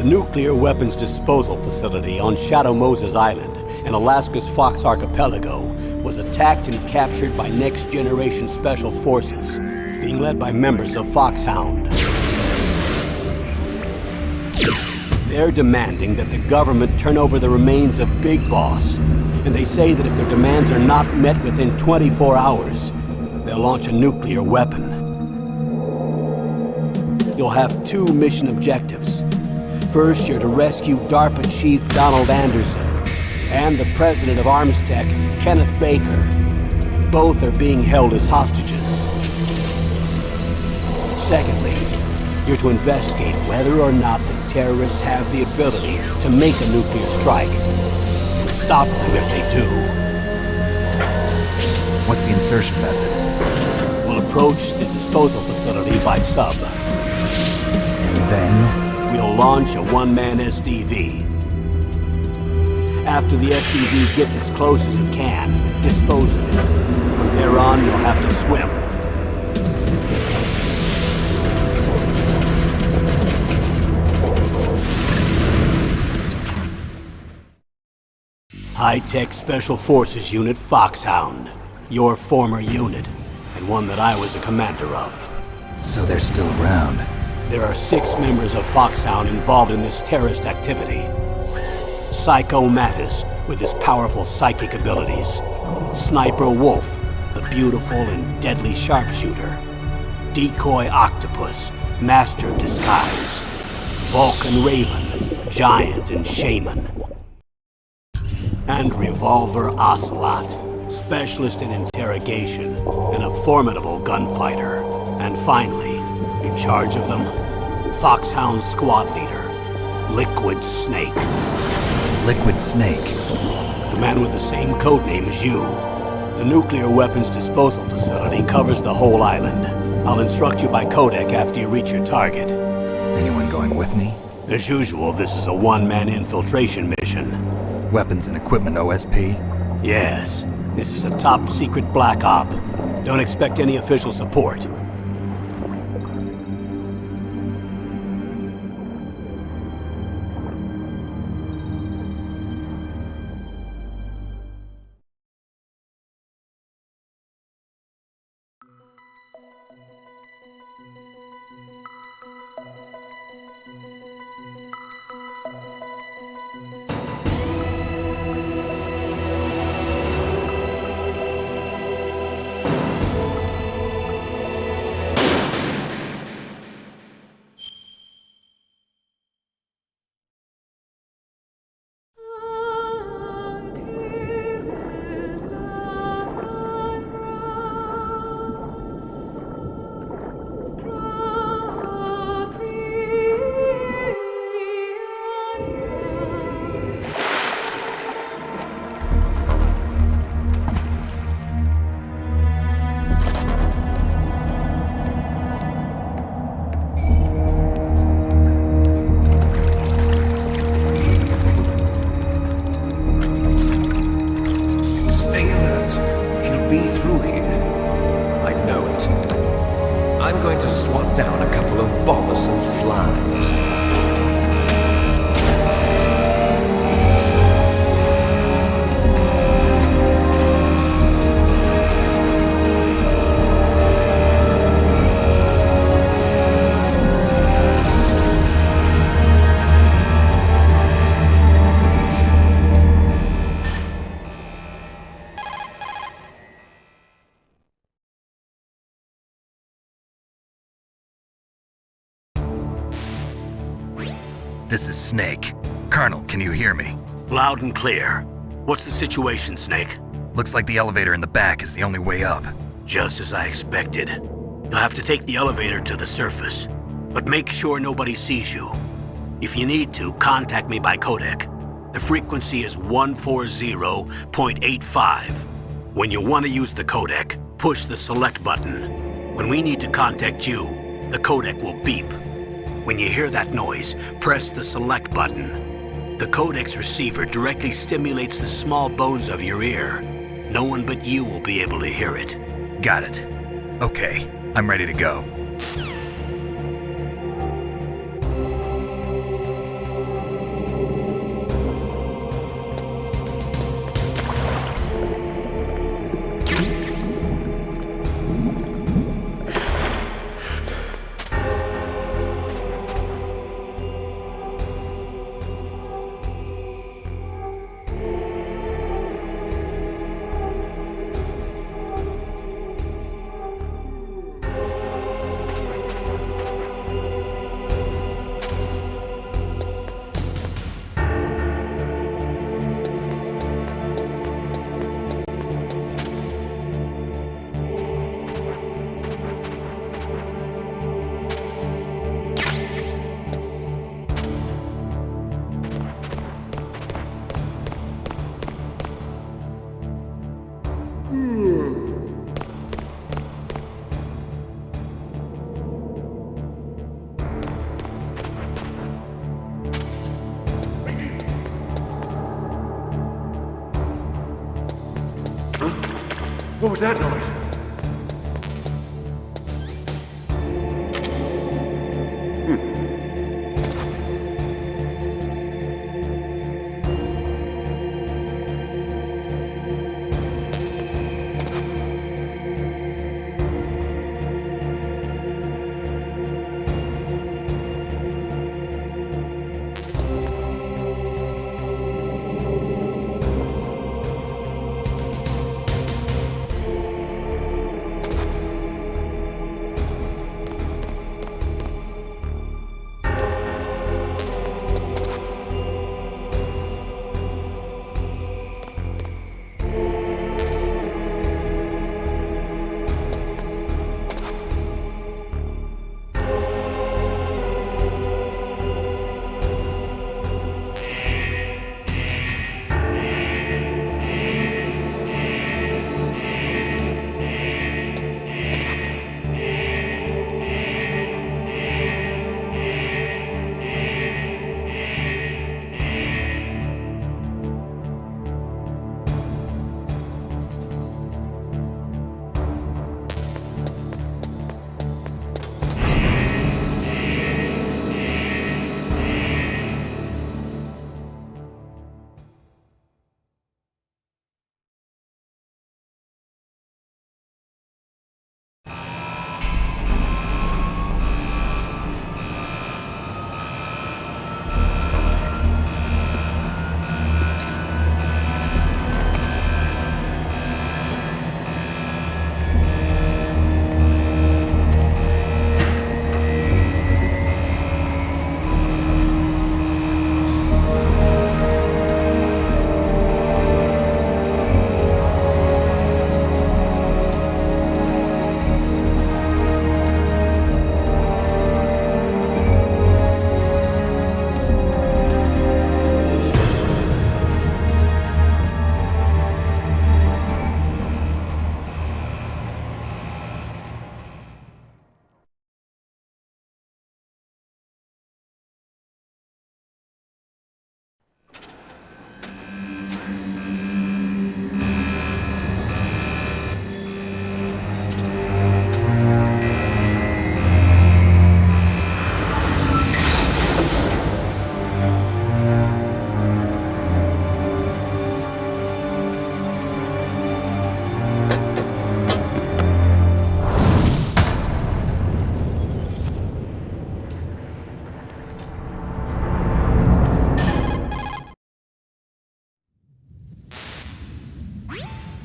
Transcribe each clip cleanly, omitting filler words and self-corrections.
nuclear weapons disposal facility on Shadow Moses Island in Alaska's Fox Archipelago was attacked and captured by next-generation special forces, being led by members of Foxhound. They're demanding that the government turn over the remains of Big Boss, and they say that if their demands are not met within 24 hours, they'll launch a nuclear weapon. You'll have two mission objectives. First, you're to rescue DARPA Chief Donald Anderson and the president of Armstech, Kenneth Baker. Both are being held as hostages. Secondly, you're to investigate whether or not the terrorists have the ability to make a nuclear strike, and stop them if they do. What's the insertion method? We'll approach the disposal facility by sub. And then? We'll launch a one-man SDV. After the SDV gets as close as it can, dispose of it. From there on, you'll have to swim. High-Tech Special Forces Unit Foxhound. Your former unit, and one that I was a commander of. So they're still around. There are 6 members of Foxhound involved in this terrorist activity. Psycho Mattis, with his powerful psychic abilities. Sniper Wolf, the beautiful and deadly sharpshooter. Decoy Octopus, master of disguise. Vulcan Raven, giant and shaman. And Revolver Ocelot, specialist in interrogation and a formidable gunfighter. And finally, in charge of them, Foxhound squad leader, Liquid Snake. Liquid Snake? The man with the same codename as you. The nuclear weapons disposal facility covers the whole island. I'll instruct you by codec after you reach your target. Anyone going with me? As usual, this is a one-man infiltration mission. Weapons and equipment OSP? Yes. This is a top-secret black op. Don't expect any official support. This is Snake. Colonel, can you hear me? Loud and clear. What's the situation, Snake? Looks like the elevator in the back is the only way up. Just as I expected. You'll have to take the elevator to the surface, but make sure nobody sees you. If you need to, contact me by codec. The frequency is 140.85. When you want to use the codec, push the select button. When we need to contact you, the codec will beep. When you hear that noise, press the select button. The codec's receiver directly stimulates the small bones of your ear. No one but you will be able to hear it. Got it. Okay, I'm ready to go. What was that noise?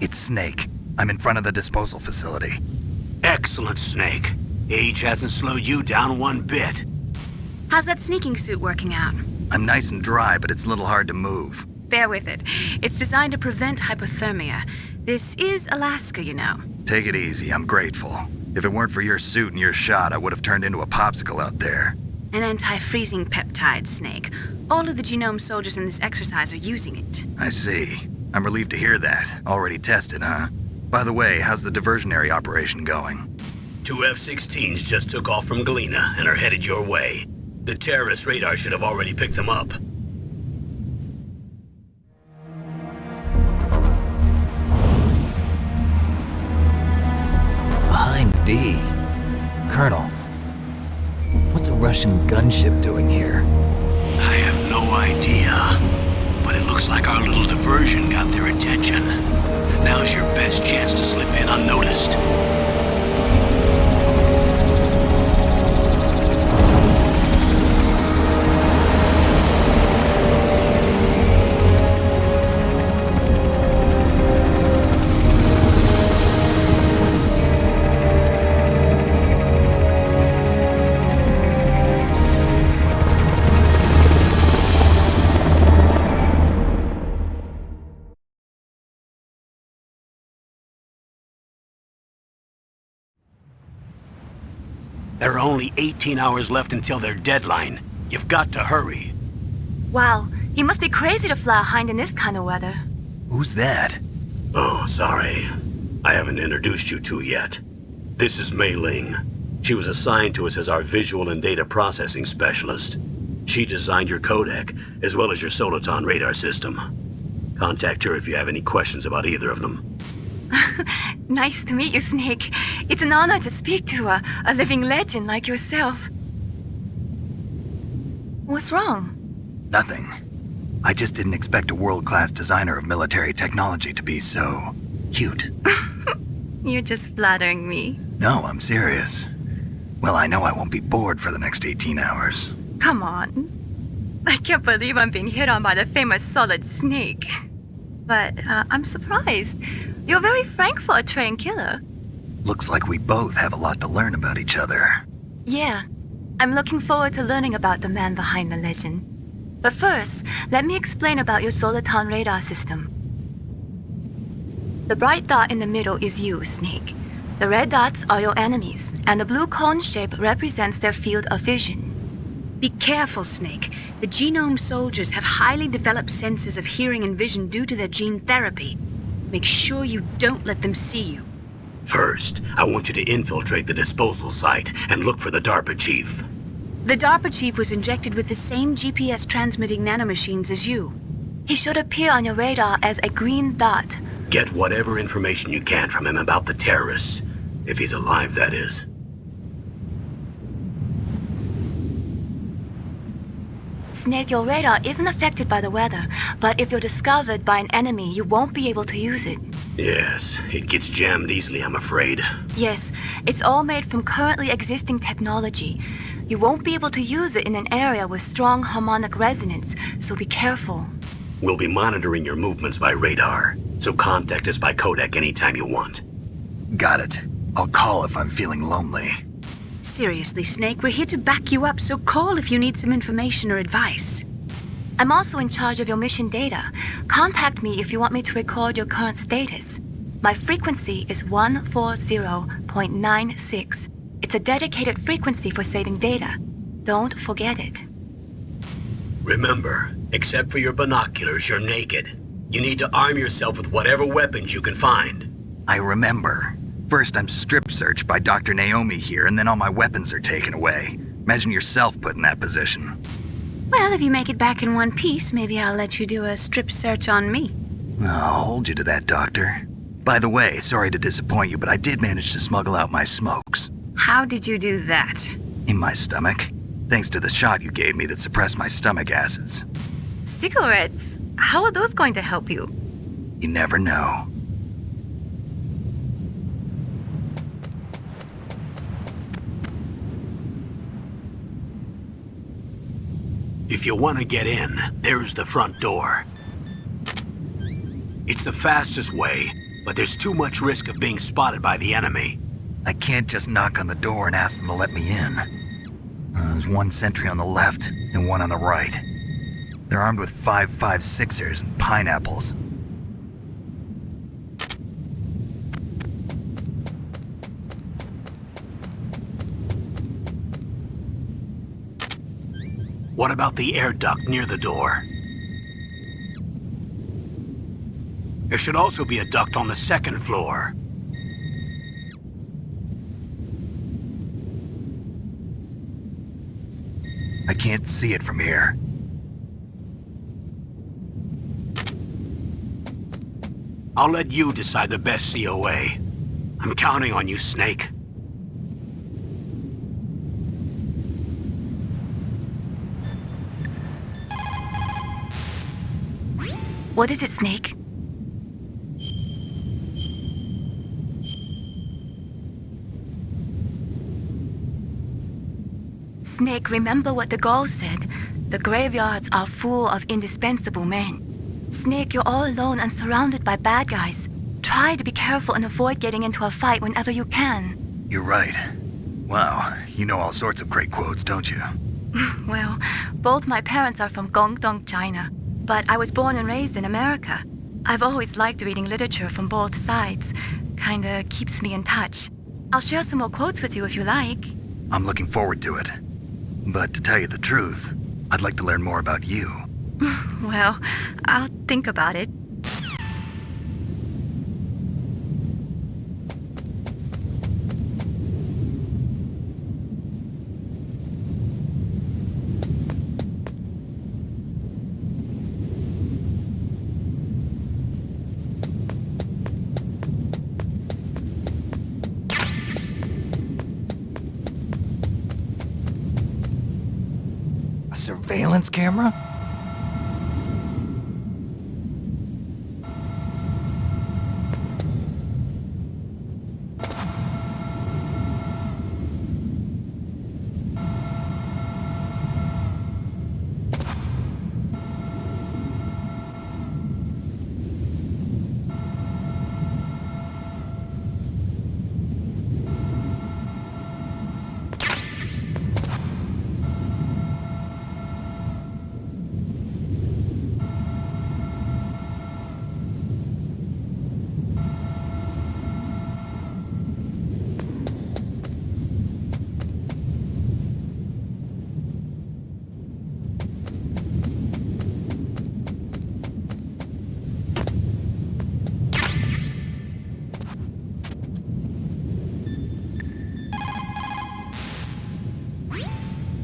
It's Snake. I'm in front of the disposal facility. Excellent, Snake. Age hasn't slowed you down one bit. How's that sneaking suit working out? I'm nice and dry, but it's a little hard to move. Bear with it. It's designed to prevent hypothermia. This is Alaska, you know. Take it easy, I'm grateful. If it weren't for your suit and your shot, I would have turned into a popsicle out there. An anti-freezing peptide, Snake. All of the genome soldiers in this exercise are using it. I see. I'm relieved to hear that. Already tested, huh? By the way, how's the diversionary operation going? 2 F-16s just took off from Galena and are headed your way. The terrorist radar should have already picked them up. Behind D. Colonel, what's a Russian gunship doing here? I have no idea, but it looks like our little diversion got their attention. Now's your best chance to slip in unnoticed. There are only 18 hours left until their deadline. You've got to hurry. Wow, you must be crazy to fly a hind in this kind of weather. Who's that? Oh, sorry. I haven't introduced you to yet. This is Mei Ling. She was assigned to us as our visual and data processing specialist. She designed your codec, as well as your Soliton radar system. Contact her if you have any questions about either of them. Nice to meet you, Snake. It's an honor to speak to a living legend like yourself. What's wrong? Nothing. I just didn't expect a world-class designer of military technology to be so cute. You're just flattering me. No, I'm serious. Well, I know I won't be bored for the next 18 hours. Come on. I can't believe I'm being hit on by the famous Solid Snake. But I'm surprised. You're very frank for a trained killer. Looks like we both have a lot to learn about each other. Yeah. I'm looking forward to learning about the man behind the legend. But first, let me explain about your Soliton radar system. The bright dot in the middle is you, Snake. The red dots are your enemies, and the blue cone shape represents their field of vision. Be careful, Snake. The genome soldiers have highly developed senses of hearing and vision due to their gene therapy. Make sure you don't let them see you. First, I want you to infiltrate the disposal site and look for the DARPA chief. The DARPA chief was injected with the same GPS transmitting nanomachines as you. He should appear on your radar as a green dot. Get whatever information you can from him about the terrorists. If he's alive, that is. Snake, your radar isn't affected by the weather, but if you're discovered by an enemy, you won't be able to use it. Yes, it gets jammed easily, I'm afraid. Yes, it's all made from currently existing technology. You won't be able to use it in an area with strong harmonic resonance, so be careful. We'll be monitoring your movements by radar, so contact us by codec anytime you want. Got it. I'll call if I'm feeling lonely. Seriously, Snake, we're here to back you up, so call if you need some information or advice. I'm also in charge of your mission data. Contact me if you want me to record your current status. My frequency is 140.96. It's a dedicated frequency for saving data. Don't forget it. Remember, except for your binoculars, you're naked. You need to arm yourself with whatever weapons you can find. I remember. First, I'm strip searched by Dr. Naomi here, and then all my weapons are taken away. Imagine yourself put in that position. Well, if you make it back in one piece, maybe I'll let you do a strip search on me. I'll hold you to that, Doctor. By the way, sorry to disappoint you, but I did manage to smuggle out my smokes. How did you do that? In my stomach. Thanks to the shot you gave me that suppressed my stomach acids. Cigarettes? How are those going to help you? You never know. If you want to get in, there's the front door. It's the fastest way, but there's too much risk of being spotted by the enemy. I can't just knock on the door and ask them to let me in. There's one sentry on the left and one on the right. They're armed with 5.56ers and pineapples. What about the air duct near the door? There should also be a duct on the second floor. I can't see it from here. I'll let you decide the best COA. I'm counting on you, Snake. What is it, Snake? Snake, remember what the Gaul said. The graveyards are full of indispensable men. Snake, you're all alone and surrounded by bad guys. Try to be careful and avoid getting into a fight whenever you can. You're right. Wow, you know all sorts of great quotes, don't you? Well, both my parents are from Guangdong, China. But I was born and raised in America. I've always liked reading literature from both sides. Kinda keeps me in touch. I'll share some more quotes with you if you like. I'm looking forward to it. But to tell you the truth, I'd like to learn more about you. Well, I'll think about it. surveillance camera?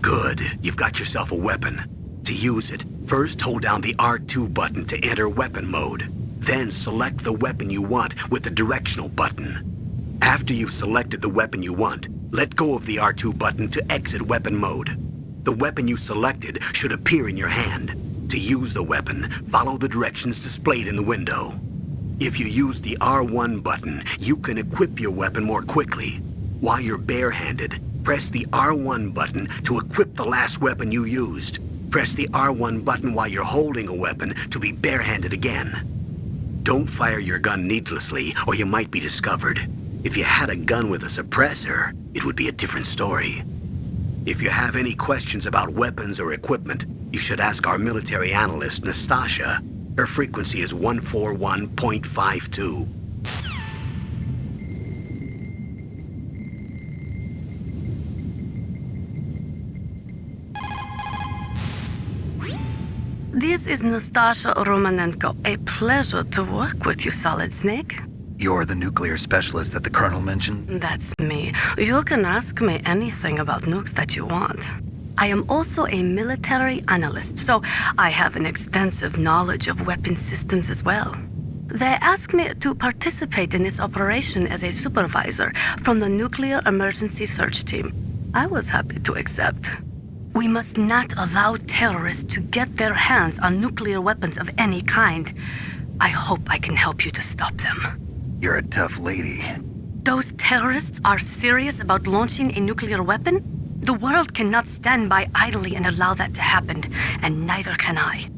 Good. You've got yourself a weapon. To use it, first hold down the R2 button to enter weapon mode. Then select the weapon you want with the directional button. After you've selected the weapon you want, let go of the R2 button to exit weapon mode. The weapon you selected should appear in your hand. To use the weapon, follow the directions displayed in the window. If you use the R1 button, you can equip your weapon more quickly. While you're barehanded, press the R1 button to equip the last weapon you used. Press the R1 button while you're holding a weapon to be barehanded again. Don't fire your gun needlessly, or you might be discovered. If you had a gun with a suppressor, it would be a different story. If you have any questions about weapons or equipment, you should ask our military analyst, Nastasha. Her frequency is 141.52. This is Nastasha Romanenko. A pleasure to work with you, Solid Snake. You're the nuclear specialist that the Colonel mentioned? That's me. You can ask me anything about nukes that you want. I am also a military analyst, so I have an extensive knowledge of weapon systems as well. They asked me to participate in this operation as a supervisor from the Nuclear Emergency Search Team. I was happy to accept. We must not allow terrorists to get their hands on nuclear weapons of any kind. I hope I can help you to stop them. You're a tough lady. Those terrorists are serious about launching a nuclear weapon? The world cannot stand by idly and allow that to happen, and neither can I.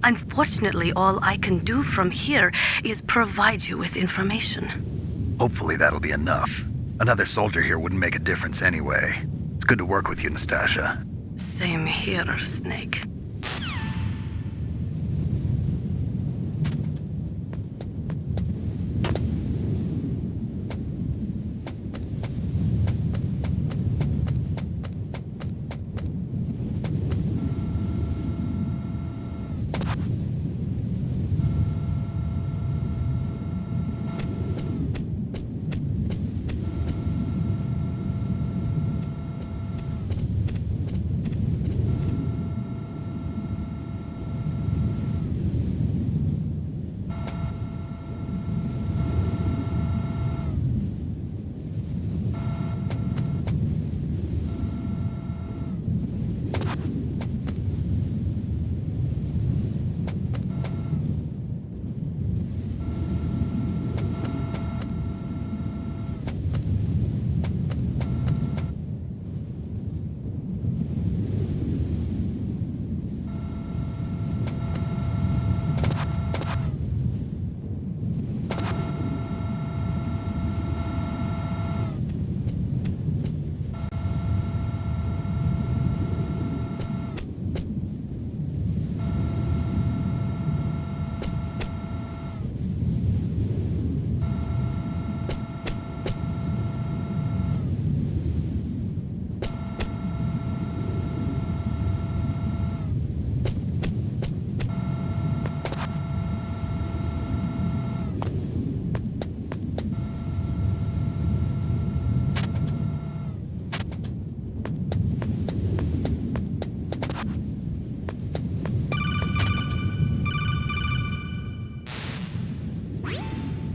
Unfortunately, all I can do from here is provide you with information. Hopefully that'll be enough. Another soldier here wouldn't make a difference anyway. It's good to work with you, Nastasha. Same here, Snake.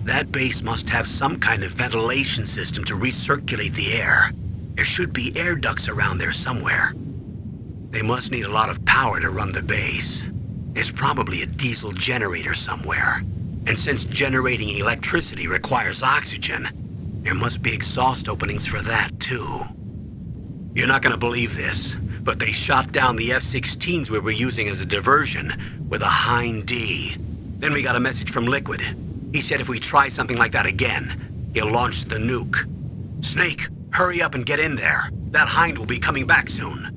That base must have some kind of ventilation system to recirculate the air. There should be air ducts around there somewhere. They must need a lot of power to run the base. There's probably a diesel generator somewhere. And since generating electricity requires oxygen, there must be exhaust openings for that, too. You're not gonna believe this, but they shot down the F-16s we were using as a diversion with a Hind D. Then we got a message from Liquid. He said if we try something like that again, he'll launch the nuke. Snake, hurry up and get in there. That Hind will be coming back soon.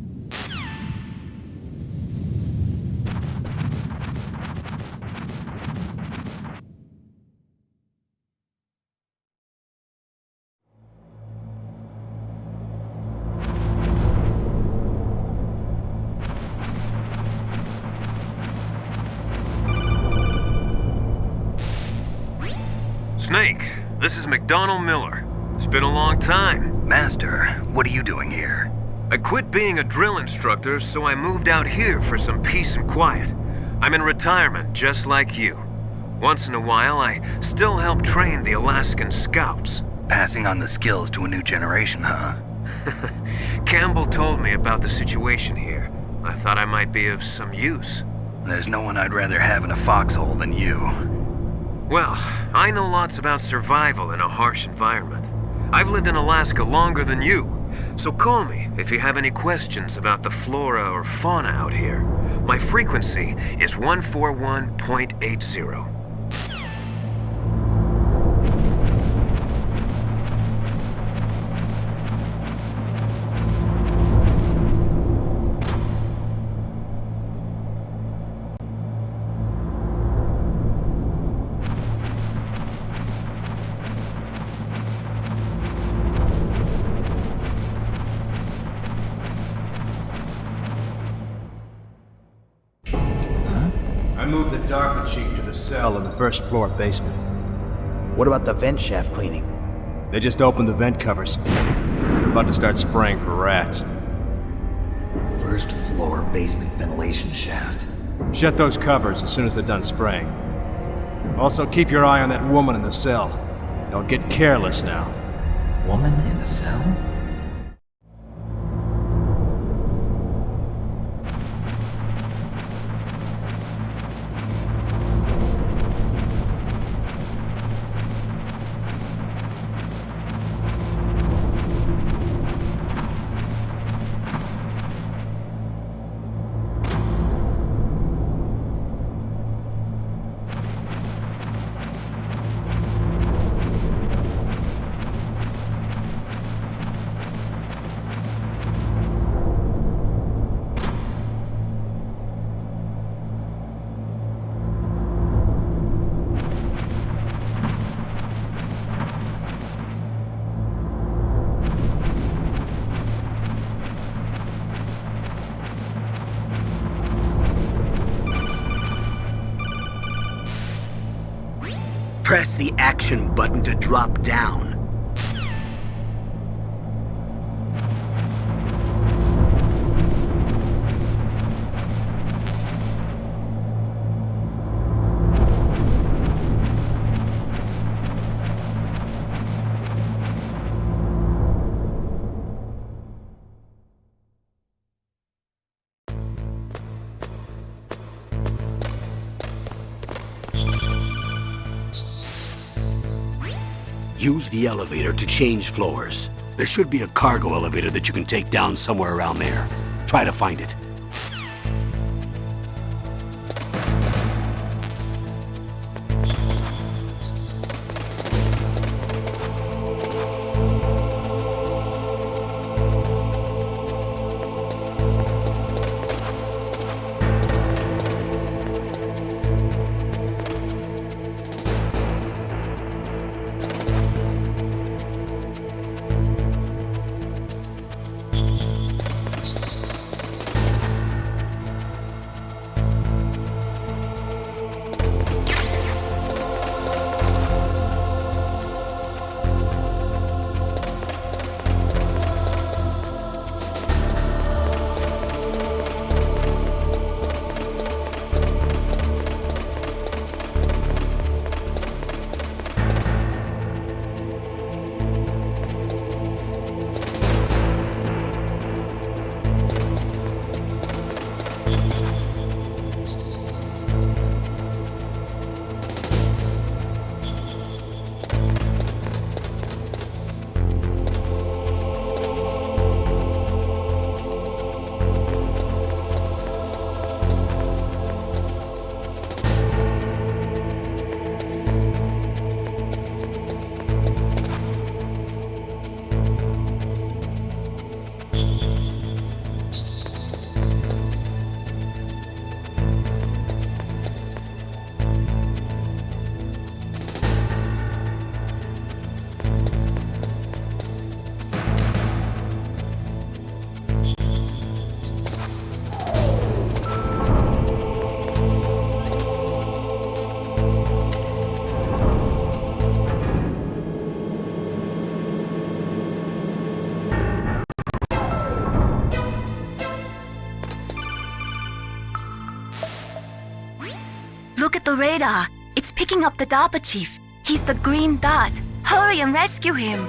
Snake, this is McDonald Miller. It's been a long time. Master, what are you doing here? I quit being a drill instructor, so I moved out here for some peace and quiet. I'm in retirement, just like you. Once in a while, I still help train the Alaskan Scouts. Passing on the skills to a new generation, huh? Campbell told me about the situation here. I thought I might be of some use. There's no one I'd rather have in a foxhole than you. Well, I know lots about survival in a harsh environment. I've lived in Alaska longer than you, so call me if you have any questions about the flora or fauna out here. My frequency is 141.80. I moved the Darkman sheet to the cell in the first floor basement. What about the vent shaft cleaning? They just opened the vent covers. They're about to start spraying for rats. First floor basement ventilation shaft. Shut those covers as soon as they're done spraying. Also, keep your eye on that woman in the cell. Don't get careless now. Woman in the cell? Press the action button to drop down. Use the elevator to change floors. There should be a cargo elevator that you can take down somewhere around there. Try to find it. at the radar. It's picking up the DARPA chief. He's the green dot. Hurry and rescue him.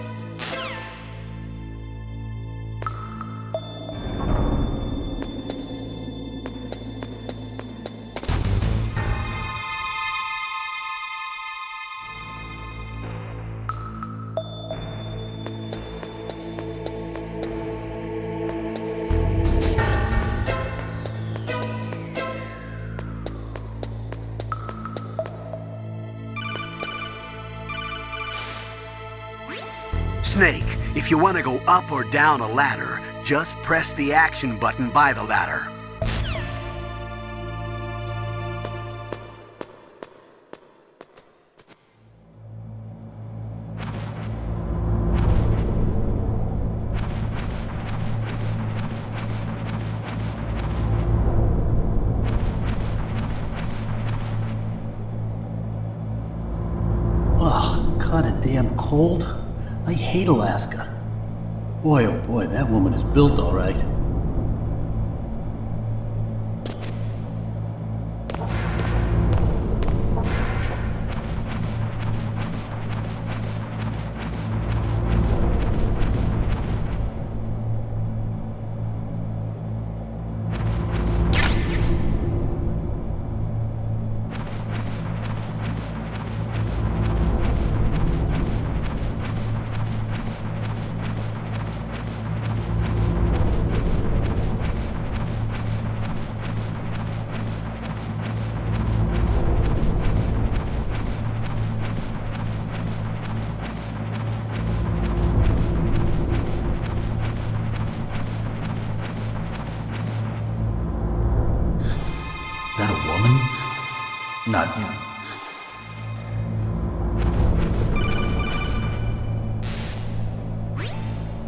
Snake, if you want to go up or down a ladder, just press the action button by the ladder. Ugh, kinda damn cold. I hate Alaska. Boy, oh boy, that woman is built all right. Is that a woman? Not you.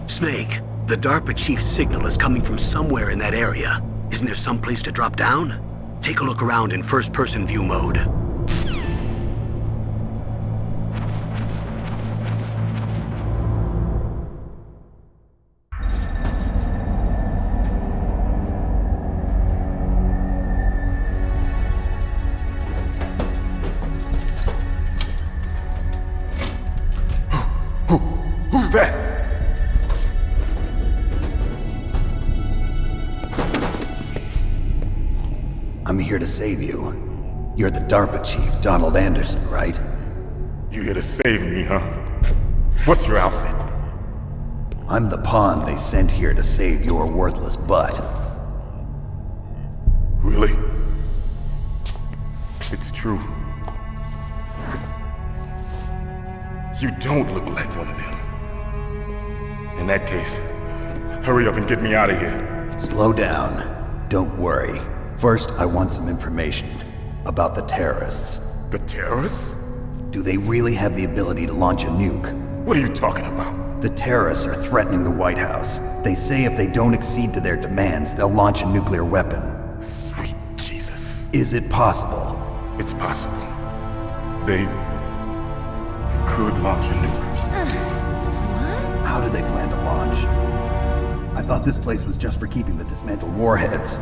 Snake, the DARPA chief's signal is coming from somewhere in that area. Isn't there some place to drop down? Take a look around in first-person view mode. Who's that? I'm here to save you. You're the DARPA chief, Donald Anderson, right? You here to save me, huh? What's your outfit? I'm the pawn they sent here to save your worthless butt. Really? It's true. You don't look like one of them. In that case, hurry up and get me out of here. Slow down. Don't worry. First, I want some information about the terrorists. The terrorists? Do they really have the ability to launch a nuke? What are you talking about? The terrorists are threatening the White House. They say if they don't accede to their demands, they'll launch a nuclear weapon. Sweet Jesus. Is it possible? It's possible. They could launch a nuke. How do they plan to launch? I thought this place was just for keeping the dismantled warheads.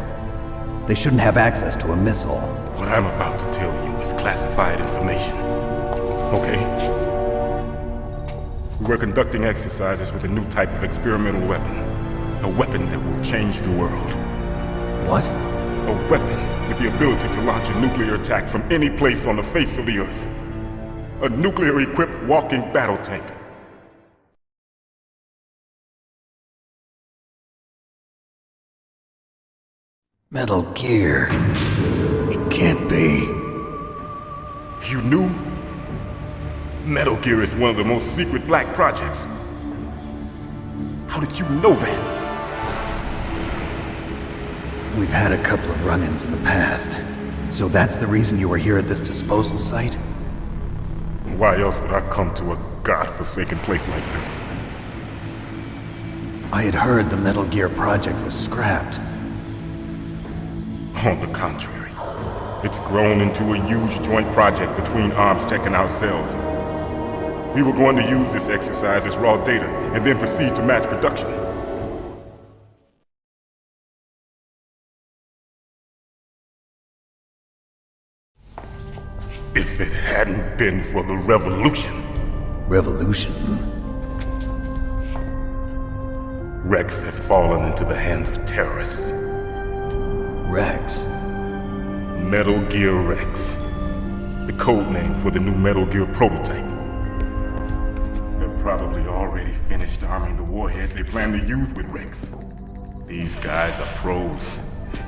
They shouldn't have access to a missile. What I'm about to tell you is classified information. Okay? We were conducting exercises with a new type of experimental weapon. A weapon that will change the world. What? A weapon with the ability to launch a nuclear attack from any place on the face of the Earth. A nuclear-equipped walking battle tank. Metal Gear. It can't be. You knew? Metal Gear is one of the most secret black projects. How did you know that? We've had a couple of run-ins in the past. So that's the reason you were here at this disposal site? Why else would I come to a godforsaken place like this? I had heard the Metal Gear project was scrapped. On the contrary, it's grown into a huge joint project between ArmsTech and ourselves. We were going to use this exercise as raw data and then proceed to mass production. If it hadn't been for the revolution. Revolution? Rex has fallen into the hands of terrorists. Rex? Metal Gear Rex. The code name for the new Metal Gear prototype. They're probably already finished arming the warhead they plan to use with Rex. These guys are pros.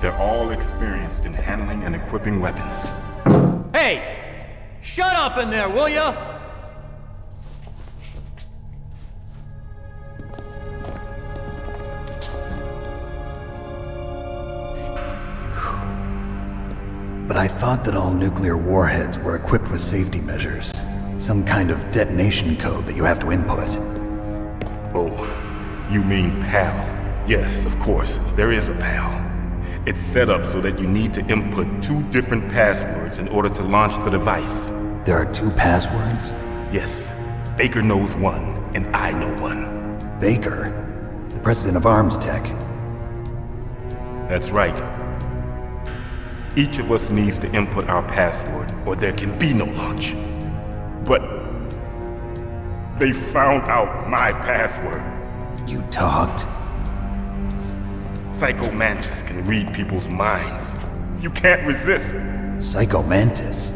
They're all experienced in handling and equipping weapons. Hey! Shut up in there, will ya? But I thought that all nuclear warheads were equipped with safety measures. Some kind of detonation code that you have to input. Oh, you mean PAL? Yes, of course, there is a PAL. It's set up so that you need to input 2 different passwords in order to launch the device. There are 2 passwords? Yes, Baker knows one, and I know one. Baker? The president of Arms Tech? That's right. Each of us needs to input our password, or there can be no launch. But they found out my password. You talked? Psycho Mantis can read people's minds. You can't resist. Psycho Mantis?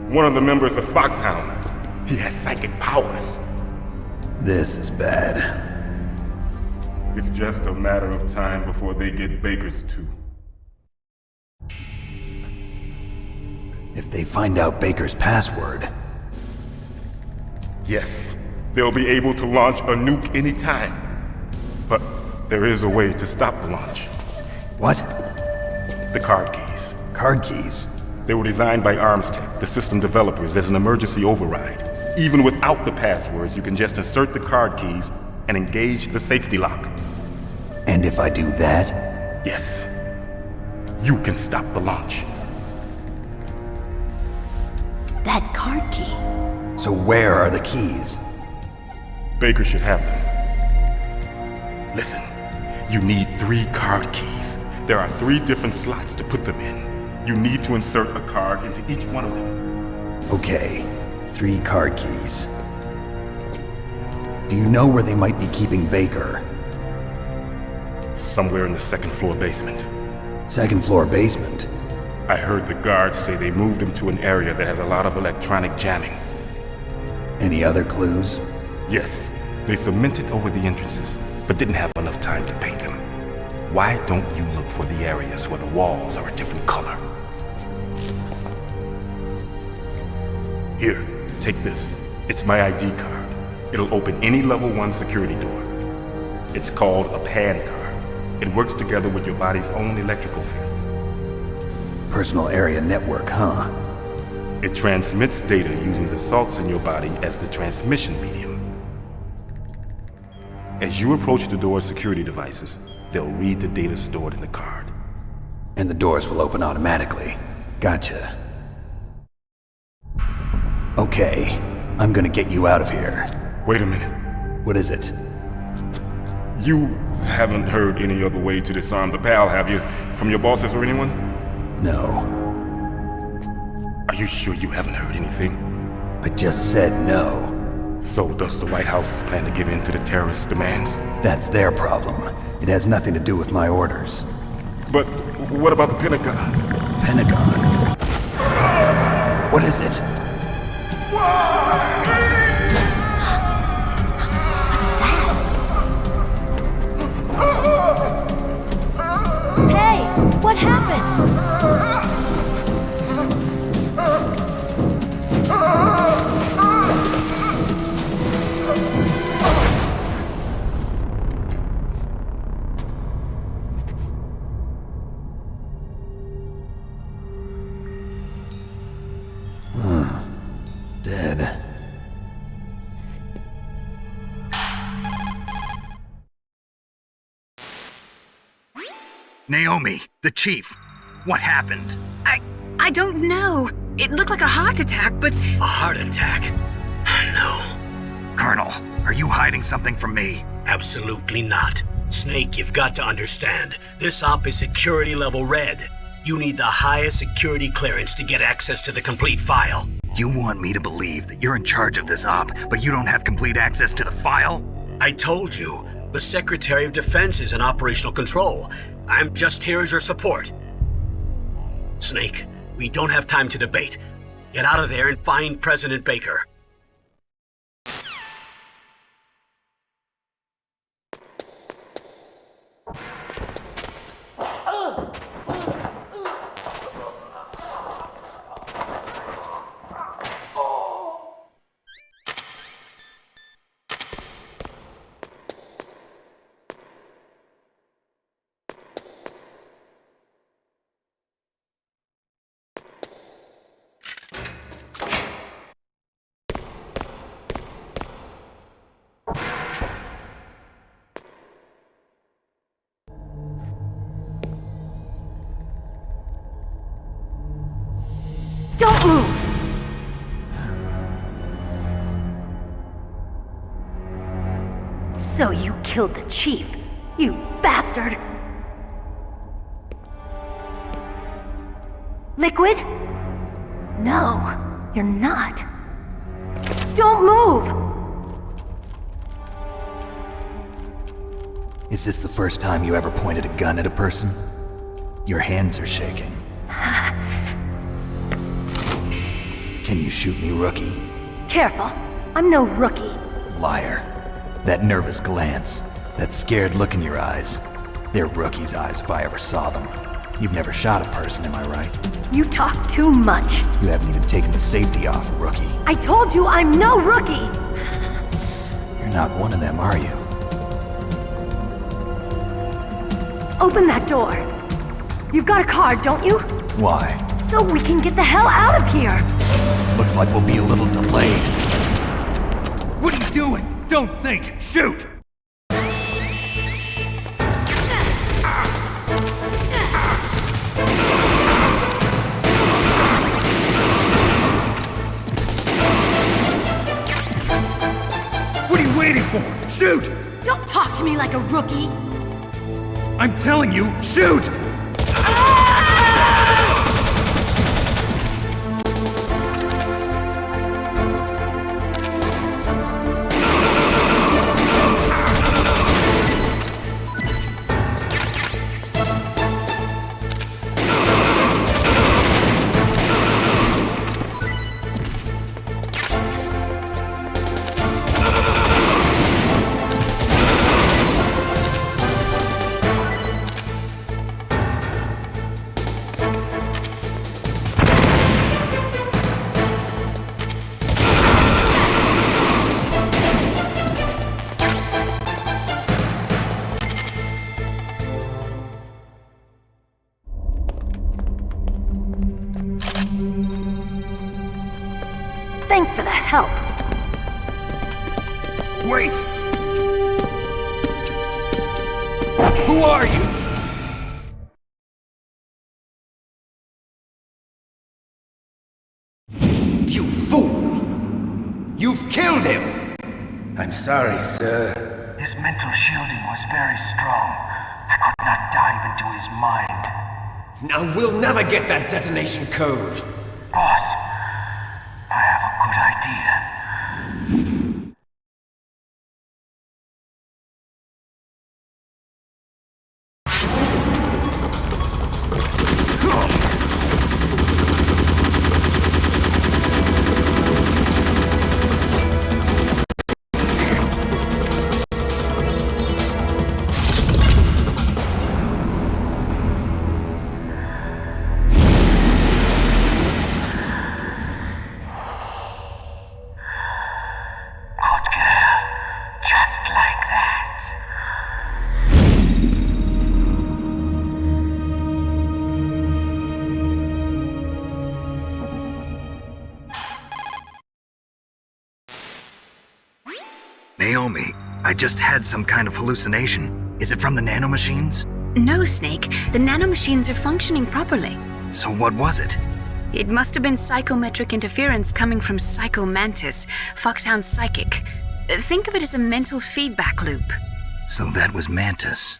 One of the members of Foxhound. He has psychic powers. This is bad. It's just a matter of time before they get Baker's too. If they find out Baker's password... Yes, they'll be able to launch a nuke anytime. But there is a way to stop the launch. What? The card keys. Card keys? They were designed by Arms Tech, the system developers, as an emergency override. Even without the passwords, you can just insert the card keys and engage the safety lock. And if I do that? Yes. You can stop the launch. That card key. So where are the keys? Baker should have them. Listen, you need 3 card keys. There are 3 different slots to put them in. You need to insert a card into each one of them. Okay, 3 card keys. Do you know where they might be keeping Baker? Somewhere in the 2nd floor basement. 2nd floor basement? I heard the guards say they moved him to an area that has a lot of electronic jamming. Any other clues? Yes, they cemented over the entrances, but didn't have enough time to paint them. Why don't you look for the areas where the walls are a different color? Here, take this. It's my ID card. It'll open any level 1 security door. It's called a PAN card. It works together with your body's own electrical field. Personal area network, huh? It transmits data using the salts in your body as the transmission medium. As you approach the door's security devices, they'll read the data stored in the card. And the doors will open automatically. Gotcha. Okay, I'm gonna get you out of here. Wait a minute. What is it? You haven't heard any other way to disarm the PAL, have you? From your bosses or anyone? No. Are you sure you haven't heard anything? I just said no. So does the White House plan to give in to the terrorist demands? That's their problem. It has nothing to do with my orders. But what about the Pentagon? Pentagon? What is it? Hey, what happened? Dead. Naomi, the chief. What happened? I don't know. It looked like a heart attack, but... A heart attack? No. Colonel, are you hiding something from me? Absolutely not. Snake, you've got to understand. This op is security level red. You need the highest security clearance to get access to the complete file. You want me to believe that you're in charge of this op, but you don't have complete access to the file? I told you, the Secretary of Defense is in operational control. I'm just here as your support. Snake, we don't have time to debate. Get out of there and find President Baker. Don't move! So you killed the chief, you bastard! Liquid? No, you're not. Don't move! Is this the first time you ever pointed a gun at a person? Your hands are shaking. Can you shoot me, rookie? Careful, I'm no rookie. Liar. That nervous glance, that scared look in your eyes. They're rookie's eyes if I ever saw them. You've never shot a person, am I right? You talk too much. You haven't even taken the safety off, rookie. I told you I'm no rookie! You're not one of them, are you? Open that door. You've got a card, don't you? Why? So we can get the hell out of here! Looks like we'll be a little delayed. What are you doing? Don't think! Shoot! What are you waiting for? Shoot! Don't talk to me like a rookie! I'm telling you, shoot! Thanks for the help. Wait! Who are you? You fool! You've killed him! I'm sorry, sir. His mental shielding was very strong. I could not dive into his mind. Now we'll never get that detonation code. Boss, I have a good idea. Naomi, I just had some kind of hallucination. Is it from the nanomachines? No, Snake. The nanomachines are functioning properly. So what was it? It must have been psychometric interference coming from Psycho Mantis, Foxhound's psychic. Think of it as a mental feedback loop. So that was Mantis.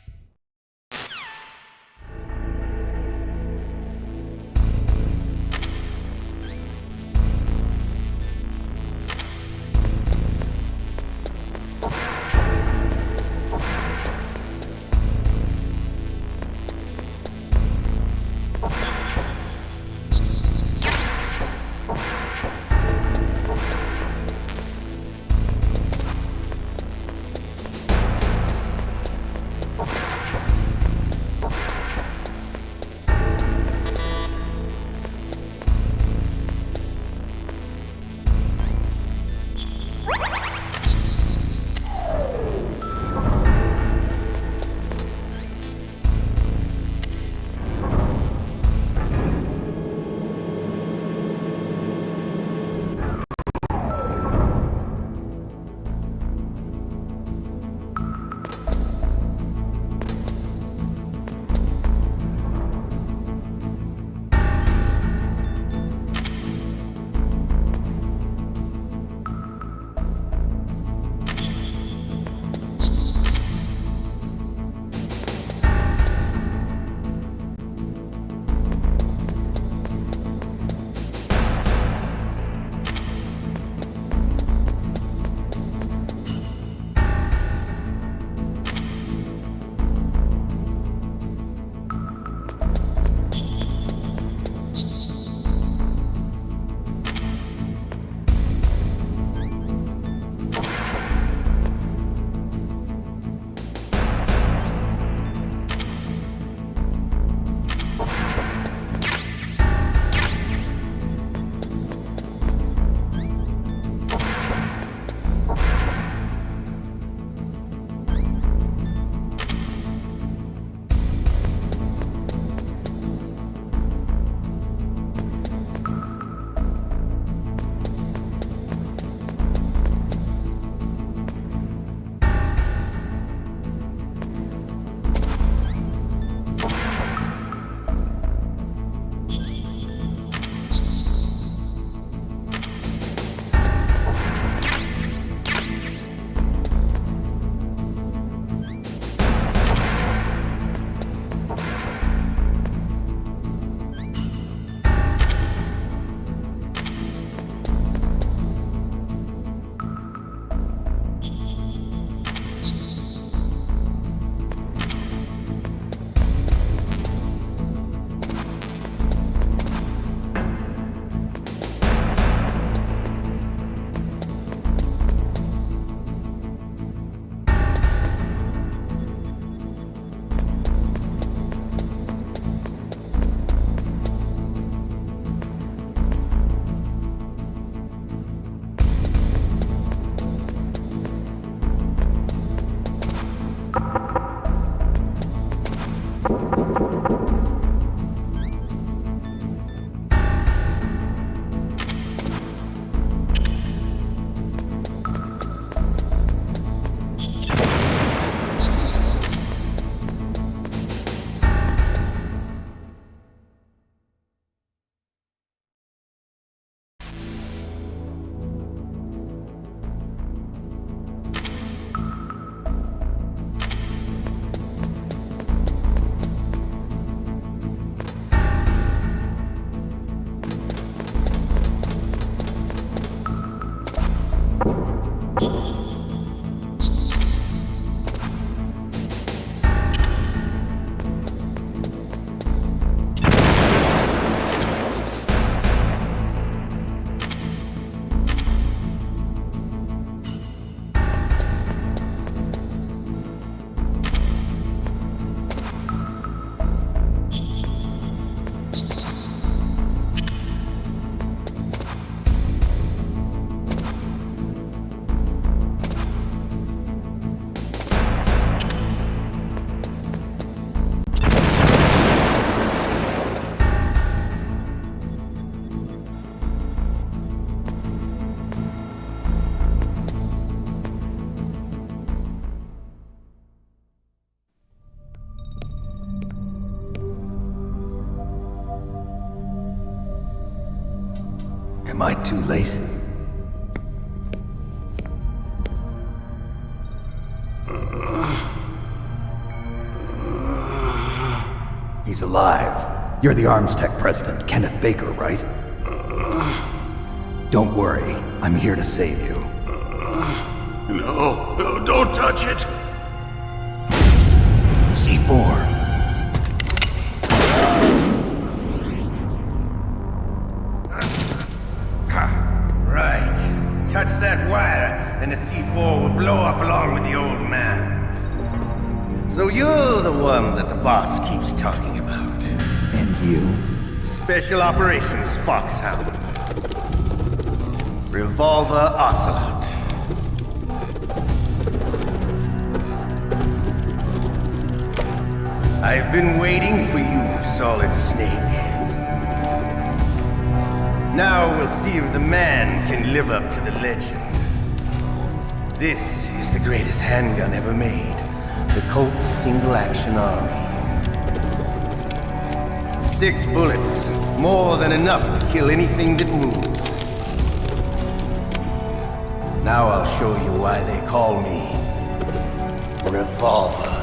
Am I too late? He's alive. You're the Arms Tech president, Kenneth Baker, right? Don't worry. I'm here to save you. No, don't touch it! C4. Right. Touch that wire, and the C4 will blow up along with the old man. So you're the one that the boss keeps talking about. And you? Special Operations Foxhound. Revolver Ocelot. I've been waiting for you, Solid Snake. Now we'll see if the man can live up to the legend. This is the greatest handgun ever made. The Colt Single Action Army. 6 bullets, more than enough to kill anything that moves. Now I'll show you why they call me Revolver.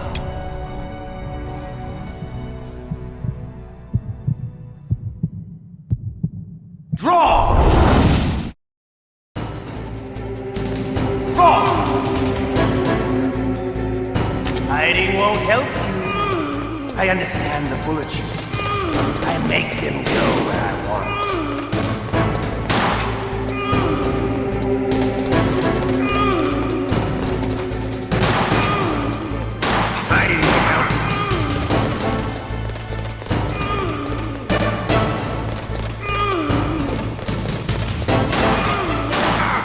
Draw! Draw! Hiding won't help you. I understand the bullets you see. I make them go where I want. Hiding won't help you.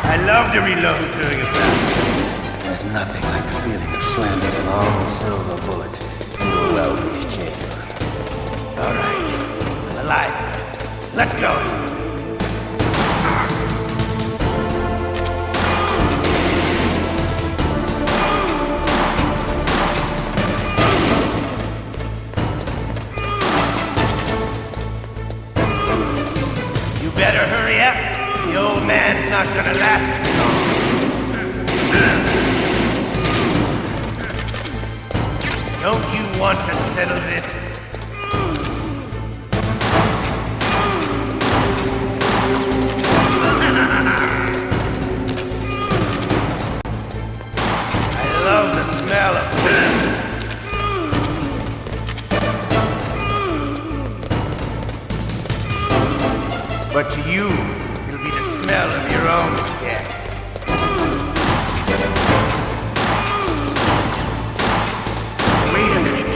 I love to reload during a battle. There's nothing like the feeling of slamming a long silver bullet into a well-greased chamber. All right, I'm alive. Let's go. You better hurry up. The old man's not gonna last too long. Don't you want to settle this? I love the smell of food. But to you, it'll be the smell of your own death. Wait a minute.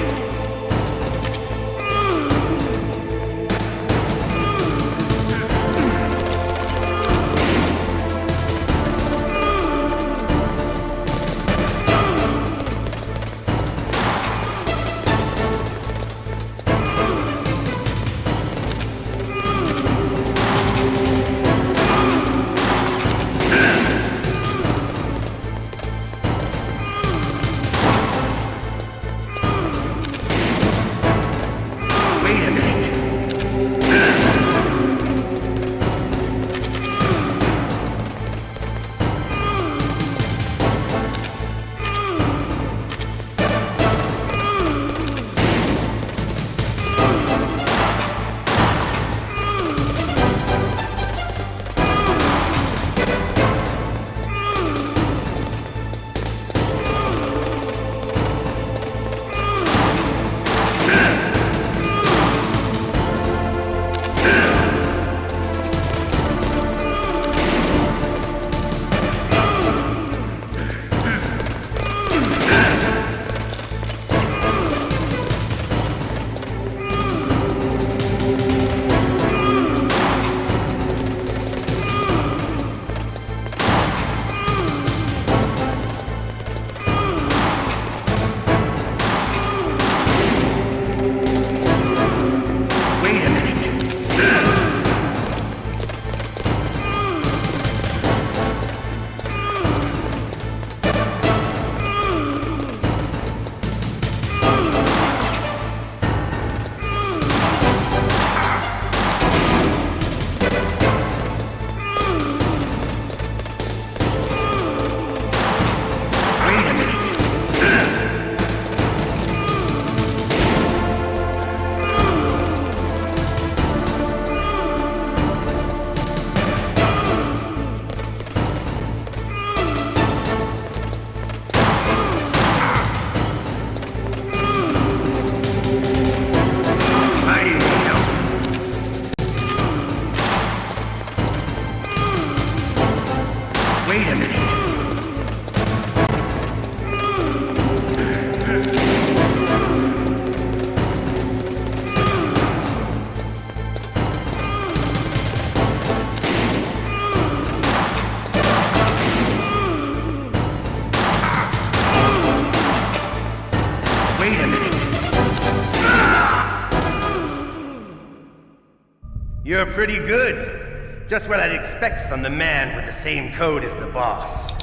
You're pretty good. Just what I'd expect from the man with the same code as the boss.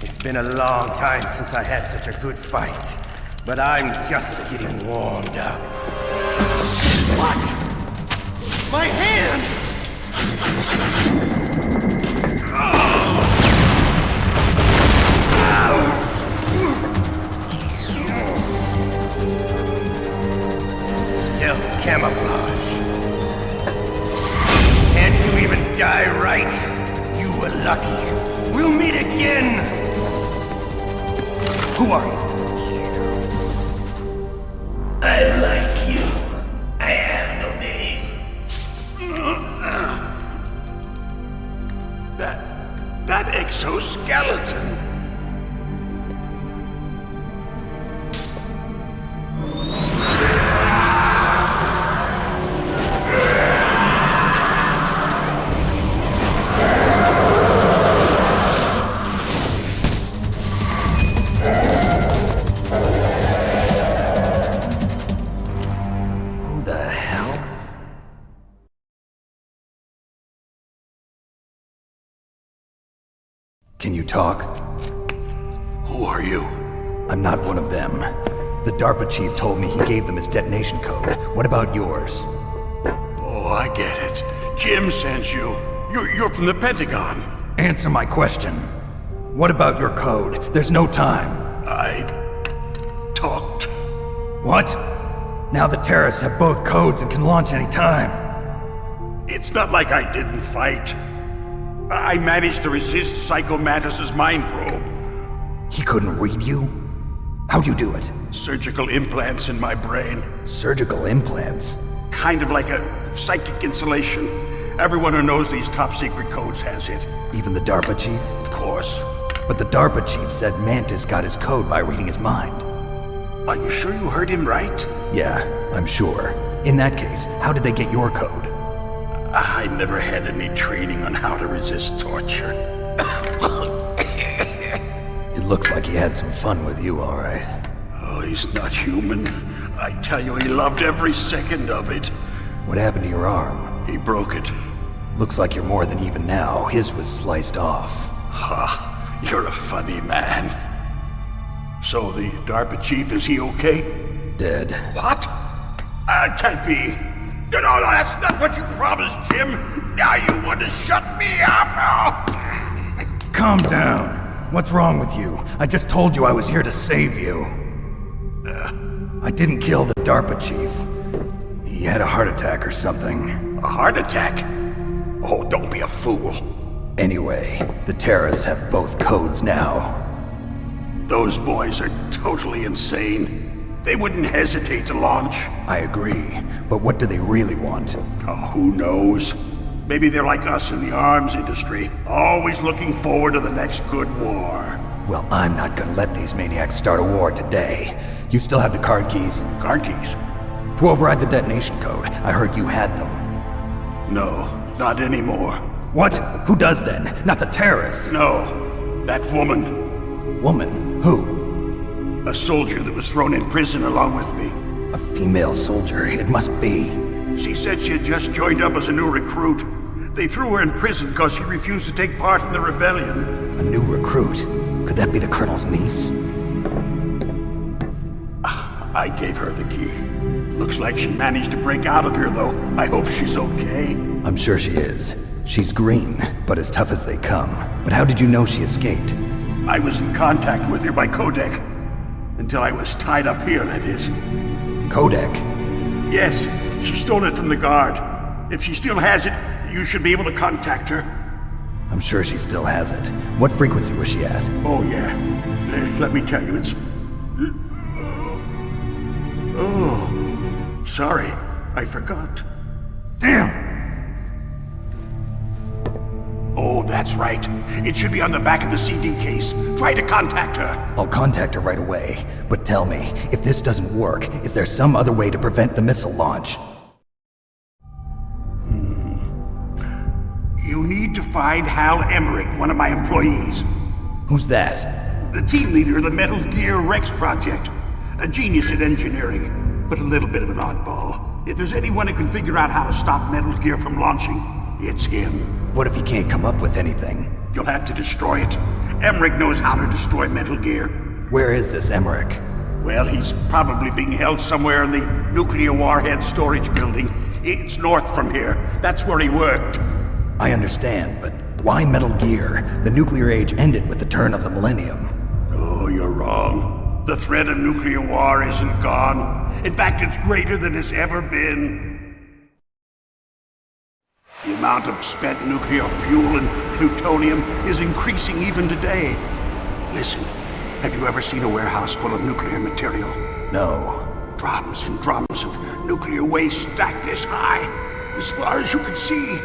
It's been a long time since I had such a good fight, but I'm just getting warmed up. What? My hand! Stealth camouflage. Can't you even die right? You were lucky. We'll meet again! Who are you? I like you. I have no name. That exoskeleton. Can you talk? Who are you? I'm not one of them. The DARPA chief told me he gave them his detonation code. What about yours? Oh, I get it. Jim sent you. You're from the Pentagon. Answer my question. What about your code? There's no time. I talked. What? Now the terrorists have both codes and can launch any time. It's not like I didn't fight. I managed to resist Psycho Mantis's mind probe. He couldn't read you? How'd you do it? Surgical implants in my brain. Surgical implants? Kind of like a psychic insulation. Everyone who knows these top secret codes has it. Even the DARPA chief? Of course. But the DARPA chief said Mantis got his code by reading his mind. Are you sure you heard him right? Yeah, I'm sure. In that case, how did they get your code? I never had any training on how to resist torture. It looks like he had some fun with you, all right. Oh, he's not human. I tell you, he loved every second of it. What happened to your arm? He broke it. Looks like you're more than even now. His was sliced off. Ha, you're a funny man. So the DARPA chief, is he okay? Dead. What? Can't be. No, that's not what you promised, Jim. Now you want to shut me up? Calm down. What's wrong with you? I just told you I was here to save you. I didn't kill the DARPA chief. He had a heart attack or something. A heart attack? Oh, don't be a fool. Anyway, the terrorists have both codes now. Those boys are totally insane. They wouldn't hesitate to launch. I agree, but what do they really want? Oh, who knows? Maybe they're like us in the arms industry, always looking forward to the next good war. Well, I'm not gonna let these maniacs start a war today. You still have the card keys? Card keys? To override the detonation code. I heard you had them. No, not anymore. What? Who does then? Not the terrorists? No, that woman. Woman? Who? A soldier that was thrown in prison along with me. A female soldier, it must be. She said she had just joined up as a new recruit. They threw her in prison because she refused to take part in the rebellion. A new recruit? Could that be the Colonel's niece? I gave her the key. Looks like she managed to break out of here, though. I hope she's okay. I'm sure she is. She's green, but as tough as they come. But how did you know she escaped? I was in contact with her by codec. Until I was tied up here, that is. Codec? Yes, she stole it from the guard. If she still has it, you should be able to contact her. I'm sure she still has it. What frequency was she at? Oh, yeah. Let me tell you, it's... Oh, sorry. I forgot. Damn! Oh, that's right. It should be on the back of the CD case. Try to contact her. I'll contact her right away. But tell me, if this doesn't work, is there some other way to prevent the missile launch? You need to find Hal Emmerich, one of my employees. Who's that? The team leader of the Metal Gear Rex project. A genius at engineering, but a little bit of an oddball. If there's anyone who can figure out how to stop Metal Gear from launching, it's him. What if he can't come up with anything? You'll have to destroy it. Emmerich knows how to destroy Metal Gear. Where is this Emmerich? Well, he's probably being held somewhere in the nuclear warhead storage building. It's north from here. That's where he worked. I understand, but why Metal Gear? The nuclear age ended with the turn of the millennium. Oh, you're wrong. The threat of nuclear war isn't gone. In fact, it's greater than it's ever been. The amount of spent nuclear fuel and plutonium is increasing even today. Listen, have you ever seen a warehouse full of nuclear material? No. Drums and drums of nuclear waste stacked this high, as far as you can see.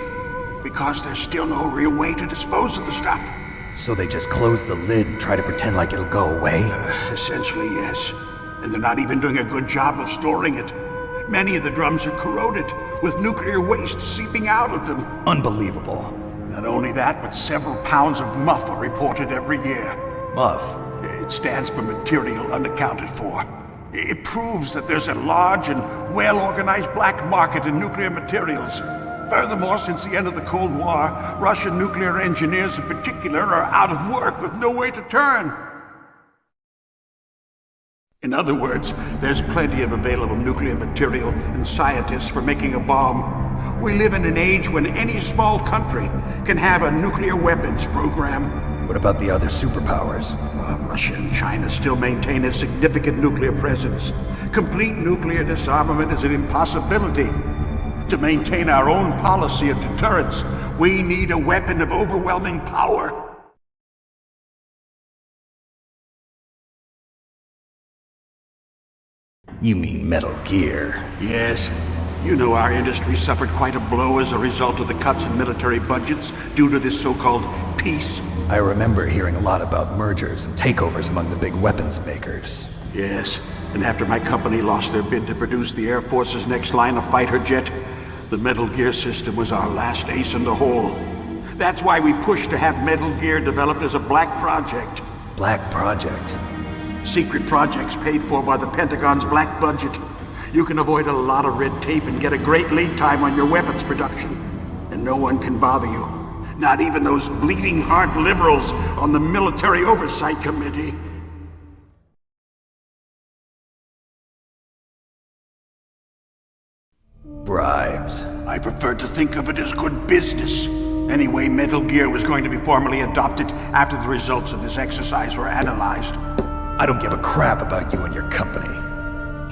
Because there's still no real way to dispose of the stuff. So they just close the lid and try to pretend like it'll go away? Essentially, yes. And they're not even doing a good job of storing it. Many of the drums are corroded, with nuclear waste seeping out of them. Unbelievable. Not only that, but several pounds of MUF are reported every year. MUF? It stands for material unaccounted for. It proves that there's a large and well-organized black market in nuclear materials. Furthermore, since the end of the Cold War, Russian nuclear engineers in particular are out of work with no way to turn. In other words, there's plenty of available nuclear material and scientists for making a bomb. We live in an age when any small country can have a nuclear weapons program. What about the other superpowers? Russia and China still maintain a significant nuclear presence. Complete nuclear disarmament is an impossibility. To maintain our own policy of deterrence, we need a weapon of overwhelming power. You mean Metal Gear? Yes. You know our industry suffered quite a blow as a result of the cuts in military budgets due to this so-called peace. I remember hearing a lot about mergers and takeovers among the big weapons makers. Yes, and after my company lost their bid to produce the Air Force's next line of fighter jet, the Metal Gear system was our last ace in the hole. That's why we pushed to have Metal Gear developed as a black project. Black project? Secret projects paid for by the Pentagon's black budget. You can avoid a lot of red tape and get a great lead time on your weapons production. And no one can bother you. Not even those bleeding heart liberals on the Military Oversight Committee. Bribes. I prefer to think of it as good business. Anyway, Metal Gear was going to be formally adopted after the results of this exercise were analyzed. I don't give a crap about you and your company.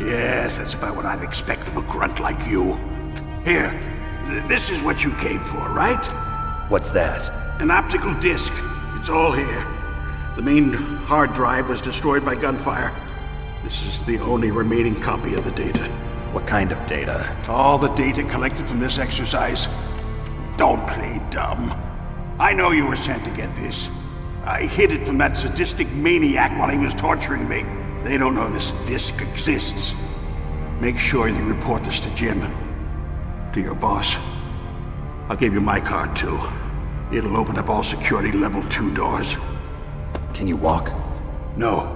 Yes, that's about what I'd expect from a grunt like you. Here, this is what you came for, right? What's that? An optical disc. It's all here. The main hard drive was destroyed by gunfire. This is the only remaining copy of the data. What kind of data? All the data collected from this exercise. Don't play dumb. I know you were sent to get this. I hid it from that sadistic maniac while he was torturing me. They don't know this disc exists. Make sure you report this to Jim. To your boss. I'll give you my card too. It'll open up all security level 2 doors. Can you walk? No.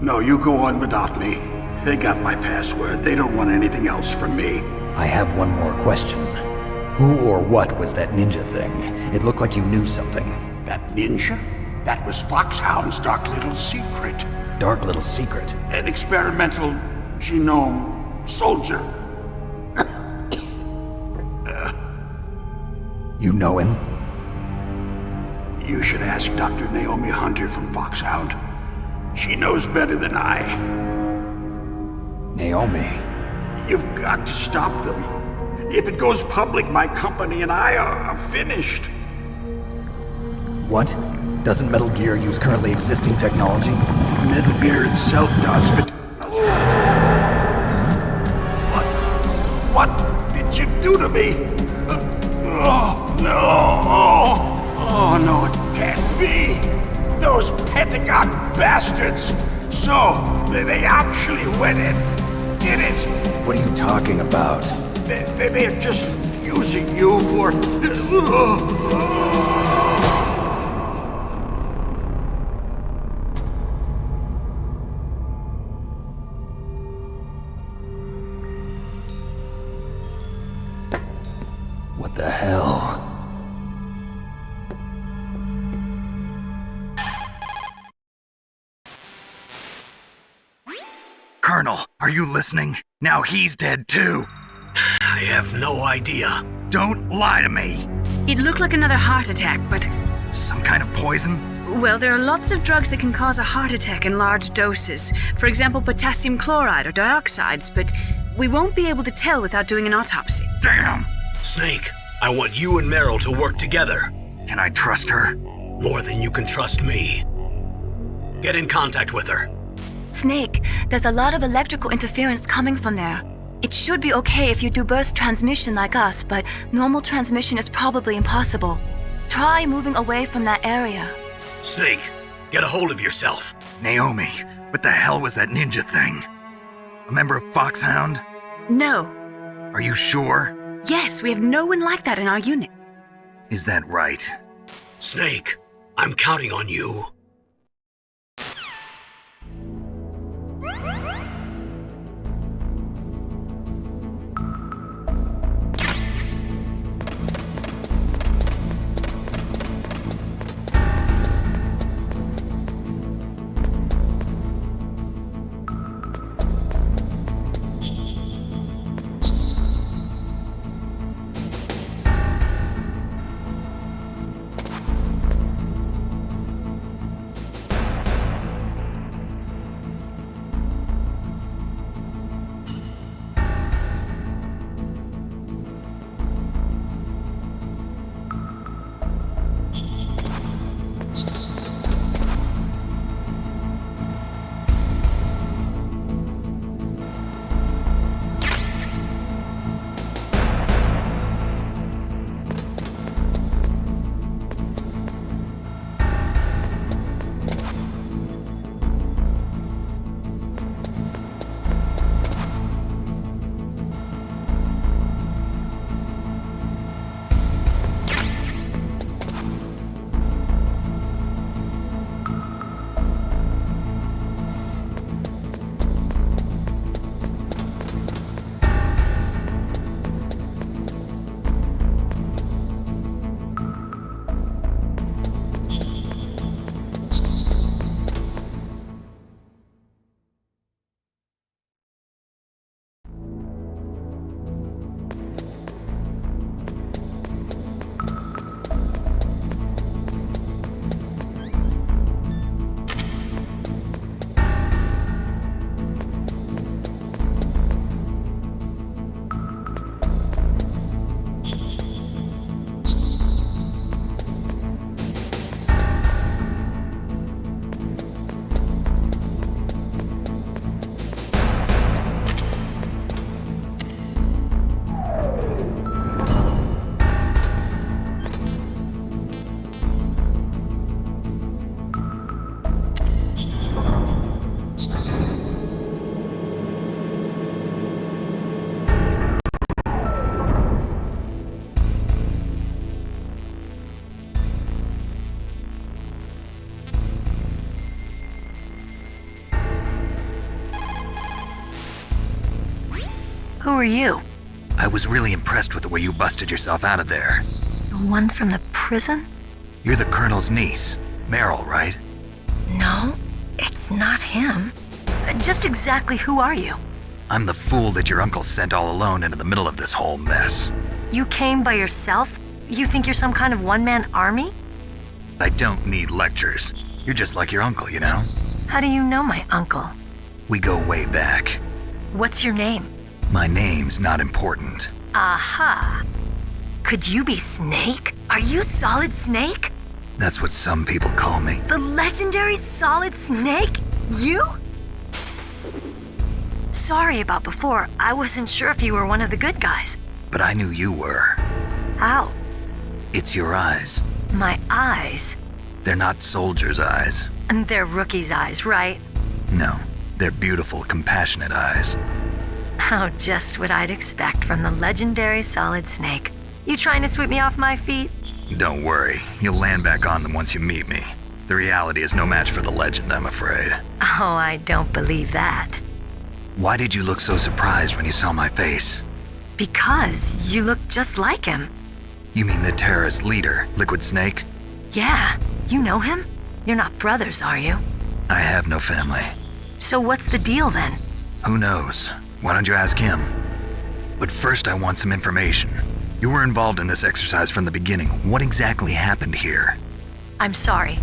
No, you go on without me. They got my password. They don't want anything else from me. I have one more question. Who or what was that ninja thing? It looked like you knew something. That ninja? That was Foxhound's dark little secret. Dark little secret? An experimental genome soldier. You know him? You should ask Dr. Naomi Hunter from Foxhound. She knows better than I. Naomi? You've got to stop them. If it goes public, my company and I are finished. What? Doesn't Metal Gear use currently existing technology? Metal Gear itself does, but... What did you do to me? Oh, no. Oh, no, it can't be. Those Pentagon bastards. So, they actually went and did it. What are you talking about? They're just using you for... What the hell? Colonel, are you listening? Now he's dead too. I have no idea. Don't lie to me. It looked like another heart attack, but... Some kind of poison? Well, there are lots of drugs that can cause a heart attack in large doses. For example, potassium chloride or dioxides, but we won't be able to tell without doing an autopsy. Damn! Snake, I want you and Meryl to work together. Can I trust her? More than you can trust me. Get in contact with her. Snake, there's a lot of electrical interference coming from there. It should be okay if you do burst transmission like us, but normal transmission is probably impossible. Try moving away from that area. Snake, get a hold of yourself. Naomi, what the hell was that ninja thing? A member of Foxhound? No. Are you sure? Yes, we have no one like that in our unit. Is that right? Snake, I'm counting on you. Who are you? I was really impressed with the way you busted yourself out of there. The one from the prison? You're the Colonel's niece, Meryl, right? No, it's not him. Just exactly who are you? I'm the fool that your uncle sent all alone into the middle of this whole mess. You came by yourself? You think you're some kind of one-man army? I don't need lectures. You're just like your uncle, you know? How do you know my uncle? We go way back. What's your name? My name's not important. Aha. Could you be Snake? Are you Solid Snake? That's what some people call me. The legendary Solid Snake? You? Sorry about before. I wasn't sure if you were one of the good guys. But I knew you were. How? It's your eyes. My eyes? They're not soldiers' eyes. And they're rookies' eyes, right? No, they're beautiful, compassionate eyes. Oh, just what I'd expect from the legendary Solid Snake. You trying to sweep me off my feet? Don't worry, you'll land back on them once you meet me. The reality is no match for the legend, I'm afraid. Oh, I don't believe that. Why did you look so surprised when you saw my face? Because you look just like him. You mean the terrorist leader, Liquid Snake? Yeah, you know him? You're not brothers, are you? I have no family. So what's the deal then? Who knows? Why don't you ask him? But first I want some information. You were involved in this exercise from the beginning. What exactly happened here? I'm sorry.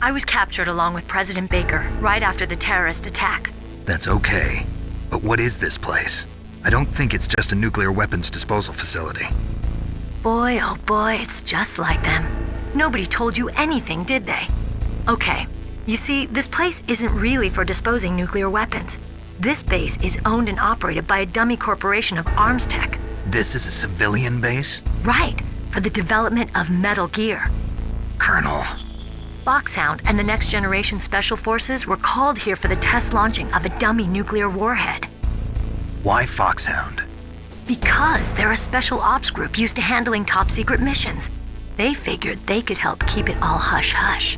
I was captured along with President Baker right after the terrorist attack. That's okay. But what is this place? I don't think it's just a nuclear weapons disposal facility. Boy, oh boy, it's just like them. Nobody told you anything, did they? Okay, you see, this place isn't really for disposing nuclear weapons. This base is owned and operated by a dummy corporation of arms tech. This is a civilian base? Right, for the development of Metal Gear. Colonel. Foxhound and the Next Generation Special Forces were called here for the test launching of a dummy nuclear warhead. Why Foxhound? Because they're a special ops group used to handling top-secret missions. They figured they could help keep it all hush-hush.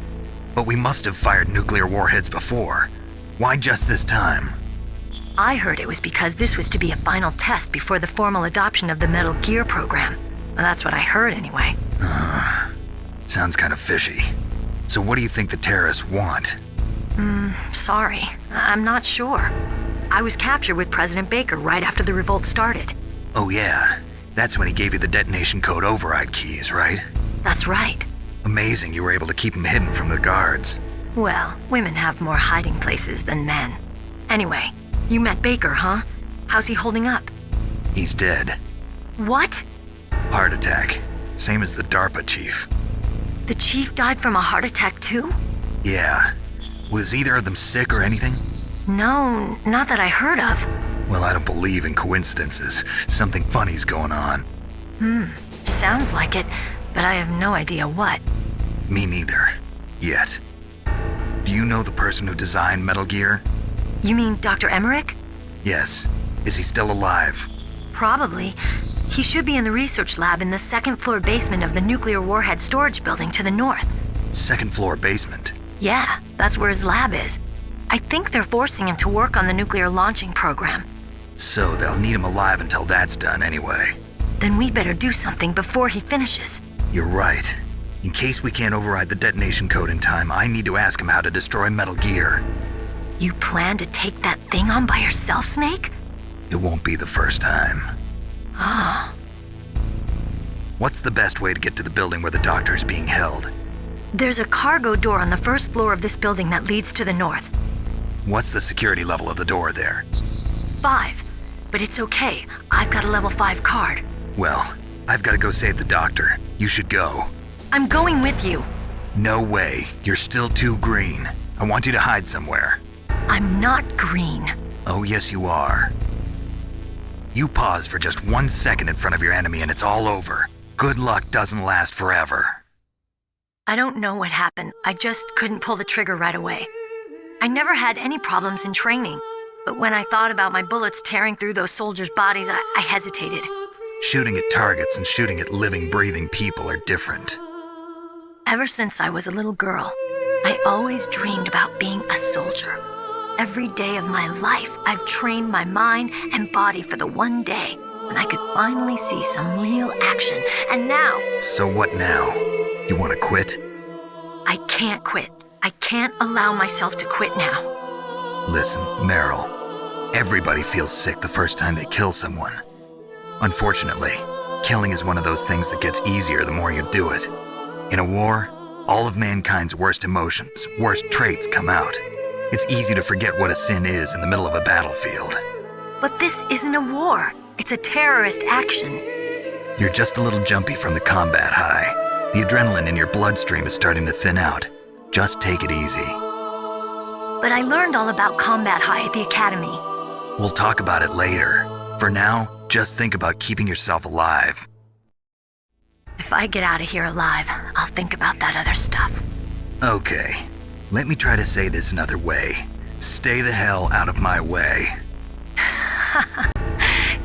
But we must have fired nuclear warheads before. Why just this time? I heard it was because this was to be a final test before the formal adoption of the Metal Gear program. Well, that's what I heard anyway. Sounds kind of fishy. So what do you think the terrorists want? Sorry. I'm not sure. I was captured with President Baker right after the revolt started. Oh yeah, that's when he gave you the detonation code override keys, right? That's right. Amazing you were able to keep him hidden from the guards. Well, women have more hiding places than men. Anyway, you met Baker, huh? How's he holding up? He's dead. What? Heart attack. Same as the DARPA chief. The chief died from a heart attack too? Yeah. Was either of them sick or anything? No, not that I heard of. Well, I don't believe in coincidences. Something funny's going on. Sounds like it, but I have no idea what. Me neither. Yet. Do you know the person who designed Metal Gear? You mean Dr. Emmerich? Yes. Is he still alive? Probably. He should be in the research lab in the second-floor basement of the nuclear warhead storage building to the north. Second-floor basement? Yeah, that's where his lab is. I think they're forcing him to work on the nuclear launching program. So they'll need him alive until that's done anyway. Then we better do something before he finishes. You're right. In case we can't override the detonation code in time, I need to ask him how to destroy Metal Gear. You plan to take that thing on by yourself, Snake? It won't be the first time. Ah. What's the best way to get to the building where the doctor's being held? There's a cargo door on the first floor of this building that leads to the north. What's the security level of the door there? 5. But it's okay. I've got a level 5 card. Well, I've got to go save the doctor. You should go. I'm going with you. No way. You're still too green. I want you to hide somewhere. I'm not green. Oh, yes, you are. You pause for just 1 second in front of your enemy and it's all over. Good luck doesn't last forever. I don't know what happened. I just couldn't pull the trigger right away. I never had any problems in training, but when I thought about my bullets tearing through those soldiers' bodies, I hesitated. Shooting at targets and shooting at living, breathing people are different. Ever since I was a little girl, I always dreamed about being a soldier. Every day of my life, I've trained my mind and body for the one day when I could finally see some real action, and now... So what now? You want to quit? I can't quit. I can't allow myself to quit now. Listen, Meryl. Everybody feels sick the first time they kill someone. Unfortunately, killing is one of those things that gets easier the more you do it. In a war, all of mankind's worst emotions, worst traits come out. It's easy to forget what a sin is in the middle of a battlefield. But this isn't a war. It's a terrorist action. You're just a little jumpy from the combat high. The adrenaline in your bloodstream is starting to thin out. Just take it easy. But I learned all about combat high at the academy. We'll talk about it later. For now, just think about keeping yourself alive. If I get out of here alive, I'll think about that other stuff. Okay. Let me try to say this another way. Stay the hell out of my way.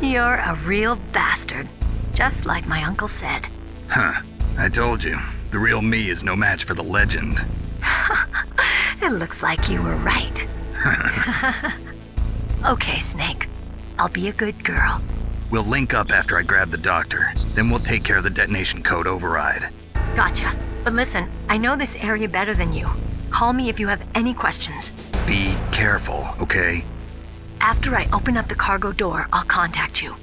You're a real bastard. Just like my uncle said. Huh. I told you. The real me is no match for the legend. It looks like you were right. Okay, Snake. I'll be a good girl. We'll link up after I grab the doctor. Then we'll take care of the detonation code override. Gotcha. But listen, I know this area better than you. Call me if you have any questions. Be careful, okay? After I open up the cargo door, I'll contact you.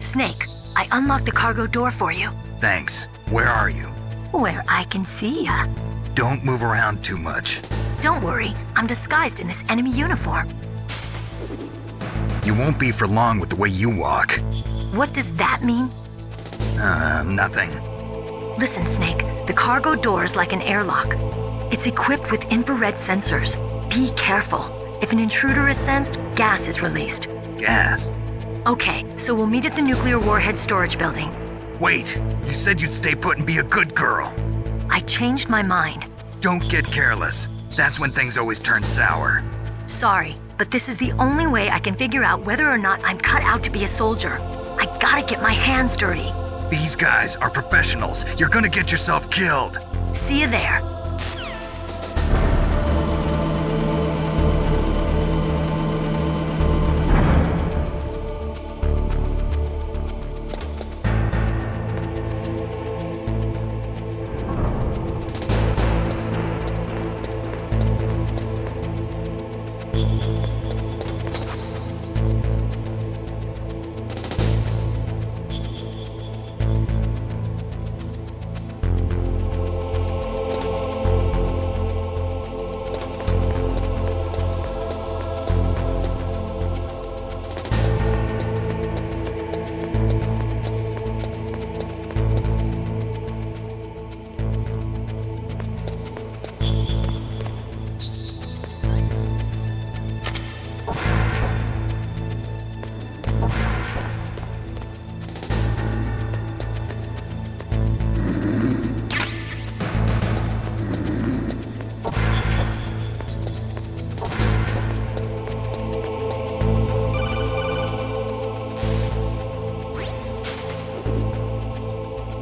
Snake, I unlocked the cargo door for you. Thanks. Where are you? Where I can see ya. Don't move around too much. Don't worry, I'm disguised in this enemy uniform. You won't be for long with the way you walk. What does that mean? Nothing. Listen, Snake, the cargo door is like an airlock. It's equipped with infrared sensors. Be careful. If an intruder is sensed, gas is released. Gas? Okay, so we'll meet at the nuclear warhead storage building. Wait, you said you'd stay put and be a good girl. I changed my mind. Don't get careless. That's when things always turn sour. Sorry, but this is the only way I can figure out whether or not I'm cut out to be a soldier. I gotta get my hands dirty. These guys are professionals. You're gonna get yourself killed. See you there.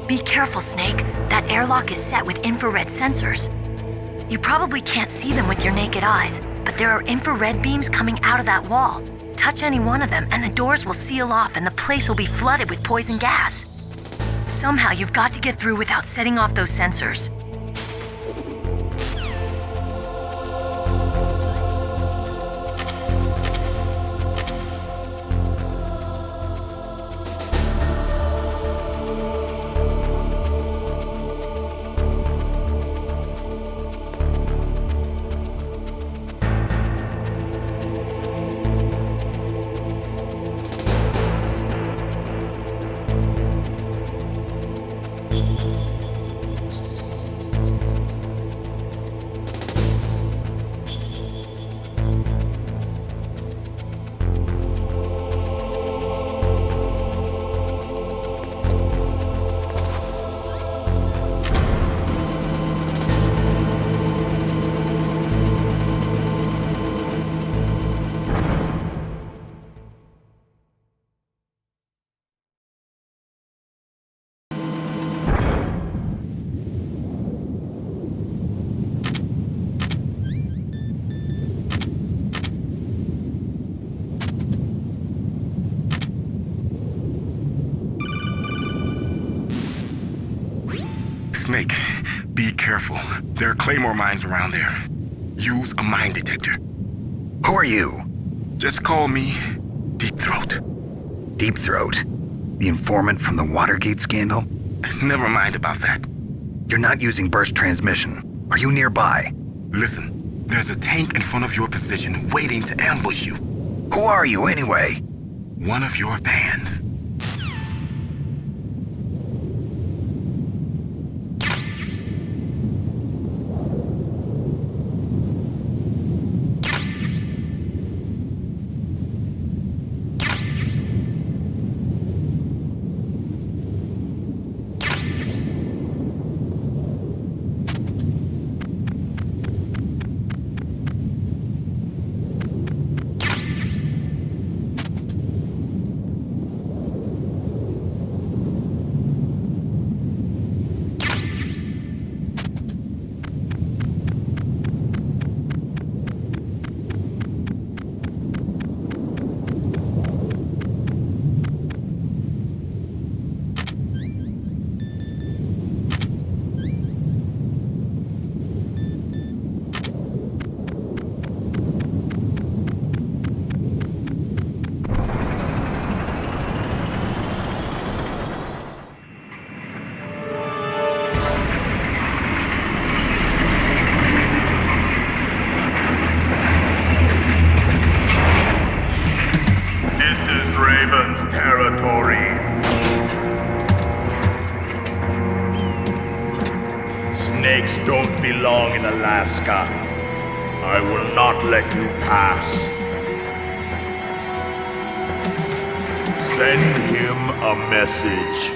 Be careful, Snake. That airlock is set with infrared sensors. You probably can't see them with your naked eyes, but there are infrared beams coming out of that wall. Touch any one of them and the doors will seal off and the place will be flooded with poison gas. Somehow you've got to get through without setting off those sensors. Snake, be careful. There are claymore mines around there. Use a mine detector. Who are you? Just call me Deep Throat. Deep Throat? The informant from the Watergate scandal? Never mind about that. You're not using burst transmission. Are you nearby? Listen, there's a tank in front of your position waiting to ambush you. Who are you anyway? One of your fans. territory. Snakes don't belong in Alaska. I will not let you pass. Send him a message.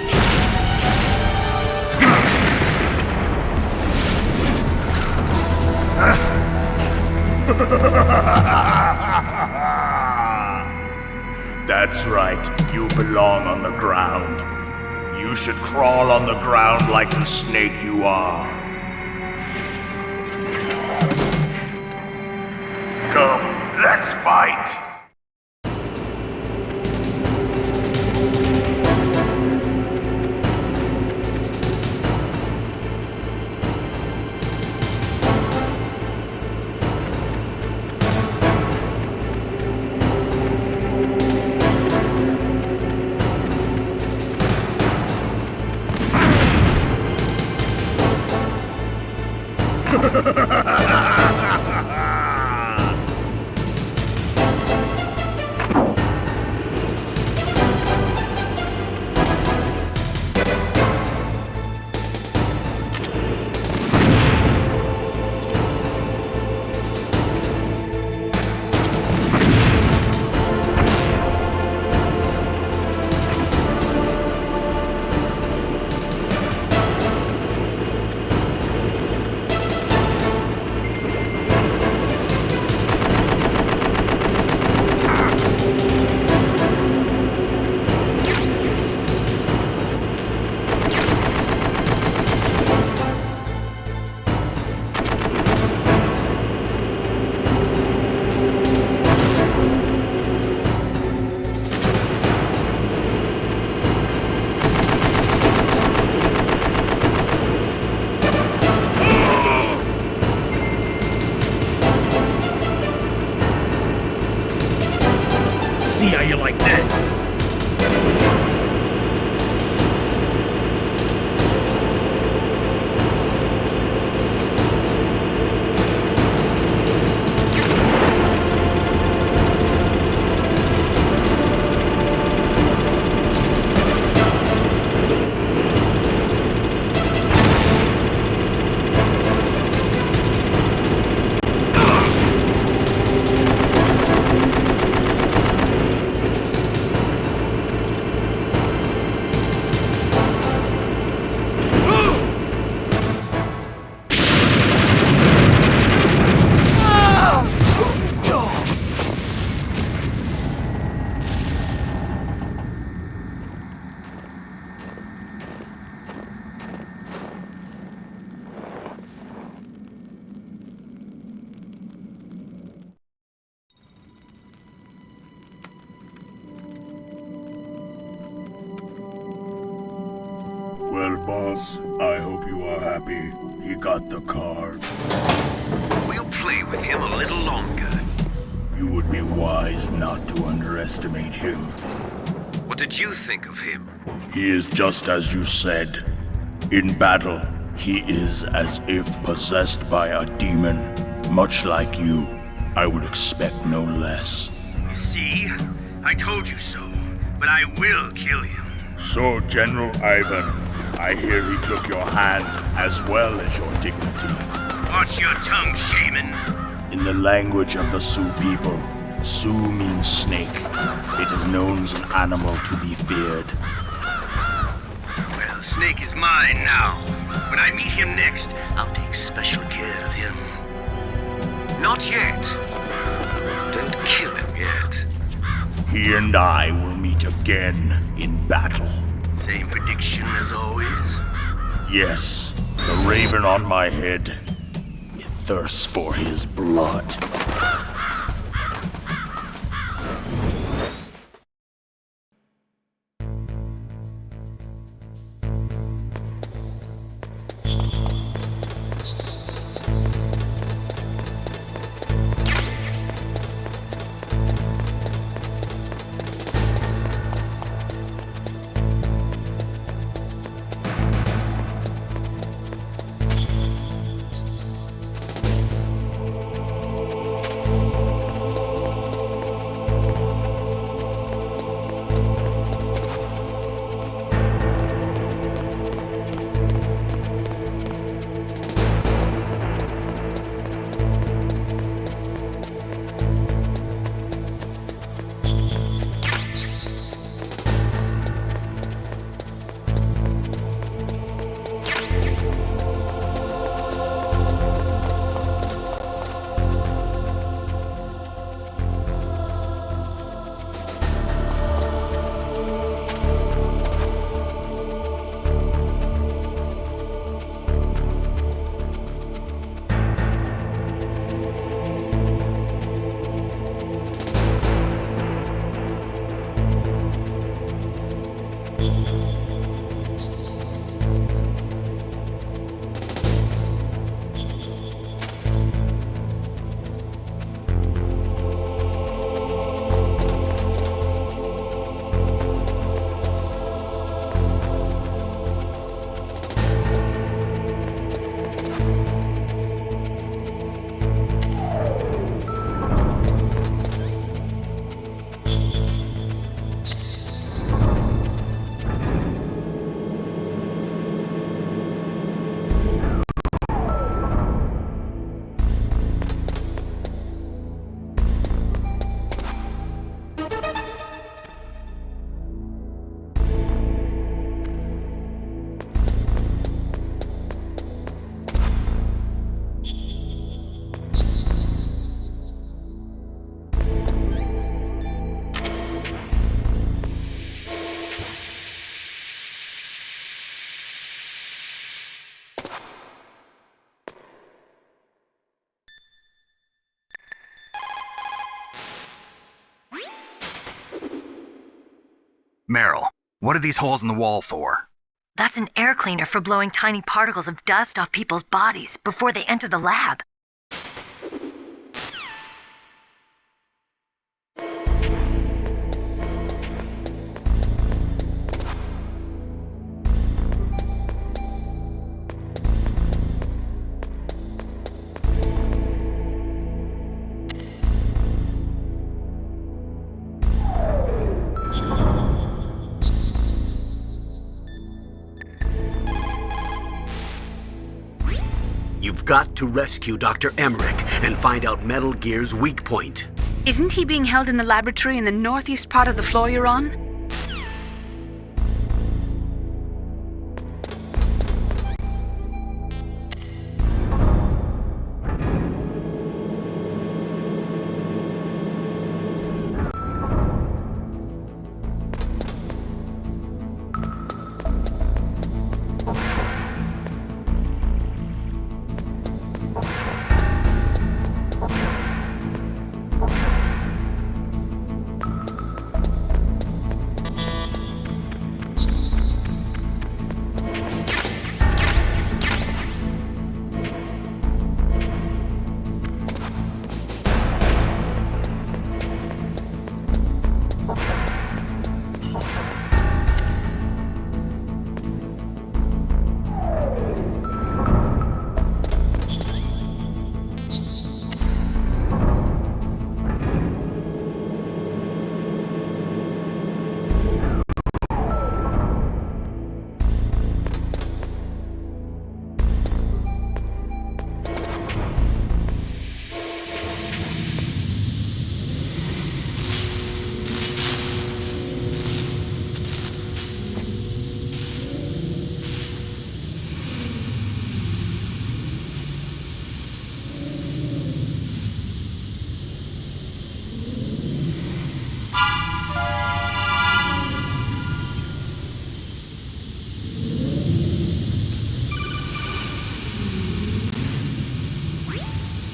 That's right, you belong on the ground. You should crawl on the ground like the snake you are. Come, let's fight! See how you like this. Well, boss, I hope you are happy. He got the card. We'll play with him a little longer. You would be wise not to underestimate him. What did you think of him? He is just as you said. In battle, he is as if possessed by a demon. Much like you, I would expect no less. See? I told you so. But I will kill him. So, General Ivan, I hear he took your hand as well as your dignity. Watch your tongue, shaman. In the language of the Sioux people, Sioux means snake. It is known as an animal to be feared. Well, Snake is mine now. When I meet him next, I'll take special care of him. Not yet. Don't kill him yet. He and I will meet again in battle. Same prediction as always? Yes, the raven on my head. It thirsts for his blood. Well, boss, I hope you are happy. He got the card. You would be wise not to underestimate him. He is just as you said. In battle, he is as if possessed by a demon. Much like you, I would expect no less. He and I will meet again in battle. Meryl, what are these holes in the wall for? That's an air cleaner for blowing tiny particles of dust off people's bodies before they enter the lab. You've got to rescue Dr. Emmerich and find out Metal Gear's weak point. Isn't he being held in the laboratory in the northeast part of the floor you're on?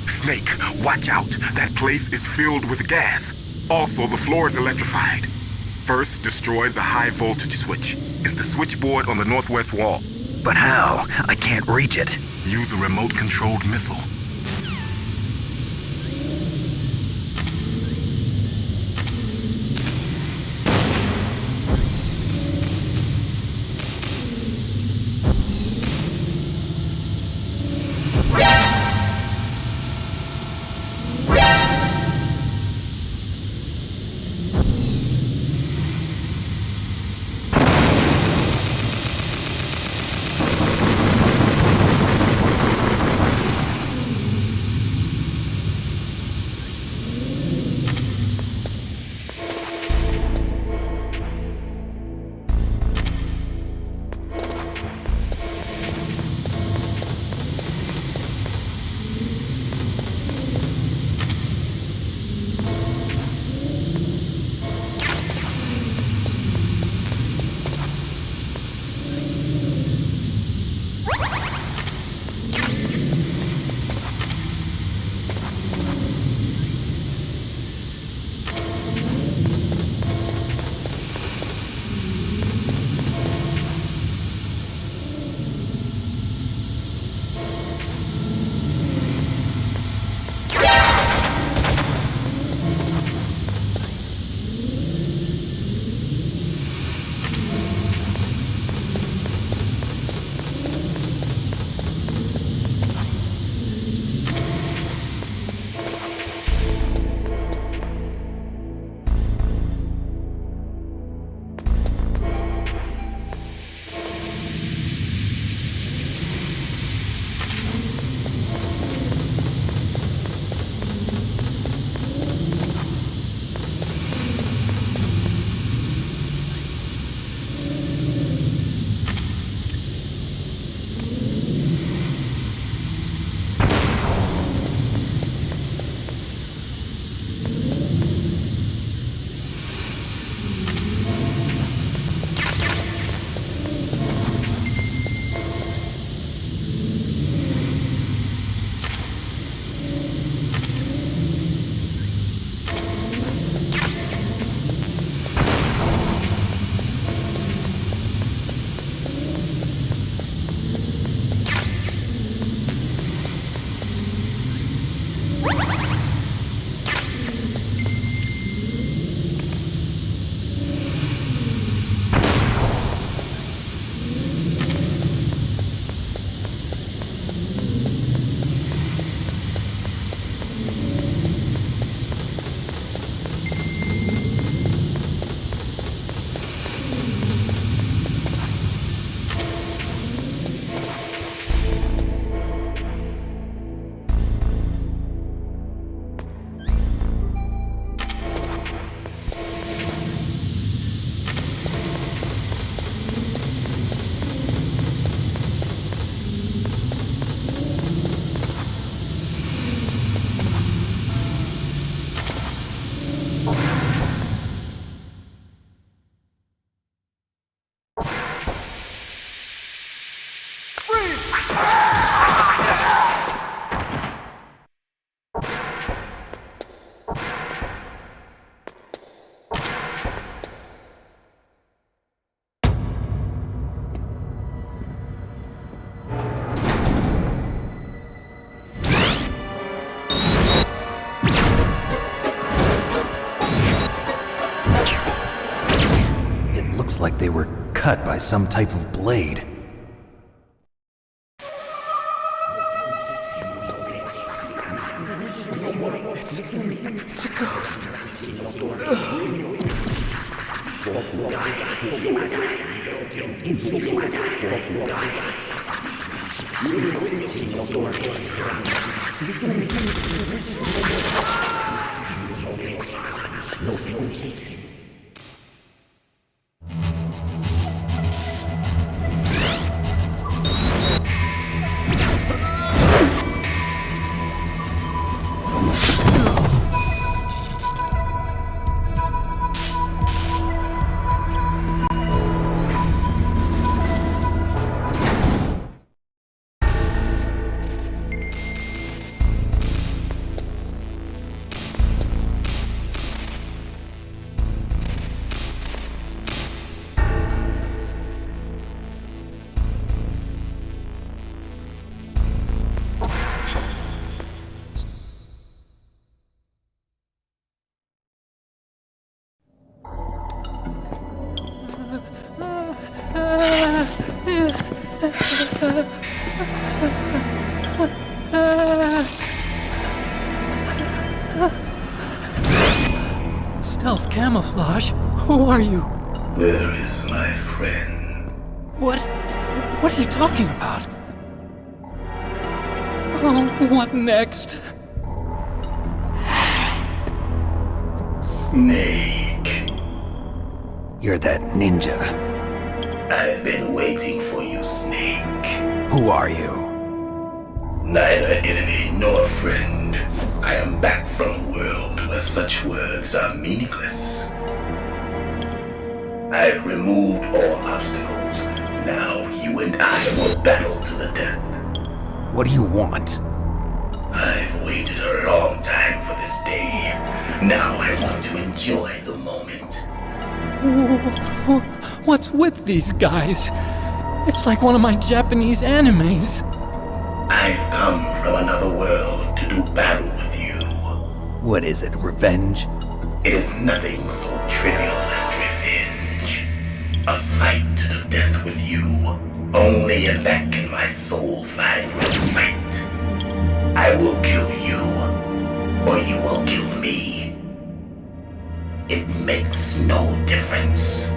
Snake, watch out! That place is filled with gas. Also, the floor is electrified. First, destroy the high voltage switch. It's the switchboard on the northwest wall. But how? I can't reach it. Use a remote-controlled missile. Looks like they were cut by some type of blade. It's a ghost. Stealth camouflage? Who are you? Where is my friend? What are you talking about? Oh, what next? Snake. You're that ninja. I've been waiting for you, Snake. Who are you? Neither enemy nor friend. I am back from a world where such words are meaningless. I've removed all obstacles. Now you and I will battle to the death. What do you want? I've waited a long time for this day. Now I want to enjoy the moment. What's with these guys? It's like one of my Japanese animes. I've come from another world to do battle with you. What is it, revenge? It is nothing so trivial as revenge. A fight to the death with you. Only in that can my soul find respite. I will kill you, or you will kill me. It makes no difference.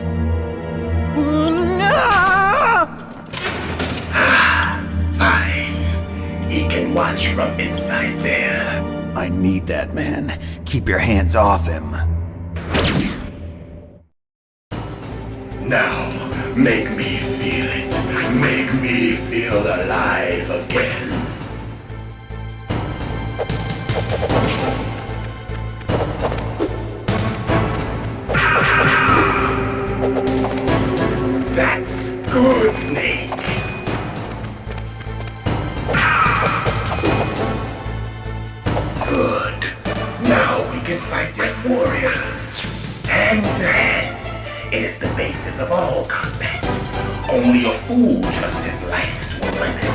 Fine. He can watch from inside there. I need that man. Keep your hands off him. Now, make me feel it. Make me feel alive again. That's good, Snake. Good. Now we can fight as warriors. Hand to hand. It is the basis of all combat. Only a fool trusts his life to a weapon.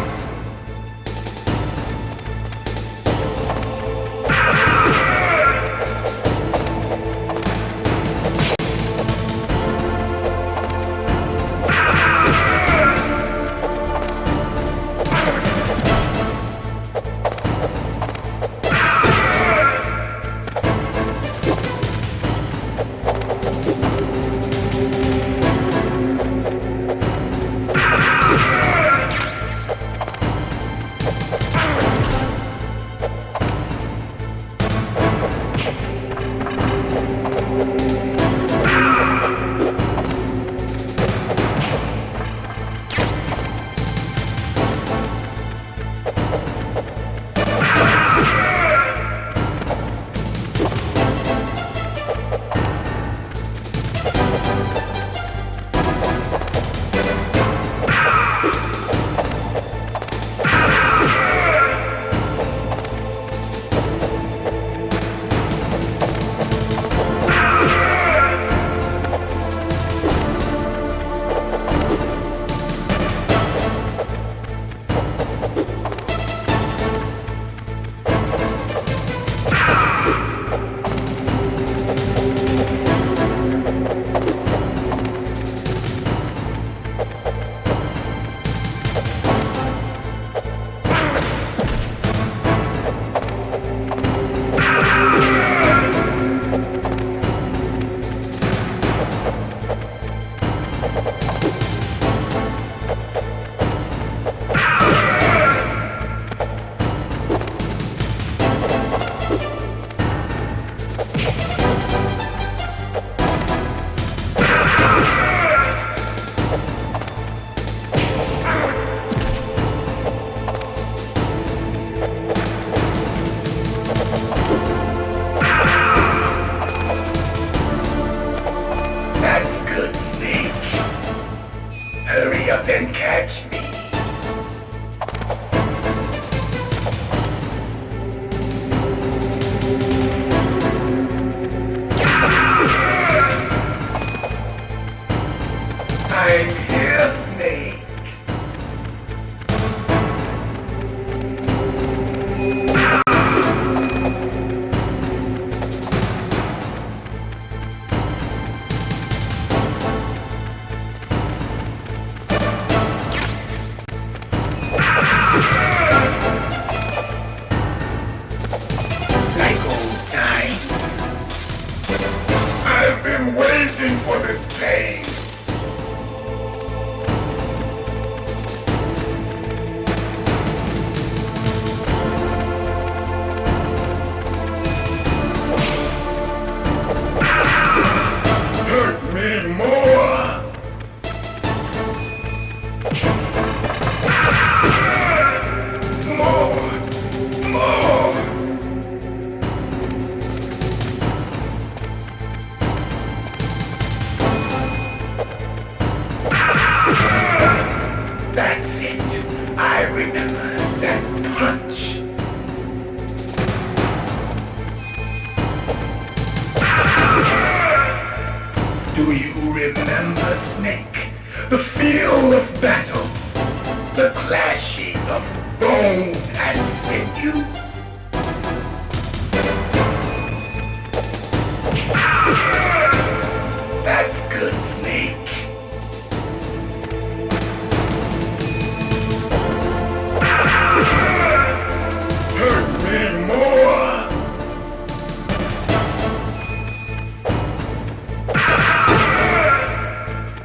Do you remember, Snake? The feel of battle, the clashing of bone and sinew. That's good, Snake. Hurt me more.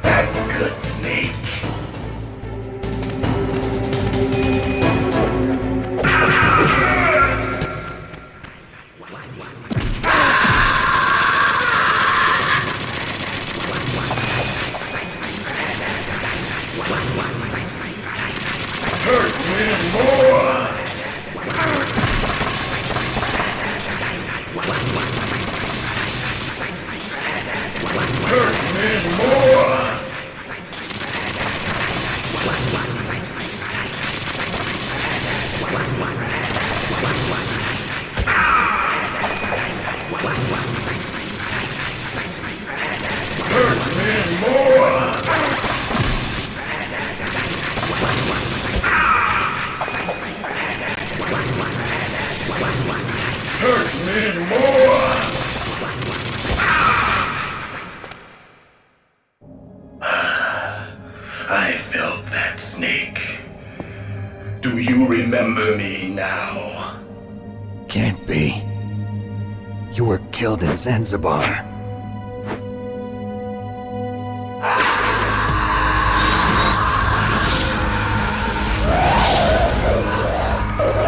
That's good, Snake. Hurt me more. Hurt me more. Hurt me more. Hurt me more. I felt that, Snake. Do you remember me now? Can't be. You were killed in Zanzibar.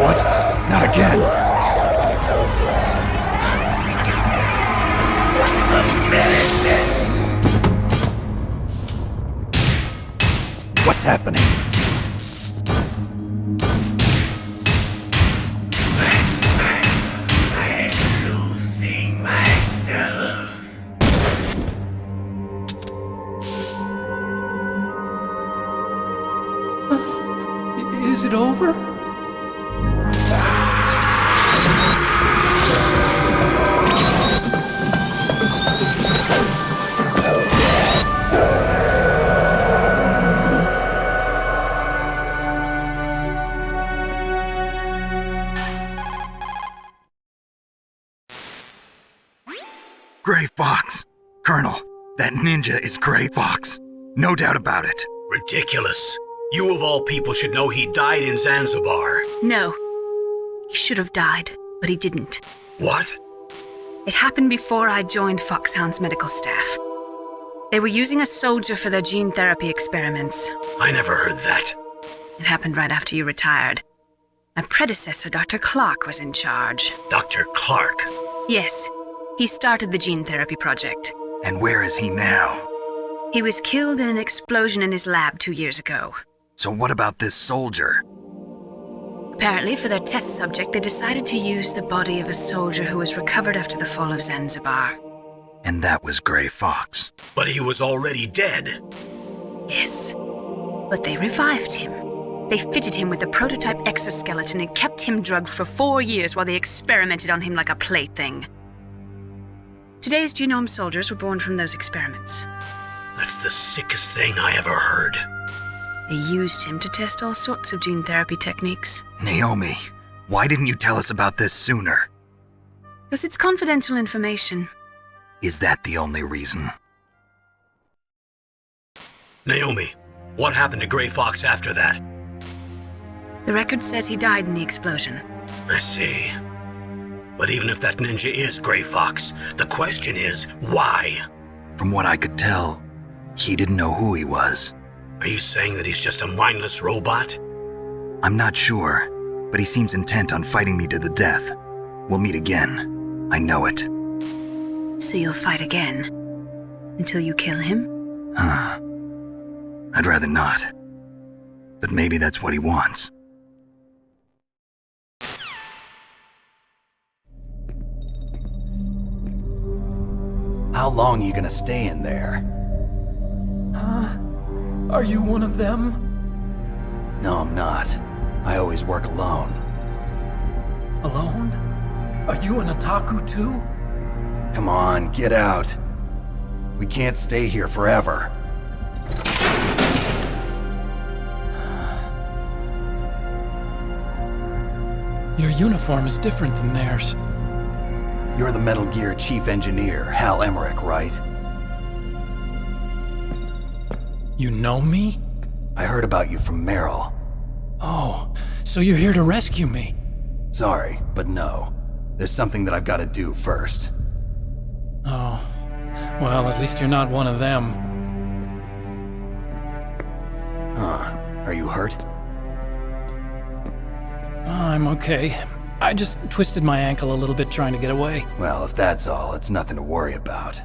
What? Not again. What's happening? I'm losing myself. Is it over? Gray Fox! Colonel, that ninja is Gray Fox. No doubt about it. Ridiculous. You of all people should know he died in Zanzibar. No. He should have died, but he didn't. What? It happened before I joined Foxhound's medical staff. They were using a soldier for their gene therapy experiments. I never heard that. It happened right after you retired. My predecessor, Dr. Clark, was in charge. Dr. Clark? Yes. He started the gene therapy project. And where is he now? He was killed in an explosion in his lab 2 years ago. So what about this soldier? Apparently, for their test subject, they decided to use the body of a soldier who was recovered after the fall of Zanzibar. And that was Gray Fox. But he was already dead. Yes. But they revived him. They fitted him with a prototype exoskeleton and kept him drugged for 4 years while they experimented on him like a plaything. Today's genome soldiers were born from those experiments. That's the sickest thing I ever heard. They used him to test all sorts of gene therapy techniques. Naomi, why didn't you tell us about this sooner? Because it's confidential information. Is that the only reason? Naomi, what happened to Gray Fox after that? The record says he died in the explosion. I see. But even if that ninja is Gray Fox, the question is, why? From what I could tell, he didn't know who he was. Are you saying that he's just a mindless robot? I'm not sure, but he seems intent on fighting me to the death. We'll meet again. I know it. So you'll fight again? Until you kill him? I'd rather not. But maybe that's what he wants. How long are you gonna stay in there? Huh? Are you one of them? No, I'm not. I always work alone. Alone? Are you an otaku too? Come on, get out. We can't stay here forever. Your uniform is different than theirs. You're the Metal Gear Chief Engineer, Hal Emmerich, right? You know me? I heard about you from Meryl. Oh, so you're here to rescue me? Sorry, but no. There's something that I've got to do first. Oh, well, at least you're not one of them. Huh. Are you hurt? I'm okay. I just twisted my ankle a little bit trying to get away. Well, if that's all, it's nothing to worry about.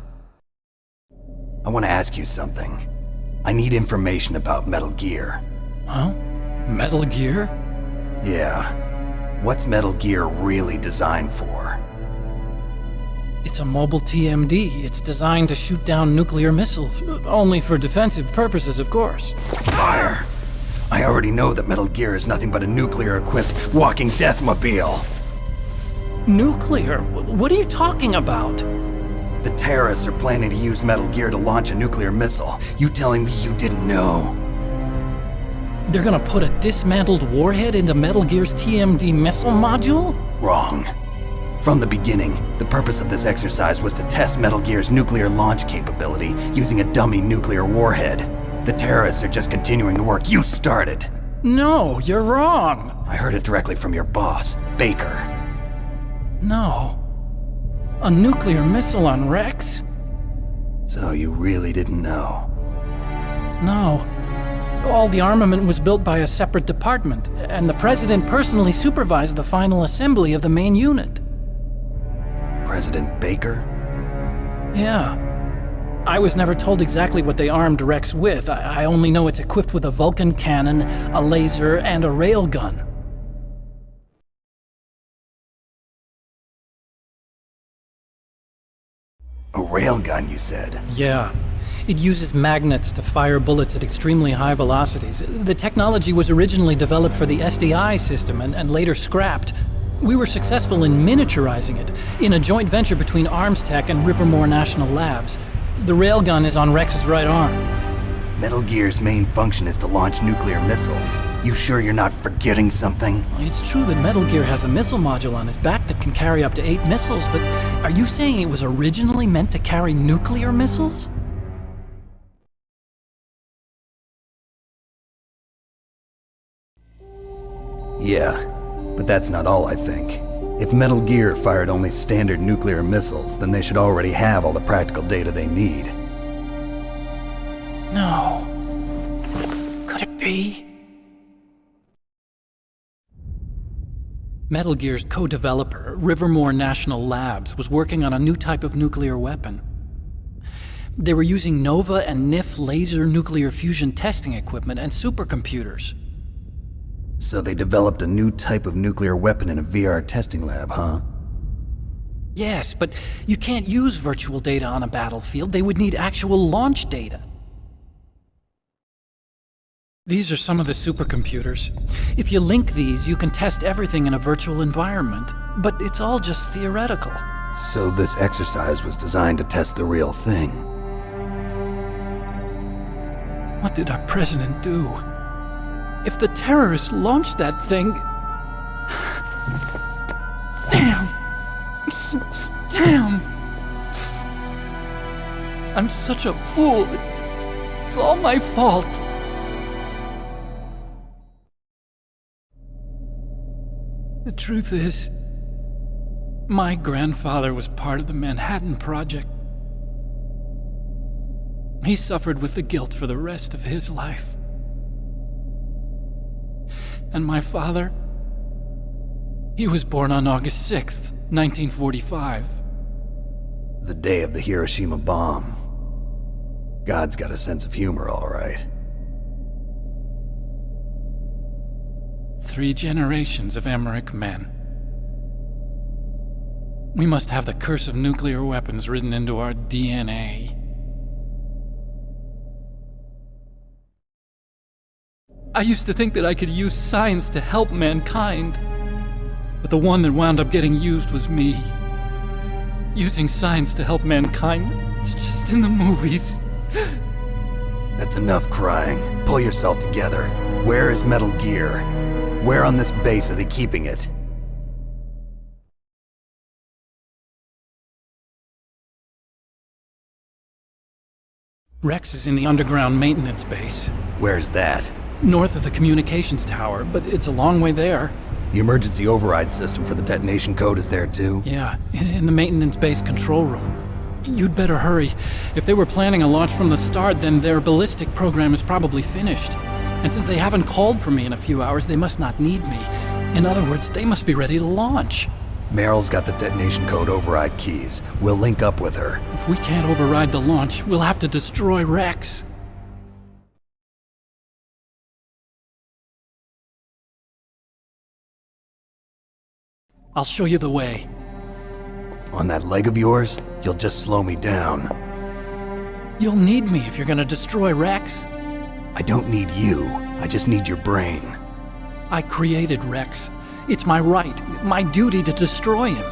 I want to ask you something. I need information about Metal Gear. Huh? Metal Gear? Yeah. What's Metal Gear really designed for? It's a mobile TMD. It's designed to shoot down nuclear missiles. Only for defensive purposes, of course. Fire! I already know that Metal Gear is nothing but a nuclear-equipped walking deathmobile. Nuclear? What are you talking about? The terrorists are planning to use Metal Gear to launch a nuclear missile. You telling me you didn't know? They're gonna put a dismantled warhead into Metal Gear's TMD missile module? Wrong. From the beginning, the purpose of this exercise was to test Metal Gear's nuclear launch capability using a dummy nuclear warhead. The terrorists are just continuing the work you started. No, you're wrong. I heard it directly from your boss, Baker. No. A nuclear missile on Rex? So you really didn't know? No. All the armament was built by a separate department, and the president personally supervised the final assembly of the main unit. President Baker? Yeah. I was never told exactly what they armed Rex with. I only know it's equipped with a Vulcan cannon, a laser, and a railgun. A railgun, you said? Yeah. It uses magnets to fire bullets at extremely high velocities. The technology was originally developed for the SDI system and later scrapped. We were successful in miniaturizing it in a joint venture between Arms Tech and Rivermore National Labs. The railgun is on Rex's right arm. Metal Gear's main function is to launch nuclear missiles. You sure you're not forgetting something? It's true that Metal Gear has a missile module on his back that can carry up to 8 missiles, but are you saying it was originally meant to carry nuclear missiles? Yeah, but that's not all I think. If Metal Gear fired only standard nuclear missiles, then they should already have all the practical data they need. No. Could it be? Metal Gear's co-developer, Rivermore National Labs, was working on a new type of nuclear weapon. They were using NOVA and NIF laser nuclear fusion testing equipment and supercomputers. So they developed a new type of nuclear weapon in a VR testing lab, huh? Yes, but you can't use virtual data on a battlefield. They would need actual launch data. These are some of the supercomputers. If you link these, you can test everything in a virtual environment. But it's all just theoretical. So this exercise was designed to test the real thing. What did our president do? If the terrorists launched that thing... Damn! Damn! I'm such a fool. It's all my fault. The truth is, my grandfather was part of the Manhattan Project. He suffered with the guilt for the rest of his life. And my father, he was born on August 6th, 1945. The day of the Hiroshima bomb. God's got a sense of humor, all right. 3 generations of Emmerich men. We must have the curse of nuclear weapons written into our DNA. I used to think that I could use science to help mankind, but the one that wound up getting used was me. Using science to help mankind It's just in the movies. That's enough crying. Pull yourself together. Where is Metal Gear? Where on this base are they keeping it? Rex is in the underground maintenance base. Where's that? North of the communications tower, but it's a long way there. The emergency override system for the detonation code is there too? Yeah, in the maintenance base control room. You'd better hurry. If they were planning a launch from the start, then their ballistic program is probably finished. And since they haven't called for me in a few hours, they must not need me. In other words, they must be ready to launch. Meryl's got the detonation code override keys. We'll link up with her. If we can't override the launch, we'll have to destroy Rex. I'll show you the way. On that leg of yours, you'll just slow me down. You'll need me if you're gonna destroy Rex. I don't need you. I just need your brain. I created Rex. It's my right, my duty to destroy him.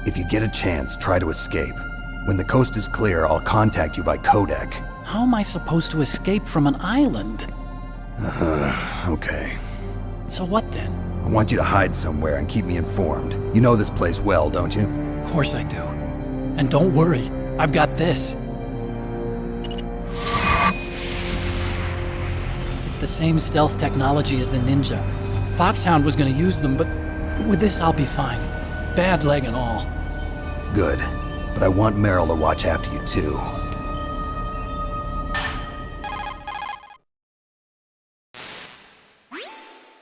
If you get a chance, try to escape. When the coast is clear, I'll contact you by codec. How am I supposed to escape from an island? Okay. So what then? I want you to hide somewhere and keep me informed. You know this place well, don't you? Of course I do. And don't worry, I've got this. It's the same stealth technology as the Ninja. Foxhound was gonna use them, but with this I'll be fine. Bad leg and all. Good. But I want Meryl to watch after you too.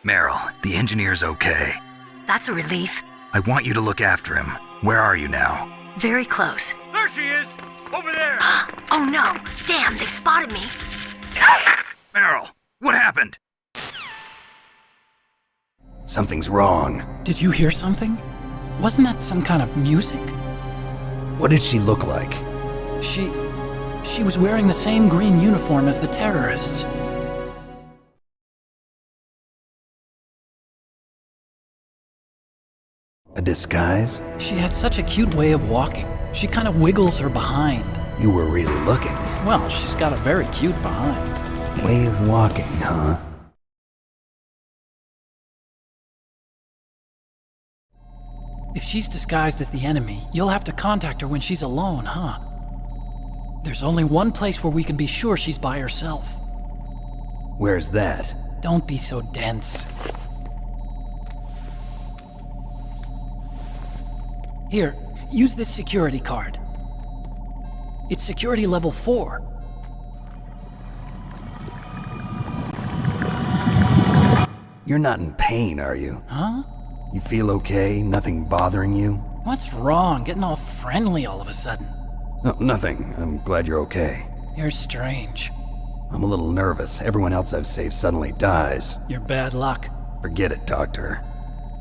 Meryl, the engineer's okay. That's a relief. I want you to look after him. Where are you now? Very close. There she is! Over there! Oh no! Damn, they've spotted me! Meryl, what happened? Something's wrong. Did you hear something? Wasn't that some kind of music? What did she look like? She was wearing the same green uniform as the terrorists. A disguise? She had such a cute way of walking. She kind of wiggles her behind. You were really looking. Well, she's got a very cute behind. Way of walking, huh? If she's disguised as the enemy, you'll have to contact her when she's alone, huh? There's only one place where we can be sure she's by herself. Where's that? Don't be so dense. Here, use this security card. It's security level 4. You're not in pain, are you? Huh? You feel okay? Nothing bothering you? What's wrong? Getting all friendly all of a sudden. No, nothing. I'm glad you're okay. You're strange. I'm a little nervous. Everyone else I've saved suddenly dies. You're bad luck. Forget it, Doctor.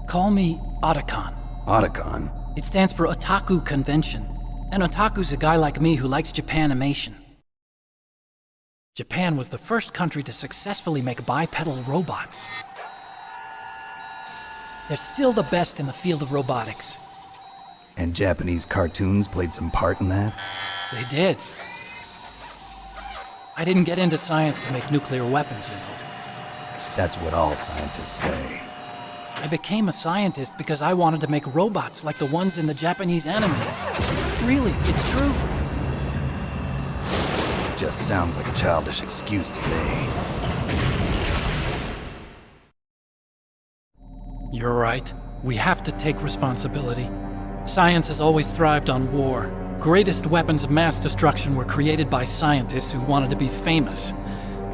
Call me Otacon. Otacon? It stands for Otaku Convention. And Otaku's a guy like me who likes Japanimation. Japan was the first country to successfully make bipedal robots. They're still the best in the field of robotics. And Japanese cartoons played some part in that? They did. I didn't get into science to make nuclear weapons, you know. That's what all scientists say. I became a scientist because I wanted to make robots like the ones in the Japanese animes. Really, it's true. Just sounds like a childish excuse to me. You're right. We have to take responsibility. Science has always thrived on war. Greatest weapons of mass destruction were created by scientists who wanted to be famous.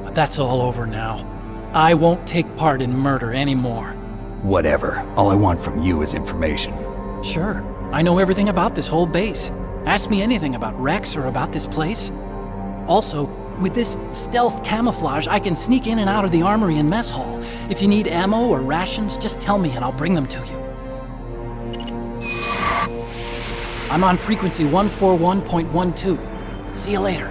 But that's all over now. I won't take part in murder anymore. Whatever. All I want from you is information. Sure. I know everything about this whole base. Ask me anything about Rex or about this place. Also, with this stealth camouflage, I can sneak in and out of the armory and mess hall. If you need ammo or rations, just tell me and I'll bring them to you. I'm on frequency 141.12. See you later.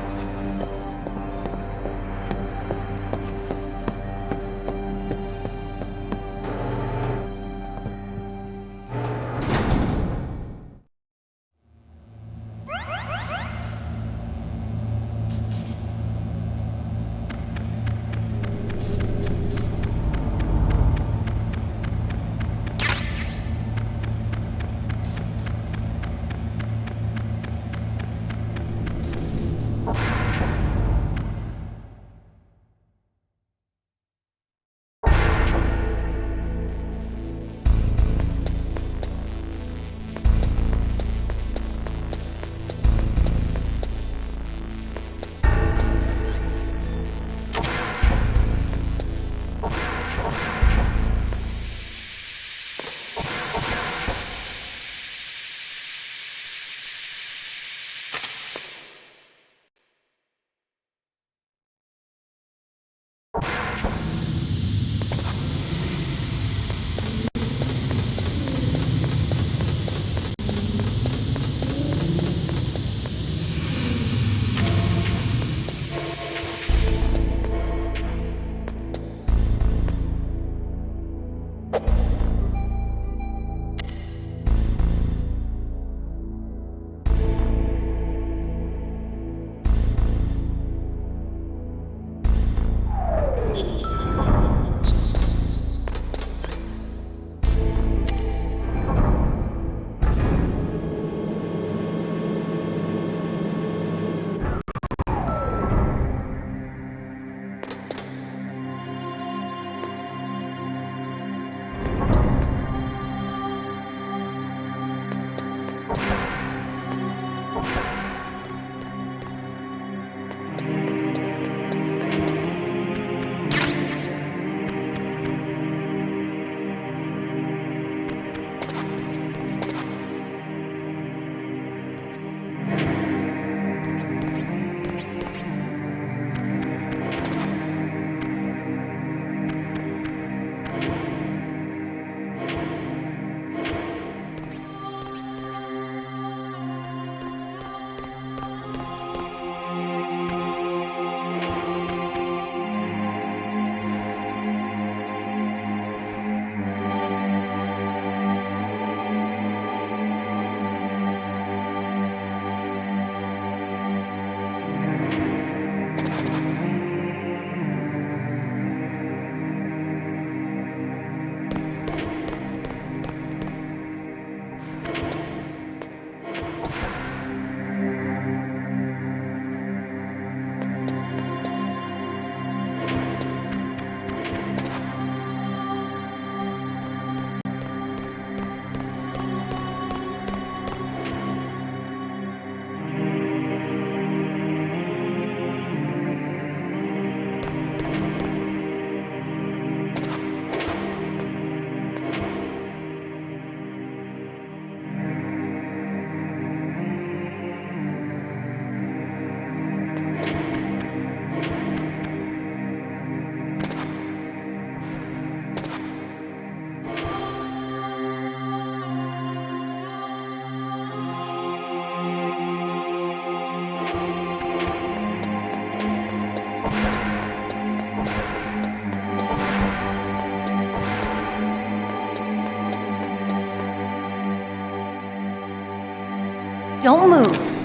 Don't move.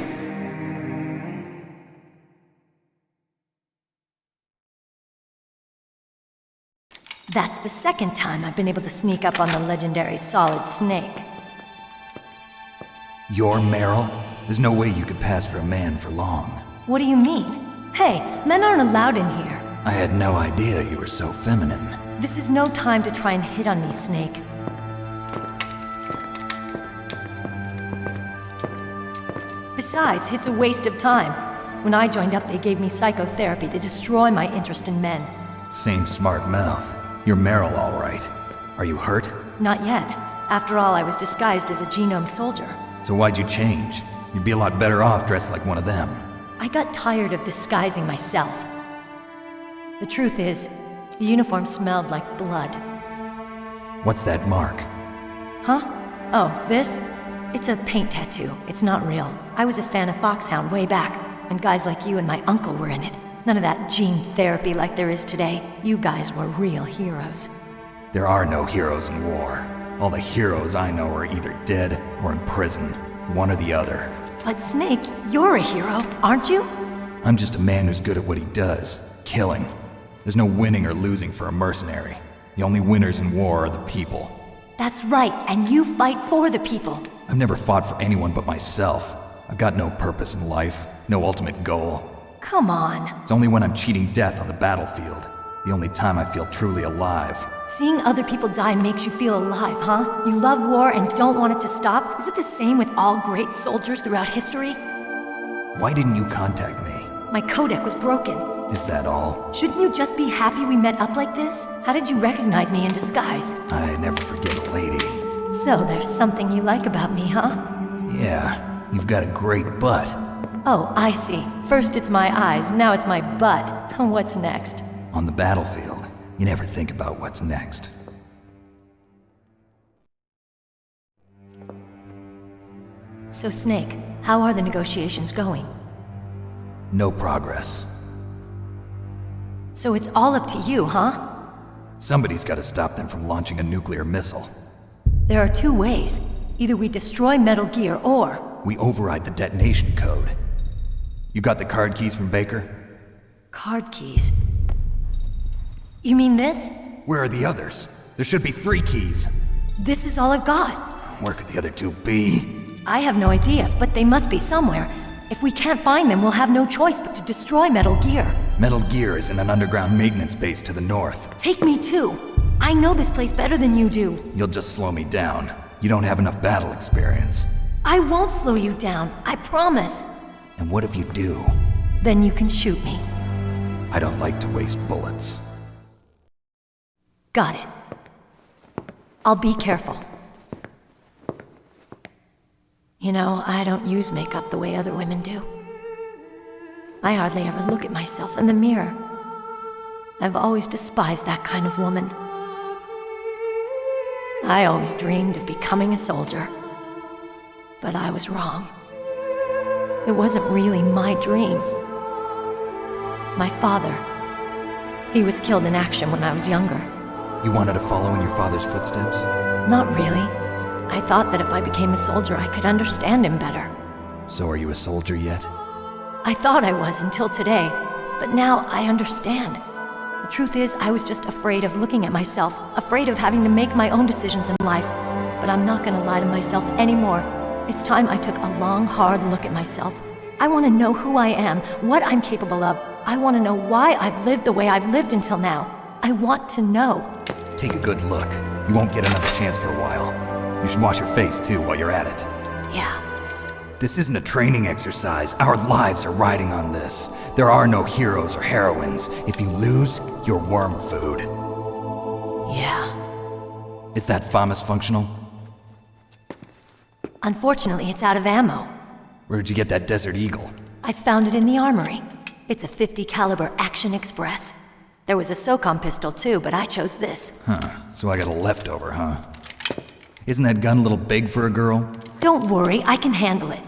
That's the second time I've been able to sneak up on the legendary Solid Snake. You're Meryl? There's no way you could pass for a man for long. What do you mean? Hey, men aren't allowed in here. I had no idea you were so feminine. This is no time to try and hit on me, Snake. Besides, it's a waste of time. When I joined up, they gave me psychotherapy to destroy my interest in men. Same smart mouth. You're Meryl, all right. Are you hurt? Not yet. After all, I was disguised as a genome soldier. So why'd you change? You'd be a lot better off dressed like one of them. I got tired of disguising myself. The truth is, the uniform smelled like blood. What's that mark? Huh? Oh, this? It's a paint tattoo. It's not real. I was a fan of Foxhound way back, when guys like you and my uncle were in it. None of that gene therapy like there is today. You guys were real heroes. There are no heroes in war. All the heroes I know are either dead or in prison. One or the other. But Snake, you're a hero, aren't you? I'm just a man who's good at what he does. Killing. There's no winning or losing for a mercenary. The only winners in war are the people. That's right, and you fight for the people. I've never fought for anyone but myself. I've got no purpose in life, no ultimate goal. Come on. It's only when I'm cheating death on the battlefield. The only time I feel truly alive. Seeing other people die makes you feel alive, huh? You love war and don't want it to stop? Is it the same with all great soldiers throughout history? Why didn't you contact me? My codec was broken. Is that all? Shouldn't you just be happy we met up like this? How did you recognize me in disguise? I never forget a lady. So there's something you like about me, huh? Yeah, you've got a great butt. Oh, I see. First it's my eyes, now it's my butt. What's next? On the battlefield, you never think about what's next. So Snake, how are the negotiations going? No progress. So it's all up to you, huh? Somebody's got to stop them from launching a nuclear missile. There are two ways. Either we destroy Metal Gear or... we override the detonation code. You got the card keys from Baker? Card keys? You mean this? Where are the others? There should be 3 keys. This is all I've got. Where could the other 2 be? I have no idea, but they must be somewhere. If we can't find them, we'll have no choice but to destroy Metal Gear. Metal Gear is in an underground maintenance base to the north. Take me too. I know this place better than you do. You'll just slow me down. You don't have enough battle experience. I won't slow you down, I promise. And what if you do? Then you can shoot me. I don't like to waste bullets. Got it. I'll be careful. You know, I don't use makeup the way other women do. I hardly ever look at myself in the mirror. I've always despised that kind of woman. I always dreamed of becoming a soldier. But I was wrong. It wasn't really my dream. My father, he was killed in action when I was younger. You wanted to follow in your father's footsteps? Not really. I thought that if I became a soldier, I could understand him better. So are you a soldier yet? I thought I was until today, but now I understand. The truth is, I was just afraid of looking at myself, afraid of having to make my own decisions in life. But I'm not gonna lie to myself anymore. It's time I took a long, hard look at myself. I want to know who I am, what I'm capable of. I want to know why I've lived the way I've lived until now. I want to know. Take a good look. You won't get another chance for a while. You should wash your face, too, while you're at it. Yeah. This isn't a training exercise. Our lives are riding on this. There are no heroes or heroines. If you lose, you're worm food. Yeah. Is that FAMAS functional? Unfortunately, it's out of ammo. Where'd you get that Desert Eagle? I found it in the armory. It's a .50 caliber Action Express. There was a SOCOM pistol too, but I chose this. Huh, so I got a leftover, huh? Isn't that gun a little big for a girl? Don't worry, I can handle it.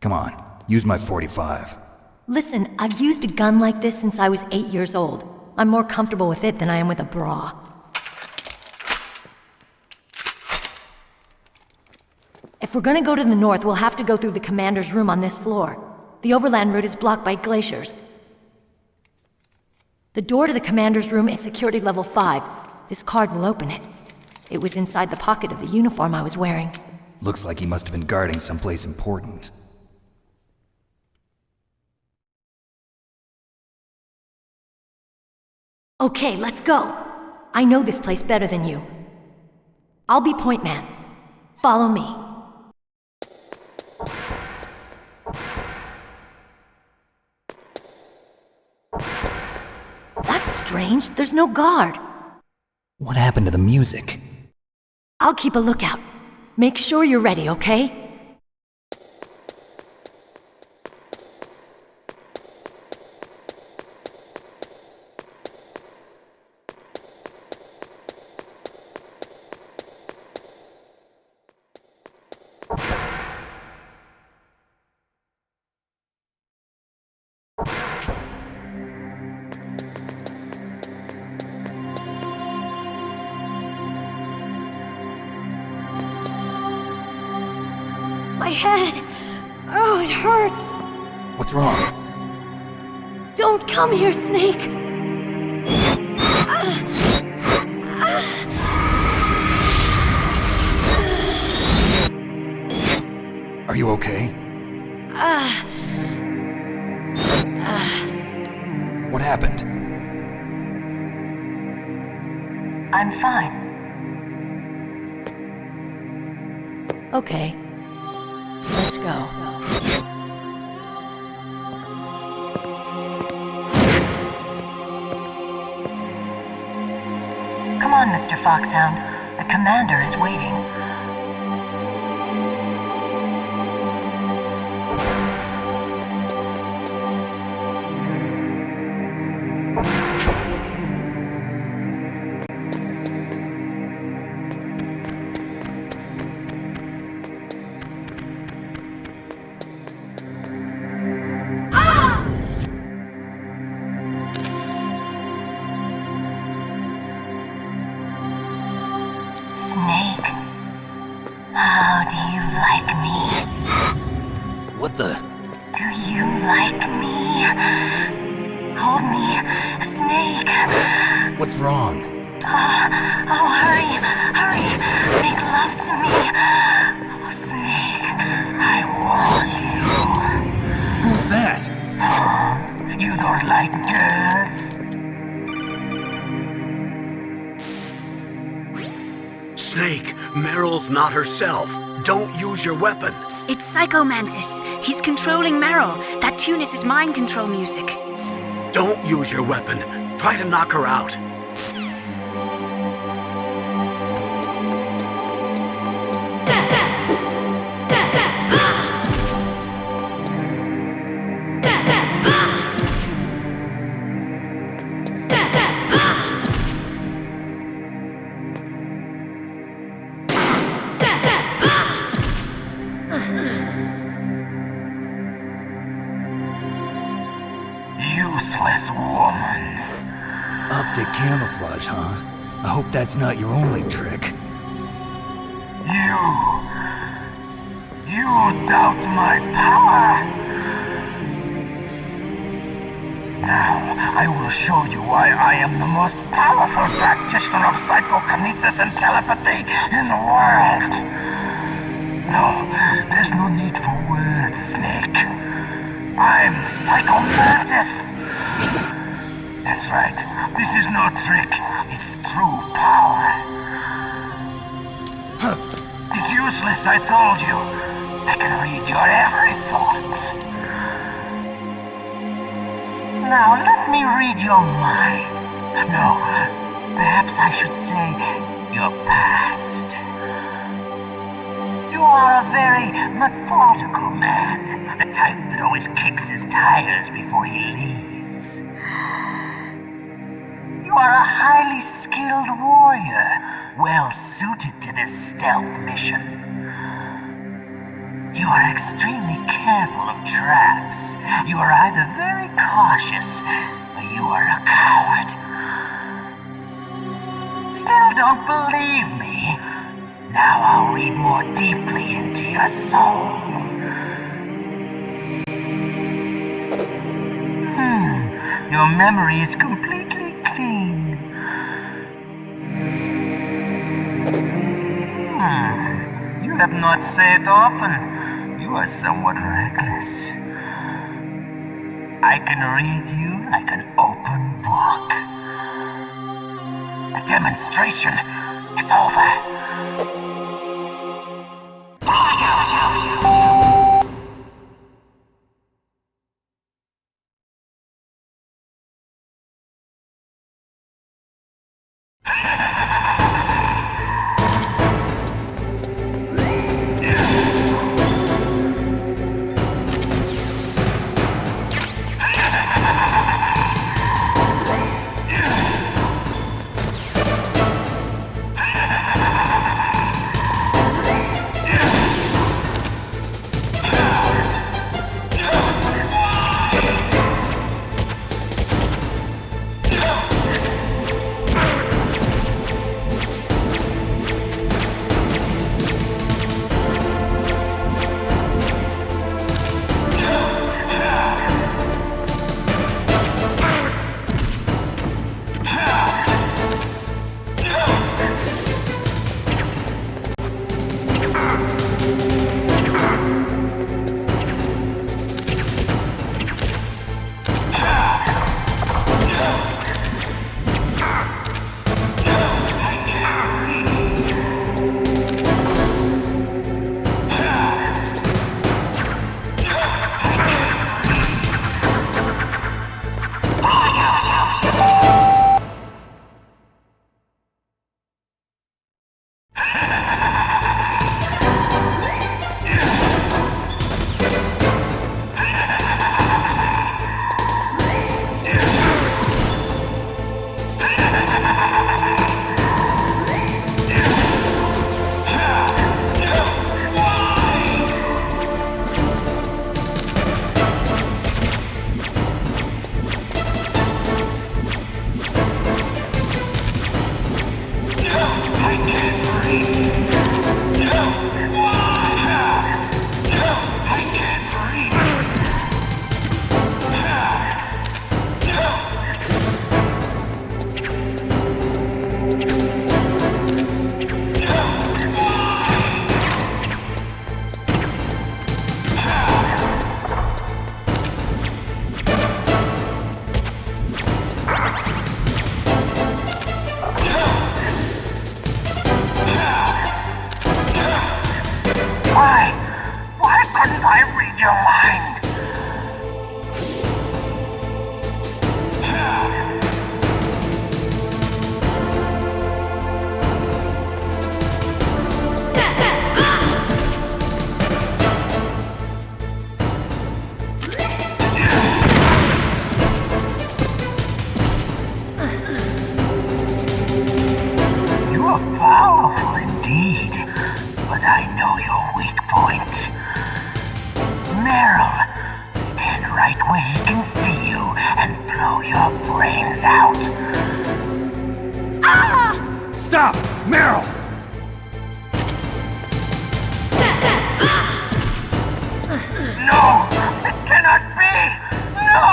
Come on, use my .45. Listen, I've used a gun like this since I was 8 years old. I'm more comfortable with it than I am with a bra. If we're gonna go to the north, we'll have to go through the commander's room on this floor. The overland route is blocked by glaciers. The door to the commander's room is security level 5. This card will open it. It was inside the pocket of the uniform I was wearing. Looks like he must have been guarding someplace important. Okay, let's go. I know this place better than you. I'll be point man. Follow me. That's strange. There's no guard. What happened to the music? I'll keep a lookout. Make sure you're ready, okay? My head! Oh, it hurts! What's wrong? Don't come here, Snake! Are you okay? What happened? I'm fine. Okay. Let's go. Come on, Mr. Foxhound. The commander is waiting. Snake, how do you like me? What the? Do you like me? Hold me, Snake. What's wrong? Oh, hurry, hurry. Make love to me. Oh, Snake, I want you. Who's that? You don't like girls? Snake, Meryl's not herself. Don't use your weapon. It's Psycho Mantis. He's controlling Meryl. That tune is his mind control music. Don't use your weapon. Try to knock her out. Useless woman. Optic camouflage, huh? I hope that's not your only trick. You doubt my power? Now, I will show you why I am the most powerful practitioner of psychokinesis and telepathy in the world. No, there's no need for words, Snake. I'm Psycho Mantis! That's right. This is no trick. It's true power. It's useless, I told you. I can read your every thought. Now, let me read your mind. No, perhaps I should say your past. You are a very methodical man. The type that always kicks his tires before he leaves. You are a highly skilled warrior, well suited to this stealth mission. You are extremely careful of traps. You are either very cautious, or you are a coward. Still don't believe me? Now I'll read more deeply into your soul. Your memory is completely clean. You have not said often. You are somewhat reckless. I can read you like an open book. The demonstration is over. Why couldn't I read your mind? You are powerful indeed, but I know your weak point. Meryl, stand right where he can see you and blow your brains out. Ah! Stop! Meryl! No! It cannot be! No!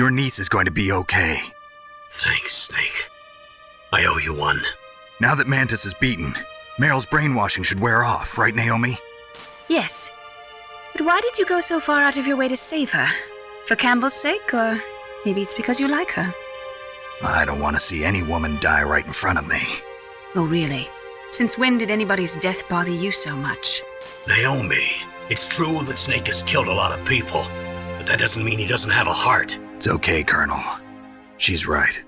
Your niece is going to be okay. Thanks, Snake. I owe you one. Now that Mantis is beaten, Meryl's brainwashing should wear off, right, Naomi? Yes. But why did you go so far out of your way to save her? For Campbell's sake, or maybe it's because you like her? I don't want to see any woman die right in front of me. Oh, really? Since when did anybody's death bother you so much? Naomi, it's true that Snake has killed a lot of people, but that doesn't mean he doesn't have a heart. It's okay, Colonel. She's right.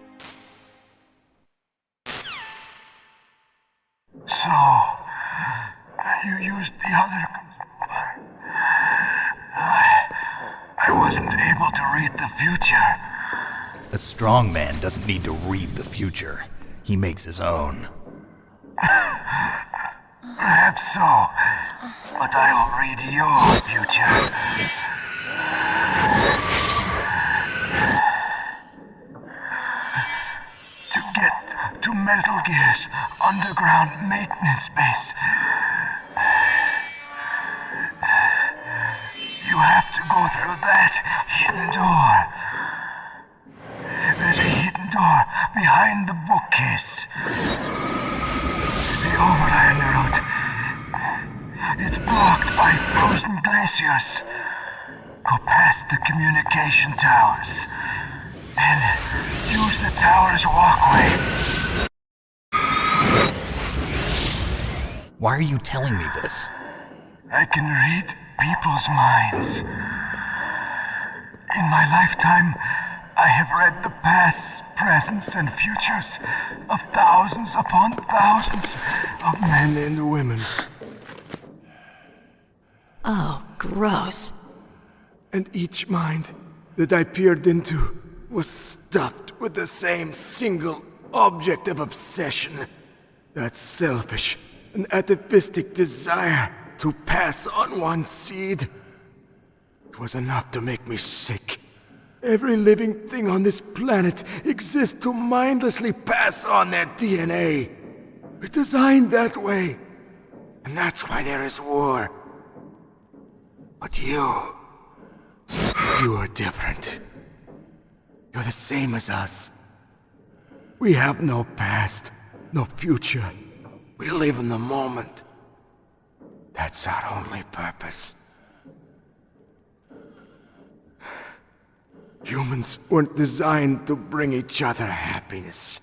So, you used the other computer. I wasn't able to read the future. A strong man doesn't need to read the future. He makes his own. Perhaps so, but I will read your future. To get to Metal Gear's underground maintenance base, you have to go through that hidden door. There's a hidden door behind the bookcase. The overland route. It's blocked by frozen glaciers. Go past the communication towers and use the tower's walkway. Why are you telling me this? I can read people's minds. In my lifetime, I have read the pasts, presents, and futures of thousands upon thousands of men and women. Oh, gross. And each mind that I peered into was stuffed with the same single object of obsession. That selfish and atavistic desire to pass on one's seed. It was enough to make me sick. Every living thing on this planet exists to mindlessly pass on their DNA. We're designed that way. And that's why there is war. But you are different. You're the same as us. We have no past, no future. We live in the moment. That's our only purpose. Humans weren't designed to bring each other happiness.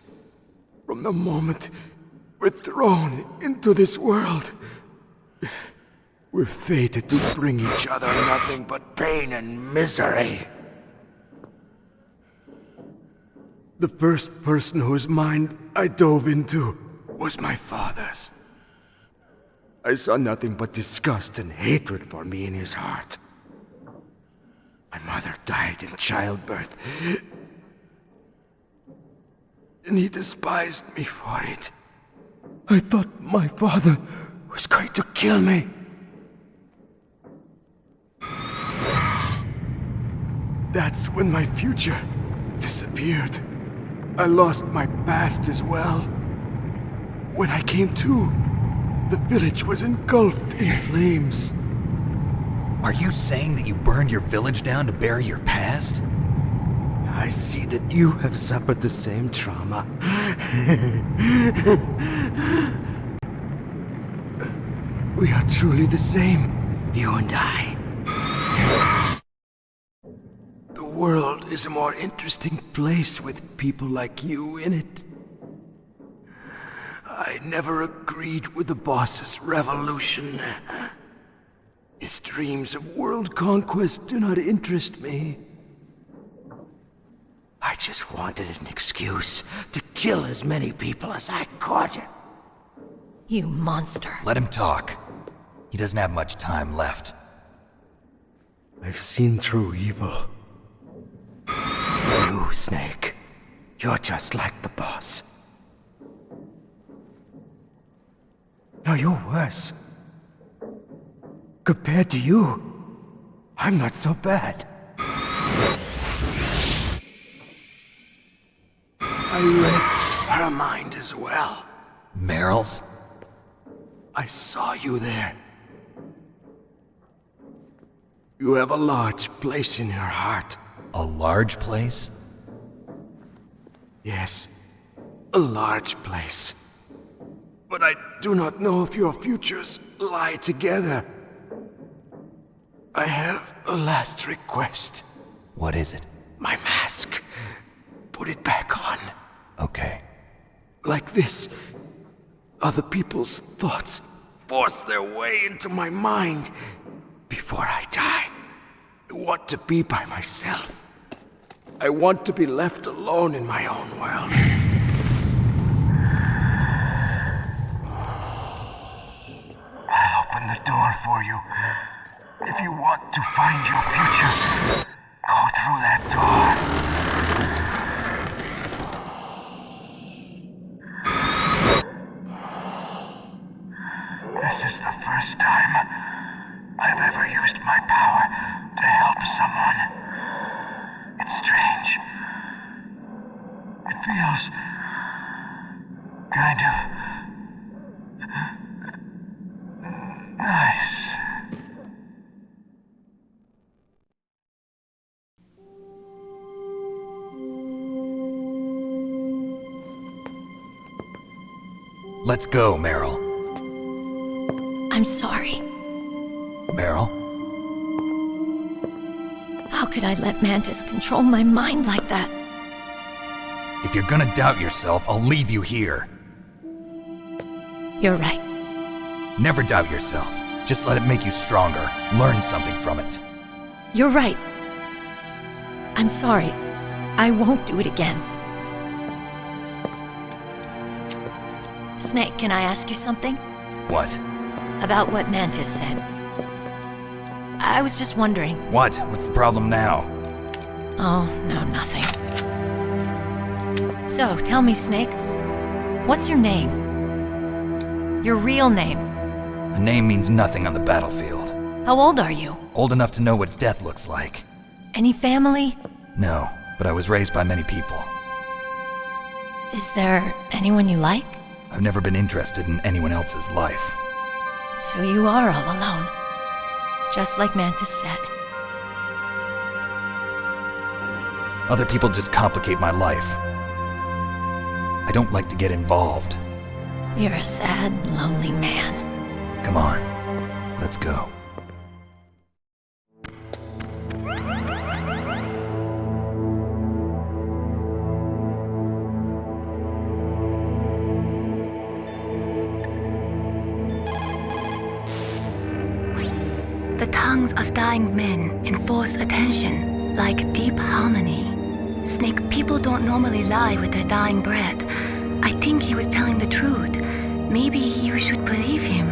From the moment we're thrown into this world, we're fated to bring each other nothing but pain and misery. The first person whose mind I dove into was my father's. I saw nothing but disgust and hatred for me in his heart. My mother died in childbirth, and he despised me for it. I thought my father was going to kill me. That's when my future disappeared. I lost my past as well. When I came to, the village was engulfed in flames. Are you saying that you burned your village down to bury your past? I see that you have suffered the same trauma. We are truly the same, you and I. The world is a more interesting place with people like you in it. I never agreed with the boss's revolution. His dreams of world conquest do not interest me. I just wanted an excuse to kill as many people as I could. You monster. Let him talk. He doesn't have much time left. I've seen through evil. You, Snake, you're just like the boss. No, you're worse. Compared to you, I'm not so bad. I read her mind as well. Meryl's? I saw you there. You have a large place in her heart. A large place? Yes, a large place. But I do not know if your futures lie together. I have a last request. What is it? My mask. Put it back on. Okay. Like this, other people's thoughts force their way into my mind. Before I die, I want to be by myself. I want to be left alone in my own world. I'll open the door for you. If you want to find your future, go through that door. This is the first time I've ever used my power to help someone. It's strange. It feels kind of nice. Let's go, Meryl. I'm sorry. Meryl? How could I let Mantis control my mind like that? If you're gonna doubt yourself, I'll leave you here. You're right. Never doubt yourself. Just let it make you stronger. Learn something from it. You're right. I'm sorry. I won't do it again. Snake, can I ask you something? What? About what Mantis said. I was just wondering. What? What's the problem now? Oh, no, nothing. So, tell me, Snake. What's your name? Your real name? A name means nothing on the battlefield. How old are you? Old enough to know what death looks like. Any family? No, but I was raised by many people. Is there anyone you like? I've never been interested in anyone else's life. So you are all alone. Just like Mantis said. Other people just complicate my life. I don't like to get involved. You're a sad, lonely man. Come on, let's go. The tongues of dying men enforce attention, like deep harmony. Snake, people don't normally lie with their dying breath. I think he was telling the truth. Maybe you should believe him.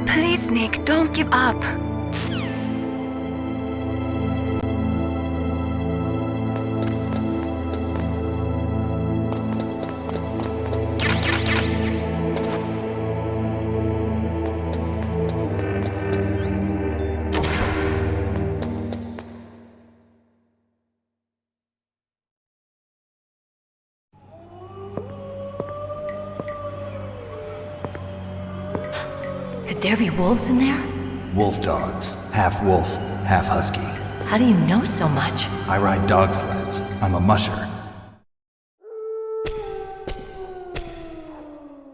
Please, Snake, don't give up. Could there be wolves in there? Wolf dogs. Half wolf, half husky. How do you know so much? I ride dog sleds. I'm a musher.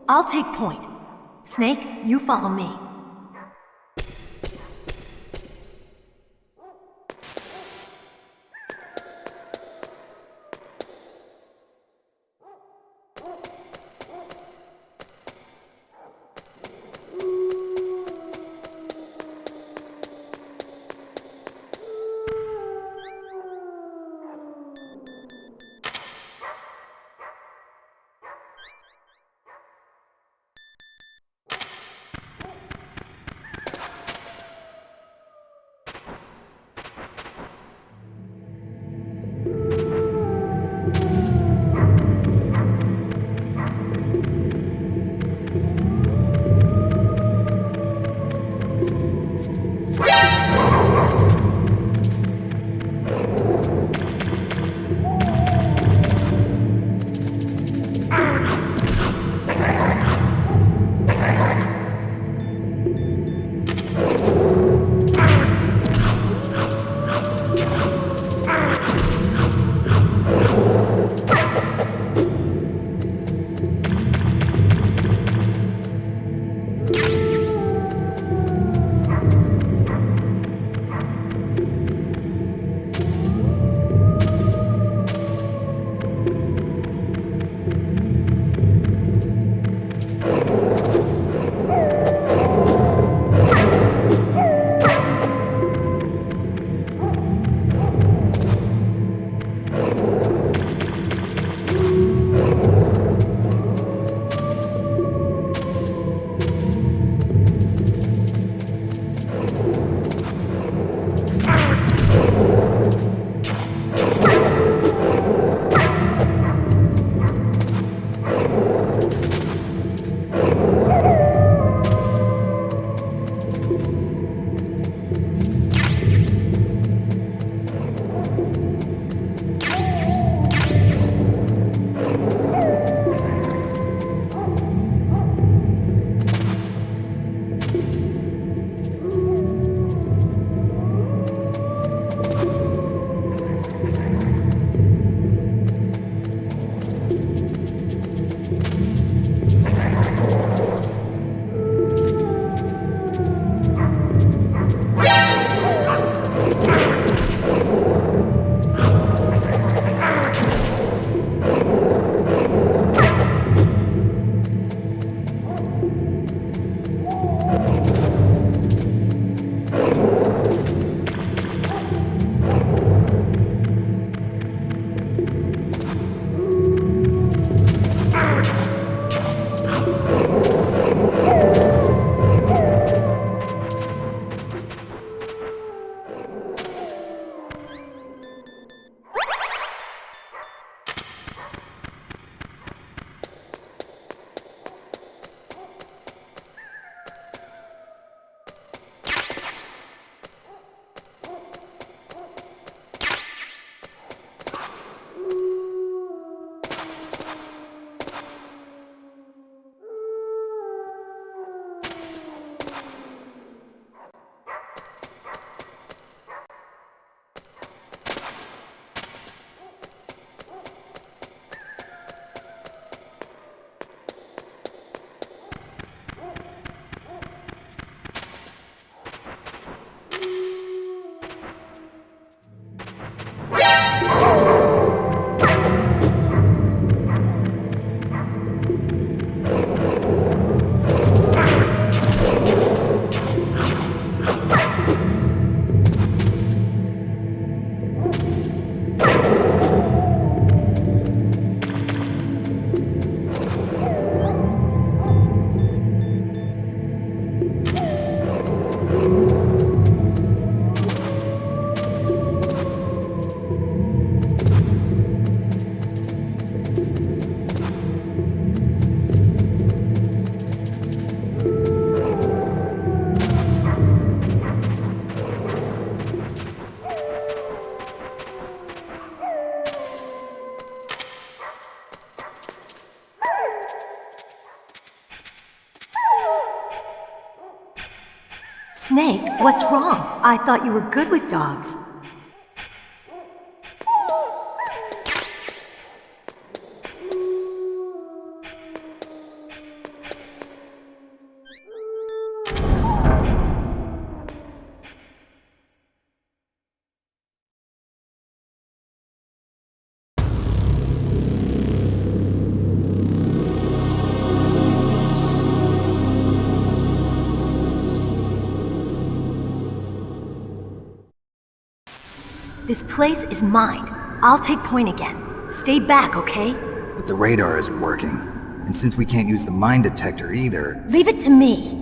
I'll take point. Snake, you follow me. Snake, what's wrong? I thought you were good with dogs. This place is mine. I'll take point again. Stay back, okay? But the radar isn't working. And since we can't use the mine detector either... Leave it to me.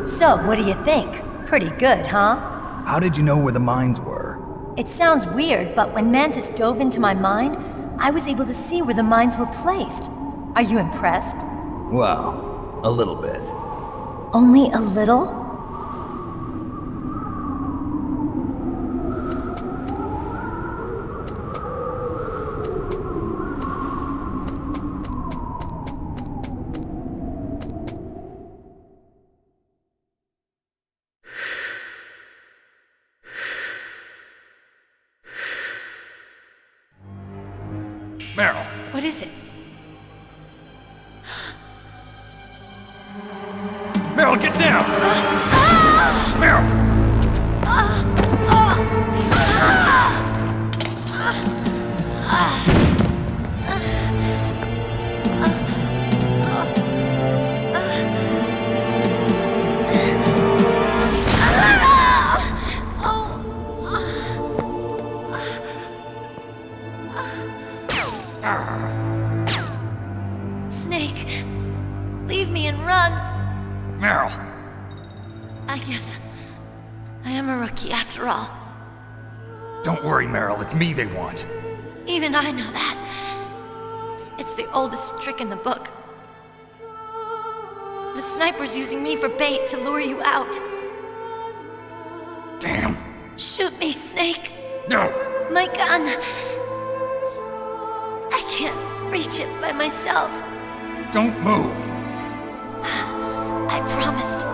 So, what do you think? Pretty good, huh? How did you know where the mines were? It sounds weird, but when Mantis dove into my mind, I was able to see where the mines were placed. Are you impressed? Well, a little bit. Only a little? Meryl. What is it? Meryl, get down! Meryl! Snake, leave me and run. Meryl. I guess I am a rookie after all. Don't worry, Meryl. It's me they want. Even I know that. It's the oldest trick in the book. The sniper's using me for bait to lure you out. Damn. Shoot me, Snake. No. My gun. I can't reach it by myself. Don't move. I promised. I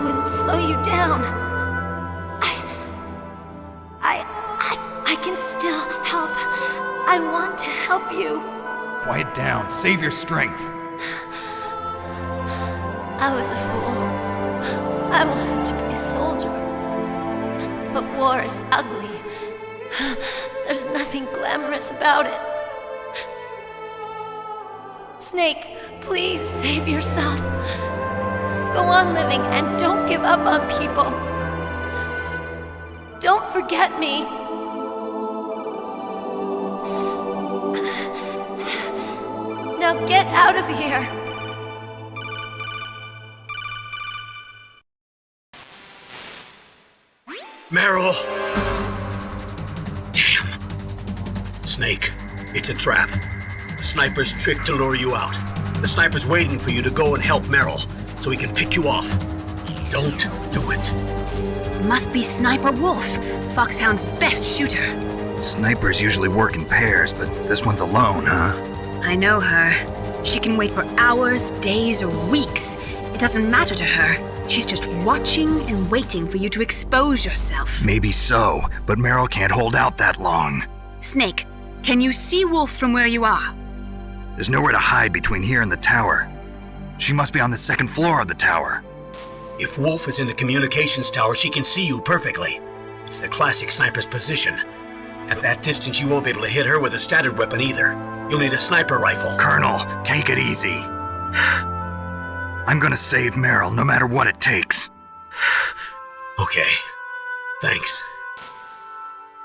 wouldn't slow you down. I can still help. I want to help you. Quiet down. Save your strength. I was a fool. I wanted to be a soldier. But war is ugly. There's nothing glamorous about it. Snake, please save yourself. Go on living and don't give up on people. Don't forget me. Now get out of here. Meryl! Damn. Snake, it's a trap. The sniper's trick to lure you out. The sniper's waiting for you to go and help Meryl, so he can pick you off. Don't do it. It must be Sniper Wolf, Foxhound's best shooter. Snipers usually work in pairs, but this one's alone, huh? I know her. She can wait for hours, days, or weeks. It doesn't matter to her. She's just watching and waiting for you to expose yourself. Maybe so, but Meryl can't hold out that long. Snake, can you see Wolf from where you are? There's nowhere to hide between here and the tower. She must be on the second floor of the tower. If Wolf is in the communications tower, she can see you perfectly. It's the classic sniper's position. At that distance, you won't be able to hit her with a standard weapon either. You'll need a sniper rifle. Colonel, take it easy. I'm gonna save Meryl no matter what it takes. Okay. Thanks.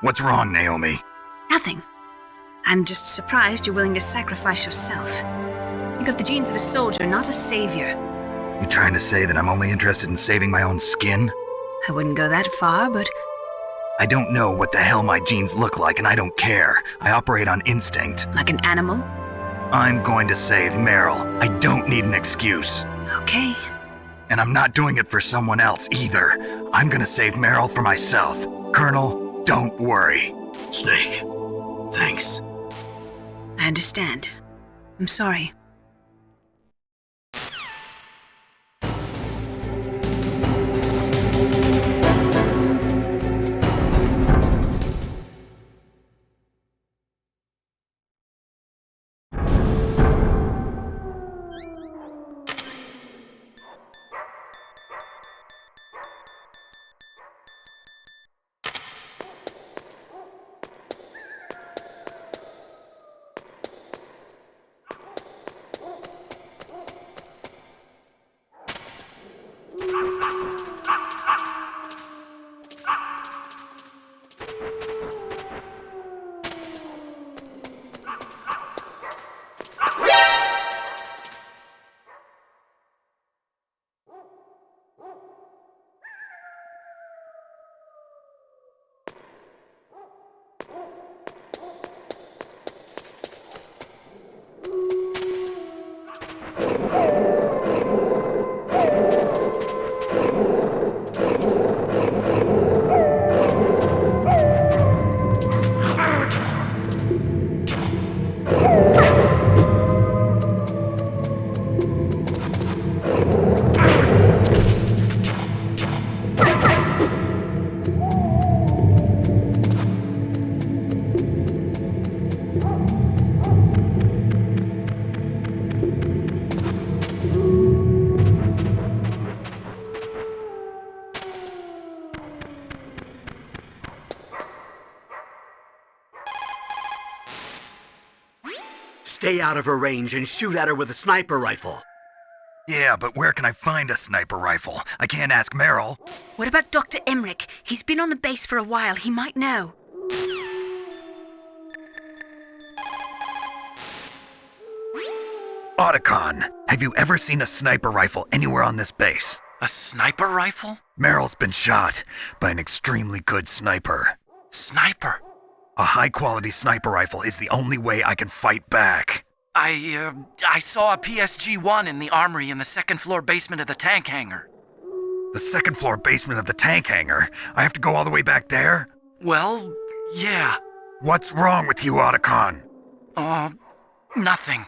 What's wrong, Naomi? Nothing. I'm just surprised you're willing to sacrifice yourself. You got the genes of a soldier, not a savior. You trying to say that I'm only interested in saving my own skin? I wouldn't go that far, but... I don't know what the hell my genes look like, and I don't care. I operate on instinct. Like an animal? I'm going to save Meryl. I don't need an excuse. Okay. And I'm not doing it for someone else, either. I'm gonna save Meryl for myself. Colonel, don't worry. Snake, thanks. I understand. I'm sorry. Stay out of her range and shoot at her with a sniper rifle. Yeah, but where can I find a sniper rifle? I can't ask Meryl. What about Dr. Emmerich? He's been on the base for a while. He might know. Otacon, have you ever seen a sniper rifle anywhere on this base? A sniper rifle? Meryl's been shot by an extremely good sniper. Sniper? A high-quality sniper rifle is the only way I can fight back. I saw a PSG-1 in the armory in the second-floor basement of the tank hangar. The second-floor basement of the tank hangar? I have to go all the way back there? Well, yeah. What's wrong with you, Otacon? Nothing.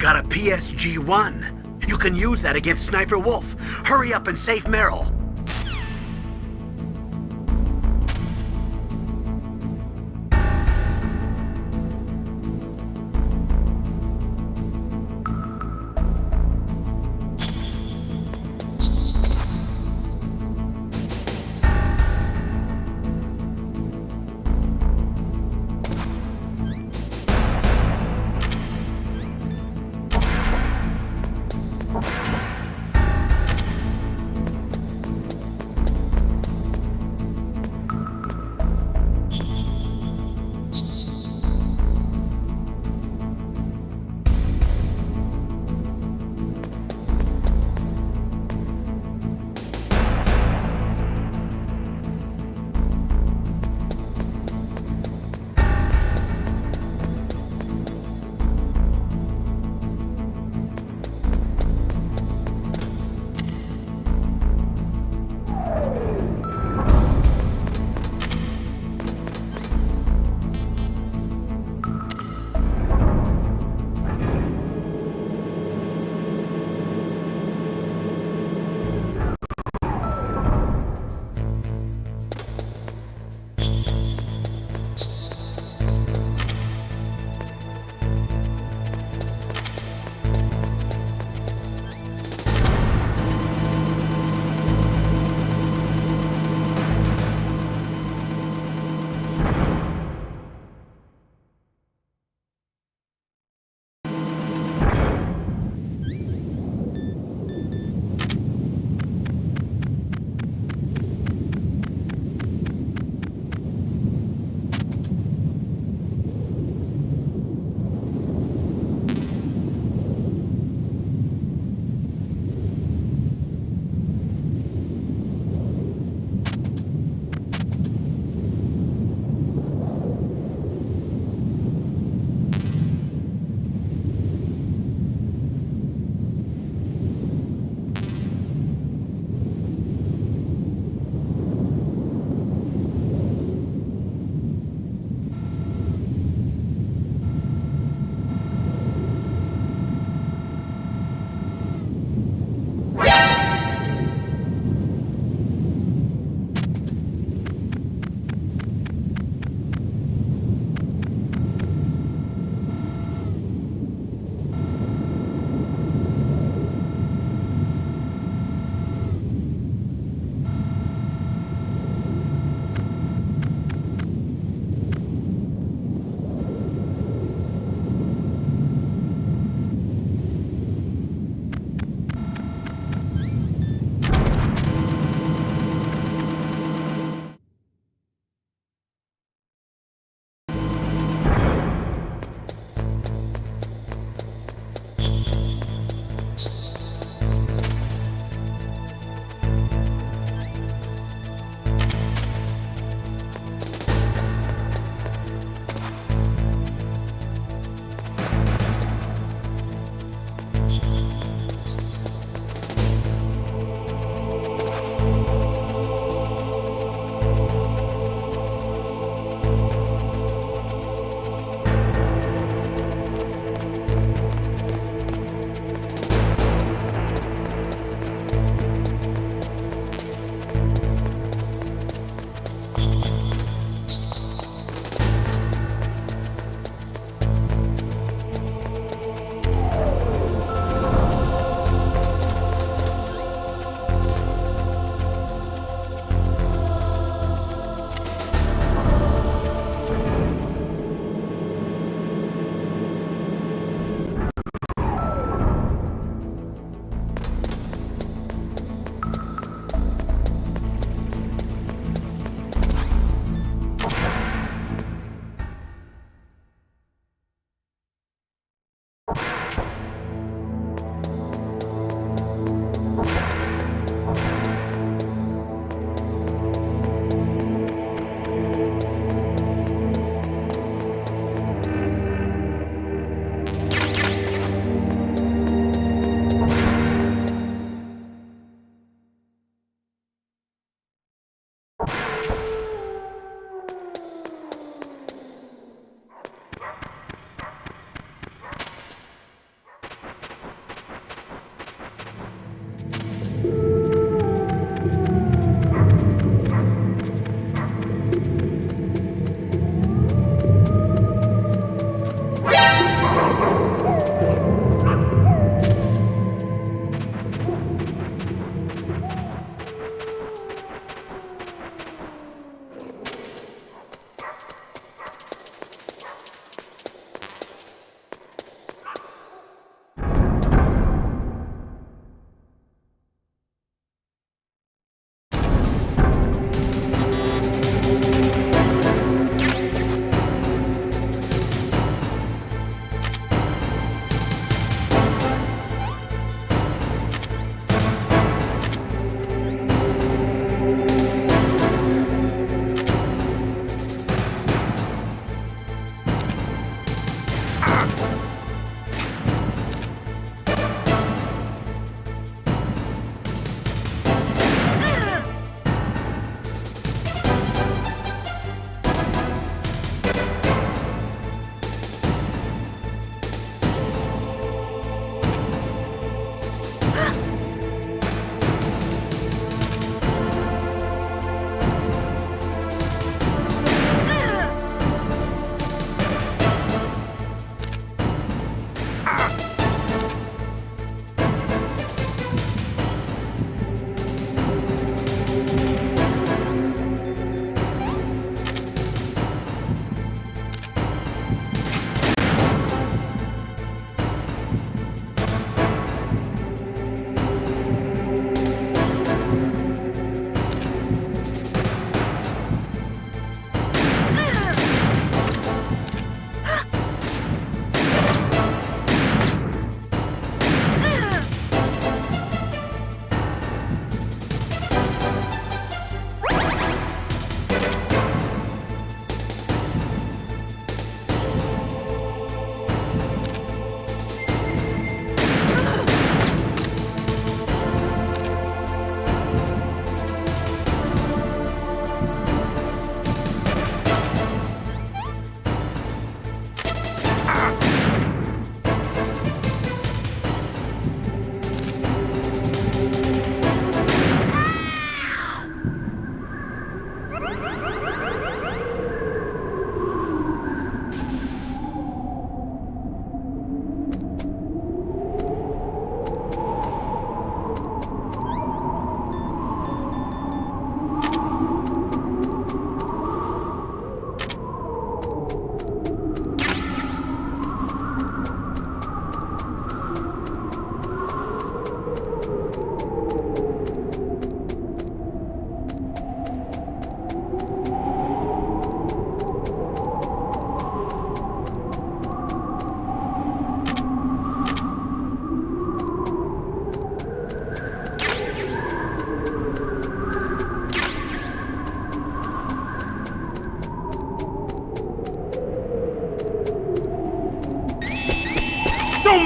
got a PSG-1. You can use that against Sniper Wolf. Hurry up and save Meryl.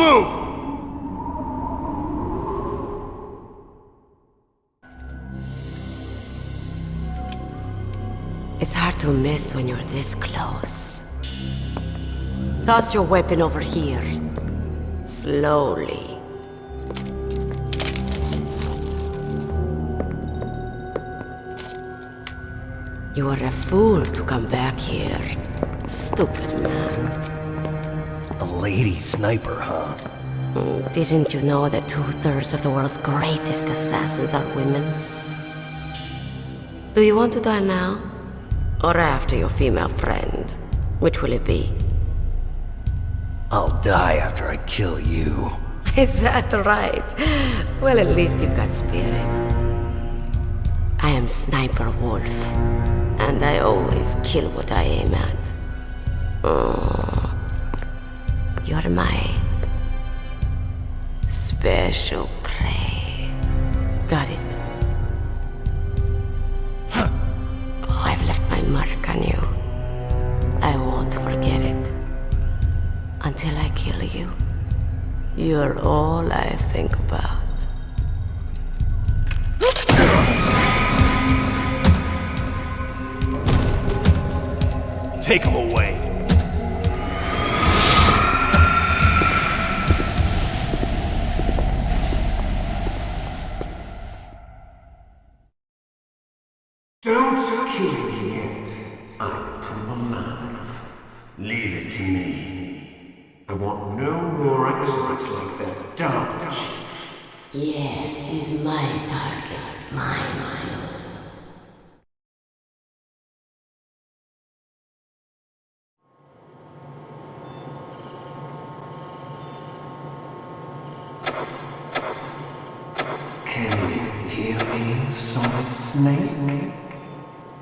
move! It's hard to miss when you're this close. Toss your weapon over here. Slowly. You are a fool to come back here. Stupid man. A lady sniper, huh? Didn't you know that 2/3 of the world's greatest assassins are women? Do you want to die now? Or after your female friend? Which will it be? I'll die after I kill you. Is that right? Well, at least you've got spirit. I am Sniper Wolf, and I always kill what I aim at. Oh, you're my special prey. Got it. I've left my mark on you. I won't forget it. Until I kill you. You're all I think about. Take him away. Don't kill me yet. I'm too alive. Leave it to me. I want no more accidents like that dark chief. Yes, he's my target. Mine. Can you hear me, Solid Snake?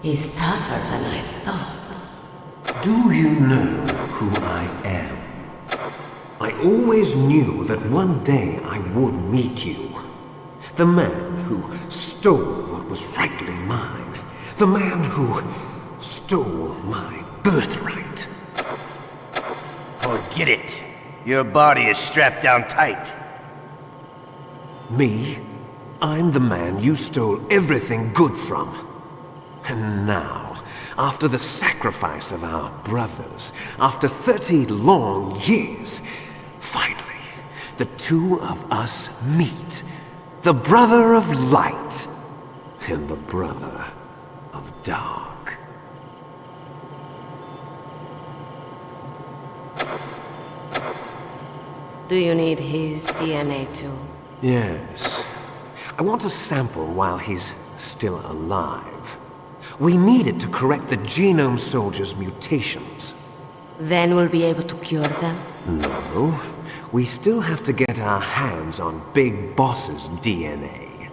He's tougher than I thought. Do you know who I am? I always knew that one day I would meet you. The man who stole what was rightly mine. The man who stole my birthright. Forget it. Your body is strapped down tight. Me? I'm the man you stole everything good from. And now, after the sacrifice of our brothers, after 30 long years, finally, the two of us meet. The brother of light and the brother of dark. Do you need his DNA too? Yes. I want a sample while he's still alive. We need it to correct the Genome Soldier's mutations. Then we'll be able to cure them? No. We still have to get our hands on Big Boss's DNA.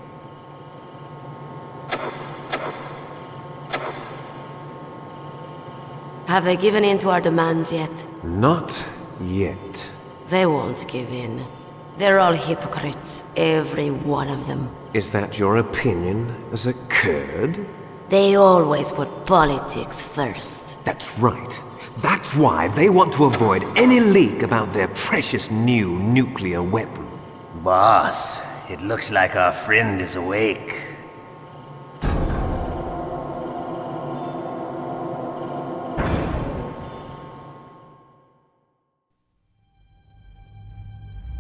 Have they given in to our demands yet? Not yet. They won't give in. They're all hypocrites, every one of them. Is that your opinion as a Kurd? They always put politics first. That's right. That's why they want to avoid any leak about their precious new nuclear weapon. Boss, it looks like our friend is awake.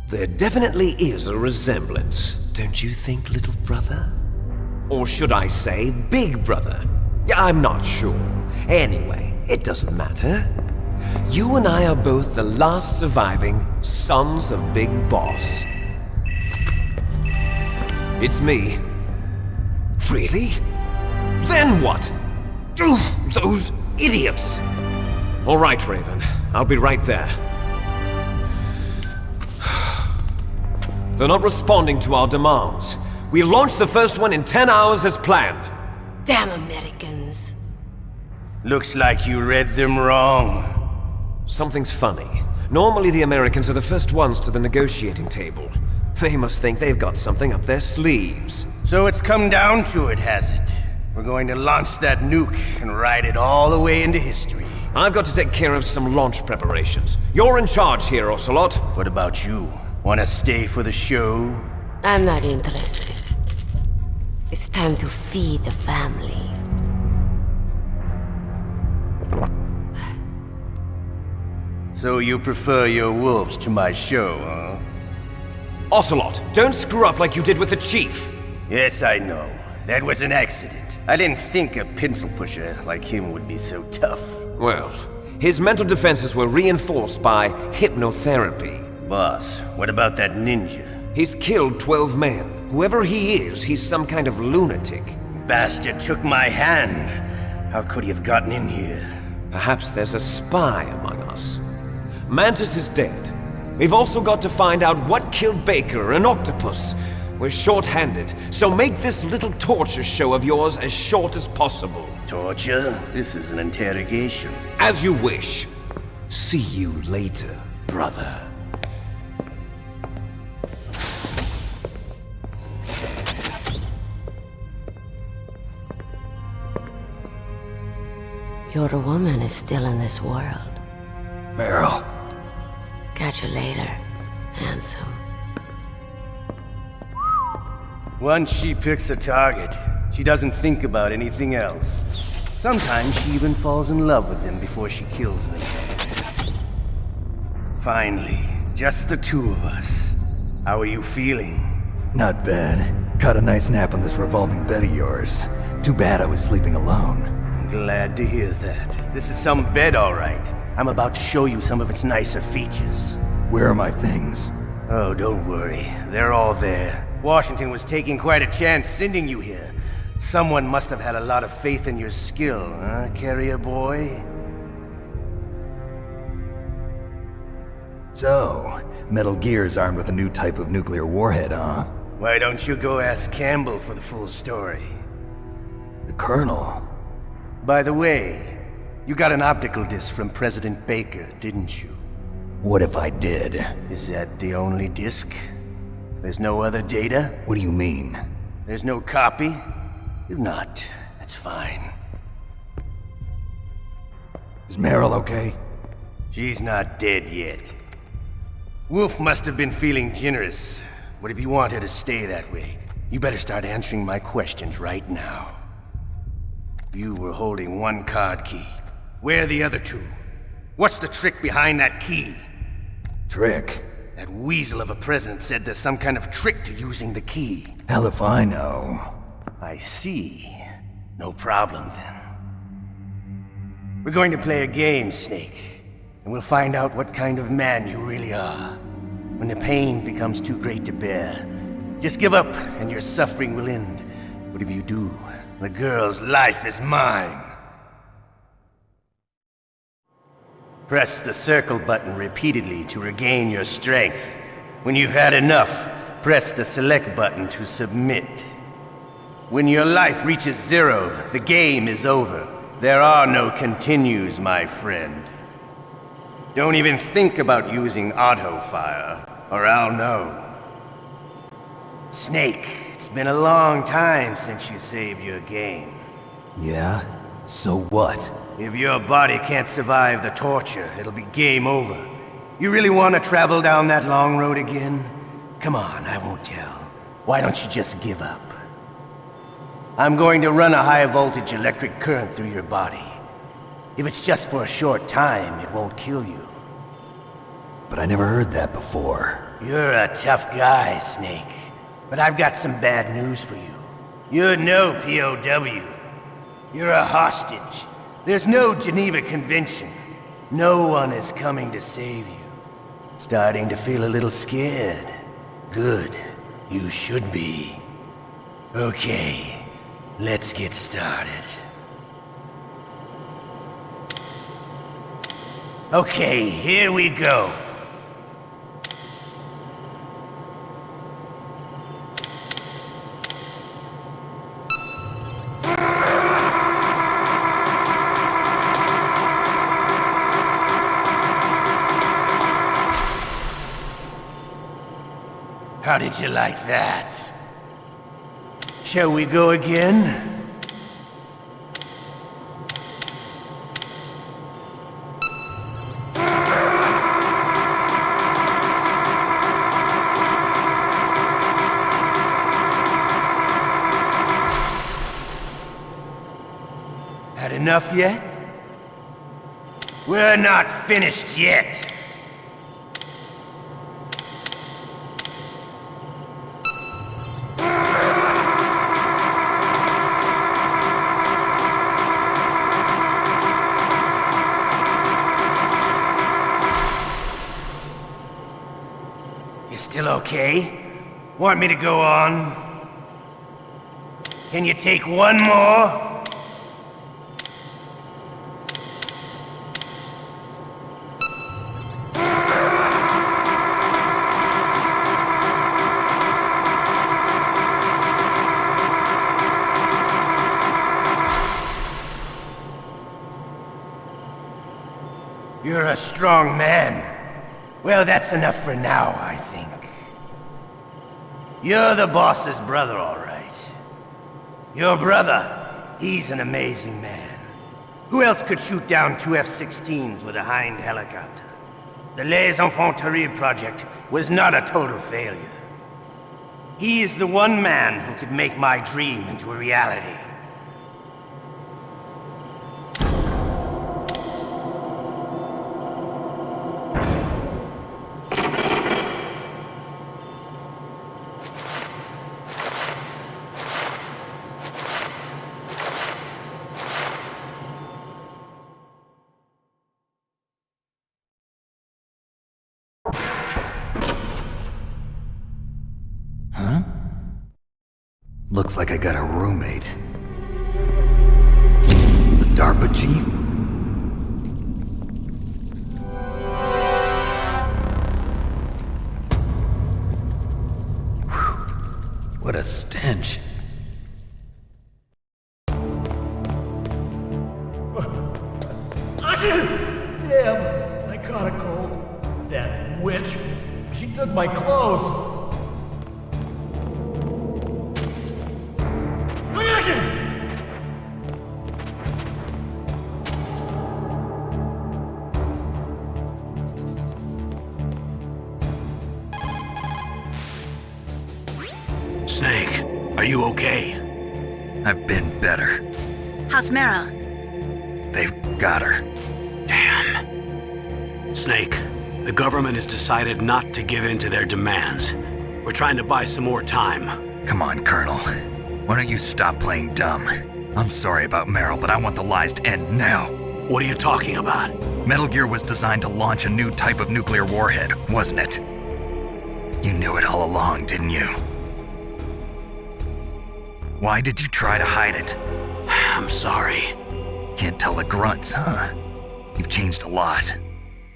There definitely is a resemblance, don't you think, little brother? Or should I say, big brother? I'm not sure. Anyway, it doesn't matter. You and I are both the last surviving sons of Big Boss. It's me. Really? Then what? Oof, those idiots! All right, Raven. I'll be right there. They're not responding to our demands. We launched the first one in 10 hours as planned. Damn Americans. Looks like you read them wrong. Something's funny. Normally the Americans are the first ones to the negotiating table. They must think they've got something up their sleeves. So it's come down to it, has it? We're going to launch that nuke and ride it all the way into history. I've got to take care of some launch preparations. You're in charge here, Ocelot. What about you? Wanna stay for the show? I'm not interested. It's time to feed the family. So you prefer your wolves to my show, huh? Ocelot, don't screw up like you did with the chief. Yes, I know. That was an accident. I didn't think a pencil pusher like him would be so tough. Well, his mental defenses were reinforced by hypnotherapy. Boss, what about that ninja? He's killed 12 men. Whoever he is, he's some kind of lunatic. Bastard took my hand. How could he have gotten in here? Perhaps there's a spy among us. Mantis is dead. We've also got to find out what killed Baker, an octopus. We're short-handed, so make this little torture show of yours as short as possible. Torture? This is an interrogation. As you wish. See you later, brother. Your woman is still in this world. Meryl. Catch you later, handsome. Once she picks a target, she doesn't think about anything else. Sometimes she even falls in love with them before she kills them. Finally, just the two of us. How are you feeling? Not bad. Caught a nice nap on this revolving bed of yours. Too bad I was sleeping alone. I'm glad to hear that. This is some bed, all right. I'm about to show you some of its nicer features. Where are my things? Oh, don't worry. They're all there. Washington was taking quite a chance sending you here. Someone must have had a lot of faith in your skill, huh, carrier boy? So, Metal Gear's armed with a new type of nuclear warhead, huh? Why don't you go ask Campbell for the full story? The Colonel? By the way, you got an optical disc from President Baker, didn't you? What if I did? Is that the only disc? There's no other data? What do you mean? There's no copy? If not, that's fine. Is Meryl okay? She's not dead yet. Wolf must have been feeling generous, but if you want her to stay that way, you better start answering my questions right now. You were holding one card key. Where are the other two? What's the trick behind that key? Trick? That weasel of a president said there's some kind of trick to using the key. Hell if I know. I see. No problem then. We're going to play a game, Snake. And we'll find out what kind of man you really are. When the pain becomes too great to bear, just give up and your suffering will end. But if you do, the girl's life is mine. Press the circle button repeatedly to regain your strength. When you've had enough, press the select button to submit. When your life reaches 0, the game is over. There are no continues, my friend. Don't even think about using auto-fire, or I'll know. Snake, it's been a long time since you saved your game. Yeah? So what? If your body can't survive the torture, it'll be game over. You really want to travel down that long road again? Come on, I won't tell. Why don't you just give up? I'm going to run a high-voltage electric current through your body. If it's just for a short time, it won't kill you. But I never heard that before. You're a tough guy, Snake. But I've got some bad news for you. You're no POW. You're a hostage. There's no Geneva Convention. No one is coming to save you. Starting to feel a little scared. Good. You should be. Okay, let's get started. Okay, here we go. How did you like that? Shall we go again? Had enough yet? We're not finished yet. You still okay? Want me to go on? Can you take one more? You're a strong man. Well, that's enough for now, I think. You're the boss's brother, all right. Your brother, he's an amazing man. Who else could shoot down 2 F-16s with a Hind helicopter? The Les Infanteries project was not a total failure. He is the one man who could make my dream into a reality. Looks like I got a roommate. The DARPA chief? Whew. What a stench. Damn, I caught a cold. That witch. She took my clothes. Snake, are you okay? I've been better. How's Meryl? They've got her. Damn. Snake, the government has decided not to give in to their demands. We're trying to buy some more time. Come on, Colonel. Why don't you stop playing dumb? I'm sorry about Meryl, but I want the lies to end now. What are you talking about? Metal Gear was designed to launch a new type of nuclear warhead, wasn't it? You knew it all along, didn't you? Why did you try to hide it? I'm sorry. Can't tell the grunts, huh? You've changed a lot.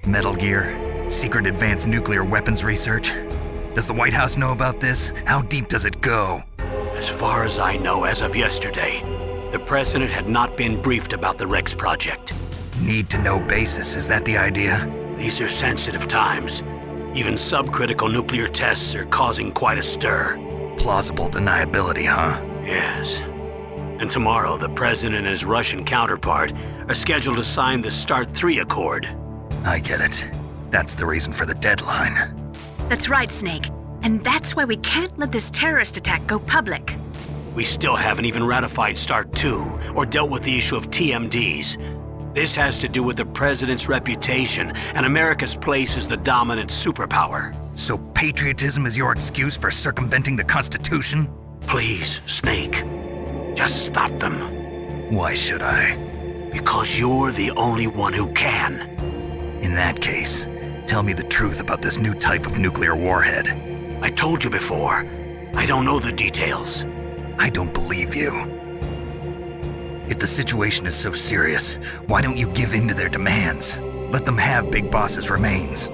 Metal Gear, secret advanced nuclear weapons research. Does the White House know about this? How deep does it go? As far as I know, as of yesterday, the president had not been briefed about the Rex project. Need to know basis, is that the idea? These are sensitive times. Even subcritical nuclear tests are causing quite a stir. Plausible deniability, huh? Yes. And tomorrow, the president and his Russian counterpart are scheduled to sign the START 3 Accord. I get it. That's the reason for the deadline. That's right, Snake. And that's why we can't let this terrorist attack go public. We still haven't even ratified START 2 or dealt with the issue of TMDs. This has to do with the president's reputation and America's place as the dominant superpower. So patriotism is your excuse for circumventing the Constitution? Please, Snake. Just stop them. Why should I? Because you're the only one who can. In that case, tell me the truth about this new type of nuclear warhead. I told you before. I don't know the details. I don't believe you. If the situation is so serious, why don't you give in to their demands? Let them have Big Boss's remains.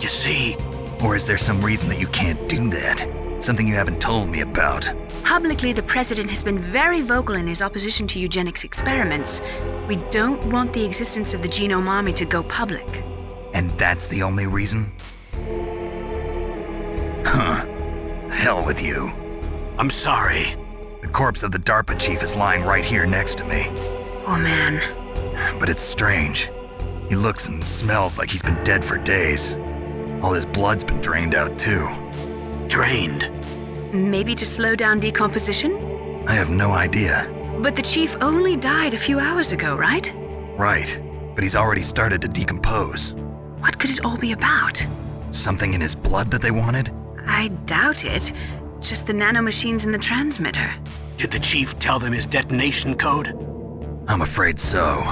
You see? Or is there some reason that you can't do that? Something you haven't told me about. Publicly, the president has been very vocal in his opposition to eugenics experiments. We don't want the existence of the genome army to go public. And that's the only reason? Huh. Hell with you. I'm sorry. The corpse of the DARPA chief is lying right here next to me. Oh man. But it's strange. He looks and smells like he's been dead for days. All his blood's been drained out too. Drained? Maybe to slow down decomposition? I have no idea. But the chief only died a few hours ago, right? Right, but he's already started to decompose. What could it all be about? Something in his blood that they wanted? I doubt it. Just the nanomachines in the transmitter. Did the chief tell them his detonation code? I'm afraid so.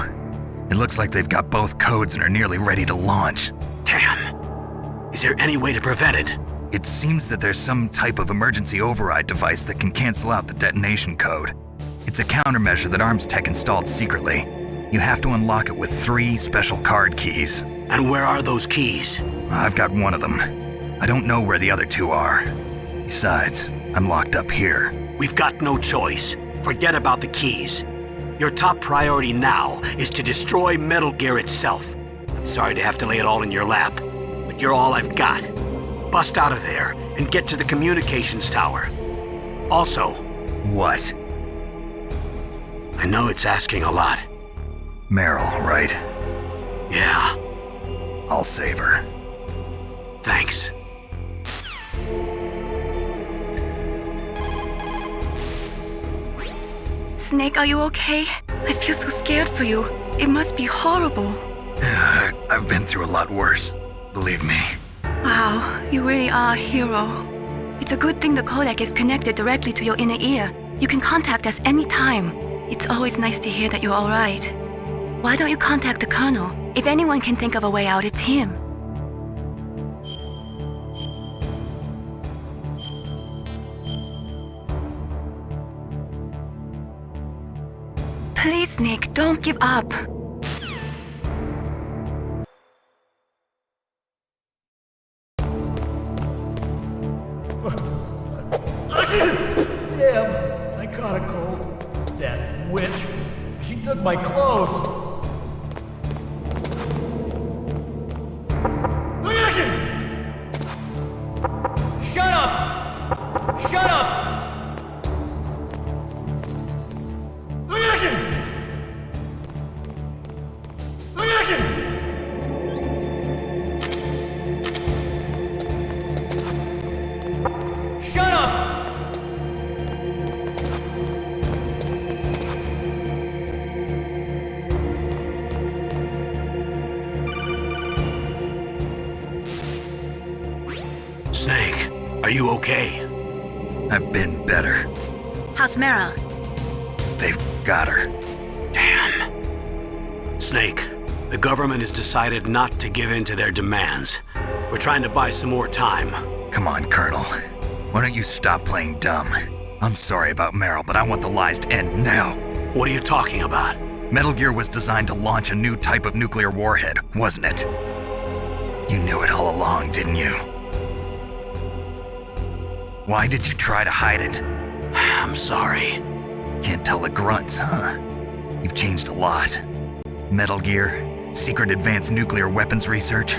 It looks like they've got both codes and are nearly ready to launch. Damn. Is there any way to prevent it? It seems that there's some type of emergency override device that can cancel out the detonation code. It's a countermeasure that Arms Tech installed secretly. You have to unlock it with 3 special card keys. And where are those keys? I've got one of them. I don't know where the other 2 are. Besides, I'm locked up here. We've got no choice. Forget about the keys. Your top priority now is to destroy Metal Gear itself. I'm sorry to have to lay it all in your lap, but you're all I've got. Bust out of there and get to the communications tower. Also... What? I know it's asking a lot. Meryl, right? Yeah. I'll save her. Thanks. Snake, are you okay? I feel so scared for you. It must be horrible. I've been through a lot worse. Believe me. Wow, you really are a hero. It's a good thing the codec is connected directly to your inner ear. You can contact us anytime. It's always nice to hear that you're all right. Why don't you contact the Colonel? If anyone can think of a way out, it's him. Please, Snake, don't give up. Damn, I caught a cold. That witch. She took my clothes. Shut up! Shut up! Shut up! Snake, are you okay? I've been better. How's Meryl? They've got her. Damn. Snake, the government has decided not to give in to their demands. We're trying to buy some more time. Come on, Colonel. Why don't you stop playing dumb? I'm sorry about Meryl, but I want the lies to end now. What are you talking about? Metal Gear was designed to launch a new type of nuclear warhead, wasn't it? You knew it all along, didn't you? Why did you try to hide it? I'm sorry. Can't tell the grunts, huh? You've changed a lot. Metal Gear, secret advanced nuclear weapons research.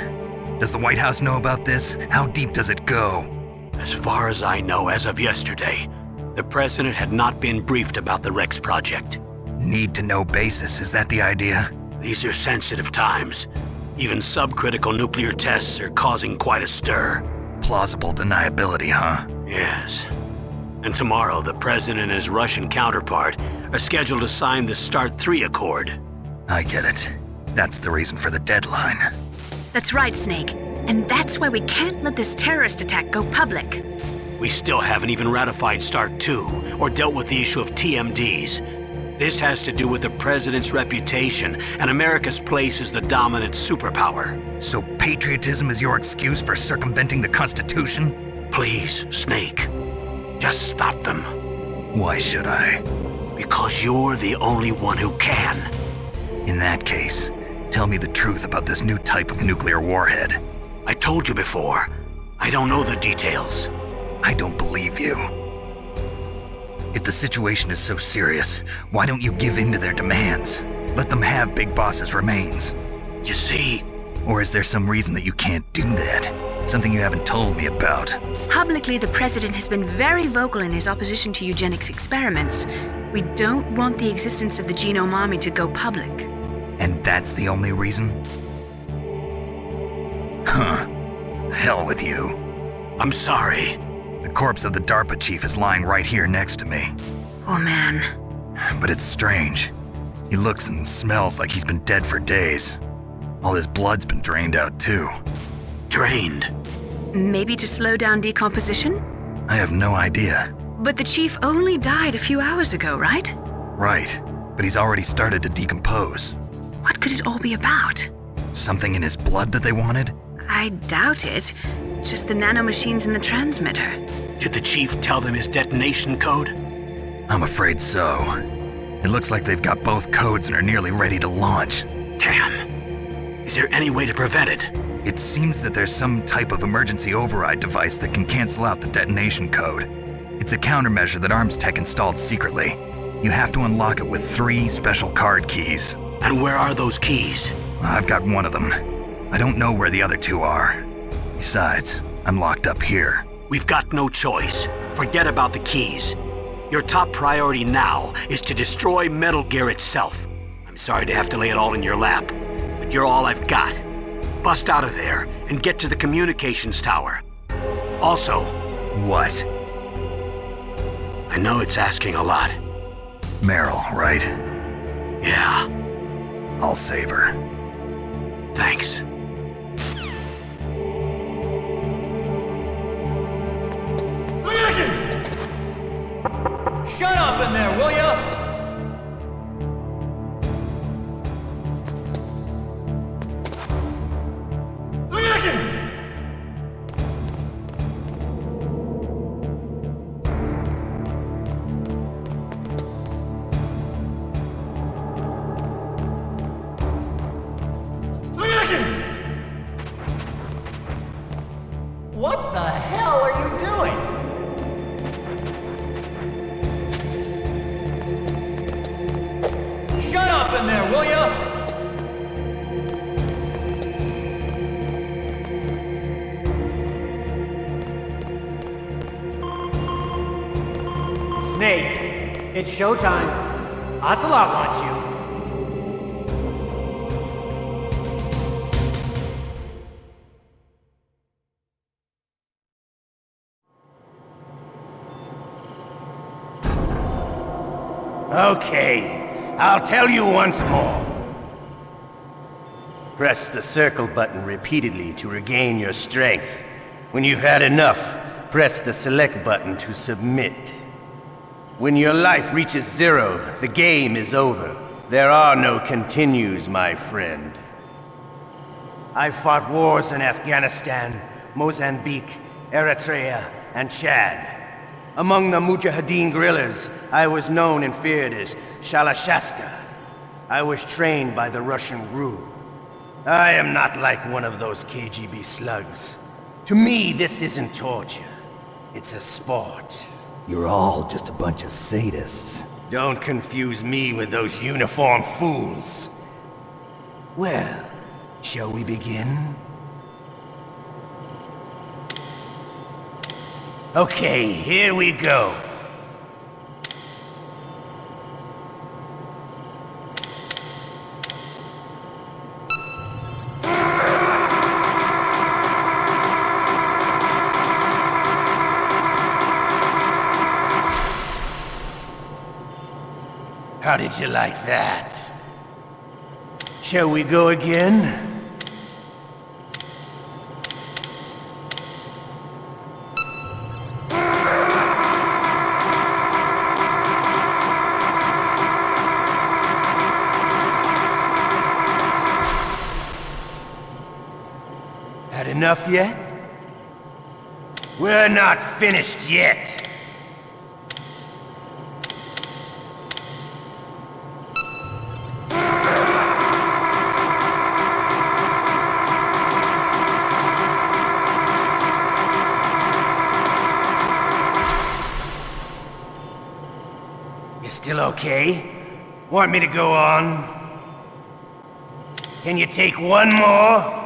Does the White House know about this? How deep does it go? As far as I know, as of yesterday, the president had not been briefed about the Rex project. Need-to-know basis, is that the idea? These are sensitive times. Even subcritical nuclear tests are causing quite a stir. Plausible deniability, huh? Yes. And tomorrow, the president and his Russian counterpart are scheduled to sign the START 3 Accord. I get it. That's the reason for the deadline. That's right, Snake. And that's why we can't let this terrorist attack go public. We still haven't even ratified START 2 or dealt with the issue of TMDs. This has to do with the president's reputation and America's place as the dominant superpower. So patriotism is your excuse for circumventing the Constitution? Please, Snake. Just stop them. Why should I? Because you're the only one who can. In that case, tell me the truth about this new type of nuclear warhead. I told you before. I don't know the details. I don't believe you. If the situation is so serious, why don't you give in to their demands? Let them have Big Boss's remains. You see? Or is there some reason that you can't do that? Something you haven't told me about? Publicly, the president has been very vocal in his opposition to eugenics experiments. We don't want the existence of the Genome Army to go public. And that's the only reason? Huh. Hell with you. I'm sorry. The corpse of the DARPA chief is lying right here next to me. Oh man. but it's strange. He looks and smells like he's been dead for days. All his blood's been drained out too. Drained? Maybe to slow down decomposition? I have no idea. But the chief only died a few hours ago, right? Right, but he's already started to decompose. What could it all be about? Something in his blood that they wanted? I doubt it. Just the nanomachines in the transmitter. Did the chief tell them his detonation code? I'm afraid so. It looks like they've got both codes and are nearly ready to launch. Damn. Is there any way to prevent it? It seems that there's some type of emergency override device that can cancel out the detonation code. It's a countermeasure that Arms Tech installed secretly. You have to unlock it with 3 special card keys. And where are those keys? I've got one of them. I don't know where the other 2 are. Besides, I'm locked up here. We've got no choice. Forget about the keys. Your top priority now is to destroy Metal Gear itself. I'm sorry to have to lay it all in your lap, but you're all I've got. Bust out of there and get to the communications tower. Also... What? I know it's asking a lot. Meryl, right? Yeah. I'll save her. Thanks. Shut up in there, will ya? What the hell are you doing? Shut up in there, will ya? Snake, it's showtime. Ocelot wants you. Okay, I'll tell you once more. Press the circle button repeatedly to regain your strength. When you've had enough, press the select button to submit. When your life reaches 0, the game is over. There are no continues, my friend. I've fought wars in Afghanistan, Mozambique, Eritrea, and Chad. Among the Mujahideen guerrillas, I was known and feared as Shalashaska. I was trained by the Russian GRU. I am not like one of those KGB slugs. To me, this isn't torture. It's a sport. You're all just a bunch of sadists. Don't confuse me with those uniformed fools. Well, shall we begin? Okay, here we go. How did you like that? Shall we go again? Had enough yet? We're not finished yet. Still okay? Want me to go on? Can you take one more?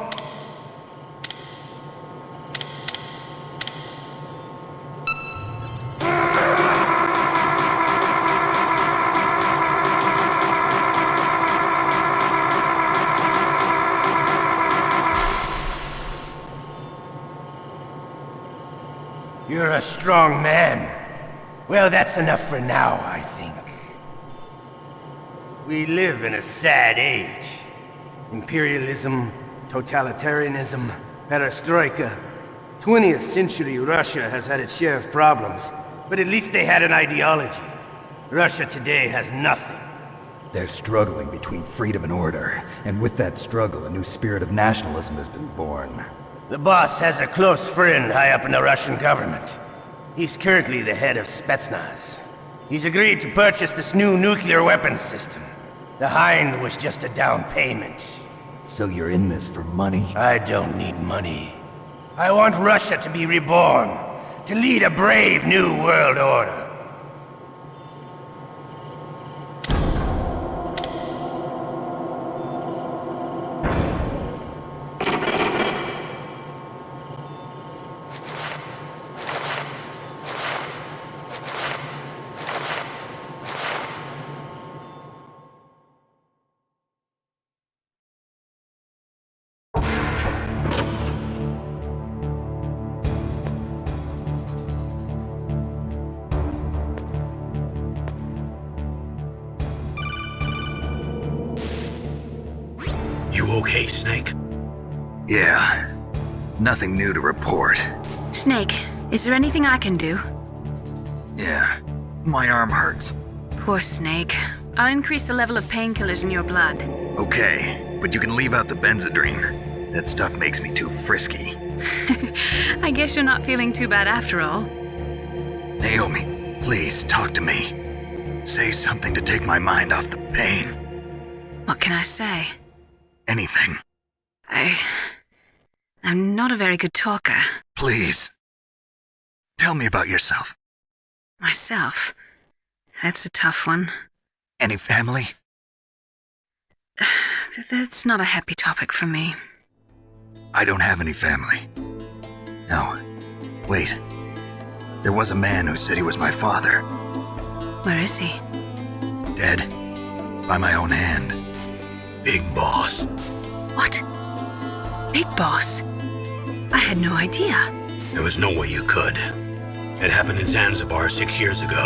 You're a strong man. Well, that's enough for now, I think. We live in a sad age. Imperialism, totalitarianism, perestroika. 20th century Russia has had its share of problems, but at least they had an ideology. Russia today has nothing. They're struggling between freedom and order, and with that struggle, a new spirit of nationalism has been born. The boss has a close friend high up in the Russian government. He's currently the head of Spetsnaz. He's agreed to purchase this new nuclear weapons system. The Hind was just a down payment. So you're in this for money? I don't need money. I want Russia to be reborn, to lead a brave new world order. You okay, Snake? Yeah. Nothing new to report. Snake, is there anything I can do? Yeah. My arm hurts. Poor Snake. I'll increase the level of painkillers in your blood. Okay, but you can leave out the benzodrine. That stuff makes me too frisky. I guess you're not feeling too bad after all. Naomi, please talk to me. Say something to take my mind off the pain. What can I say? Anything. I'm not a very good talker. Please. Tell me about yourself. Myself? That's a tough one. Any family? That's not a happy topic for me. I don't have any family. No. Wait. There was a man who said he was my father. Where is he? Dead. By my own hand. Big Boss. What? Big Boss? I had no idea. There was no way you could. It happened in Zanzibar 6 years ago.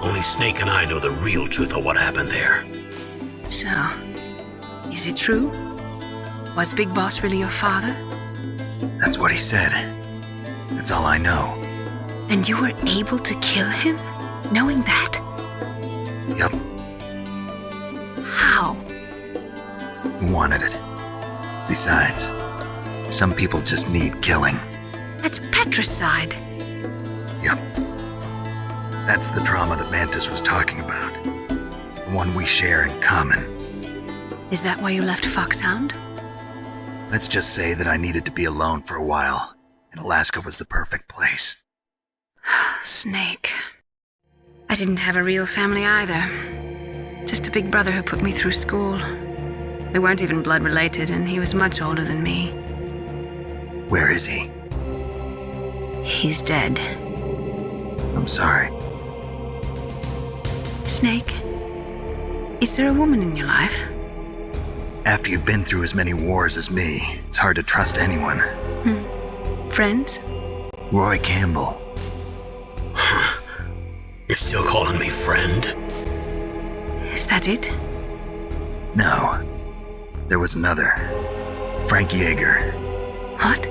Only Snake and I know the real truth of what happened there. So, is it true? Was Big Boss really your father? That's what he said. That's all I know. And you were able to kill him, knowing that? Yup. How? He wanted it. Besides, some people just need killing. That's patricide. Yup. That's the trauma that Mantis was talking about. The one we share in common. Is that why you left Foxhound? Let's just say that I needed to be alone for a while, and Alaska was the perfect place. Snake. I didn't have a real family either. Just a big brother who put me through school. We weren't even blood related, and he was much older than me. Where is he? He's dead. I'm sorry. Snake, is there a woman in your life? After you've been through as many wars as me, it's hard to trust anyone. Friends? Roy Campbell. You're still calling me friend? Is that it? No. There was another. Frank Yeager. What?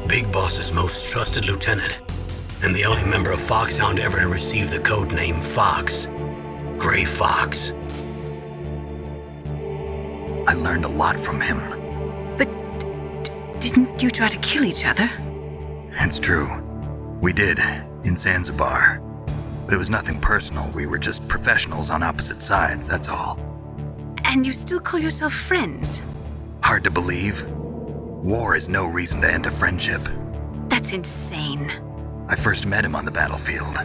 Big Boss's most trusted lieutenant, and the only member of Foxhound ever to receive the code name Fox. Gray Fox. I learned a lot from him. But didn't you try to kill each other? It's true. We did, in Zanzibar. But it was nothing personal. We were just professionals on opposite sides, that's all. And you still call yourself friends? Hard to believe. War is no reason to end a friendship. That's insane. I first met him on the battlefield.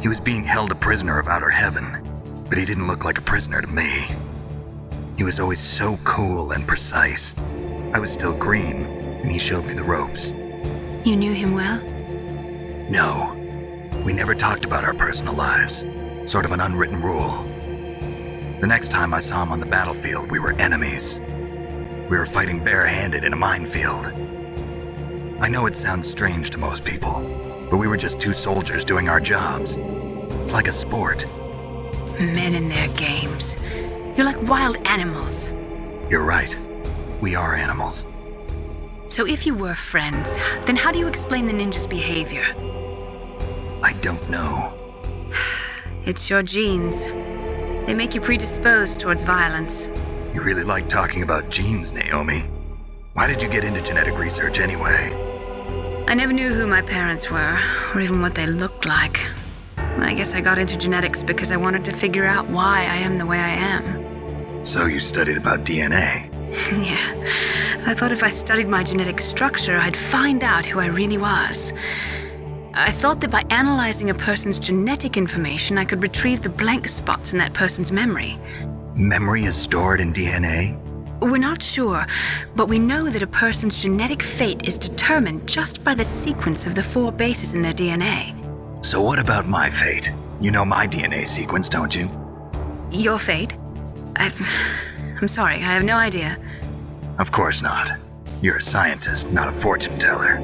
He was being held a prisoner of outer heaven, but he didn't look like a prisoner to me. He was always so cool and precise. I was still green, and he showed me the ropes. You knew him well? No. We never talked about our personal lives. Sort of an unwritten rule. The next time I saw him on the battlefield, we were enemies. We were fighting barehanded in a minefield. I know it sounds strange to most people, but we were just two soldiers doing our jobs. It's like a sport. Men and their games. You're like wild animals. You're right. We are animals. So if you were friends, then how do you explain the ninja's behavior? I don't know. It's your genes. They make you predisposed towards violence. You really like talking about genes, Naomi. Why did you get into genetic research anyway? I never knew who my parents were, or even what they looked like. I guess I got into genetics because I wanted to figure out why I am the way I am. So you studied about DNA? Yeah. I thought if I studied my genetic structure, I'd find out who I really was. I thought that by analyzing a person's genetic information, I could retrieve the blank spots in that person's memory. Memory is stored in DNA? We're not sure, but we know that a person's genetic fate is determined just by the sequence of the 4 bases in their DNA. So what about my fate? You know my DNA sequence, don't you? Your fate? I'm sorry, I have no idea. Of course not. You're a scientist, not a fortune teller.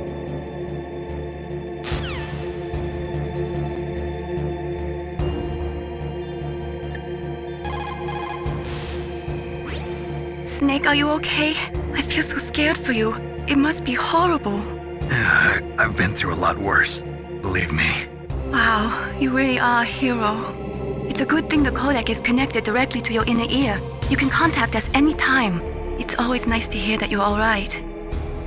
Snake, are you okay? I feel so scared for you. It must be horrible. I've been through a lot worse. Believe me. Wow, you really are a hero. It's a good thing the codec is connected directly to your inner ear. You can contact us anytime. It's always nice to hear that you're all right.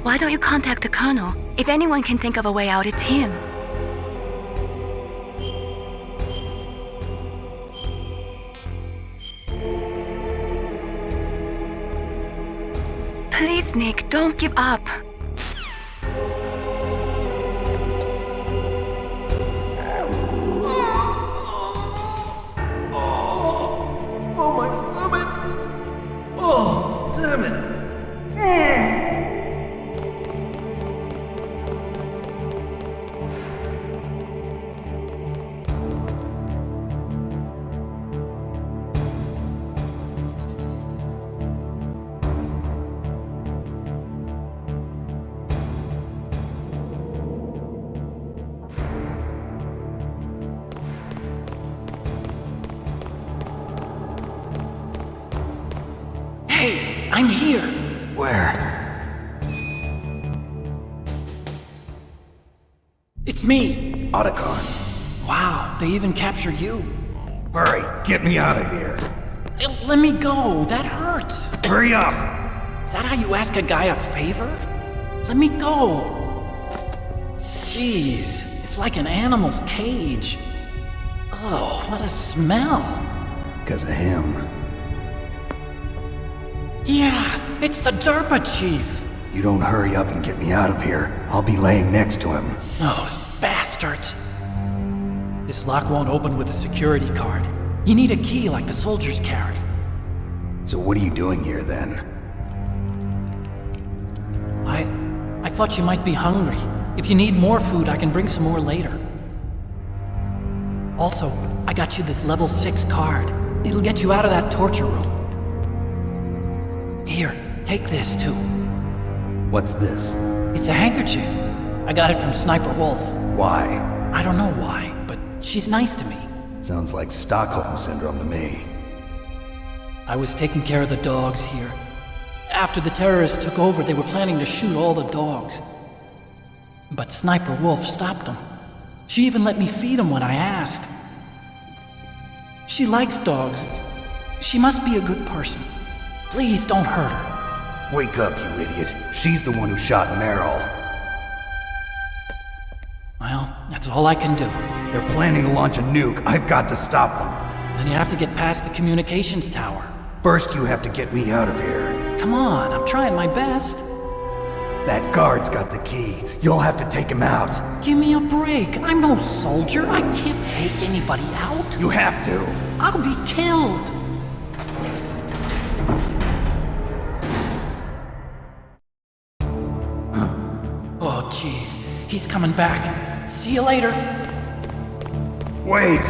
Why don't you contact the Colonel? If anyone can think of a way out, it's him. Please, Snake, don't give up. Oh, my stomach! Oh, damn it! Hey, I'm here. Where? It's me. Otacon. Wow, they even captured you. Hurry, get me out of here. Let me go. That hurts. Hurry up. Is that how you ask a guy a favor? Let me go. Jeez, it's like an animal's cage. Oh, what a smell. Because of him. Yeah, it's the Derpa Chief. You don't hurry up and get me out of here, I'll be laying next to him. Those bastards. This lock won't open with a security card. You need a key like the soldiers carry. So what are you doing here then? I thought you might be hungry. If you need more food, I can bring some more later. Also, I got you this level 6 card. It'll get you out of that torture room. Here, take this too. What's this? It's a handkerchief. I got it from Sniper Wolf. Why? I don't know why, but she's nice to me. Sounds like Stockholm Syndrome to me. I was taking care of the dogs here. After the terrorists took over, they were planning to shoot all the dogs. But Sniper Wolf stopped them. She even let me feed them when I asked. She likes dogs. She must be a good person. Please don't hurt her. Wake up, you idiot. She's the one who shot Meryl. Well, that's all I can do. They're planning to launch a nuke. I've got to stop them. Then you have to get past the communications tower. First, you have to get me out of here. Come on, I'm trying my best. That guard's got the key. You'll have to take him out. Give me a break. I'm no soldier. I can't take anybody out. You have to. I'll be killed. Oh, jeez. He's coming back. See you later. Wait!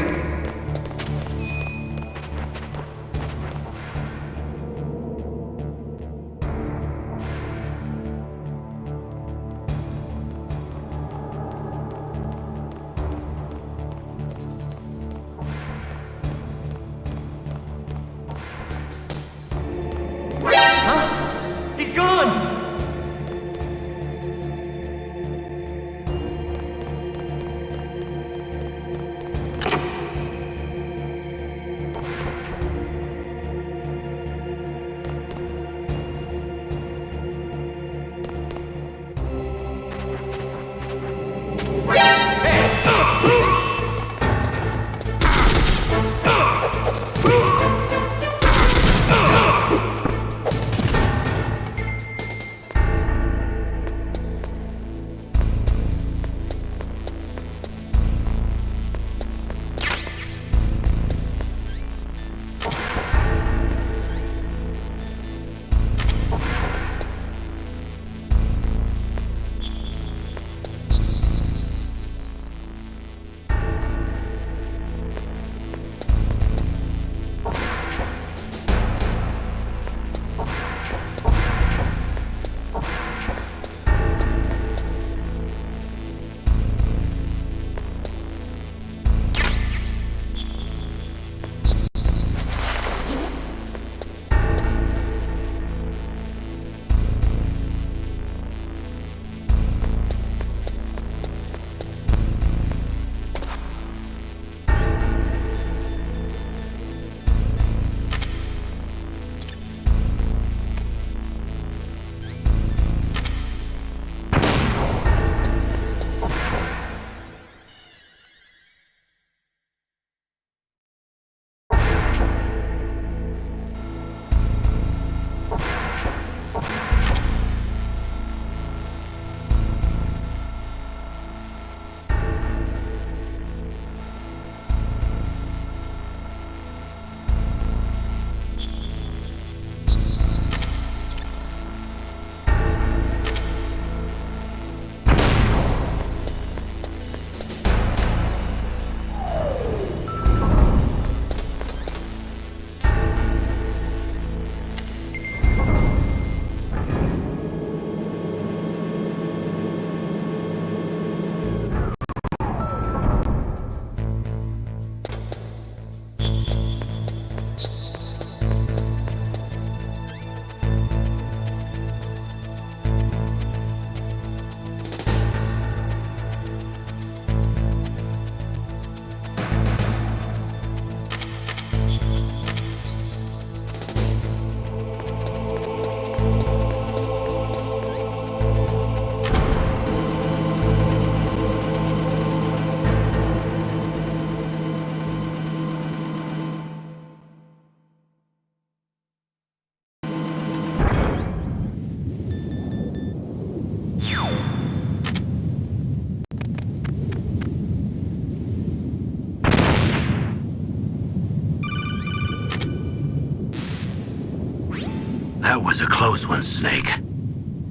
That was a close one, Snake.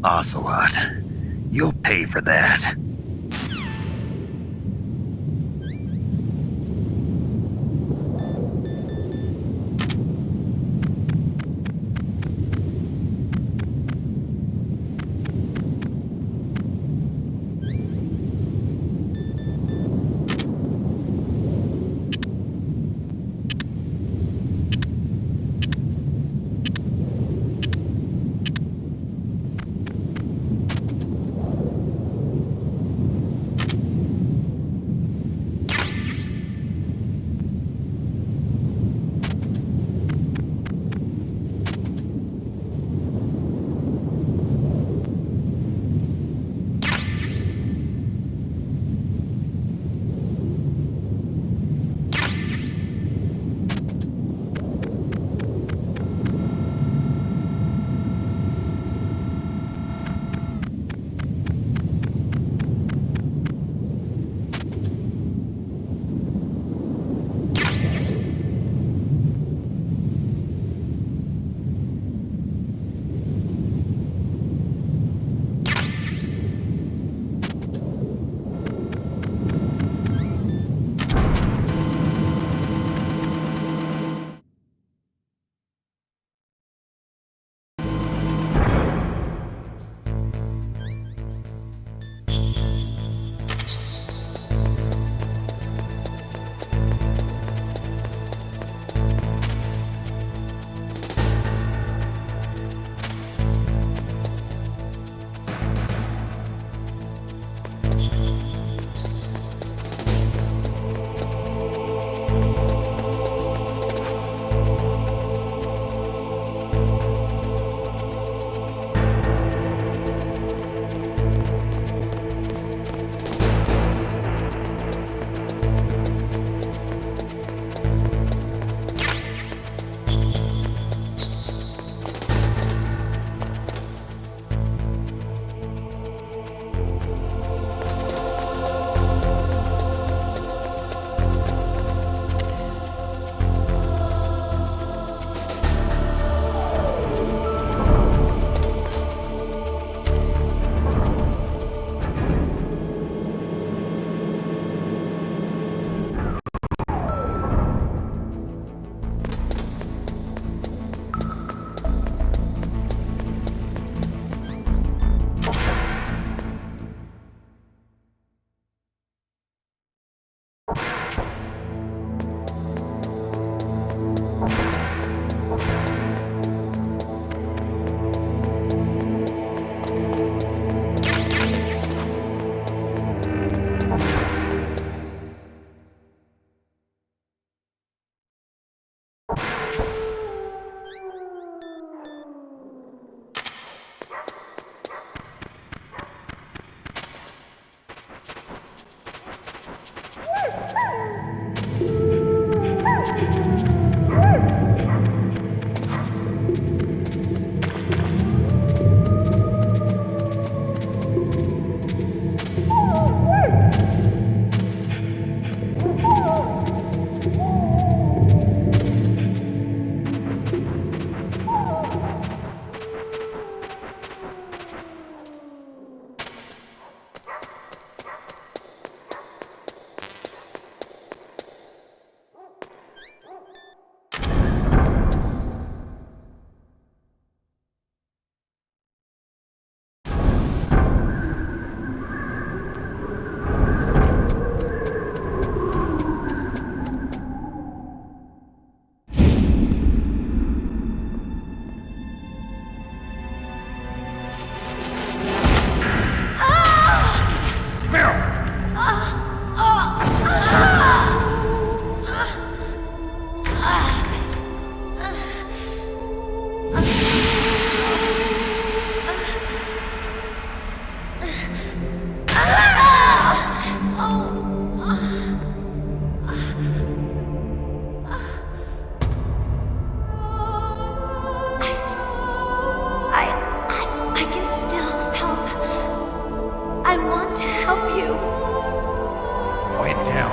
Ocelot, you'll pay for that.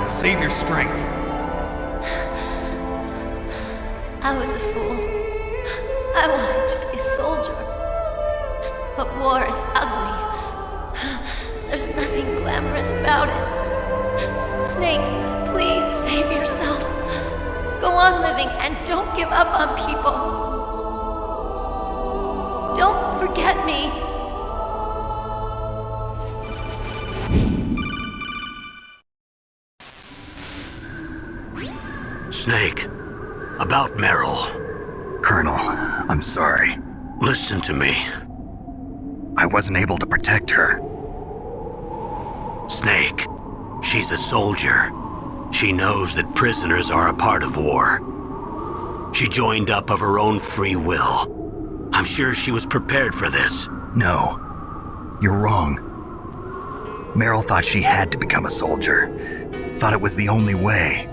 Save your strength. I was a fool. I wanted to be a soldier. But war is ugly. There's nothing glamorous about it. Snake, please save yourself. Go on living and don't give up on people. Don't forget me. Snake, about Meryl. Colonel, I'm sorry. Listen to me. I wasn't able to protect her. Snake, she's a soldier. She knows that prisoners are a part of war. She joined up of her own free will. I'm sure she was prepared for this. No, you're wrong. Meryl thought she had to become a soldier. Thought it was the only way.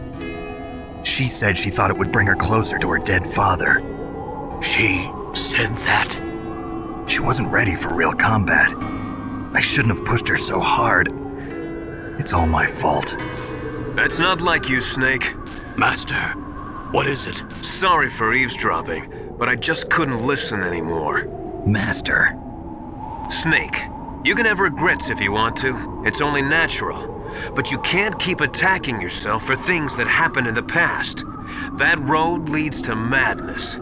She said she thought it would bring her closer to her dead father. She said that? She wasn't ready for real combat. I shouldn't have pushed her so hard. It's all my fault. That's not like you, Snake. Master, what is it? Sorry for eavesdropping, but I just couldn't listen anymore. Master. Snake, you can have regrets if you want to. It's only natural. But you can't keep attacking yourself for things that happened in the past. That road leads to madness.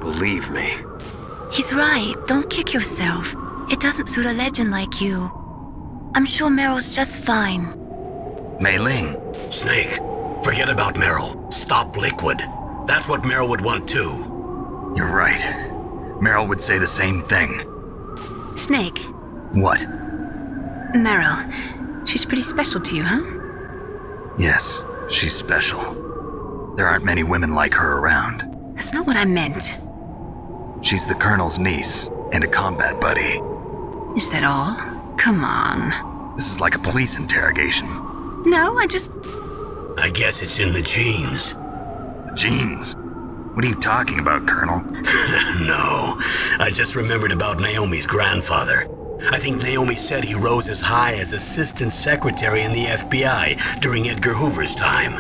Believe me. He's right. Don't kick yourself. It doesn't suit a legend like you. I'm sure Meryl's just fine. Mei Ling. Snake, forget about Meryl. Stop Liquid. That's what Meryl would want too. You're right. Meryl would say the same thing. Snake. What? Meryl. She's pretty special to you, huh? Yes, she's special. There aren't many women like her around. That's not what I meant. She's the Colonel's niece and a combat buddy. Is that all? Come on. This is like a police interrogation. No, I guess it's in the genes. Genes? What are you talking about, Colonel? No, I just remembered about Naomi's grandfather. I think Naomi said he rose as high as assistant secretary in the FBI during Edgar Hoover's time.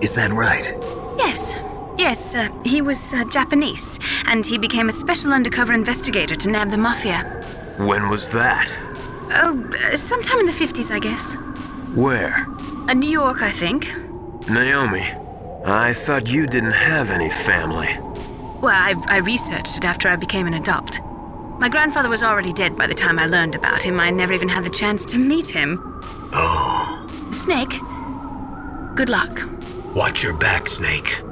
Is that right? Yes. Yes, he was Japanese, and he became a special undercover investigator to nab the mafia. When was that? Oh, sometime in the 50s, I guess. Where? New York, I think. Naomi, I thought you didn't have any family. Well, I researched it after I became an adopt. My grandfather was already dead by the time I learned about him. I never even had the chance to meet him. Oh. Snake, good luck. Watch your back, Snake.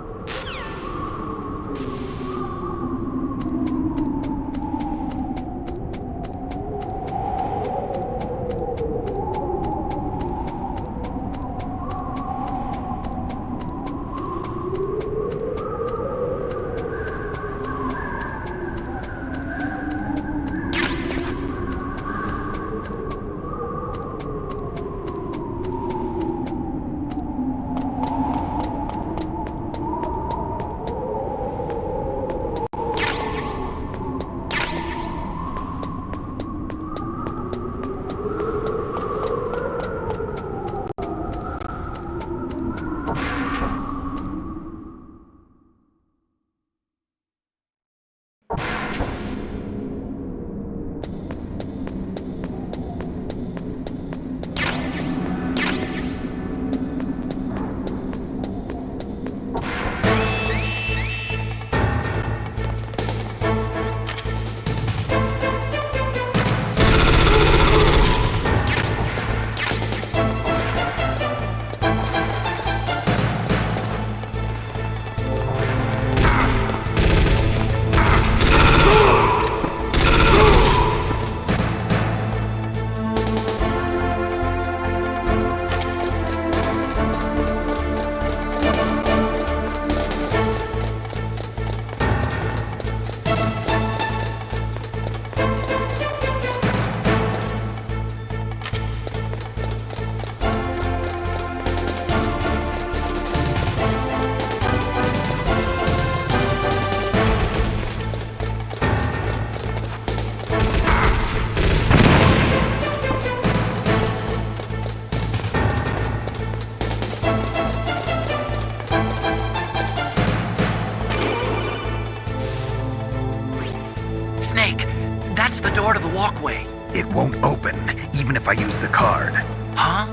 Snake, that's the door to the walkway. It won't open, even if I use the card. Huh?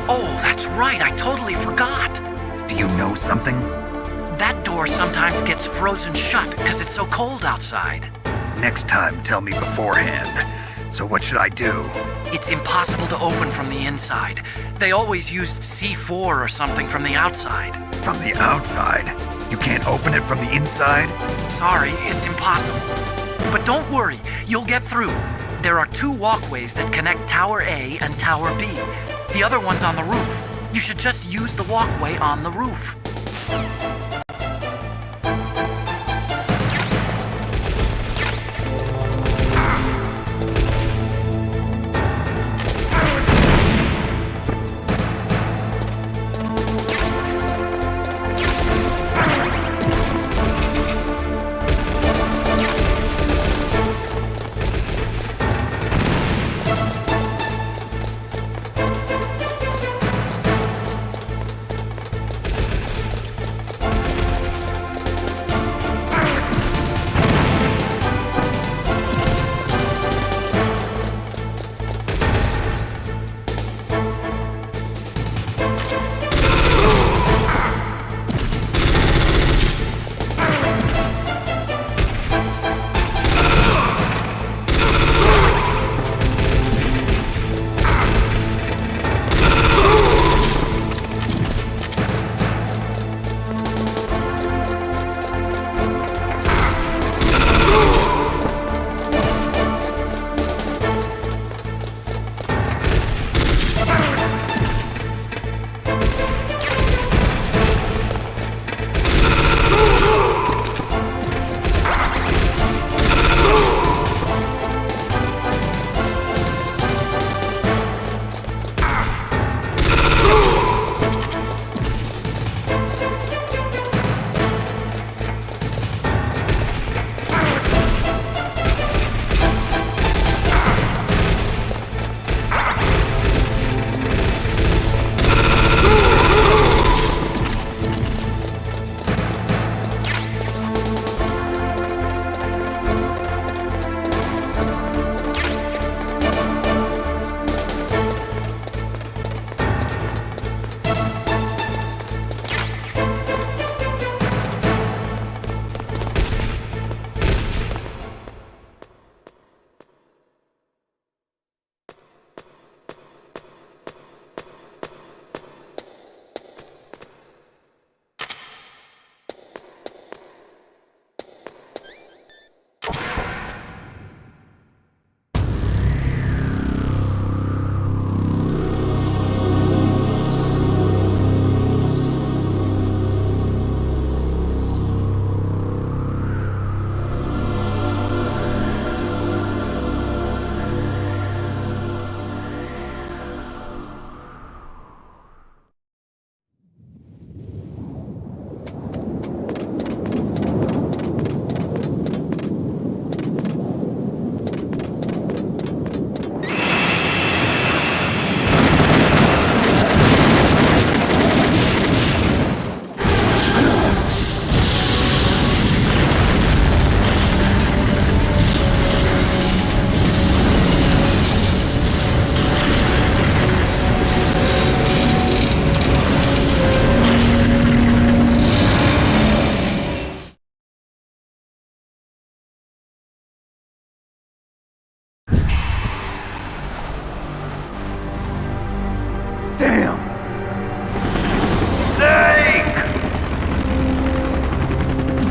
Oh, that's right, I totally forgot. Do you know something? That door sometimes gets frozen shut because it's so cold outside. Next time, tell me beforehand. So what should I do? It's impossible to open from the inside. They always used C4 or something from the outside. From the outside? You can't open it from the inside? Sorry, it's impossible. But don't worry, you'll get through. There are 2 walkways that connect Tower A and Tower B. The other one's on the roof. You should just use the walkway on the roof.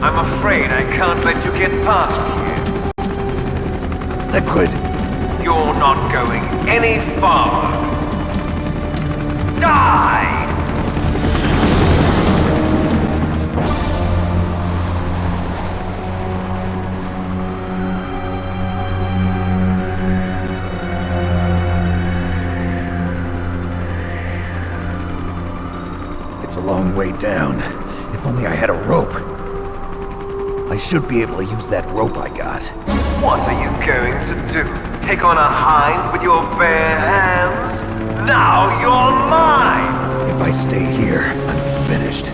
I'm afraid I can't let you get past here. Liquid. You're not going any farther. Die! It's a long way down. If only I had a rope. I should be able to use that rope I got. What are you going to do? Take on a hind with your bare hands? Now you're mine! If I stay here, I'm finished.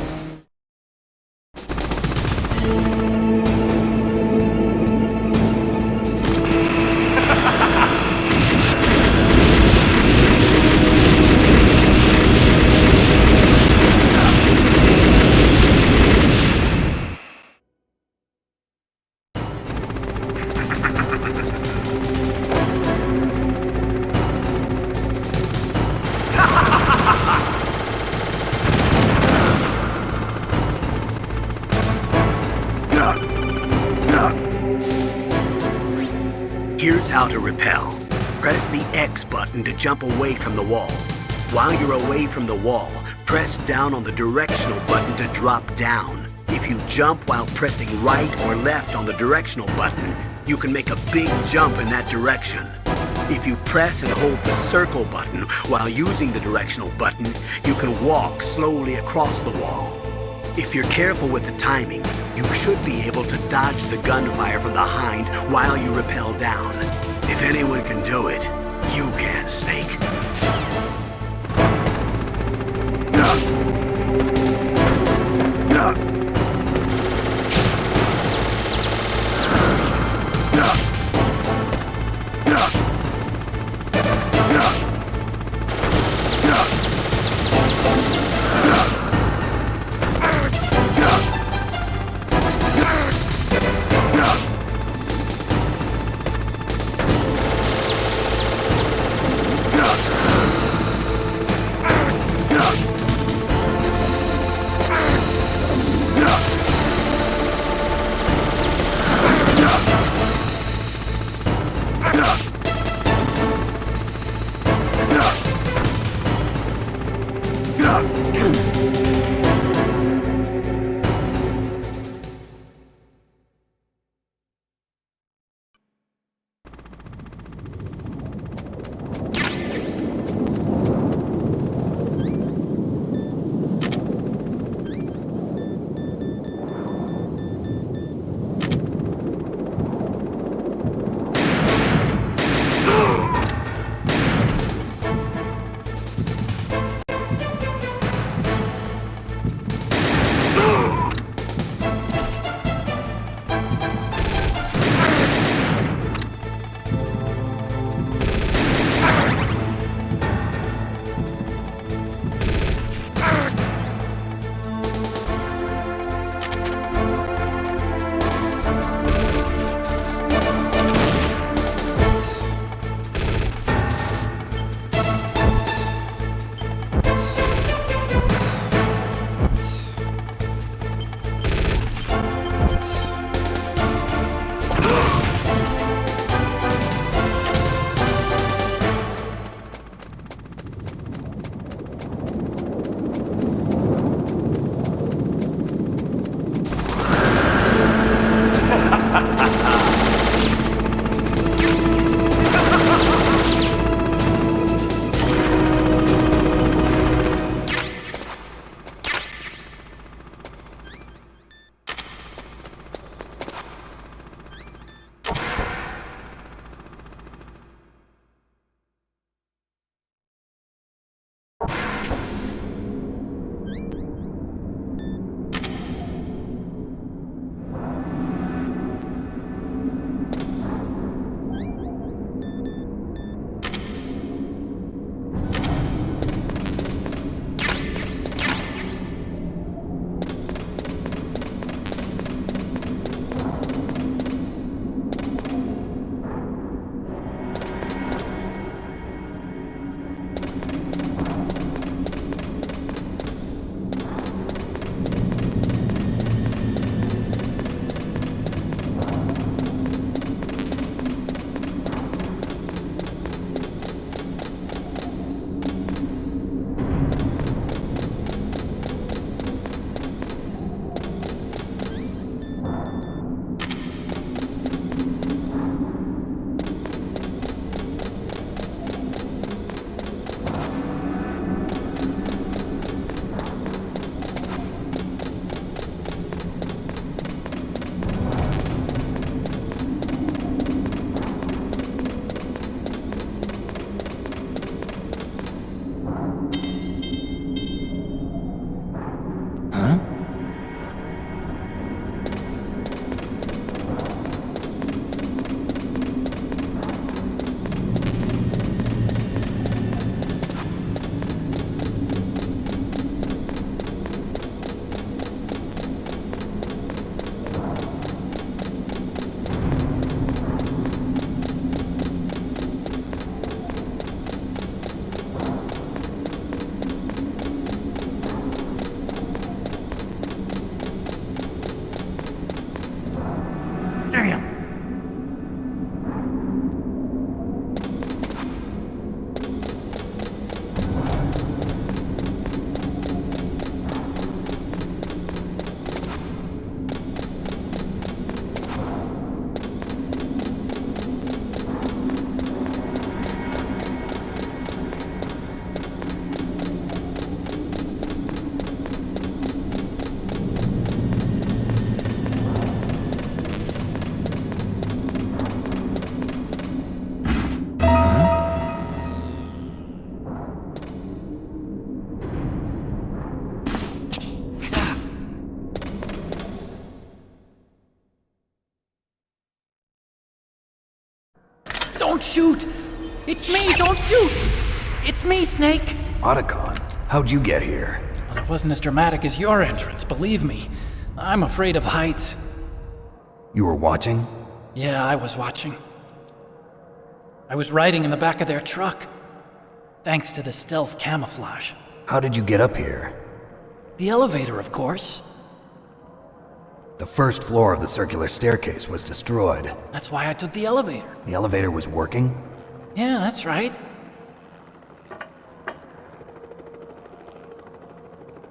Here's how to repel. Press the X button to jump away from the wall. While you're away from the wall, press down on the directional button to drop down. If you jump while pressing right or left on the directional button, you can make a big jump in that direction. If you press and hold the circle button while using the directional button, you can walk slowly across the wall. If you're careful with the timing, you should be able to dodge the gunfire from behind while you rappel down. If anyone can do it, you can, Snake. Damn! Don't shoot! It's me, don't shoot! It's me, Snake! Otacon, how'd you get here? Well, it wasn't as dramatic as your entrance, believe me. I'm afraid of heights. You were watching? Yeah, I was watching. I was riding in the back of their truck. Thanks to the stealth camouflage. How did you get up here? The elevator, of course. The first floor of the circular staircase was destroyed. That's why I took the elevator. The elevator was working? Yeah, that's right.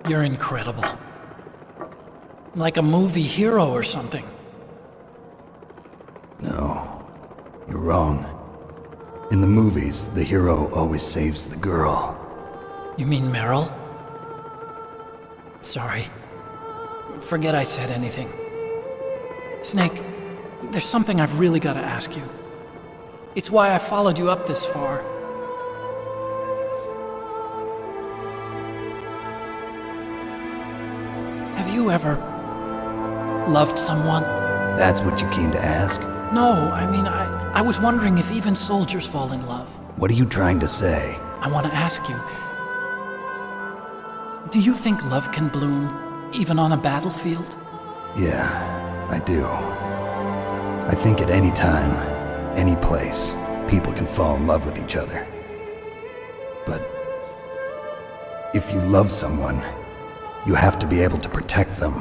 You're incredible. Like a movie hero or something. No, you're wrong. In the movies, the hero always saves the girl. You mean Meryl? Sorry. Forget I said anything. Snake, there's something I've really got to ask you. It's why I followed you up this far. Have you ever loved someone? That's what you came to ask? No, I mean, I was wondering if even soldiers fall in love. What are you trying to say? I want to ask you, do you think love can bloom even on a battlefield? Yeah, I do. I think at any time, any place, people can fall in love with each other. But if you love someone, you have to be able to protect them.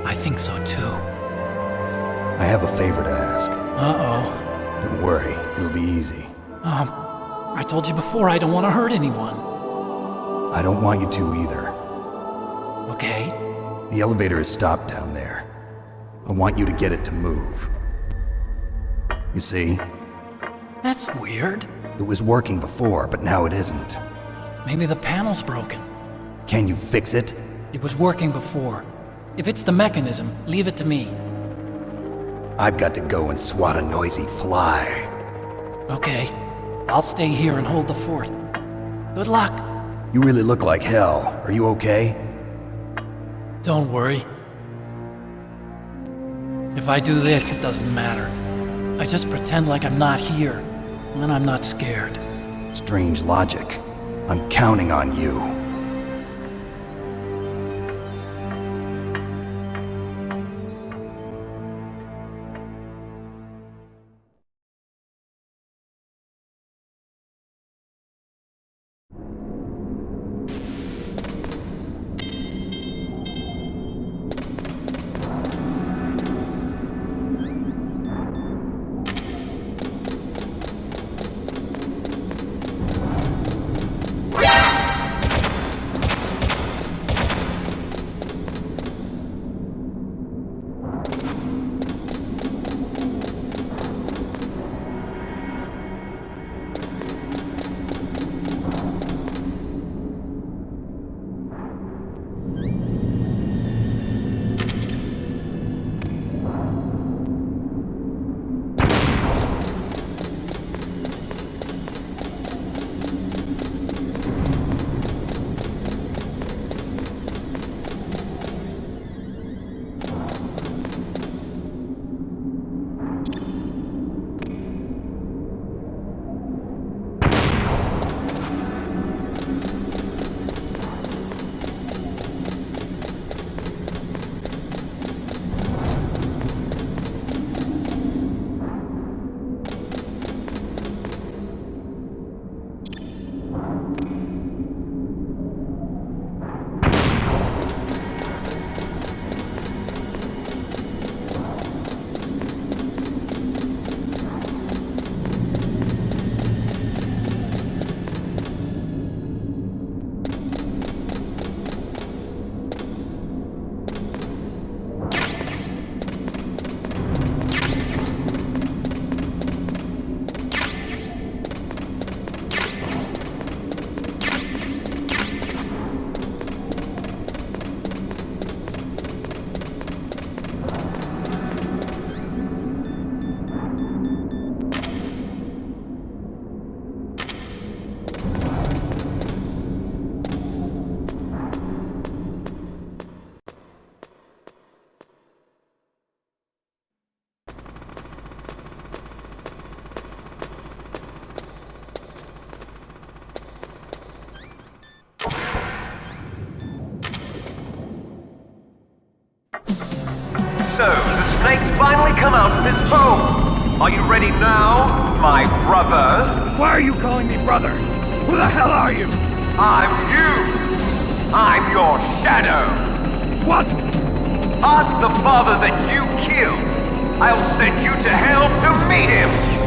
I think so too. I have a favor to ask. Uh-oh. Don't worry, it'll be easy. I told you before I don't want to hurt anyone. I don't want you to either. Okay. The elevator is stopped down there. I want you to get it to move. You see? That's weird. It was working before, but now it isn't. Maybe the panel's broken. Can you fix it? It was working before. If it's the mechanism, leave it to me. I've got to go and swat a noisy fly. Okay. I'll stay here and hold the fort. Good luck. You really look like hell. Are you okay? Don't worry. If I do this, it doesn't matter. I just pretend like I'm not here, and then I'm not scared. Strange logic. I'm counting on you. come out of this tomb. Are you ready now, my brother? Why are you calling me brother? Who the hell are you? I'm you. I'm your shadow. What? Ask the father that you killed. I'll send you to hell to meet him.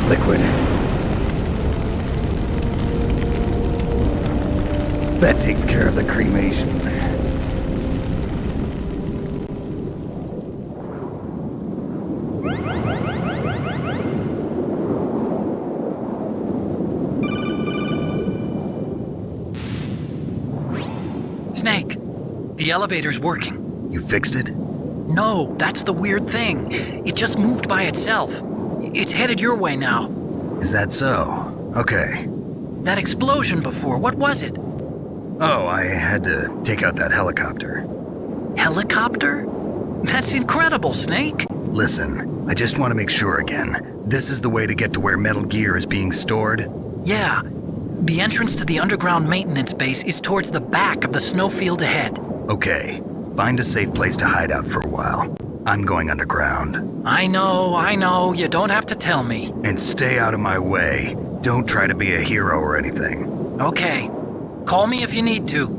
Liquid. That takes care of the cremation. Snake, the elevator's working. You fixed it? No, that's the weird thing. It just moved by itself. It's headed your way now. Is that so? Okay. That explosion before, what was it? Oh, I had to take out that helicopter. Helicopter? That's incredible, Snake. Listen, I just want to make sure again. This is the way to get to where Metal Gear is being stored? Yeah. The entrance to the underground maintenance base is towards the back of the snowfield ahead. Okay. Find a safe place to hide out for a while. I'm going underground. I know. You don't have to tell me. And stay out of my way. Don't try to be a hero or anything. Okay. Call me if you need to.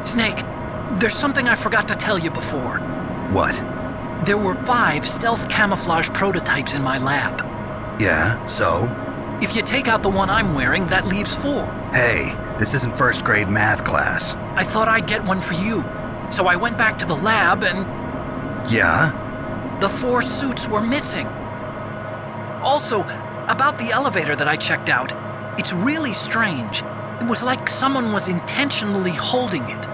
Snake, there's something I forgot to tell you before. What? There were 5 stealth camouflage prototypes in my lab. Yeah, so? If you take out the one I'm wearing, that leaves 4. Hey, this isn't first grade math class. I thought I'd get one for you. So I went back to the lab and... Yeah? The 4 suits were missing. Also, about the elevator that I checked out, it's really strange. It was like someone was intentionally holding it.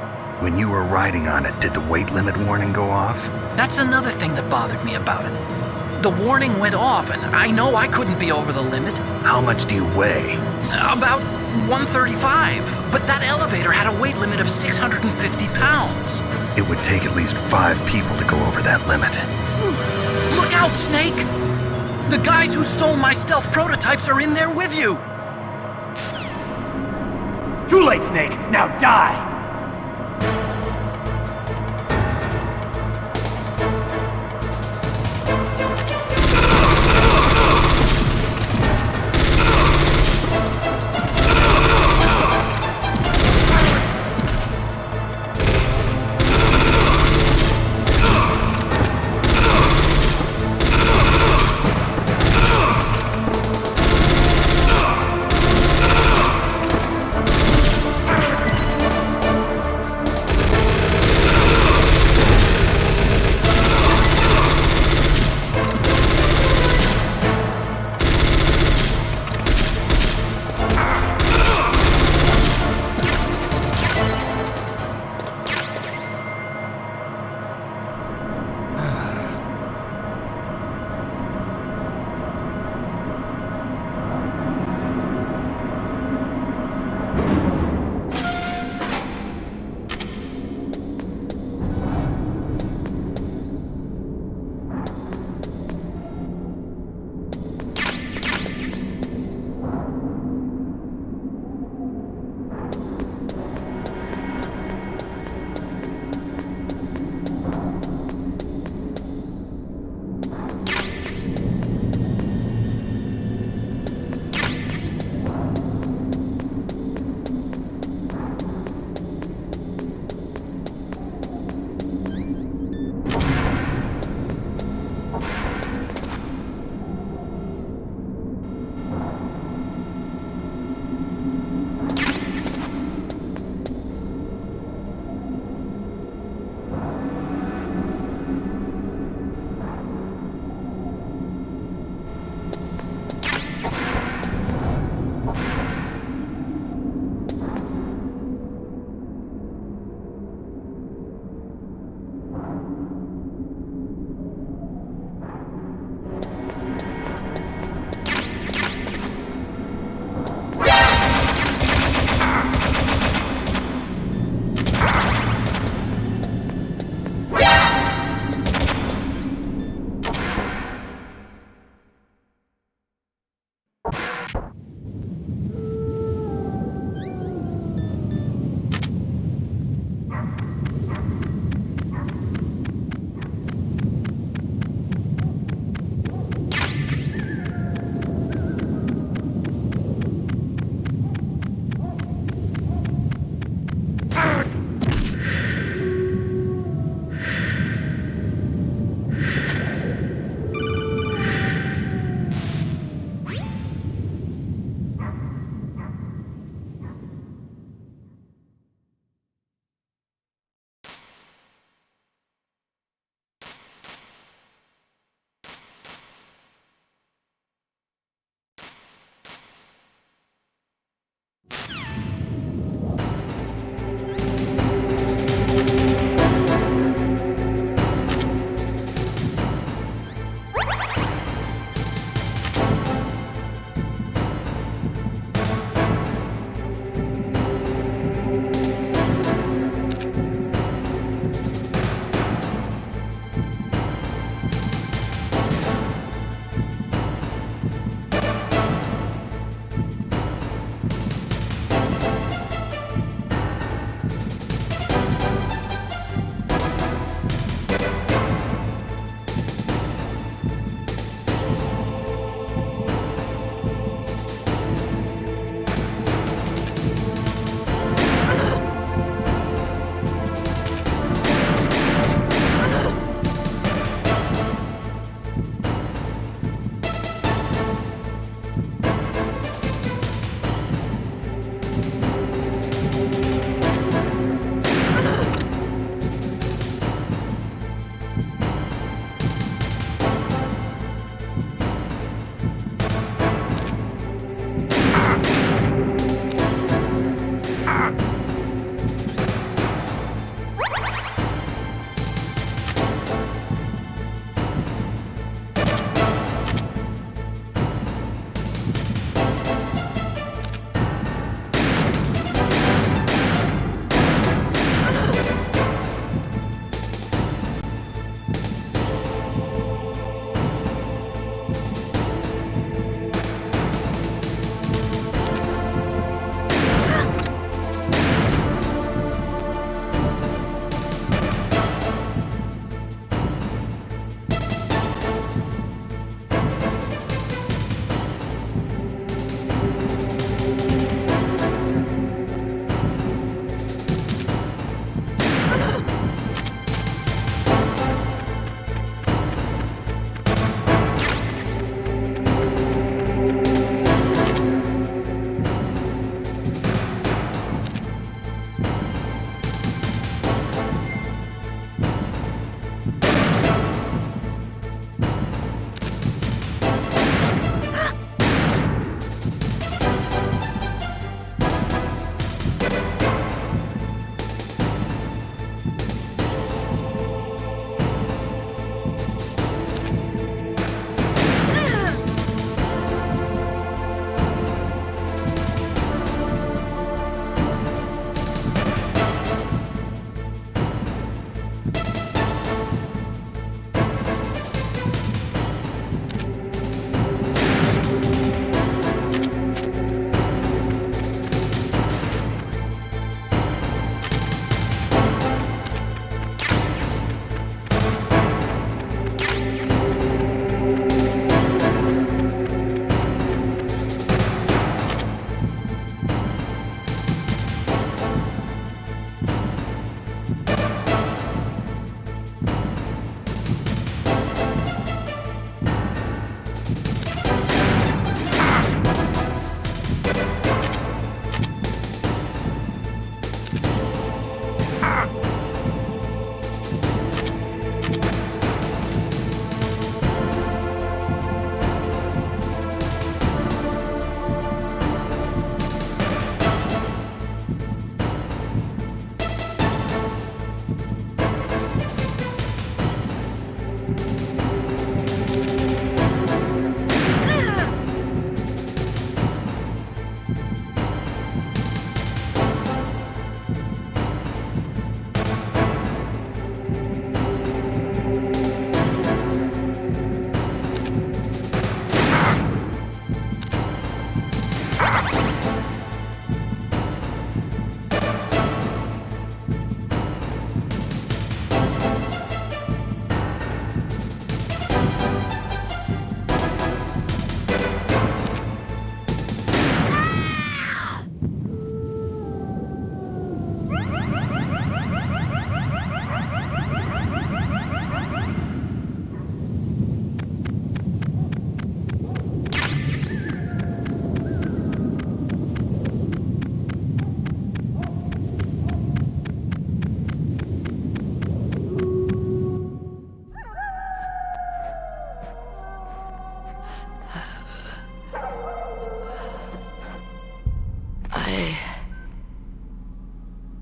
When you were riding on it, did the weight limit warning go off? That's another thing that bothered me about it. The warning went off, and I know I couldn't be over the limit. How much do you weigh? About 135, but that elevator had a weight limit of 650 pounds. It would take at least 5 people to go over that limit. Look out, Snake! The guys who stole my stealth prototypes are in there with you! Too late, Snake! Now die!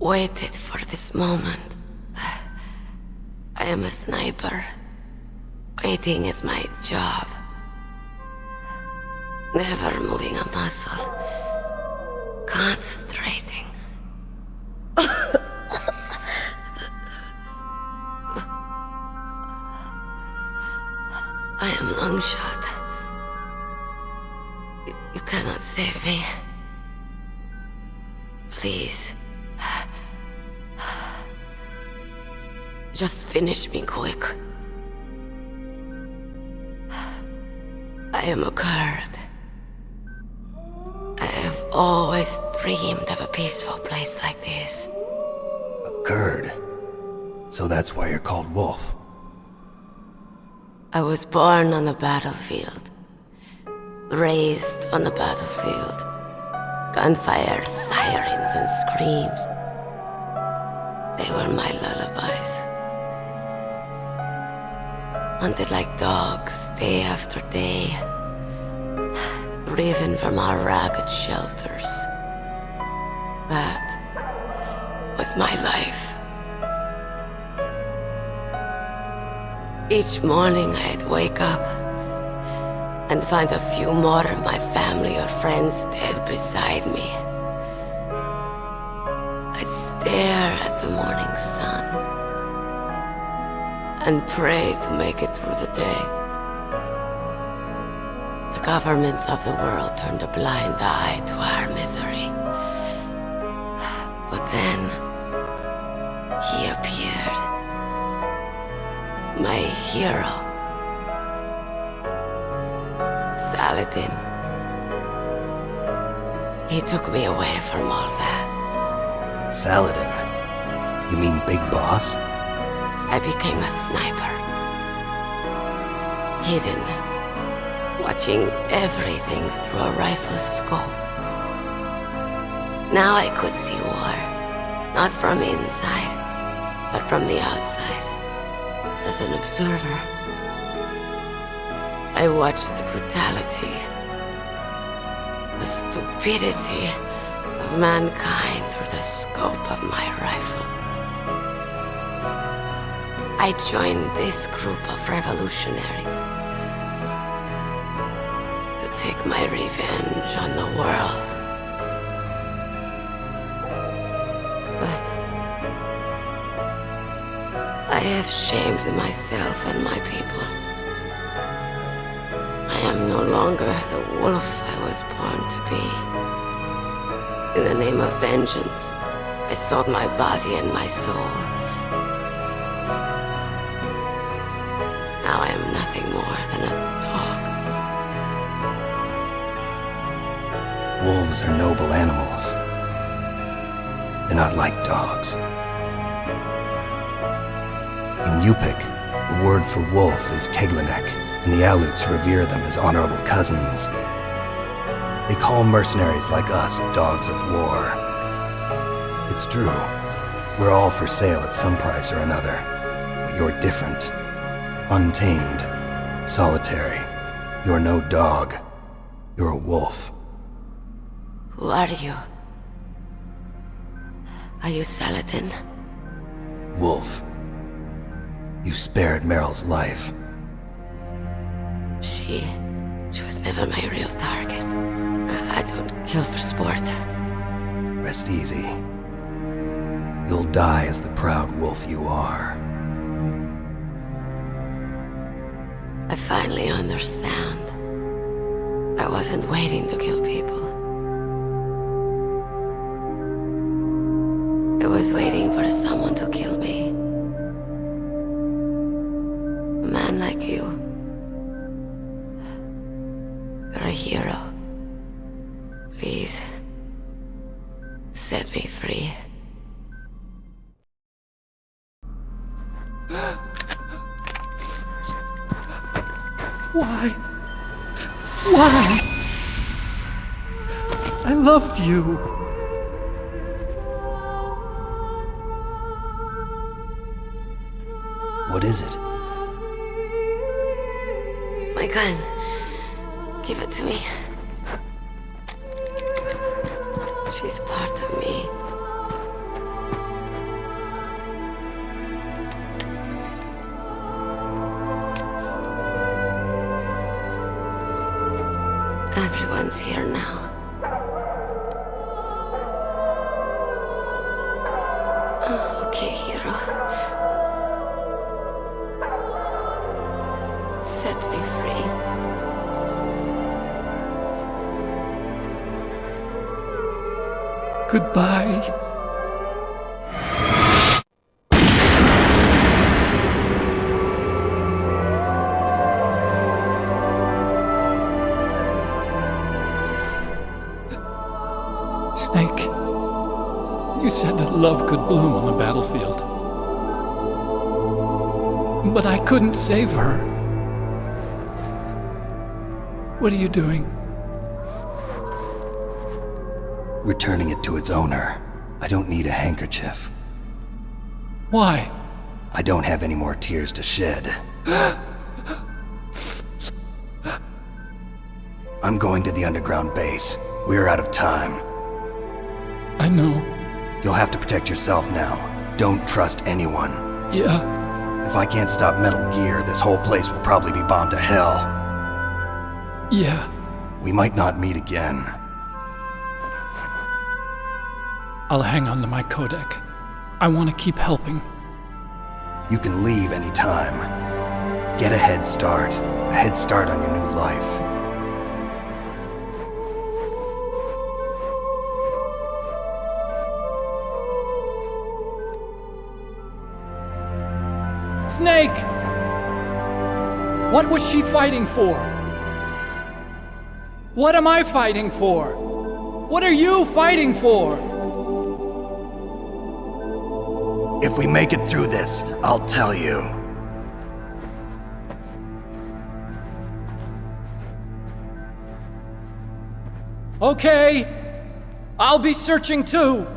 waited for this moment. I am a sniper. Waiting is my job. Never moving a muscle. Concentrating. I am Longshot. You cannot save me. Please. Just finish me quick. I am a Kurd. I have always dreamed of a peaceful place like this. A Kurd? So that's why you're called Wolf. I was born on the battlefield. Raised on the battlefield. Gunfire, sirens, and screams. They were my lullabies. Hunted like dogs, day after day. Driven from our ragged shelters. That was my life. Each morning I'd wake up and find a few more of my family or friends dead beside me. I'd stare at the morning sun and pray to make it through the day. The governments of the world turned a blind eye to our misery. But then, he appeared. My hero. Saladin. He took me away from all that. Saladin? You mean Big Boss? I became a sniper. Hidden. Watching everything through a rifle's scope. Now I could see war. Not from inside, but from the outside. As an observer. I watched the brutality, the stupidity of mankind through the scope of my rifle. I joined this group of revolutionaries to take my revenge on the world. But I have shamed myself and my people. I am no longer the wolf I was born to be. In the name of vengeance, I sold my body and my soul. Now I am nothing more than a dog. Wolves are noble animals. They're not like dogs. In Yupik, the word for wolf is Keglanek, and the Aleuts revere them as honorable cousins. They call mercenaries like us dogs of war. It's true, we're all for sale at some price or another, but you're different. Untamed, solitary. You're no dog. You're a wolf. Who are you? Are you Saladin? Wolf. You spared Meryl's life. She was never my real target. I don't kill for sport. Rest easy. You'll die as the proud wolf you are. I finally understand. I wasn't waiting to kill people. I was waiting for someone to kill me. A man like you. You're a hero. Please, set me free. Why? Why? I loved you. What is it? My gun. Give it to me. She's part of me. Everyone's here now. Okay, hero. Set me free. Goodbye. Snake, you said that love could bloom on the battlefield. But I couldn't save her. What are you doing? Returning it to its owner. I don't need a handkerchief. Why? I don't have any more tears to shed. I'm going to the underground base. We're out of time. I know. You'll have to protect yourself now. Don't trust anyone. Yeah. If I can't stop Metal Gear, this whole place will probably be bombed to hell. Yeah. We might not meet again. I'll hang on to my codec. I want to keep helping. You can leave anytime. Get a head start. A head start on your new life. Snake! What was she fighting for? What am I fighting for? What are you fighting for? If we make it through this, I'll tell you. Okay. I'll be searching too.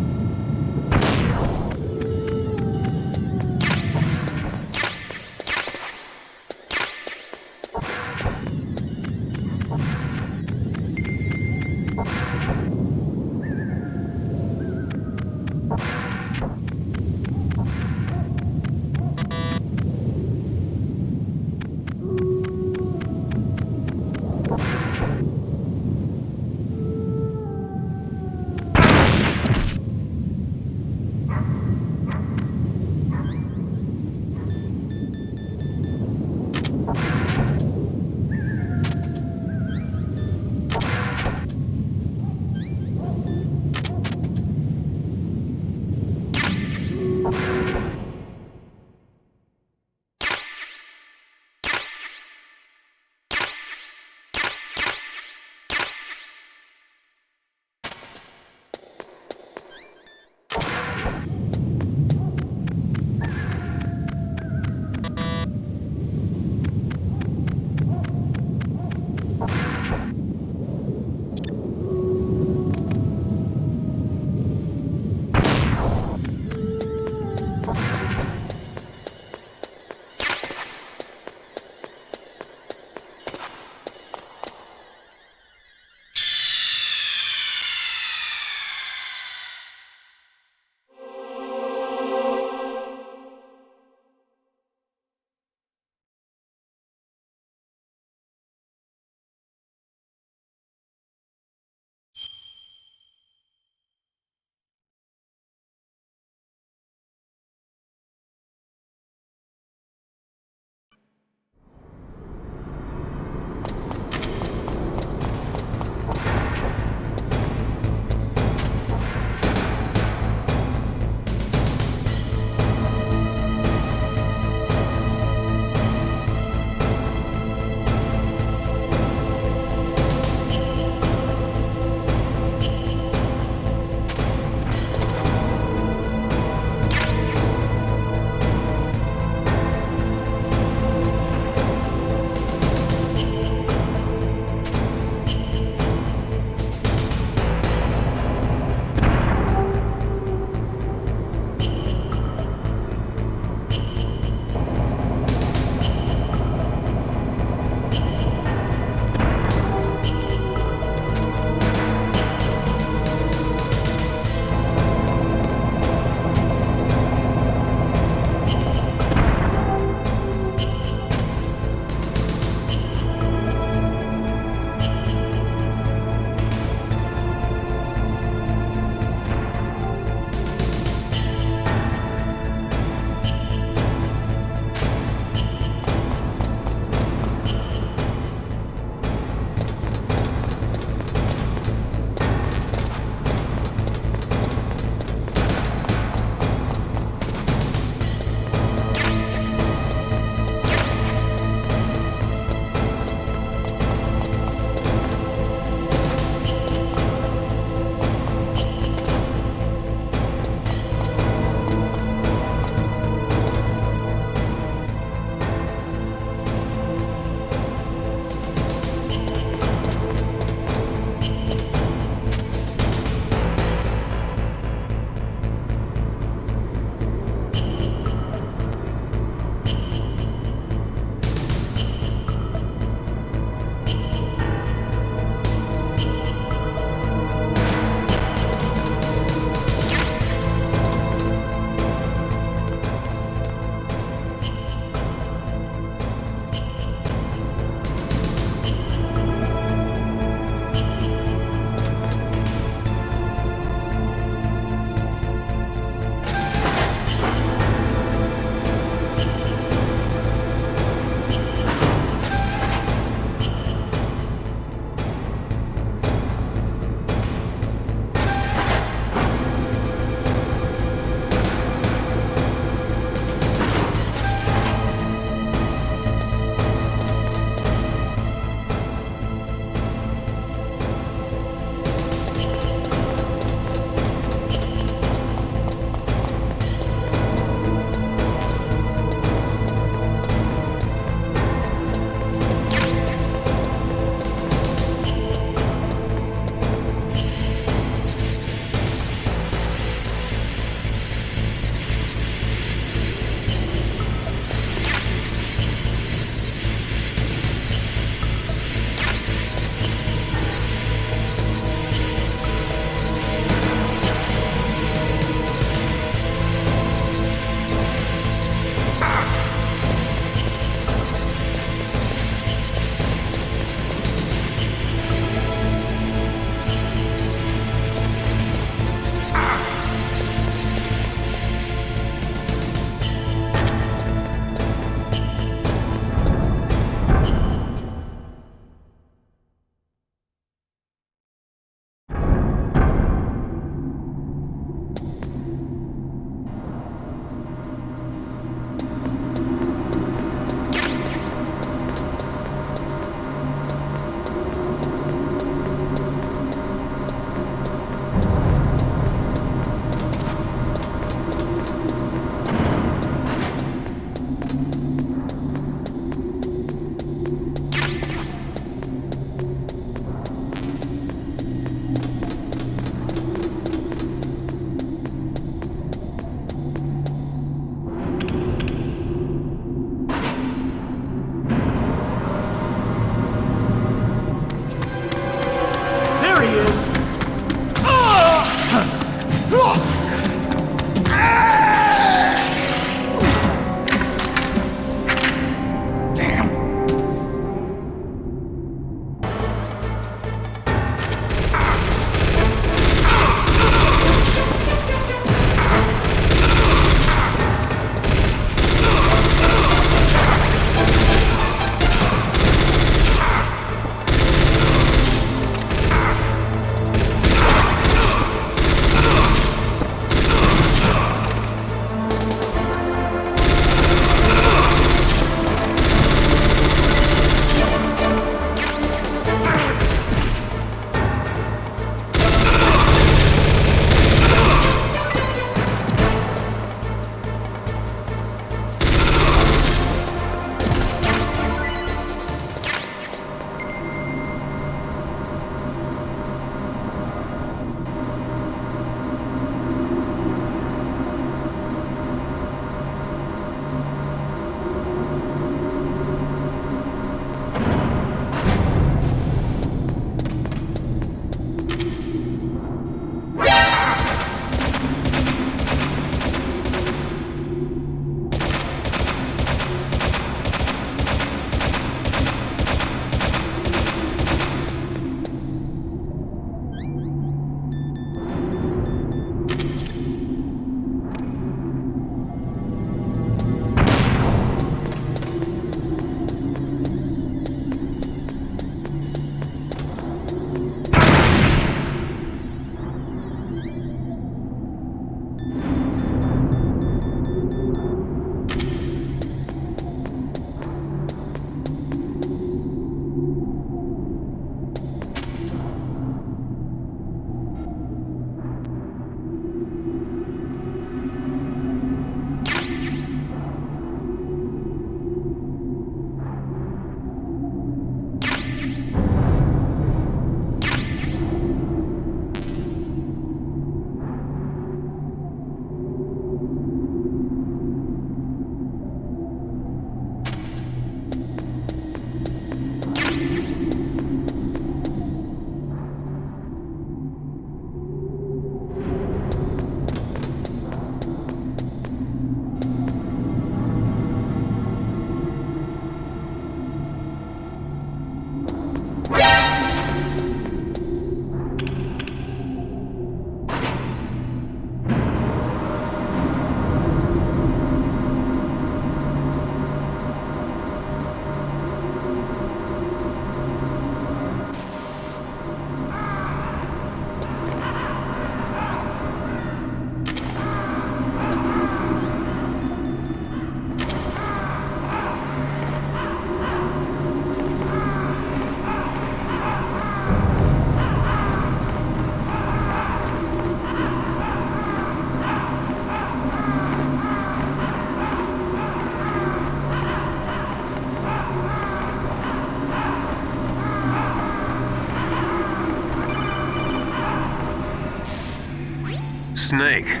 Snake,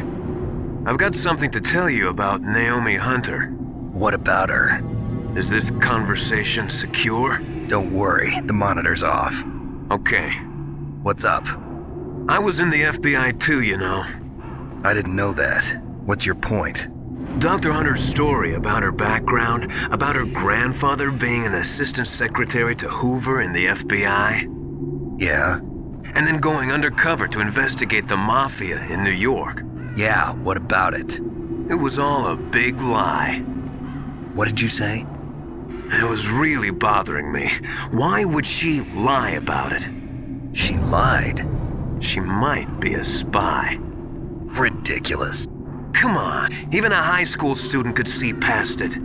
I've got something to tell you about Naomi Hunter. What about her? Is this conversation secure? Don't worry, the monitor's off. Okay. What's up? I was in the FBI too, you know. I didn't know that. What's your point? Dr. Hunter's story about her background, about her grandfather being an assistant secretary to Hoover in the FBI. Yeah? And then going undercover to investigate the mafia in New York. Yeah, what about it? It was all a big lie. What did you say? It was really bothering me. Why would she lie about it? She lied? She might be a spy. Ridiculous. Come on, even a high school student could see past it.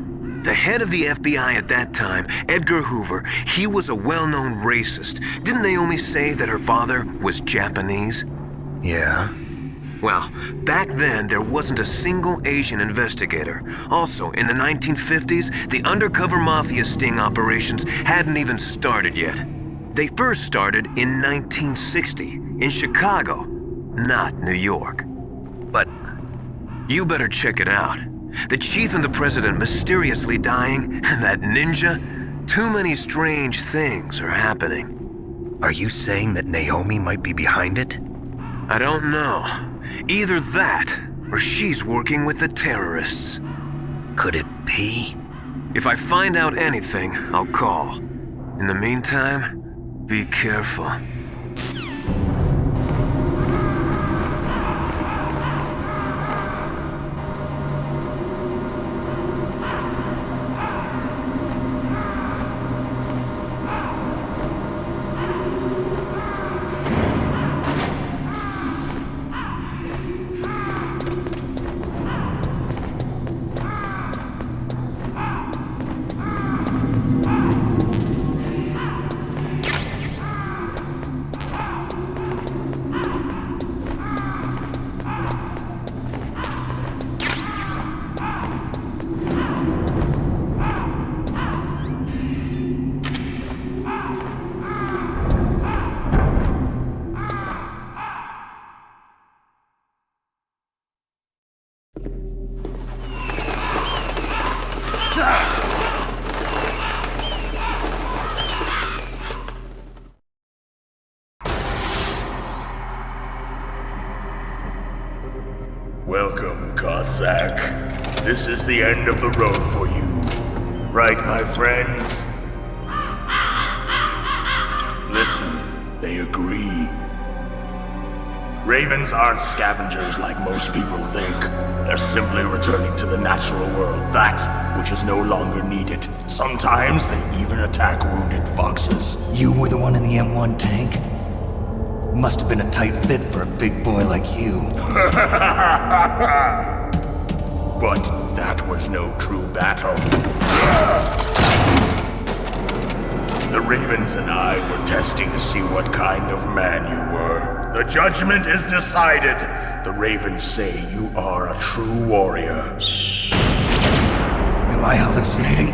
The head of the FBI at that time, Edgar Hoover, he was a well-known racist. Didn't Naomi say that her father was Japanese? Yeah. Well, back then there wasn't a single Asian investigator. Also, in the 1950s, the undercover mafia sting operations hadn't even started yet. They first started in 1960, in Chicago, not New York. But you better check it out. The chief and the president mysteriously dying, and that ninja? Too many strange things are happening. Are you saying that Naomi might be behind it? I don't know. Either that, or she's working with the terrorists. Could it be? If I find out anything, I'll call. In the meantime, be careful. Welcome, Cossack. This is the end of the road for you. Right, my friends? Listen, they agree. Ravens aren't scavengers like most people think. They're simply returning to the natural world, that which is no longer needed. Sometimes they even attack wounded foxes. You were the one in the M1 tank? Must have been a tight fit for a big boy like you. But that was no true battle. The Ravens and I were testing to see what kind of man you were. The judgment is decided. The Ravens say you are a true warrior. Am I hallucinating?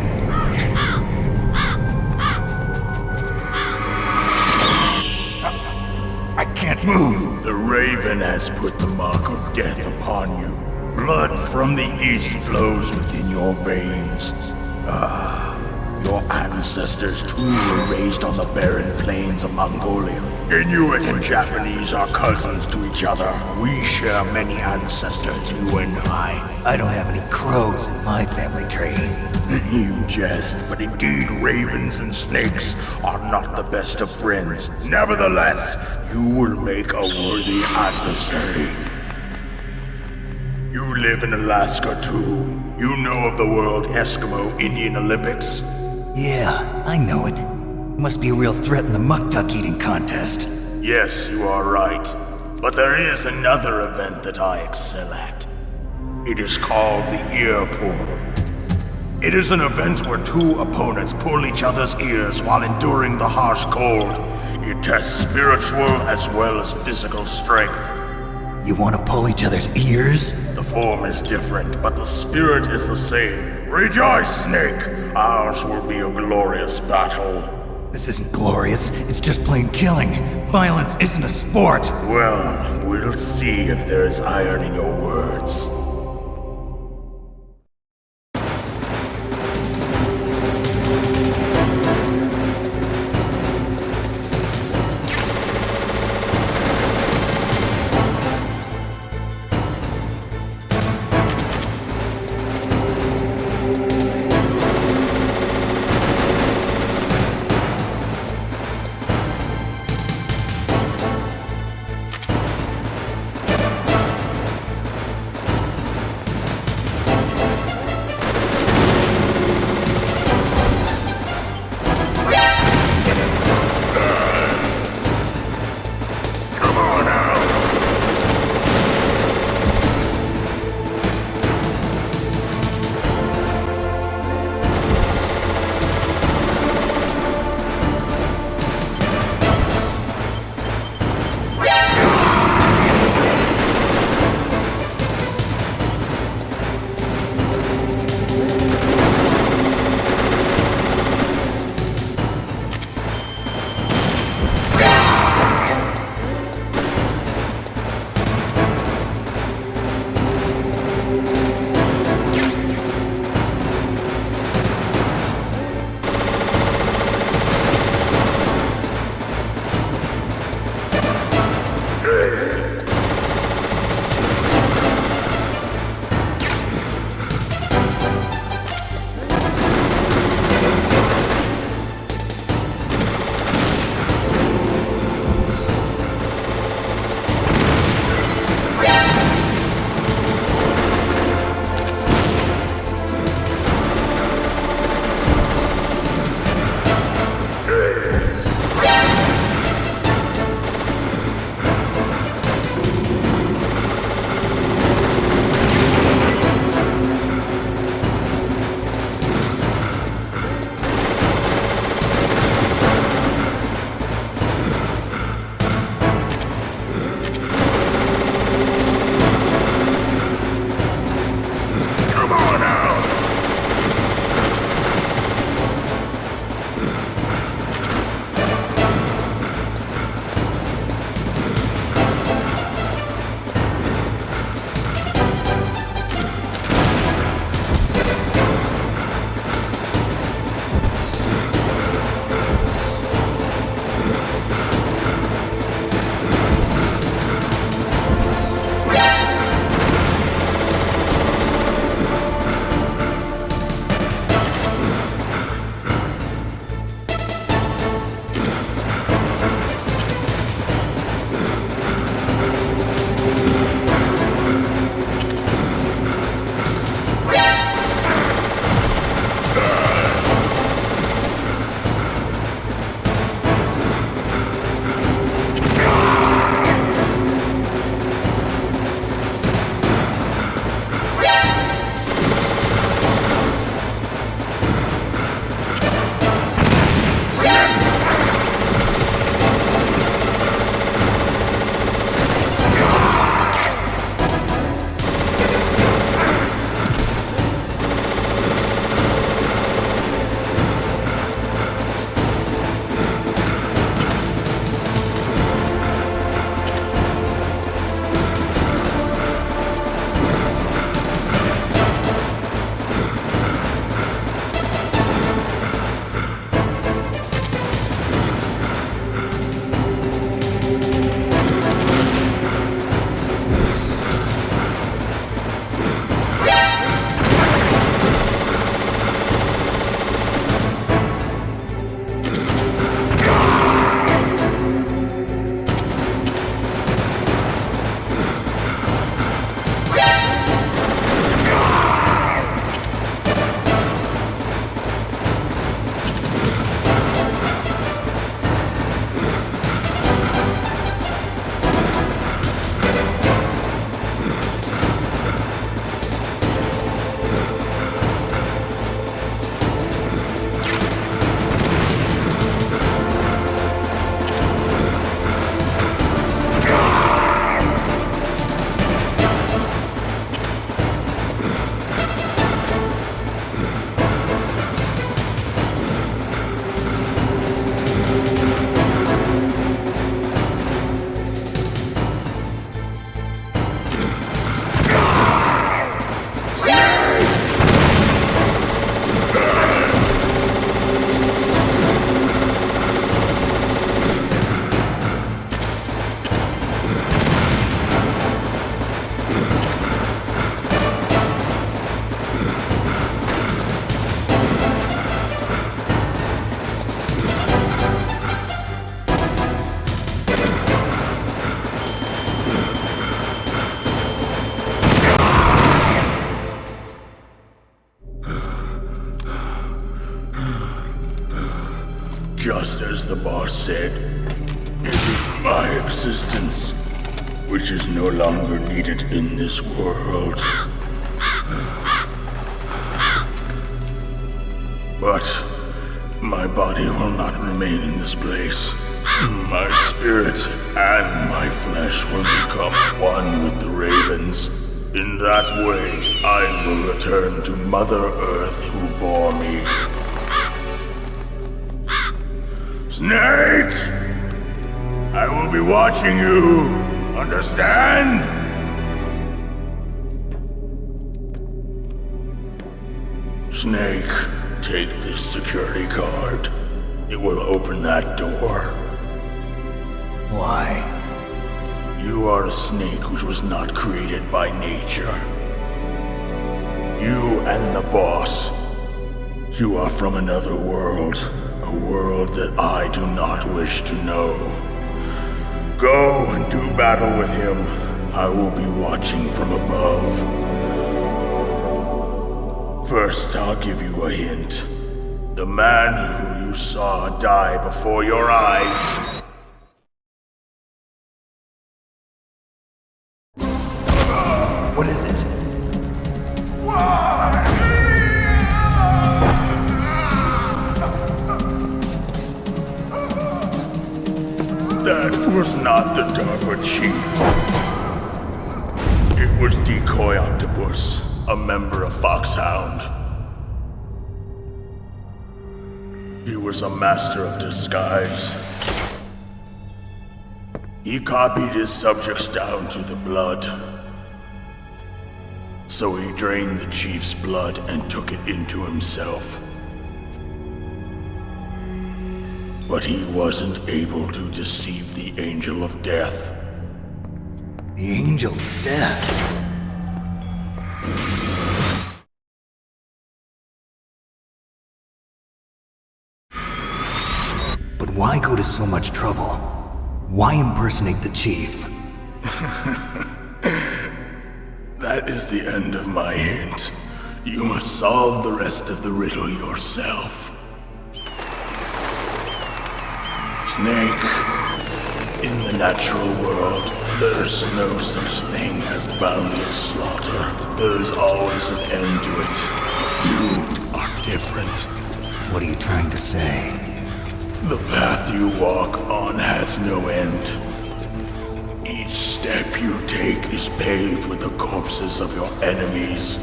I can't move. The Raven has put the mark of death upon you. Blood from the east flows within your veins. Your ancestors too were raised on the barren plains of Mongolia. Inuit and Japanese are cousins to each other. We share many ancestors, you and I. I don't have any crows in my family tree. You jest, but indeed ravens and snakes are not the best of friends. Nevertheless, you will make a worthy adversary. You live in Alaska too. You know of the World Eskimo Indian Olympics? Yeah, I know it. Must be a real threat in the muck-duck eating contest. Yes, you are right. But there is another event that I excel at. It is called the Ear Pull. It is an event where two opponents pull each other's ears while enduring the harsh cold. It tests spiritual as well as physical strength. You want to pull each other's ears? The form is different, but the spirit is the same. Rejoice, Snake! Ours will be a glorious battle. This isn't glorious, it's just plain killing. Violence isn't a sport. Well, we'll see if there's iron in your words. as the boss said, it is my existence which is no longer needed in this world. But my body will not remain in this place. My spirit and my flesh will become one with the ravens. In that way, I will return to Mother Earth who bore me. Snake! I will be watching you. Understand? Snake, take this security card. It will open that door. Why? You are a snake which was not created by nature. You and the boss. You are from another world. A world that I do not wish to know. Go and do battle with him. I will be watching from above. First, I'll give you a hint. The man who you saw die before your eyes. What is it? That was not the DARPA chief. It was Decoy Octopus, a member of Foxhound. He was a master of disguise. He copied his subjects down to the blood. So he drained the chief's blood and took it into himself. But he wasn't able to deceive the Angel of Death. The Angel of Death? But why go to so much trouble? Why impersonate the chief? That is the end of my hint. You must solve the rest of the riddle yourself. Snake, in the natural world, there's no such thing as boundless slaughter. There's always an end to it, but you are different. What are you trying to say? The path you walk on has no end. Each step you take is paved with the corpses of your enemies.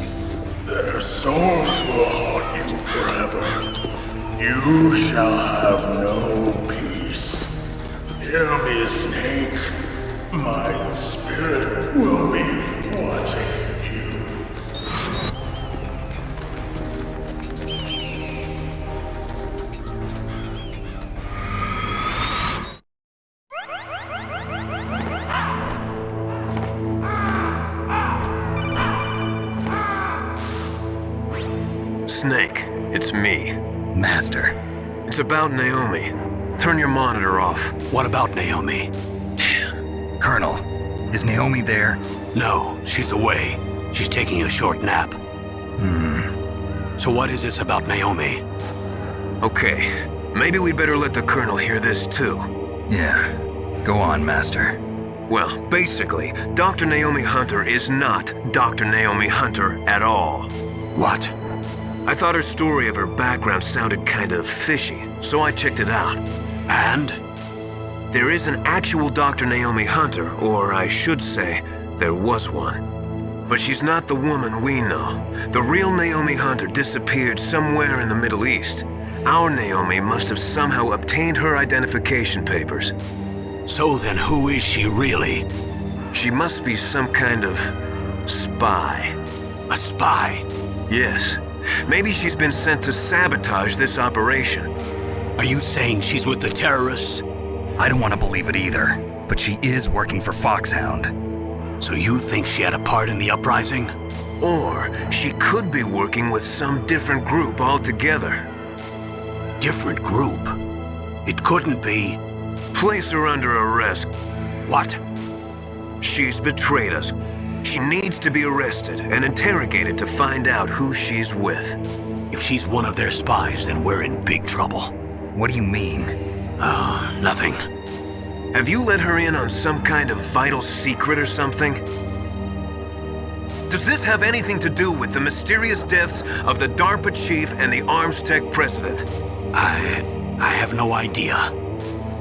Their souls will haunt you forever. You shall have no peace. Hear me, Snake. My spirit will be watching you. Snake, it's me. Master. It's about Naomi. Turn your monitor off. What about Naomi? Colonel, is Naomi there? No, she's away. She's taking a short nap. So what is this about Naomi? Okay, maybe we'd better let the Colonel hear this too. Yeah, go on, Master. Well, basically, Dr. Naomi Hunter is not Dr. Naomi Hunter at all. What? I thought her story of her background sounded kind of fishy, so I checked it out. And? There is an actual Dr. Naomi Hunter, or I should say, there was one. But she's not the woman we know. The real Naomi Hunter disappeared somewhere in the Middle East. Our Naomi must have somehow obtained her identification papers. So then who is she really? She must be some kind of spy. A spy? Yes. Maybe she's been sent to sabotage this operation. Are you saying she's with the terrorists? I don't want to believe it either, but she is working for Foxhound. So you think she had a part in the uprising? Or she could be working with some different group altogether. Different group? It couldn't be. Place her under arrest. What? She's betrayed us. She needs to be arrested and interrogated to find out who she's with. If she's one of their spies, then we're in big trouble. What do you mean? Nothing. Have you let her in on some kind of vital secret or something? Does this have anything to do with the mysterious deaths of the DARPA chief and the Arms Tech president? I have no idea.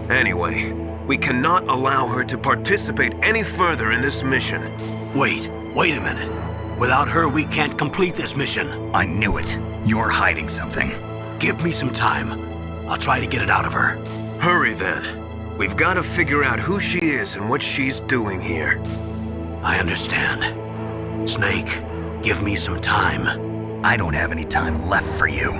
Anyway, we cannot allow her to participate any further in this mission. Wait a minute. Without her, we can't complete this mission. I knew it. You're hiding something. Give me some time. I'll try to get it out of her. Hurry then. We've got to figure out who she is and what she's doing here. I understand. Snake, give me some time. I don't have any time left for you.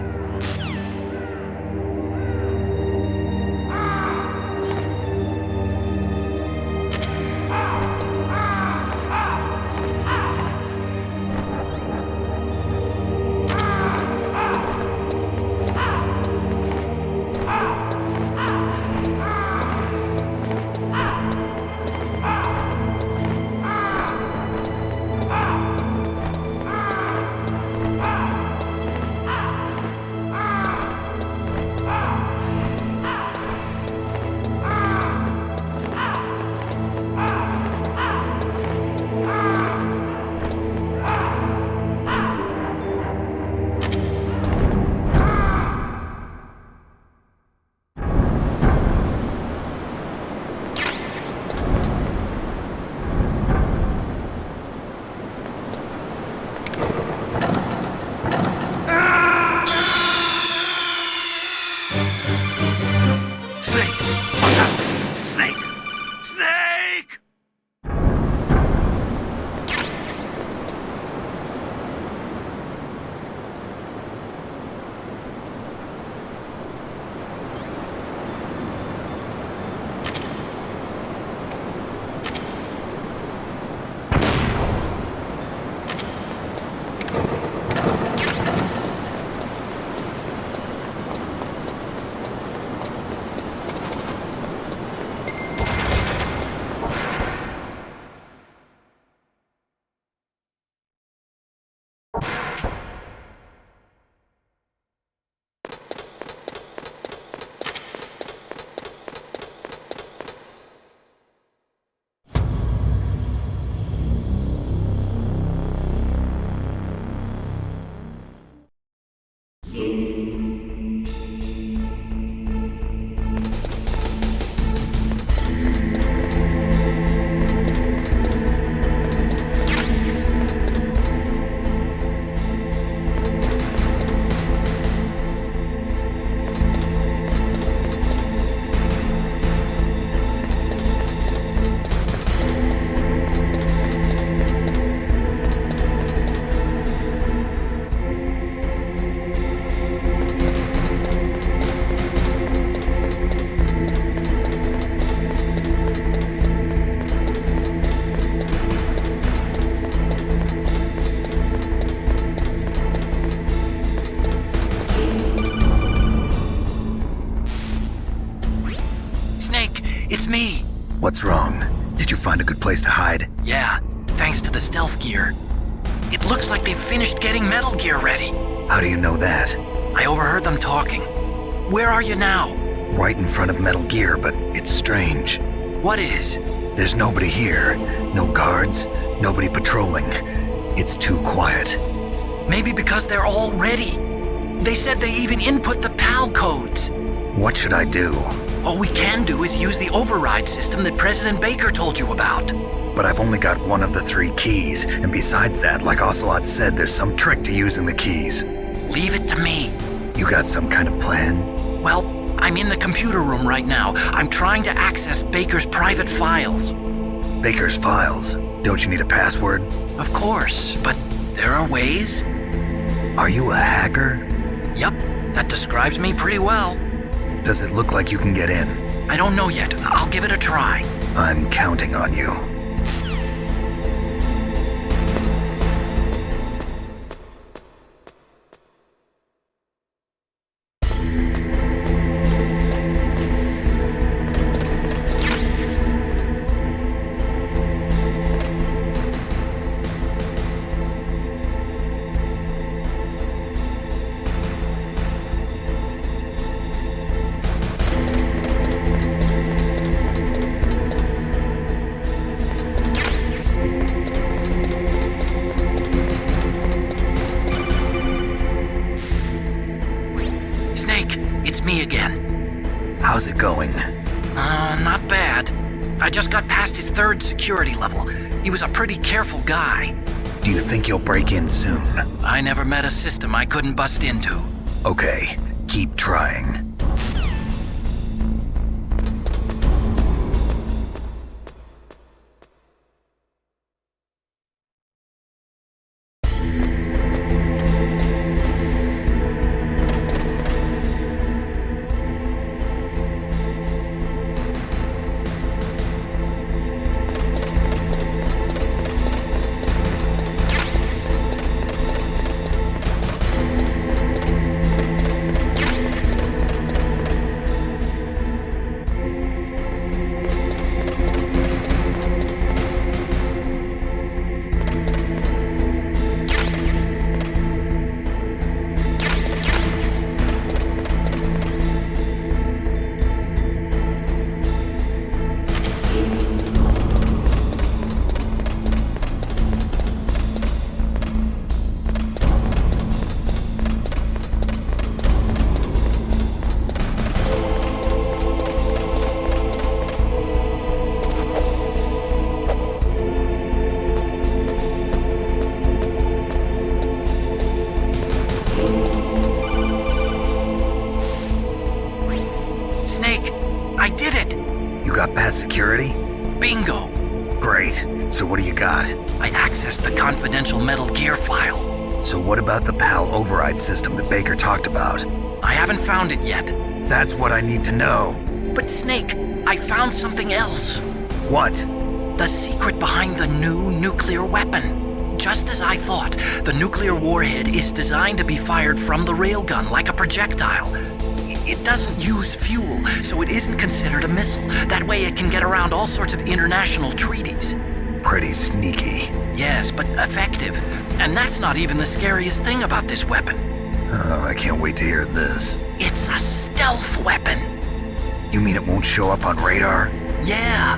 It's me. What's wrong? Did you find a good place to hide? Yeah, thanks to the stealth gear. It looks like they've finished getting Metal Gear ready. How do you know that? I overheard them talking. Where are you now? Right in front of Metal Gear, but it's strange. What is? There's nobody here. No guards, nobody patrolling. It's too quiet. Maybe because they're all ready. They said they even input the PAL codes. What should I do? All we can do is use the override system that President Baker told you about. But I've only got one of the 3 keys, and besides that, like Ocelot said, there's some trick to using the keys. Leave it to me. You got some kind of plan? Well, I'm in the computer room right now. I'm trying to access Baker's private files. Baker's files? Don't you need a password? Of course, but there are ways. Are you a hacker? Yep, that describes me pretty well. Does it look like you can get in? I don't know yet. I'll give it a try. I'm counting on you. I just got past his 3rd security level. He was a pretty careful guy. Do you think you'll break in soon? I never met a system I couldn't bust into. Okay, keep trying. Security? Bingo! Great. So what do you got? I accessed the confidential Metal Gear file. So what about the PAL override system that Baker talked about? I haven't found it yet. That's what I need to know. But Snake, I found something else. What? The secret behind the new nuclear weapon. Just as I thought, the nuclear warhead is designed to be fired from the railgun like a projectile. It doesn't use fuel, so it isn't considered a missile. That way it can get around all sorts of international treaties. Pretty sneaky. Yes, but effective. And that's not even the scariest thing about this weapon. Oh, I can't wait to hear this. It's a stealth weapon. You mean it won't show up on radar? Yeah.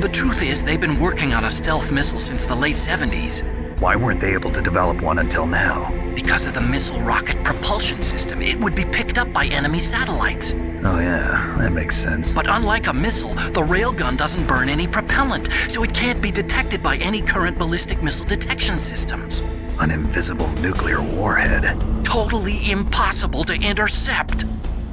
The truth is, they've been working on a stealth missile since the late 70s. Why weren't they able to develop one until now? Because of the missile rocket propulsion system. It would be picked up by enemy satellites. Oh yeah, that makes sense. But unlike a missile, the railgun doesn't burn any propellant, so it can't be detected by any current ballistic missile detection systems. An invisible nuclear warhead. Totally impossible to intercept.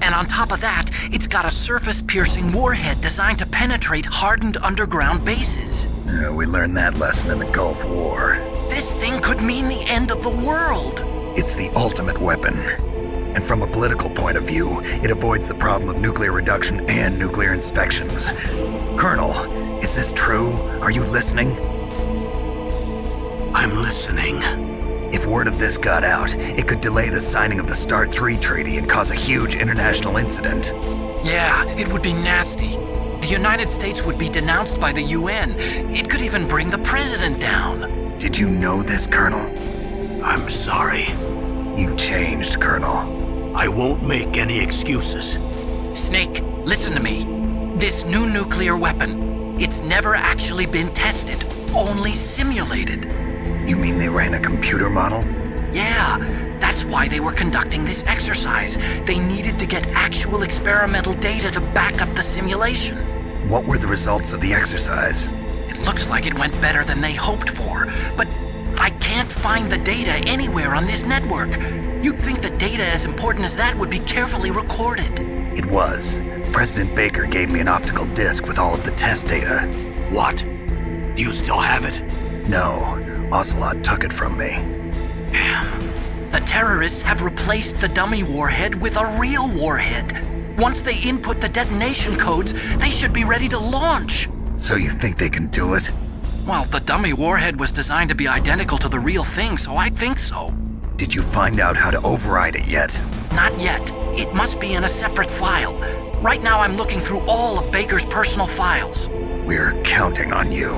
And on top of that, it's got a surface-piercing warhead designed to penetrate hardened underground bases. Yeah, we learned that lesson in the Gulf War. This thing could mean the end of the world. It's the ultimate weapon. And from a political point of view, it avoids the problem of nuclear reduction and nuclear inspections. Colonel, is this true? Are you listening? I'm listening. If word of this got out, it could delay the signing of the START 3 treaty and cause a huge international incident. Yeah, it would be nasty. The United States would be denounced by the UN. It could even bring the president down. Did you know this, Colonel? I'm sorry. You changed, Colonel. I won't make any excuses. Snake, listen to me. This new nuclear weapon, it's never actually been tested, only simulated. You mean they ran a computer model? Yeah, that's why they were conducting this exercise. They needed to get actual experimental data to back up the simulation. What were the results of the exercise? It looks like it went better than they hoped for, but I can't find the data anywhere on this network. You'd think the data as important as that would be carefully recorded. It was. President Baker gave me an optical disc with all of the test data. What? Do you still have it? No. Ocelot took it from me. Damn. The terrorists have replaced the dummy warhead with a real warhead. Once they input the detonation codes, they should be ready to launch. So you think they can do it? Well, the dummy warhead was designed to be identical to the real thing, so I think so. Did you find out how to override it yet? Not yet. It must be in a separate file. Right now I'm looking through all of Baker's personal files. We're counting on you.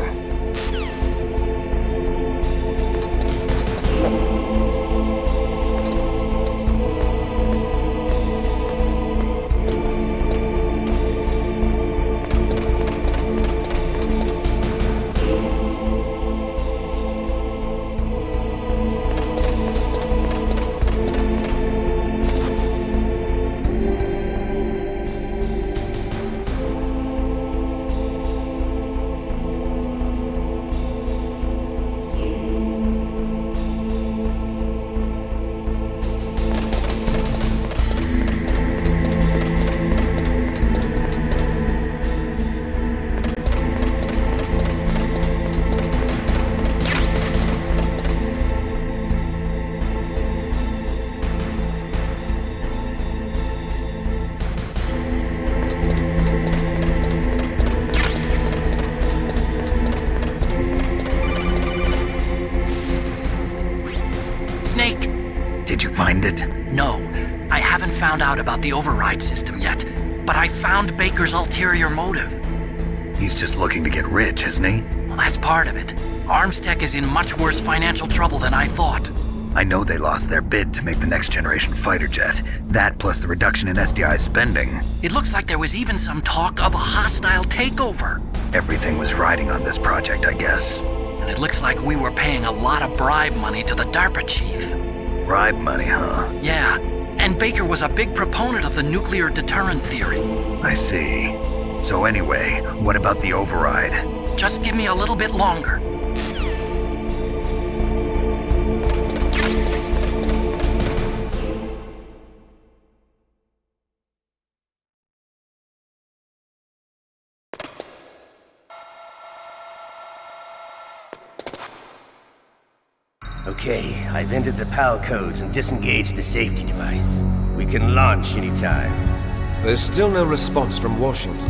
find it? No, I haven't found out about the override system yet, but I found Baker's ulterior motive. He's just looking to get rich, isn't he? Well, that's part of it. Armstech is in much worse financial trouble than I thought. I know they lost their bid to make the next generation fighter jet. That plus the reduction in SDI spending. It looks like there was even some talk of a hostile takeover. Everything was riding on this project, I guess. And it looks like we were paying a lot of bribe money to the DARPA chief. Bribe money, huh? Yeah, and Baker was a big proponent of the nuclear deterrent theory. I see. So anyway, what about the override? Just give me a little bit longer. Okay, I've entered the PAL codes and disengaged the safety device. We can launch anytime. There's still no response from Washington.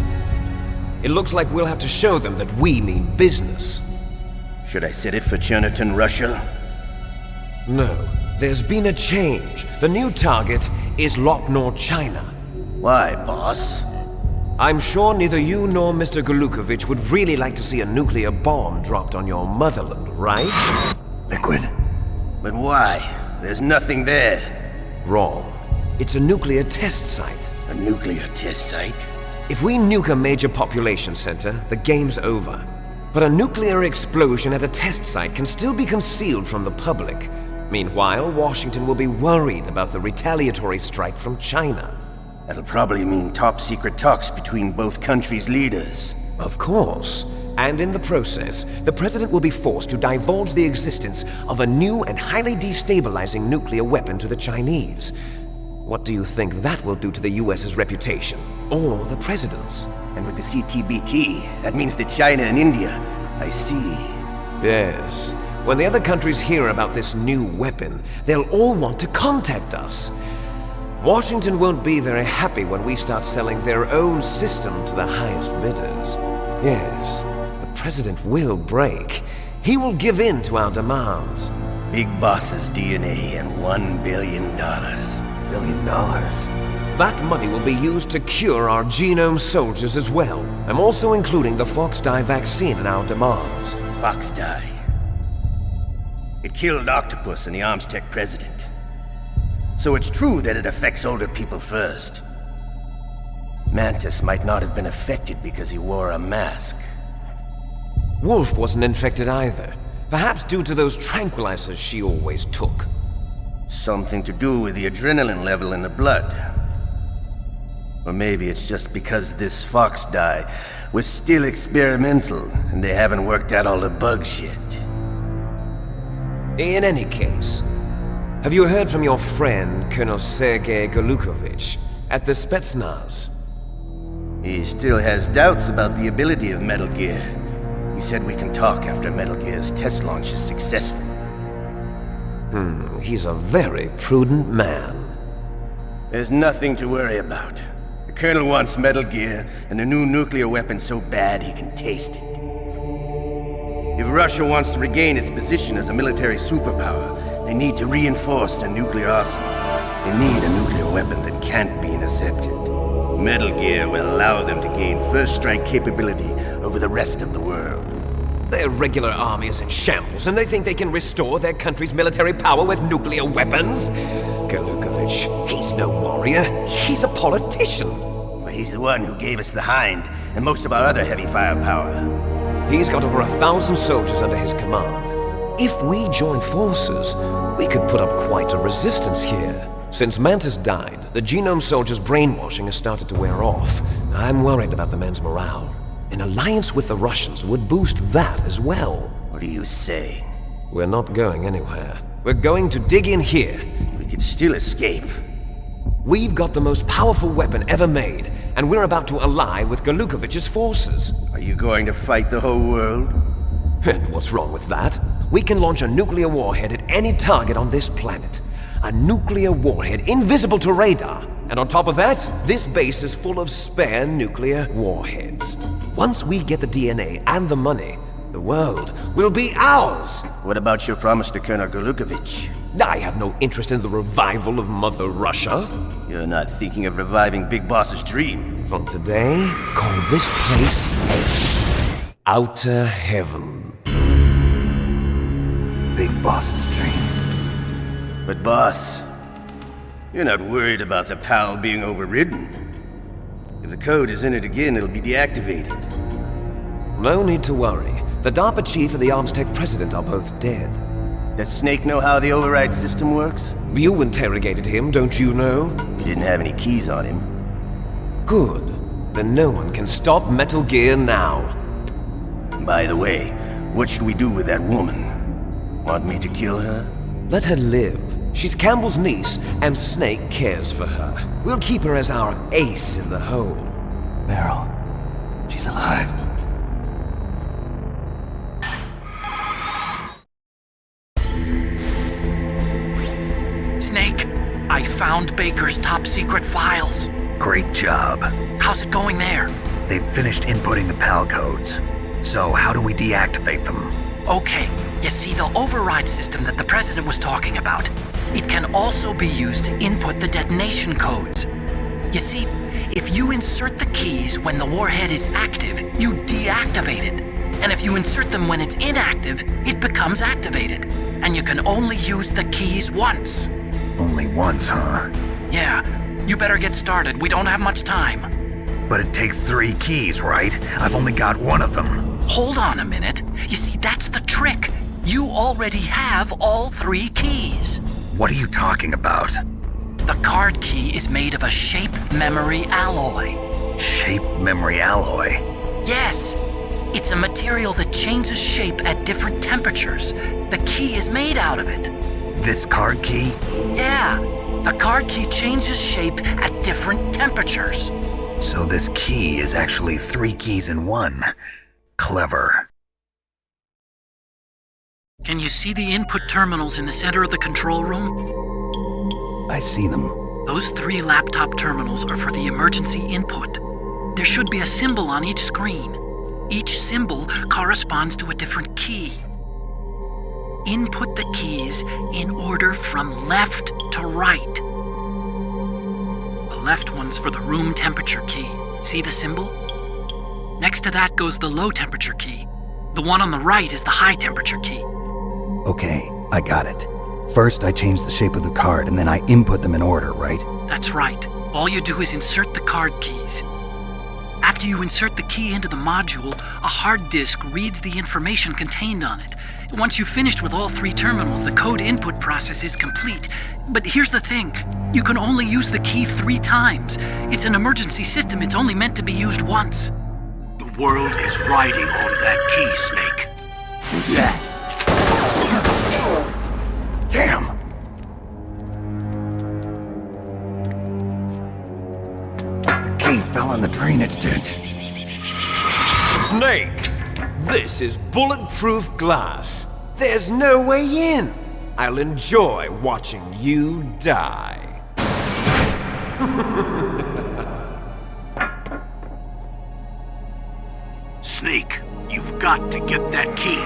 It looks like we'll have to show them that we mean business. Should I set it for Cherniton, Russia? No, there's been a change. The new target is Lopnor, China. Why, boss? I'm sure neither you nor Mr. Golukovich would really like to see a nuclear bomb dropped on your motherland, right? Liquid. But why? There's nothing there. Wrong. It's a nuclear test site. A nuclear test site? If we nuke a major population center, the game's over. But a nuclear explosion at a test site can still be concealed from the public. Meanwhile, Washington will be worried about the retaliatory strike from China. That'll probably mean top-secret talks between both countries' leaders. Of course. And in the process, the president will be forced to divulge the existence of a new and highly destabilizing nuclear weapon to the Chinese. What do you think that will do to the US's reputation? Or the president's? And with the CTBT, that means that China and India. I see. Yes. When the other countries hear about this new weapon, they'll all want to contact us. Washington won't be very happy when we start selling their own system to the highest bidders. Yes, the president will break. He will give in to our demands. Big boss's DNA and $1 billion. $1 billion? That money will be used to cure our genome soldiers as well. I'm also including the Fox-Die vaccine in our demands. Fox-Die? It killed Octopus and the Armstech president. So it's true that it affects older people first. Mantis might not have been affected because he wore a mask. Wolf wasn't infected either. Perhaps due to those tranquilizers she always took. Something to do with the adrenaline level in the blood. Or maybe it's just because this Fox-Die was still experimental and they haven't worked out all the bugs yet. In any case, have you heard from your friend, Colonel Sergei Golukovich, at the Spetsnaz? He still has doubts about the ability of Metal Gear. He said we can talk after Metal Gear's test launch is successful. He's a very prudent man. There's nothing to worry about. The Colonel wants Metal Gear and a new nuclear weapon so bad he can taste it. If Russia wants to regain its position as a military superpower, they need to reinforce their nuclear arsenal. They need a nuclear weapon that can't be intercepted. Metal Gear will allow them to gain first strike capability over the rest of the world. Their regular army is in shambles, and they think they can restore their country's military power with nuclear weapons? Golukovich, he's no warrior. He's a politician. But he's the one who gave us the Hind and most of our other heavy firepower. He's got over 1,000 soldiers under his command. If we join forces, we could put up quite a resistance here. Since Mantis died, the genome soldiers' brainwashing has started to wear off. I'm worried about the men's morale. An alliance with the Russians would boost that as well. What are you saying? We're not going anywhere. We're going to dig in here. We could still escape. We've got the most powerful weapon ever made, and we're about to ally with Golukovich's forces. Are you going to fight the whole world? And what's wrong with that? We can launch a nuclear warhead at any target on this planet. A nuclear warhead invisible to radar. And on top of that, this base is full of spare nuclear warheads. Once we get the DNA and the money, the world will be ours! What about your promise to Colonel Golukovich? I have no interest in the revival of Mother Russia. You're not thinking of reviving Big Boss's dream. From today, call this place Outer Heaven. Big Boss's dream. But boss, you're not worried about the PAL being overridden. If the code is in it again, it'll be deactivated. No need to worry. The DARPA chief and the Armstech president are both dead. Does Snake know how the override system works? You interrogated him, don't you know? He didn't have any keys on him. Good. Then no one can stop Metal Gear now. By the way, what should we do with that woman? Want me to kill her? Let her live. She's Campbell's niece, and Snake cares for her. We'll keep her as our ace in the hole. Meryl, she's alive. Snake, I found Baker's top secret files. Great job. How's it going there? They've finished inputting the PAL codes. So how do we deactivate them? Okay, you see the override system that the president was talking about. It can also be used to input the detonation codes. You see, if you insert the keys when the warhead is active, you deactivate it. And if you insert them when it's inactive, it becomes activated. And you can only use the keys once. Only once, huh? Yeah, you better get started. We don't have much time. But it takes 3 keys, right? I've only got 1 of them. Hold on a minute. You see, that's the trick. You already have all 3 keys. What are you talking about? The card key is made of a shape memory alloy. Shape memory alloy? Yes. It's a material that changes shape at different temperatures. The key is made out of it. This card key? Yeah. The card key changes shape at different temperatures. So this key is actually 3 keys in 1. Clever. Can you see the input terminals in the center of the control room? I see them. Those 3 laptop terminals are for the emergency input. There should be a symbol on each screen. Each symbol corresponds to a different key. Input the keys in order from left to right. The left one's for the room temperature key. See the symbol? Next to that goes the low temperature key. The one on the right is the high temperature key. Okay, I got it. First, I change the shape of the card, and then I input them in order, right? That's right. All you do is insert the card keys. After you insert the key into the module, a hard disk reads the information contained on it. Once you've finished with all 3 terminals, the code input process is complete. But here's the thing. You can only use the key 3 times. It's an emergency system. It's only meant to be used once. The world is riding on that key, Snake. Who's that? Damn! The key fell in the drainage ditch. Snake! This is bulletproof glass. There's no way in. I'll enjoy watching you die. Snake, you've got to get that key.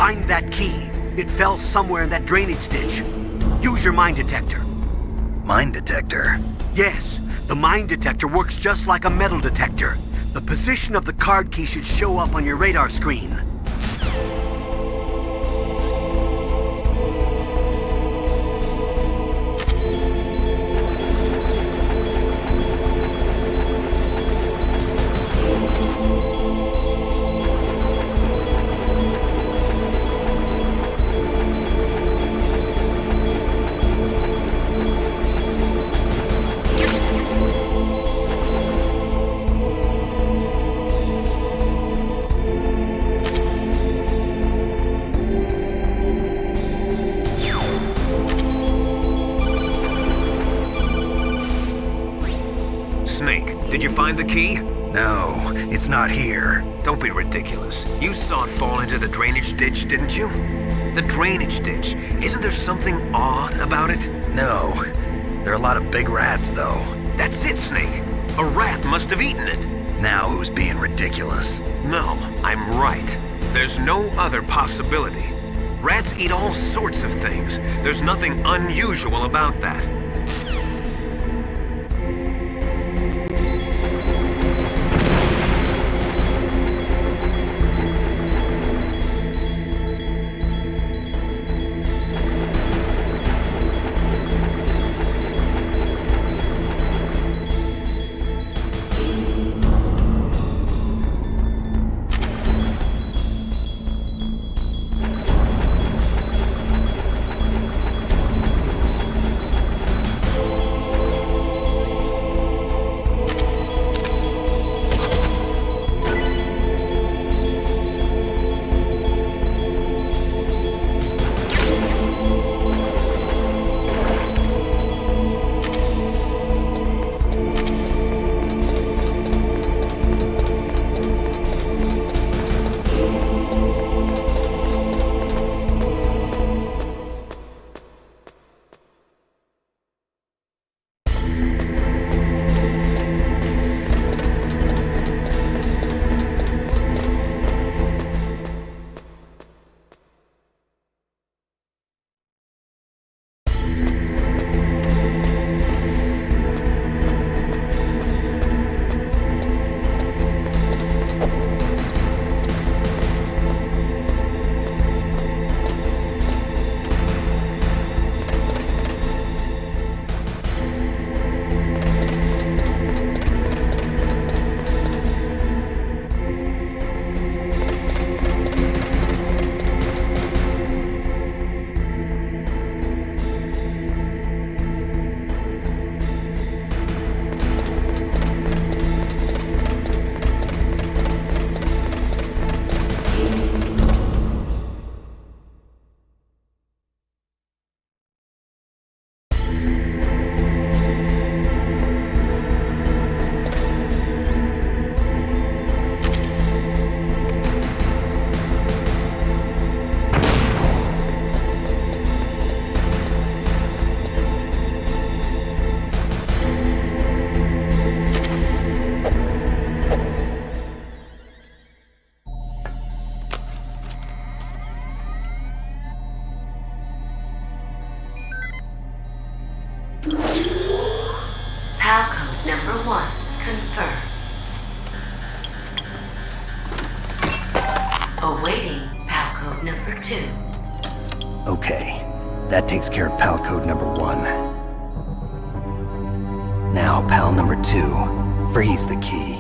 Find that key. It fell somewhere in that drainage ditch. Use your mine detector. Mine detector? Yes, the mine detector works just like a metal detector. The position of the card key should show up on your radar screen. Snake, did you find the key? No, it's not here. Don't be ridiculous. You saw it fall into the drainage ditch, didn't you? The drainage ditch. Isn't there something odd about it? No. There are a lot of big rats, though. That's it, Snake. A rat must have eaten it. Now who's being ridiculous? No, I'm right. There's no other possibility. Rats eat all sorts of things. There's nothing unusual about that. PAL code number 1, confirmed. Awaiting PAL code number 2. Okay, that takes care of PAL code number 1. Now, PAL number 2, freeze the key.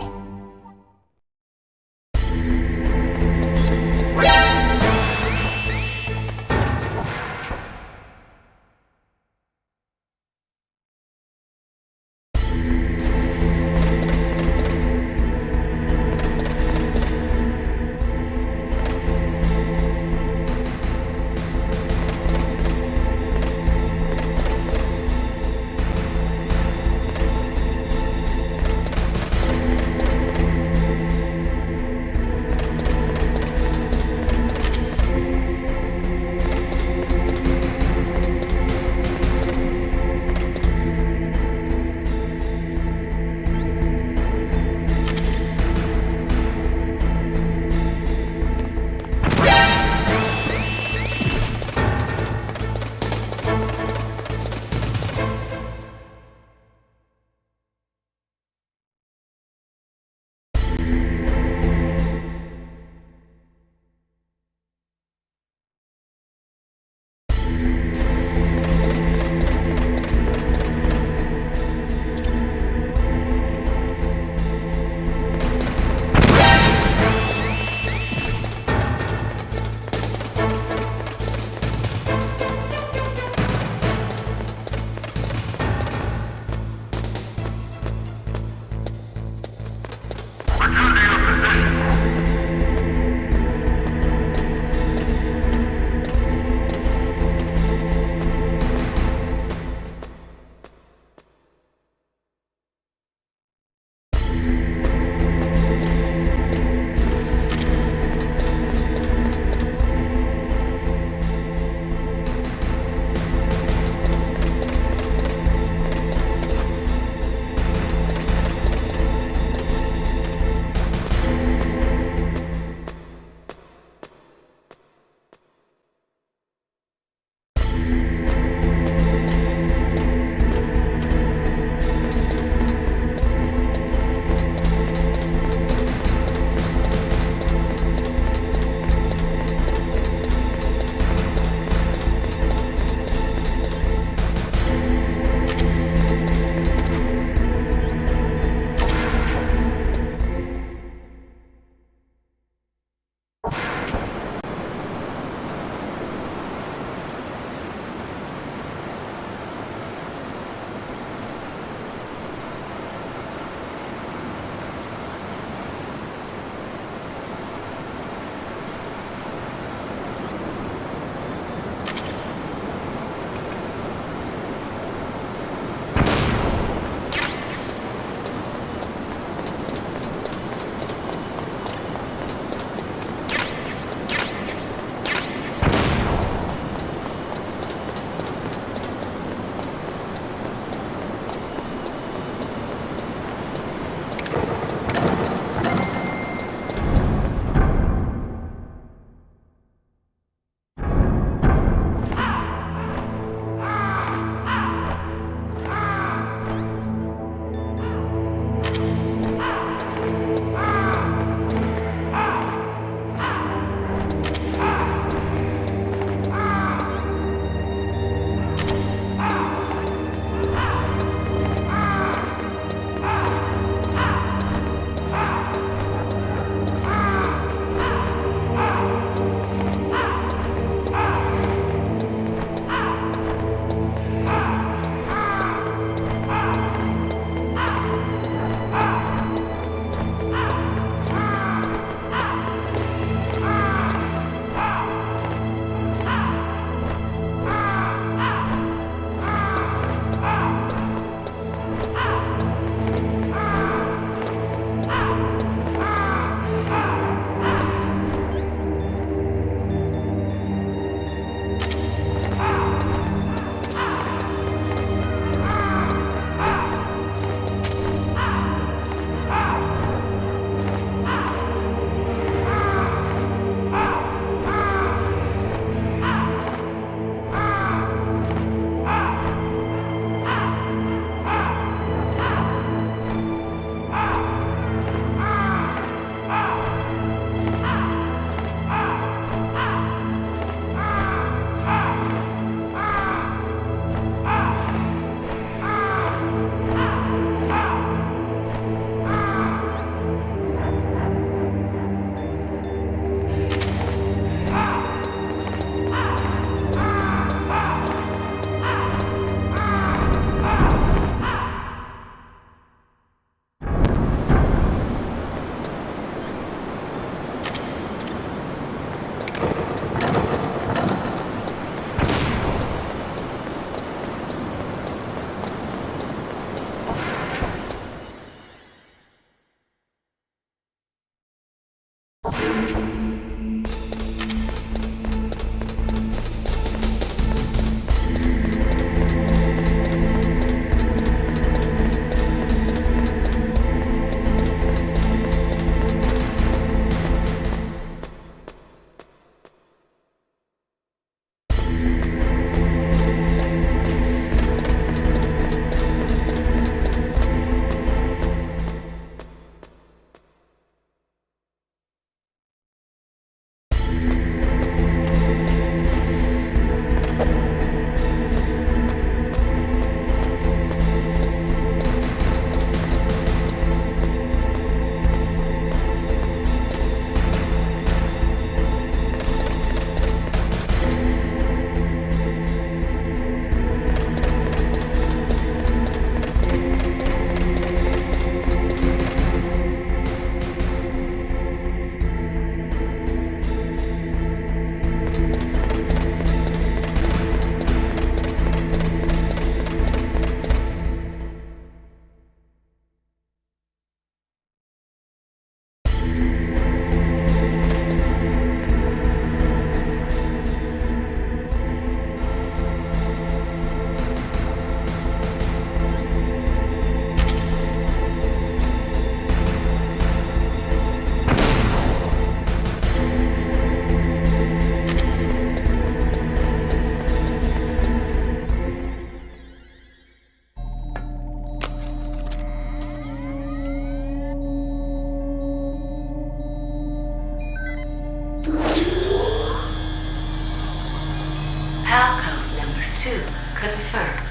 PAL code number 2 confirmed.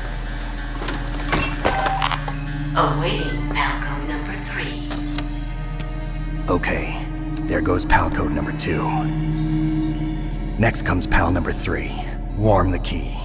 Awaiting PAL code number 3. Okay, there goes PAL code number 2. Next comes PAL number 3. Warm the key.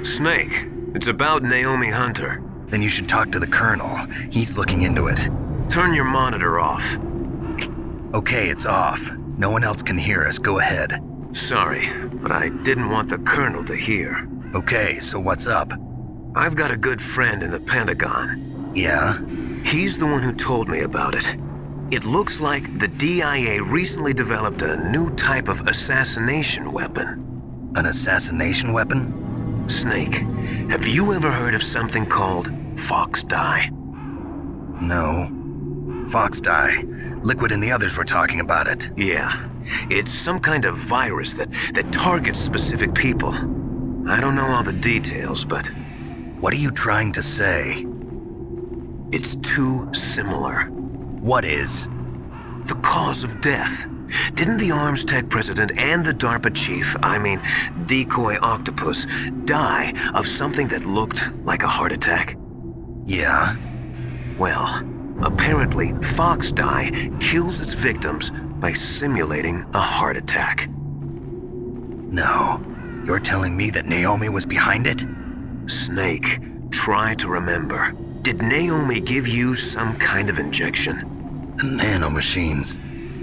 Snake, it's about Naomi Hunter. Then you should talk to the Colonel. He's looking into it. Turn your monitor off. Okay, it's off. No one else can hear us. Go ahead. Sorry, but I didn't want the Colonel to hear. Okay, so what's up? I've got a good friend in the Pentagon. Yeah? He's the one who told me about it. It looks like the DIA recently developed a new type of assassination weapon. An assassination weapon? Snake, have you ever heard of something called Fox Dye? No. Fox Dye. Liquid and the others were talking about it. Yeah. It's some kind of virus that targets specific people. I don't know all the details, but... What are you trying to say? It's too similar. What is? The cause of death. Didn't the Arms Tech president and the DARPA chief, Decoy Octopus, die of something that looked like a heart attack? Yeah. Well, apparently Fox Dye kills its victims by simulating a heart attack. No. You're telling me that Naomi was behind it? Snake, try to remember. Did Naomi give you some kind of injection? Nanomachines.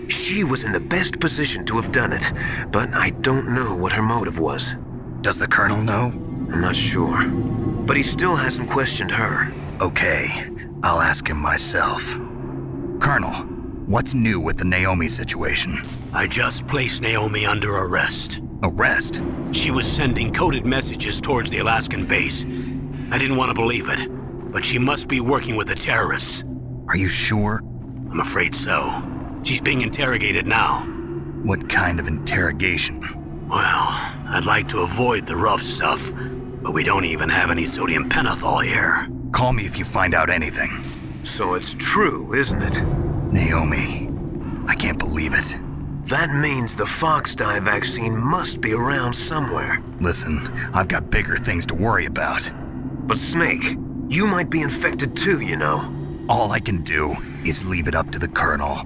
She was in the best position to have done it, but I don't know what her motive was. Does the Colonel know? I'm not sure. But he still hasn't questioned her. Okay, I'll ask him myself. Colonel, what's new with the Naomi situation? I just placed Naomi under arrest. Arrest? She was sending coded messages towards the Alaskan base. I didn't want to believe it, but she must be working with the terrorists. Are you sure? I'm afraid so. She's being interrogated now. What kind of interrogation? Well, I'd like to avoid the rough stuff, but we don't even have any sodium pentothal here. Call me if you find out anything. So it's true, isn't it? Naomi, I can't believe it. That means the fox dye vaccine must be around somewhere. Listen, I've got bigger things to worry about. But Snake, you might be infected too, you know. All I can do is leave it up to the Colonel.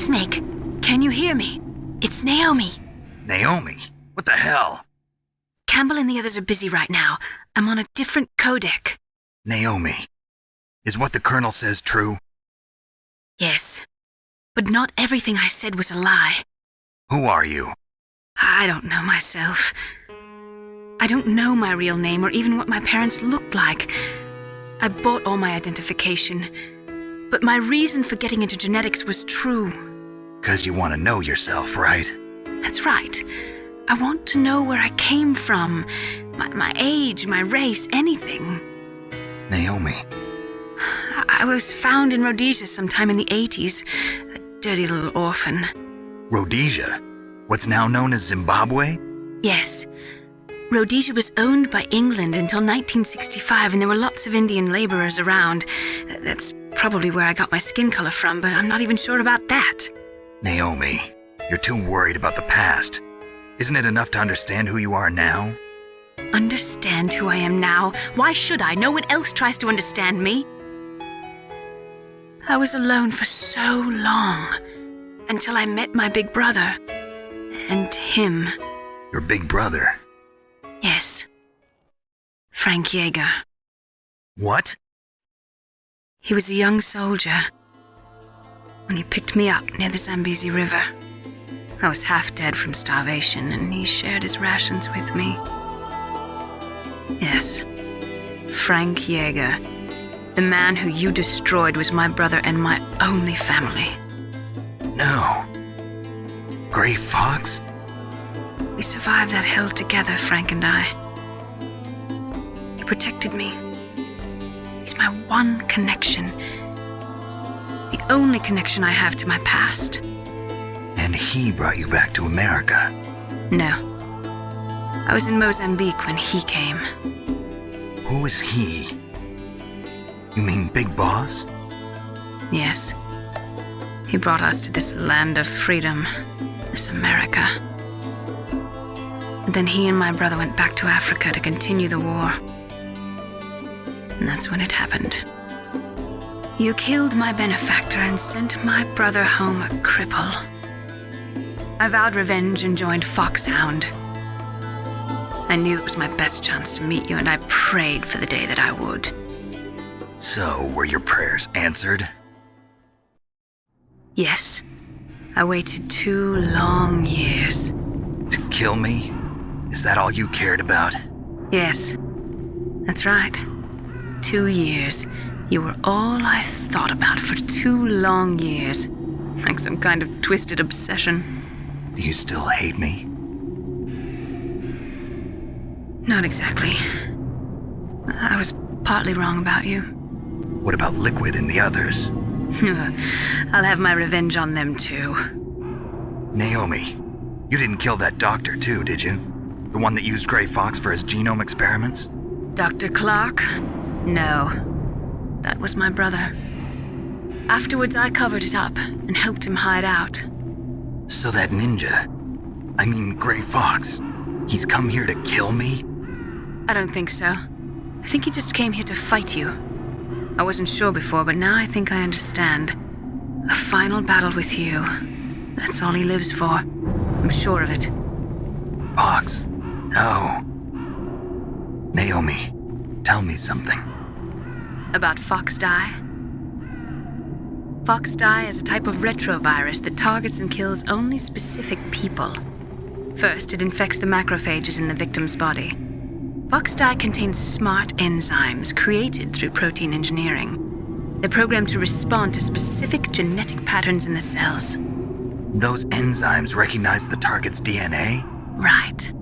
Snake, can you hear me? It's Naomi. Naomi? What the hell? Campbell and the others are busy right now. I'm on a different codec. Naomi, is what the Colonel says true? Yes, but not everything I said was a lie. Who are you? I don't know myself. I don't know my real name or even what my parents looked like. I bought all my identification, but my reason for getting into genetics was true. 'Cause you want to know yourself, right? That's right. I want to know where I came from, my age, my race, anything. Naomi. I was found in Rhodesia sometime in the 80s, a dirty little orphan. Rhodesia? What's now known as Zimbabwe? Yes. Rhodesia was owned by England until 1965, and there were lots of Indian laborers around. That's probably where I got my skin color from, but I'm not even sure about that. Naomi, you're too worried about the past. Isn't it enough to understand who you are now? Understand who I am now? Why should I? No one else tries to understand me. I was alone for so long, until I met my big brother. And him. Your big brother? Yes. Frank Yeager. What? He was a young soldier when he picked me up near the Zambezi River. I was half dead from starvation, and he shared his rations with me. Yes, Frank Yeager. The man who you destroyed was my brother and my only family. No. Gray Fox? We survived that hell together, Frank and I. He protected me. He's my one connection. The only connection I have to my past. And he brought you back to America? No. I was in Mozambique when he came. Who is he? You mean Big Boss? Yes. He brought us to this land of freedom, this America. And then he and my brother went back to Africa to continue the war. And that's when it happened. You killed my benefactor and sent my brother home a cripple. I vowed revenge and joined Foxhound. I knew it was my best chance to meet you, and I prayed for the day that I would. So, were your prayers answered? Yes. I waited 2 long years. To kill me? Is that all you cared about? Yes. That's right. 2 years. You were all I thought about for 2 long years. Like some kind of twisted obsession. Do you still hate me? Not exactly. I was partly wrong about you. What about Liquid and the others? I'll have my revenge on them too. Naomi, you didn't kill that doctor too, did you? The one that used Gray Fox for his genome experiments? Dr. Clark? No. That was my brother. Afterwards, I covered it up and helped him hide out. So that ninja, I mean Gray Fox, he's come here to kill me? I don't think so. I think he just came here to fight you. I wasn't sure before, but now I think I understand. A final battle with you. That's all he lives for. I'm sure of it. Fox, no. Naomi, tell me something. About Fox Die? Fox Die is a type of retrovirus that targets and kills only specific people. First, it infects the macrophages in the victim's body. Fox Die contains smart enzymes created through protein engineering. They're programmed to respond to specific genetic patterns in the cells. Those enzymes recognize the target's DNA? Right.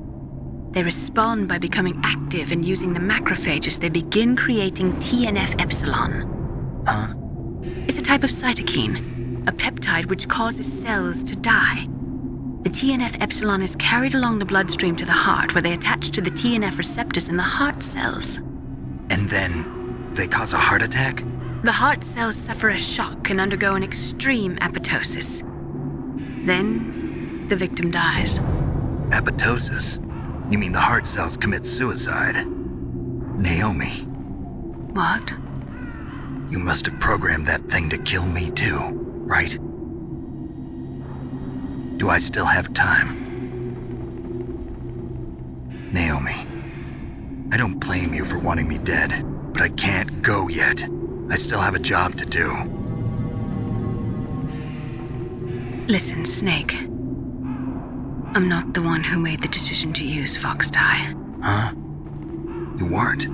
They respond by becoming active and using the macrophages. They begin creating TNF-epsilon. Huh? It's a type of cytokine, a peptide which causes cells to die. The TNF-epsilon is carried along the bloodstream to the heart, where they attach to the TNF receptors in the heart cells. And then they cause a heart attack? The heart cells suffer a shock and undergo an extreme apoptosis. Then, the victim dies. Apoptosis? You mean the heart cells commit suicide? Naomi. What? You must have programmed that thing to kill me too, right? Do I still have time? Naomi, I don't blame you for wanting me dead, but I can't go yet. I still have a job to do. Listen, Snake. I'm not the one who made the decision to use Fox dye. Huh? You weren't?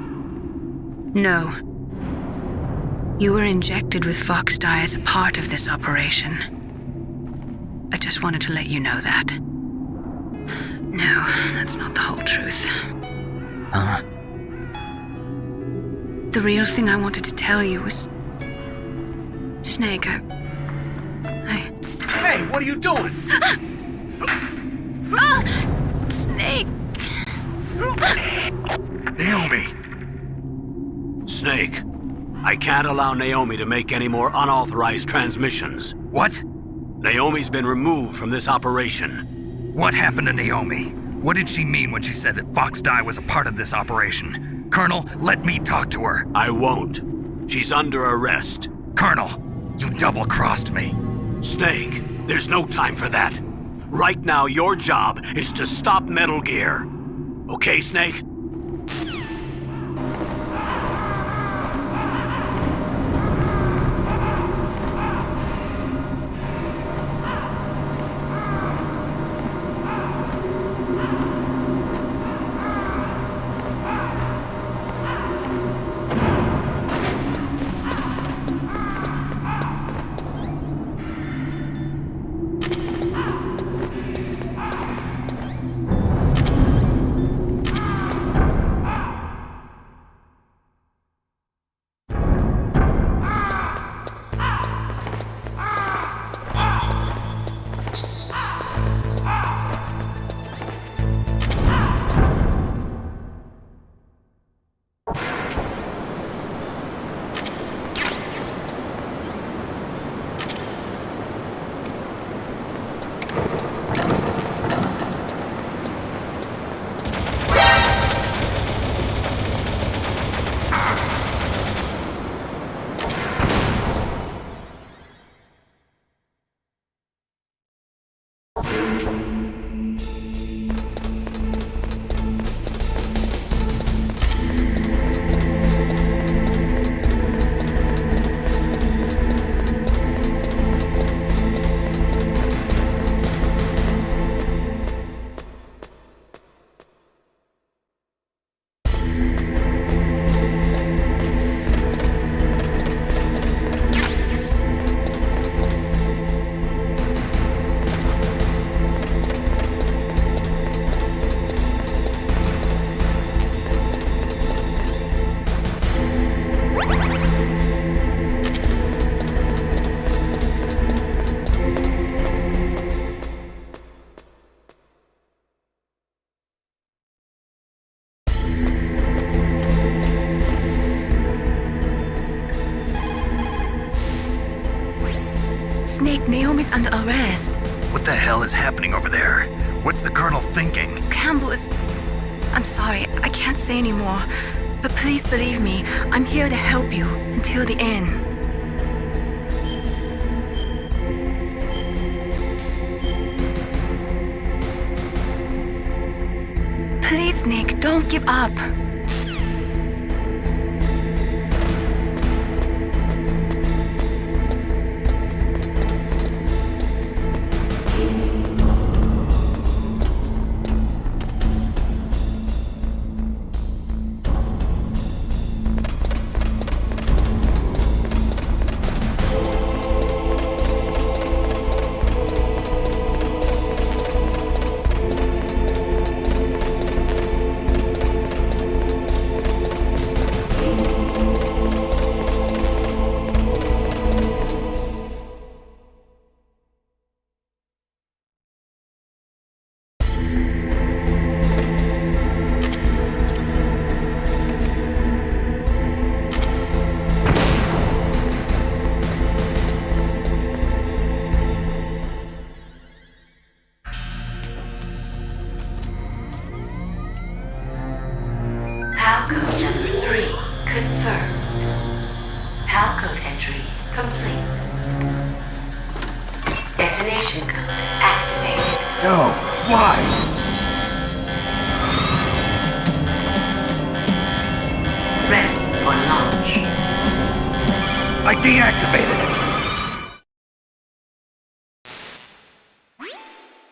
No. You were injected with Fox dye as a part of this operation. I just wanted to let you know that. No, that's not the whole truth. Huh? The real thing I wanted to tell you was... Snake, I... Hey, what are you doing? Snake! Naomi! Snake, I can't allow Naomi to make any more unauthorized transmissions. What? Naomi's been removed from this operation. What happened to Naomi? What did she mean when she said that Fox dye was a part of this operation? Colonel, let me talk to her. I won't. She's under arrest. Colonel, you double-crossed me. Snake, there's no time for that. Right now, your job is to stop Metal Gear. Okay, Snake? Snake, Naomi's under arrest. What the hell is happening over there? What's the Colonel thinking? Campbell is... I'm sorry, I can't say anymore. But please believe me, I'm here to help you until the end. Please, Nick, don't give up. PAL code number 3 confirmed. PAL code entry complete. Detonation code activated. No, why? Ready for launch. I deactivated it.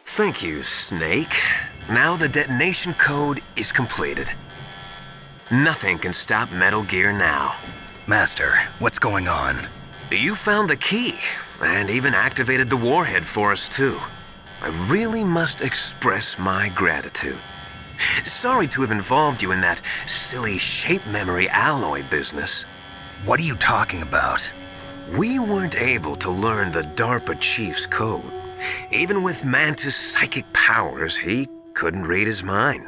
Thank you, Snake. Now the detonation code is completed. Nothing can stop Metal Gear now. Master, what's going on? You found the key, and even activated the warhead for us too. I really must express my gratitude. Sorry to have involved you in that silly shape memory alloy business. What are you talking about? We weren't able to learn the DARPA chief's code. Even with Mantis' psychic powers, he couldn't read his mind.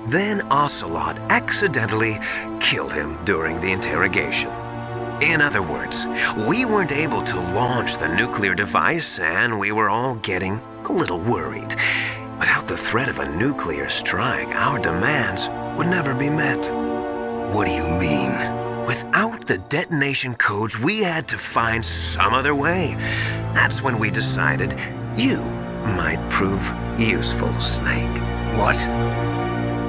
Then Ocelot accidentally killed him during the interrogation. In other words, we weren't able to launch the nuclear device, and we were all getting a little worried. Without the threat of a nuclear strike, our demands would never be met. What do you mean? Without the detonation codes, we had to find some other way. That's when we decided you might prove useful, Snake. What?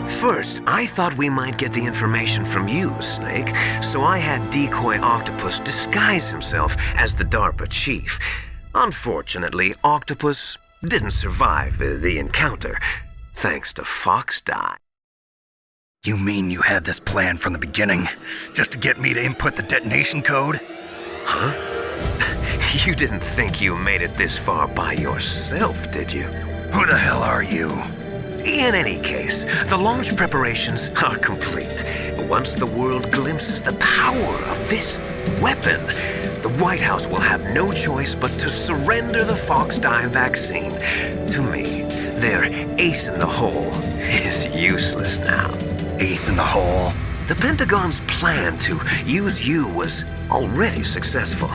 First, I thought we might get the information from you, Snake, so I had Decoy Octopus disguise himself as the DARPA chief. Unfortunately, Octopus didn't survive the encounter, thanks to Fox Die. You mean you had this plan from the beginning, just to get me to input the detonation code? Huh? You didn't think you made it this far by yourself, did you? Who the hell are you? In any case, the launch preparations are complete. Once the world glimpses the power of this weapon, the White House will have no choice but to surrender the Fox Die vaccine. To me, their ace in the hole is useless now. Ace in the hole? The Pentagon's plan to use you was already successful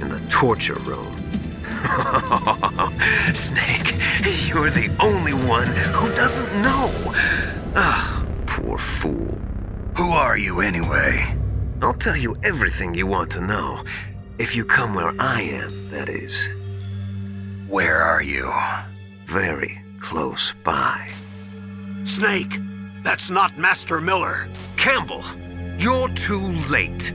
in the torture room. Snake, you're the only one who doesn't know. Ah, poor fool. Who are you anyway? I'll tell you everything you want to know. If you come where I am, that is. Where are you? Very close by. Snake, that's not Master Miller. Campbell, you're too late.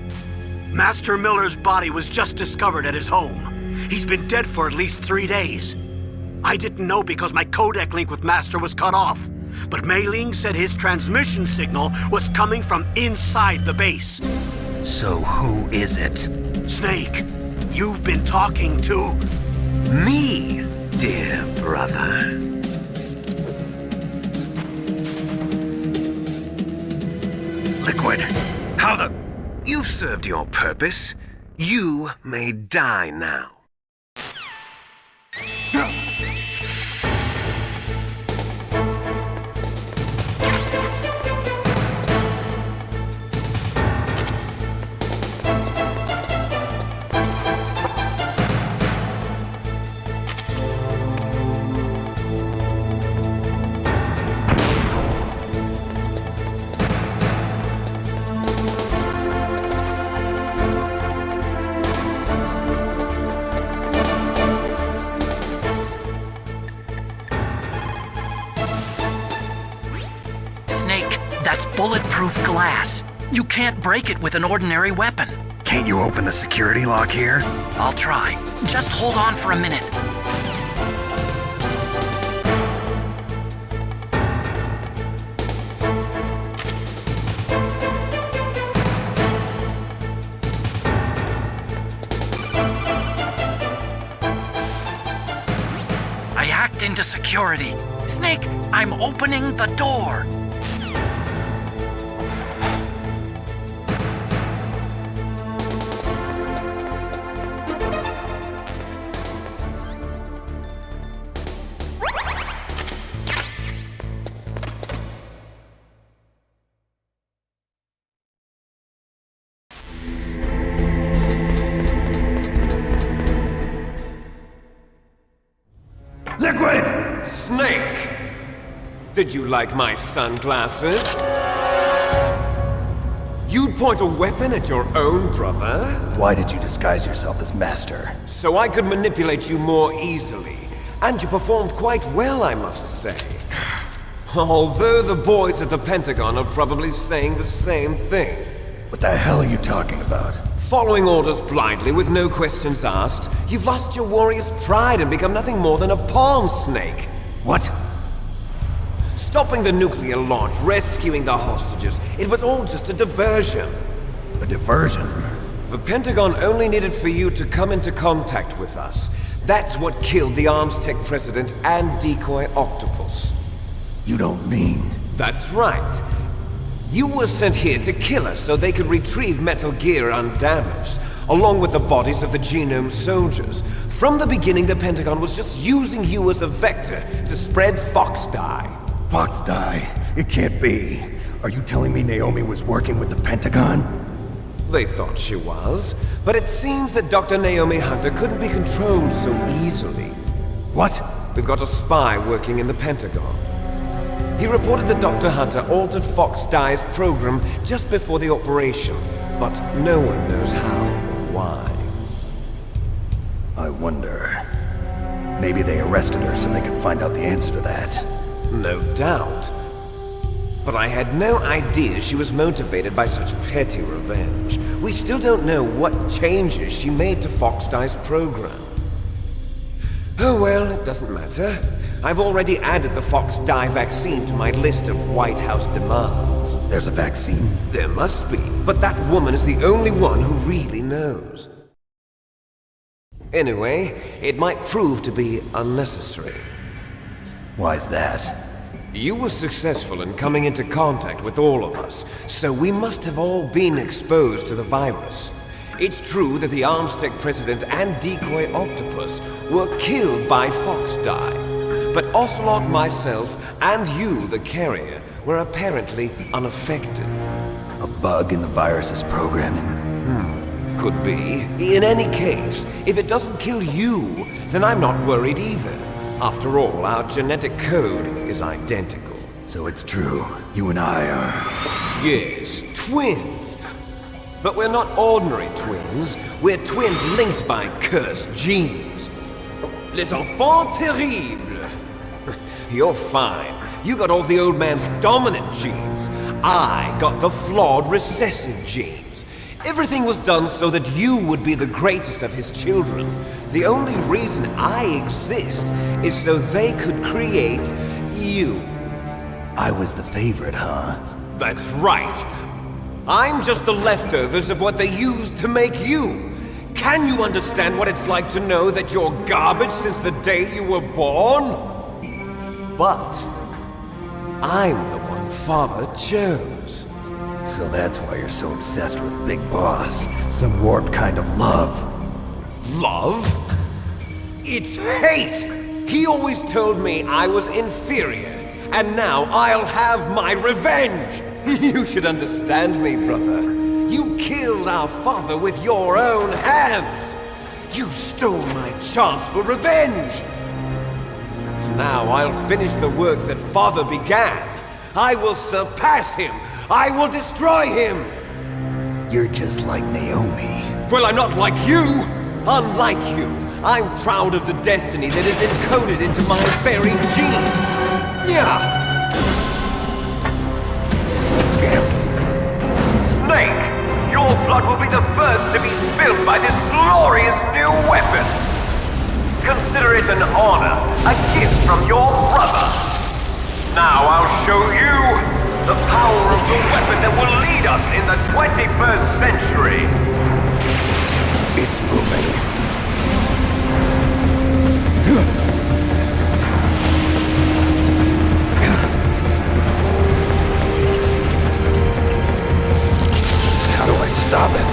Master Miller's body was just discovered at his home. He's been dead for at least 3 days. I didn't know because my codec link with Master was cut off. But Mei Ling said his transmission signal was coming from inside the base. So who is it? Snake, you've been talking to... me, dear brother. Liquid, how the... You've served your purpose. You may die now. That's bulletproof glass. You can't break it with an ordinary weapon. Can't you open the security lock here? I'll try. Just hold on for a minute. I hacked into security. Snake, I'm opening the door. Liquid! Snake! Did you like my sunglasses? You'd point a weapon at your own brother? Why did you disguise yourself as Master? So I could manipulate you more easily. And you performed quite well, I must say. Although the boys at the Pentagon are probably saying the same thing. What the hell are you talking about? Following orders blindly with no questions asked, you've lost your warrior's pride and become nothing more than a pawn, Snake. What? Stopping the nuclear launch, rescuing the hostages, it was all just a diversion. A diversion? The Pentagon only needed for you to come into contact with us. That's what killed the Arms Tech president and decoy octopus. You don't mean... That's right. You were sent here to kill us so they could retrieve Metal Gear undamaged, along with the bodies of the Genome soldiers. From the beginning, the Pentagon was just using you as a vector to spread Fox dye. Fox dye? It can't be. Are you telling me Naomi was working with the Pentagon? They thought she was, but it seems that Dr. Naomi Hunter couldn't be controlled so easily. What? We've got a spy working in the Pentagon. He reported that Dr. Hunter altered Fox Dye's program just before the operation, but no one knows how or why. I wonder... Maybe they arrested her so they could find out the answer to that. No doubt. But I had no idea she was motivated by such petty revenge. We still don't know what changes she made to Fox Dye's program. Oh well, it doesn't matter. I've already added the Fox Dye vaccine to my list of White House demands. There's a vaccine? There must be, but that woman is the only one who really knows. Anyway, it might prove to be unnecessary. Why's that? You were successful in coming into contact with all of us, so we must have all been exposed to the virus. It's true that the Arms Tech president and decoy octopus were killed by Fox Dye, but Ocelot, myself, and you, the carrier, were apparently unaffected. A bug in the virus's programming? Could be. In any case, if it doesn't kill you, then I'm not worried either. After all, our genetic code is identical. So it's true. You and I are... Yes, twins. But we're not ordinary twins. We're twins linked by cursed genes. Les enfants terribles. You're fine. You got all the old man's dominant genes. I got the flawed recessive genes. Everything was done so that you would be the greatest of his children. The only reason I exist is so they could create you. I was the favorite, huh? That's right. I'm just the leftovers of what they used to make you. Can you understand what it's like to know that you're garbage since the day you were born? But I'm the one Father chose. So that's why you're so obsessed with Big Boss. Some warped kind of love. Love? It's hate! He always told me I was inferior, and now I'll have my revenge! You should understand me, brother. You killed our father with your own hands! You stole my chance for revenge! Now I'll finish the work that Father began. I will surpass him! I will destroy him! You're just like Naomi. Well, I'm not like you! Unlike you, I'm proud of the destiny that is encoded into my very genes! Yeah! Snake, your blood will be the first to be spilled by this glorious new weapon! Consider it an honor, a gift from your brother! Now I'll show you the power of the weapon that will lead us in the 21st century! It's moving. How do I stop it?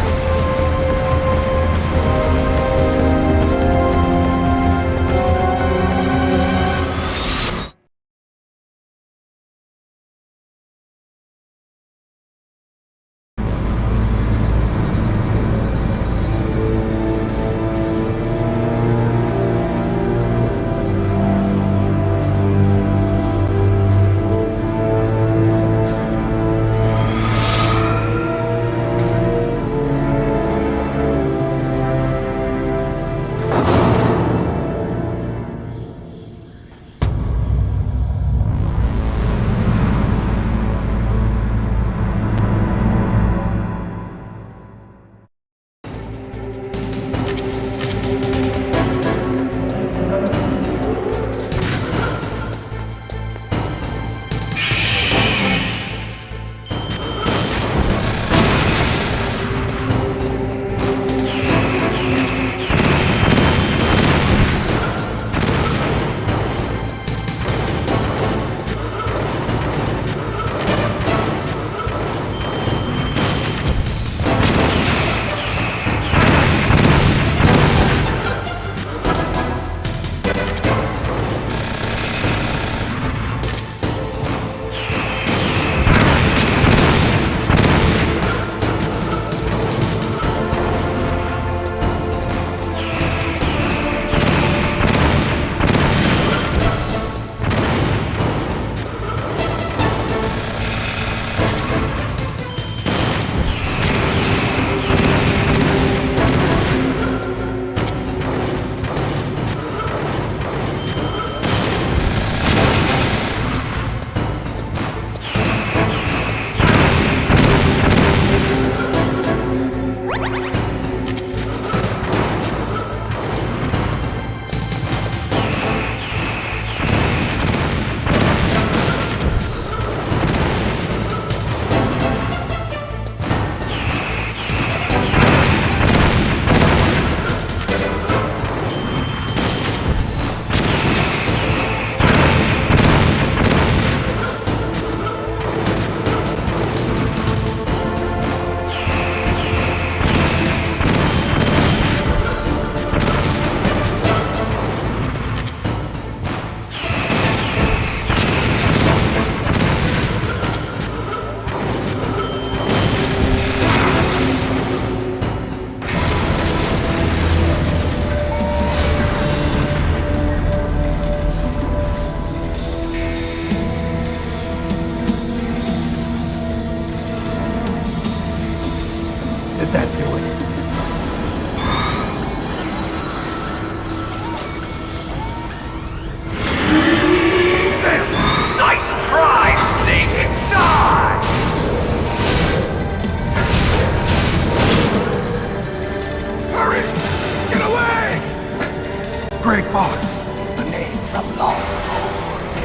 Gray Fox? A name from long ago.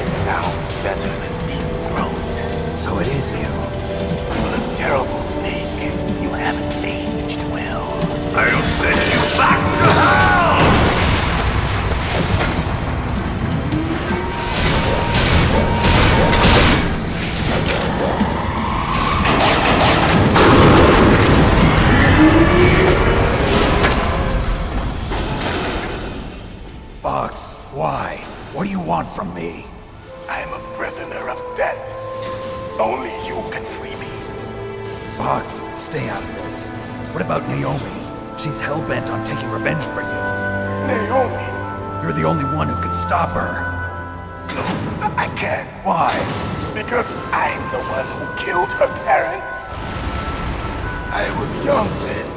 It sounds better than Deep Throat. So it is you. You look terrible, Snake. You haven't aged well. I'll send you back to hell! Fox, why? What do you want from me? I am a prisoner of death. Only you can free me. Fox, stay out of this. What about Naomi? She's hell-bent on taking revenge for you. Naomi? You're the only one who can stop her. No, I can't. Why? Because I'm the one who killed her parents. I was young then,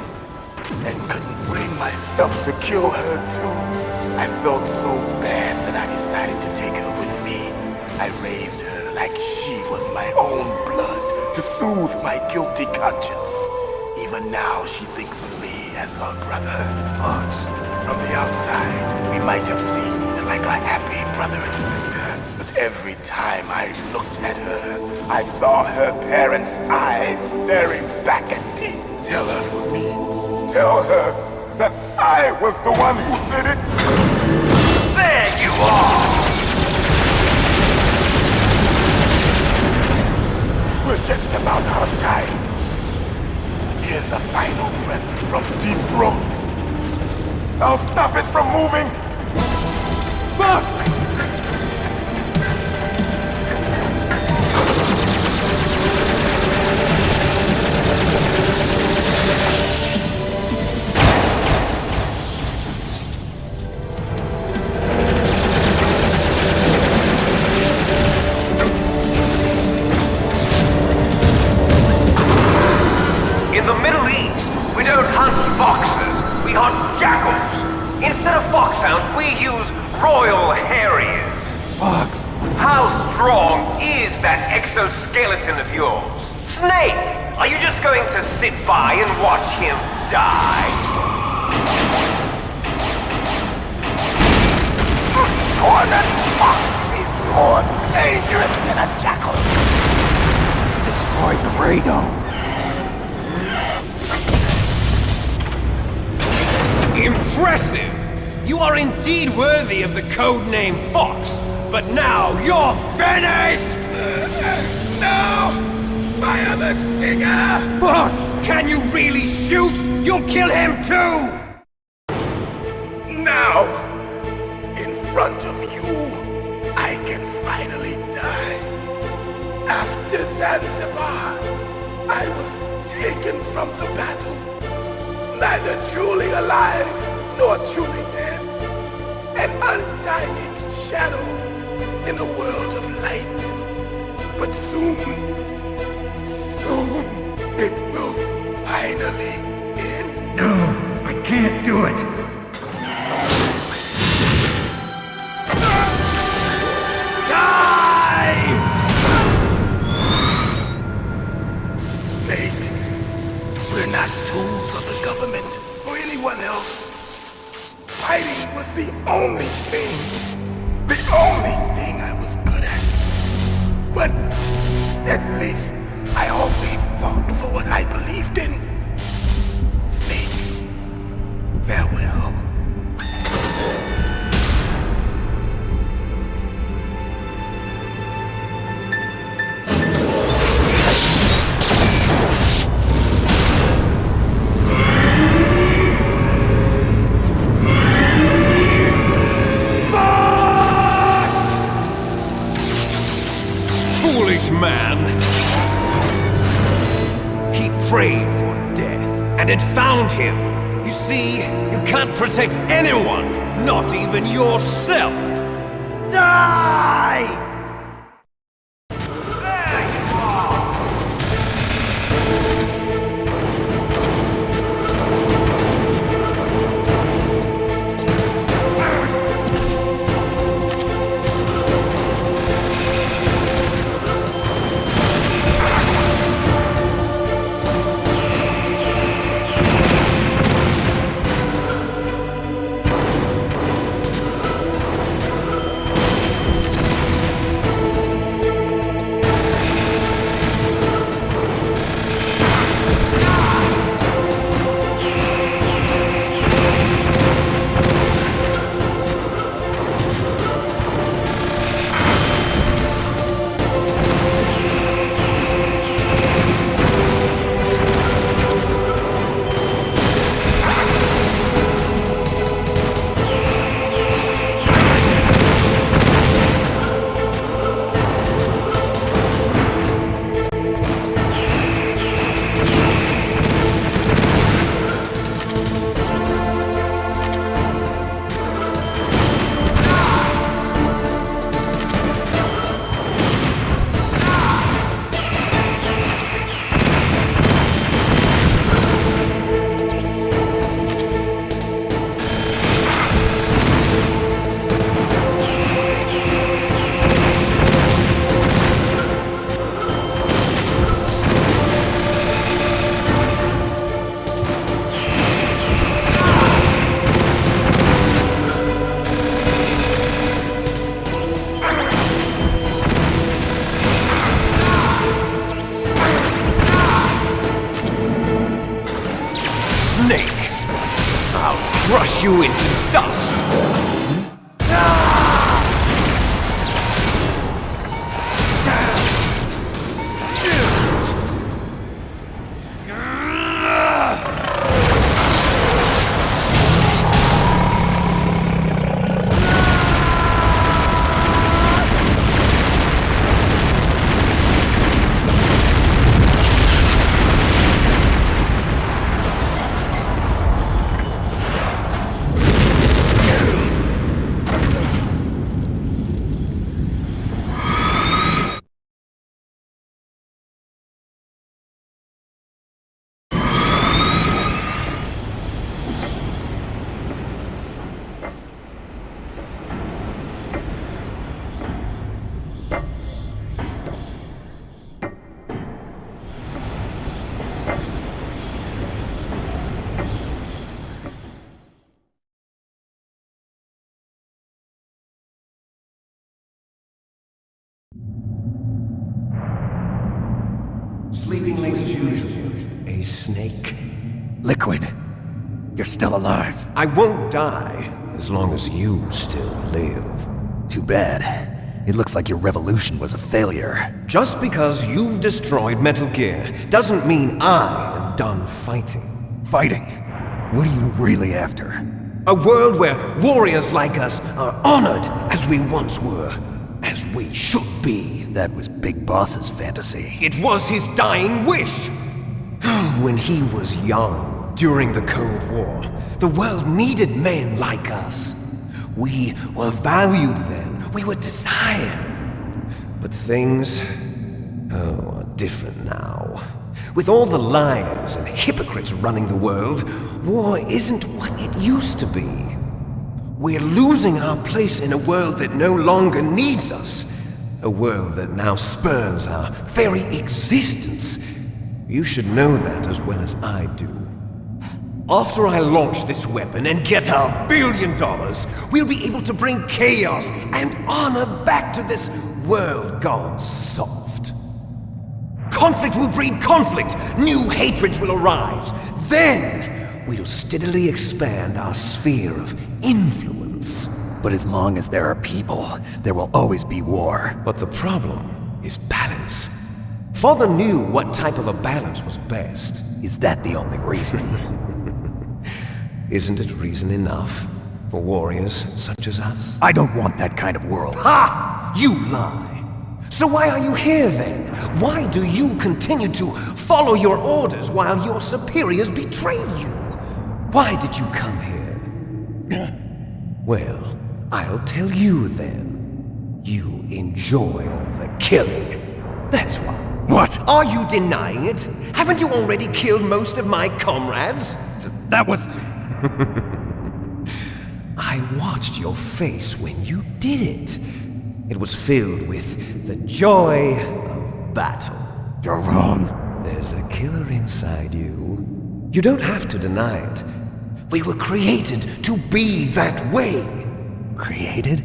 and couldn't bring myself to kill her too. I felt so bad that I decided to take her with me. I raised her like she was my own blood to soothe my guilty conscience. Even now, she thinks of me as her brother. Fox. From the outside, we might have seemed like a happy brother and sister, but every time I looked at her, I saw her parents' eyes staring back at me. Tell her for me. Tell her that I was the one who did it. There you are! We're just about out of time. Here's a final present from Deep Throat. I'll stop it from moving. Fox! In the Middle East, we don't hunt foxes, we hunt jackals. Instead of foxhounds, we use royal harriers. Fox! How strong is that exoskeleton of yours? Snake, are you just going to sit by and watch him die? A cornered fox is more dangerous than a jackal. You destroyed the radome. Impressive! You are indeed worthy of the codename Fox, but now you're finished! No! Fire the stinger! Fox! Can you really shoot? You'll kill him too! Now, in front of you, I can finally die. After Zanzibar, I was taken from the battle. Neither truly alive, nor truly dead. An undying shadow in a world of light. But soon, it will finally end. No, I can't do it. Die! Snake, we're not tools of the government or anyone else. Fighting was the only thing I was good at. But at least I always fought for what I believed in. Snake, farewell. Foolish man! He prayed for death, and it found him. You see, you can't protect anyone, not even yourself. Die! to dust! Sleeping late as usual. A snake. Liquid. You're still alive. I won't die as long as you still live. Too bad. It looks like your revolution was a failure. Just because you've destroyed Metal Gear doesn't mean I am done fighting. Fighting? What are you really after? A world where warriors like us are honored as we once were. As we should be. That was Big Boss's fantasy. It was his dying wish! When he was young, during the Cold War, the world needed men like us. We were valued then. We were desired. But things, are different now. With all the liars and hypocrites running the world, war isn't what it used to be. We're losing our place in a world that no longer needs us. A world that now spurns our very existence. You should know that as well as I do. After I launch this weapon and get our $1 billion, we'll be able to bring chaos and honor back to this world gone soft. Conflict will breed conflict. New hatreds will arise. Then we'll steadily expand our sphere of influence. But as long as there are people, there will always be war. But the problem is balance. Father knew what type of a balance was best. Is that the only reason? Isn't it reason enough for warriors such as us? I don't want that kind of world. Ha! You lie! So why are you here then? Why do you continue to follow your orders while your superiors betray you? Why did you come here? Well, I'll tell you then. You enjoy all the killing. That's why. What? Are you denying it? Haven't you already killed most of my comrades? That was... I watched your face when you did it. It was filled with the joy of battle. You're wrong. There's a killer inside you. You don't have to deny it. We were created to be that way. Created?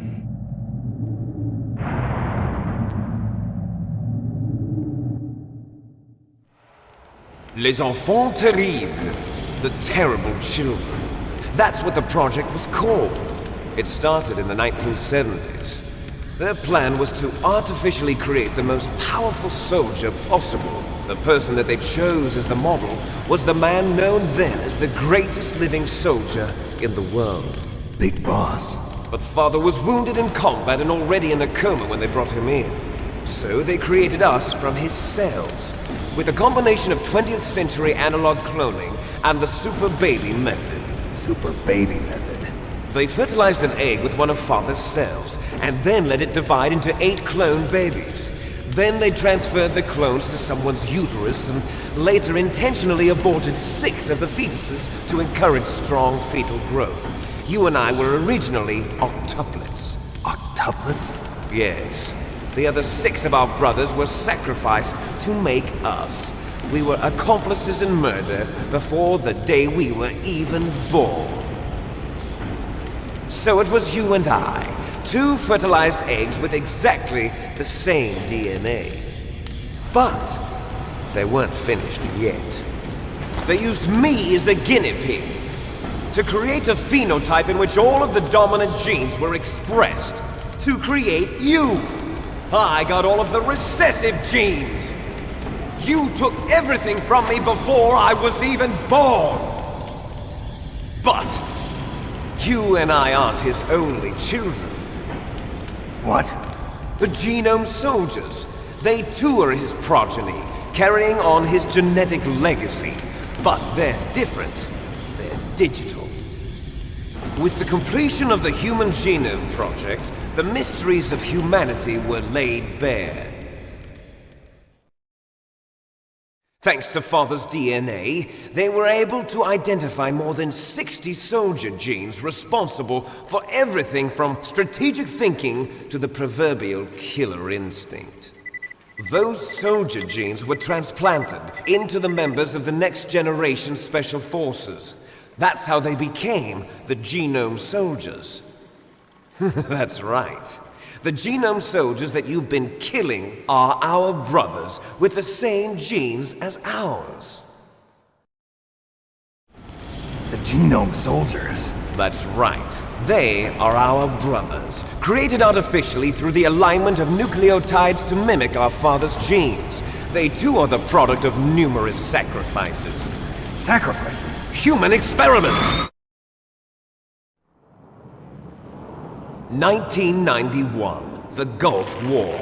Les enfants terribles. The terrible children. That's what the project was called. It started in the 1970s. Their plan was to artificially create the most powerful soldier possible. The person that they chose as the model was the man known then as the greatest living soldier in the world. Big Boss. But Father was wounded in combat and already in a coma when they brought him in. So they created us from his cells, with a combination of 20th century analog cloning and the super baby method. Super baby method. They fertilized an egg with one of Father's cells, and then let it divide into 8 clone babies. Then they transferred the clones to someone's uterus and later intentionally aborted 6 of the fetuses to encourage strong fetal growth. You and I were originally octuplets. Octuplets? Yes. The other 6 of our brothers were sacrificed to make us. We were accomplices in murder before the day we were even born. So it was you and I, 2 fertilized eggs with exactly the same DNA. But they weren't finished yet. They used me as a guinea pig. to create a phenotype in which all of the dominant genes were expressed. To create you. I got all of the recessive genes. You took everything from me before I was even born. But you and I aren't his only children. What? The Genome Soldiers. They too are his progeny, carrying on his genetic legacy. But they're different. They're digital. With the completion of the Human Genome Project, the mysteries of humanity were laid bare. Thanks to Father's DNA, they were able to identify more than 60 soldier genes responsible for everything from strategic thinking to the proverbial killer instinct. Those soldier genes were transplanted into the members of the next generation Special Forces. That's how they became the Genome Soldiers. That's right. The Genome Soldiers that you've been killing are our brothers with the same genes as ours. The Genome Soldiers? That's right. They are our brothers, created artificially through the alignment of nucleotides to mimic our father's genes. They too are the product of numerous sacrifices. Sacrifices? Human experiments! 1991, the Gulf War.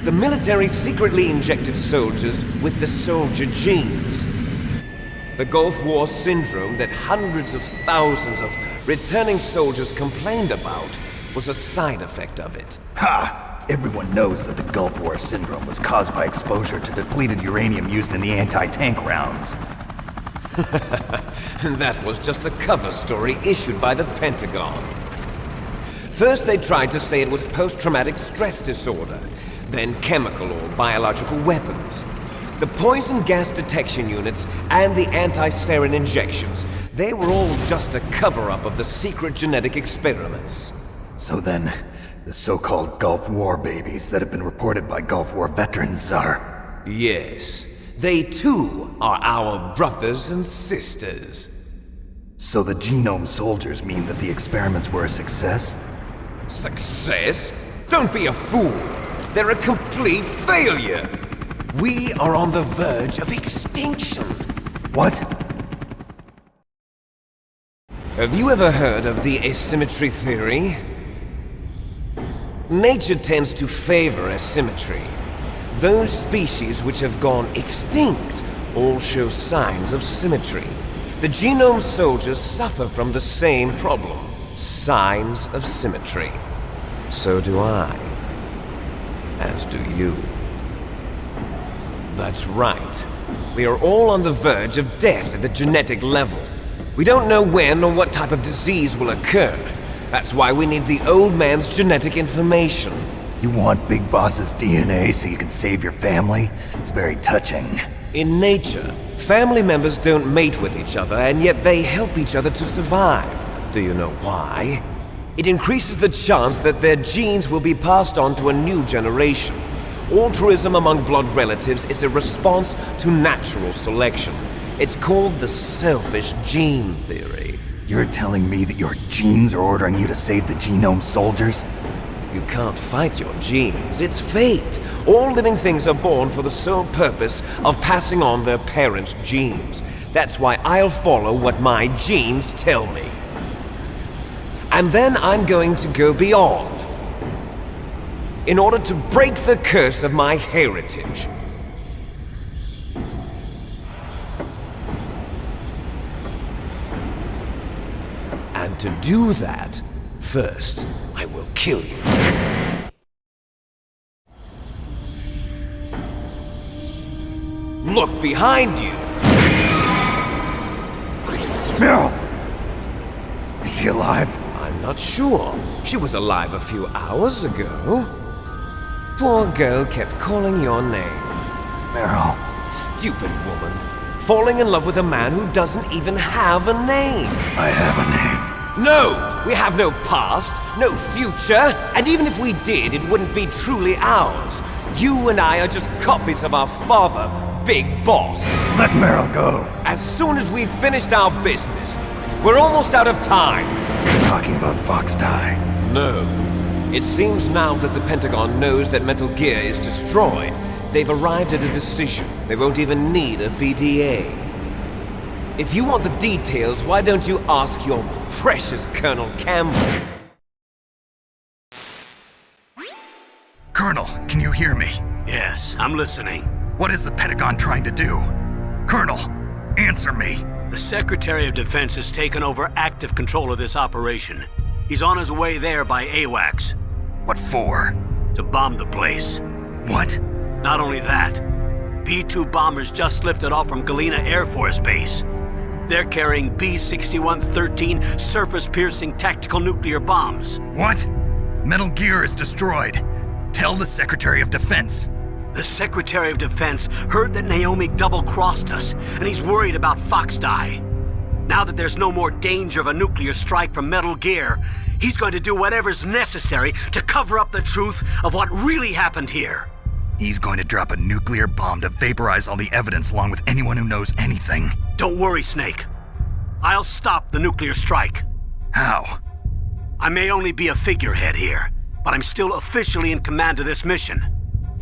The military secretly injected soldiers with the soldier genes. The Gulf War syndrome that hundreds of thousands of returning soldiers complained about was a side effect of it. Ha! Everyone knows that the Gulf War syndrome was caused by exposure to depleted uranium used in the anti-tank rounds. That was just a cover story issued by the Pentagon. First they tried to say it was post-traumatic stress disorder, then chemical or biological weapons. The poison gas detection units and the anti-sarin injections, they were all just a cover-up of the secret genetic experiments. So then, the so-called Gulf War babies that have been reported by Gulf War veterans are... Yes. They too are our brothers and sisters. So the Genome Soldiers mean that the experiments were a success? Success? Don't be a fool! They're a complete failure! We are on the verge of extinction! What? Have you ever heard of the asymmetry theory? Nature tends to favor asymmetry. Those species which have gone extinct all show signs of symmetry. The Genome Soldiers suffer from the same problem. Signs of symmetry. So do I. As do you. That's right. We are all on the verge of death at the genetic level. We don't know when or what type of disease will occur. That's why we need the old man's genetic information. You want Big Boss's DNA so you can save your family? It's very touching. In nature, family members don't mate with each other, and yet they help each other to survive. Do you know why? It increases the chance that their genes will be passed on to a new generation. Altruism among blood relatives is a response to natural selection. It's called the selfish gene theory. You're telling me that your genes are ordering you to save the Genome Soldiers? You can't fight your genes. It's fate. All living things are born for the sole purpose of passing on their parents' genes. That's why I'll follow what my genes tell me. And then I'm going to go beyond. In order to break the curse of my heritage. And to do that, first, I will kill you. Look behind you! Meryl! Is she alive? I'm not sure. She was alive a few hours ago. Poor girl kept calling your name. Meryl. Stupid woman. Falling in love with a man who doesn't even have a name. I have a name. No! We have no past, no future, and even if we did, it wouldn't be truly ours. You and I are just copies of our father, big boss. Let Meryl go. As soon as we've finished our business, we're almost out of time. You're talking about Fox Die. No. It seems now that the Pentagon knows that Metal Gear is destroyed, they've arrived at a decision. They won't even need a BDA. If you want the details, why don't you ask your precious Colonel Campbell? Colonel, can you hear me? Yes, I'm listening. What is the Pentagon trying to do? Colonel, answer me. The Secretary of Defense has taken over active control of this operation. He's on his way there by AWACS. What for? To bomb the place. What? Not only that, B-2 bombers just lifted off from Galena Air Force Base. They're carrying B-6113 surface-piercing tactical nuclear bombs. What? Metal Gear is destroyed. Tell the Secretary of Defense. The Secretary of Defense heard that Naomi double-crossed us, and he's worried about Fox Die. Now that there's no more danger of a nuclear strike from Metal Gear, he's going to do whatever's necessary to cover up the truth of what really happened here. He's going to drop a nuclear bomb to vaporize all the evidence along with anyone who knows anything. Don't worry, Snake. I'll stop the nuclear strike. How? I may only be a figurehead here, but I'm still officially in command of this mission.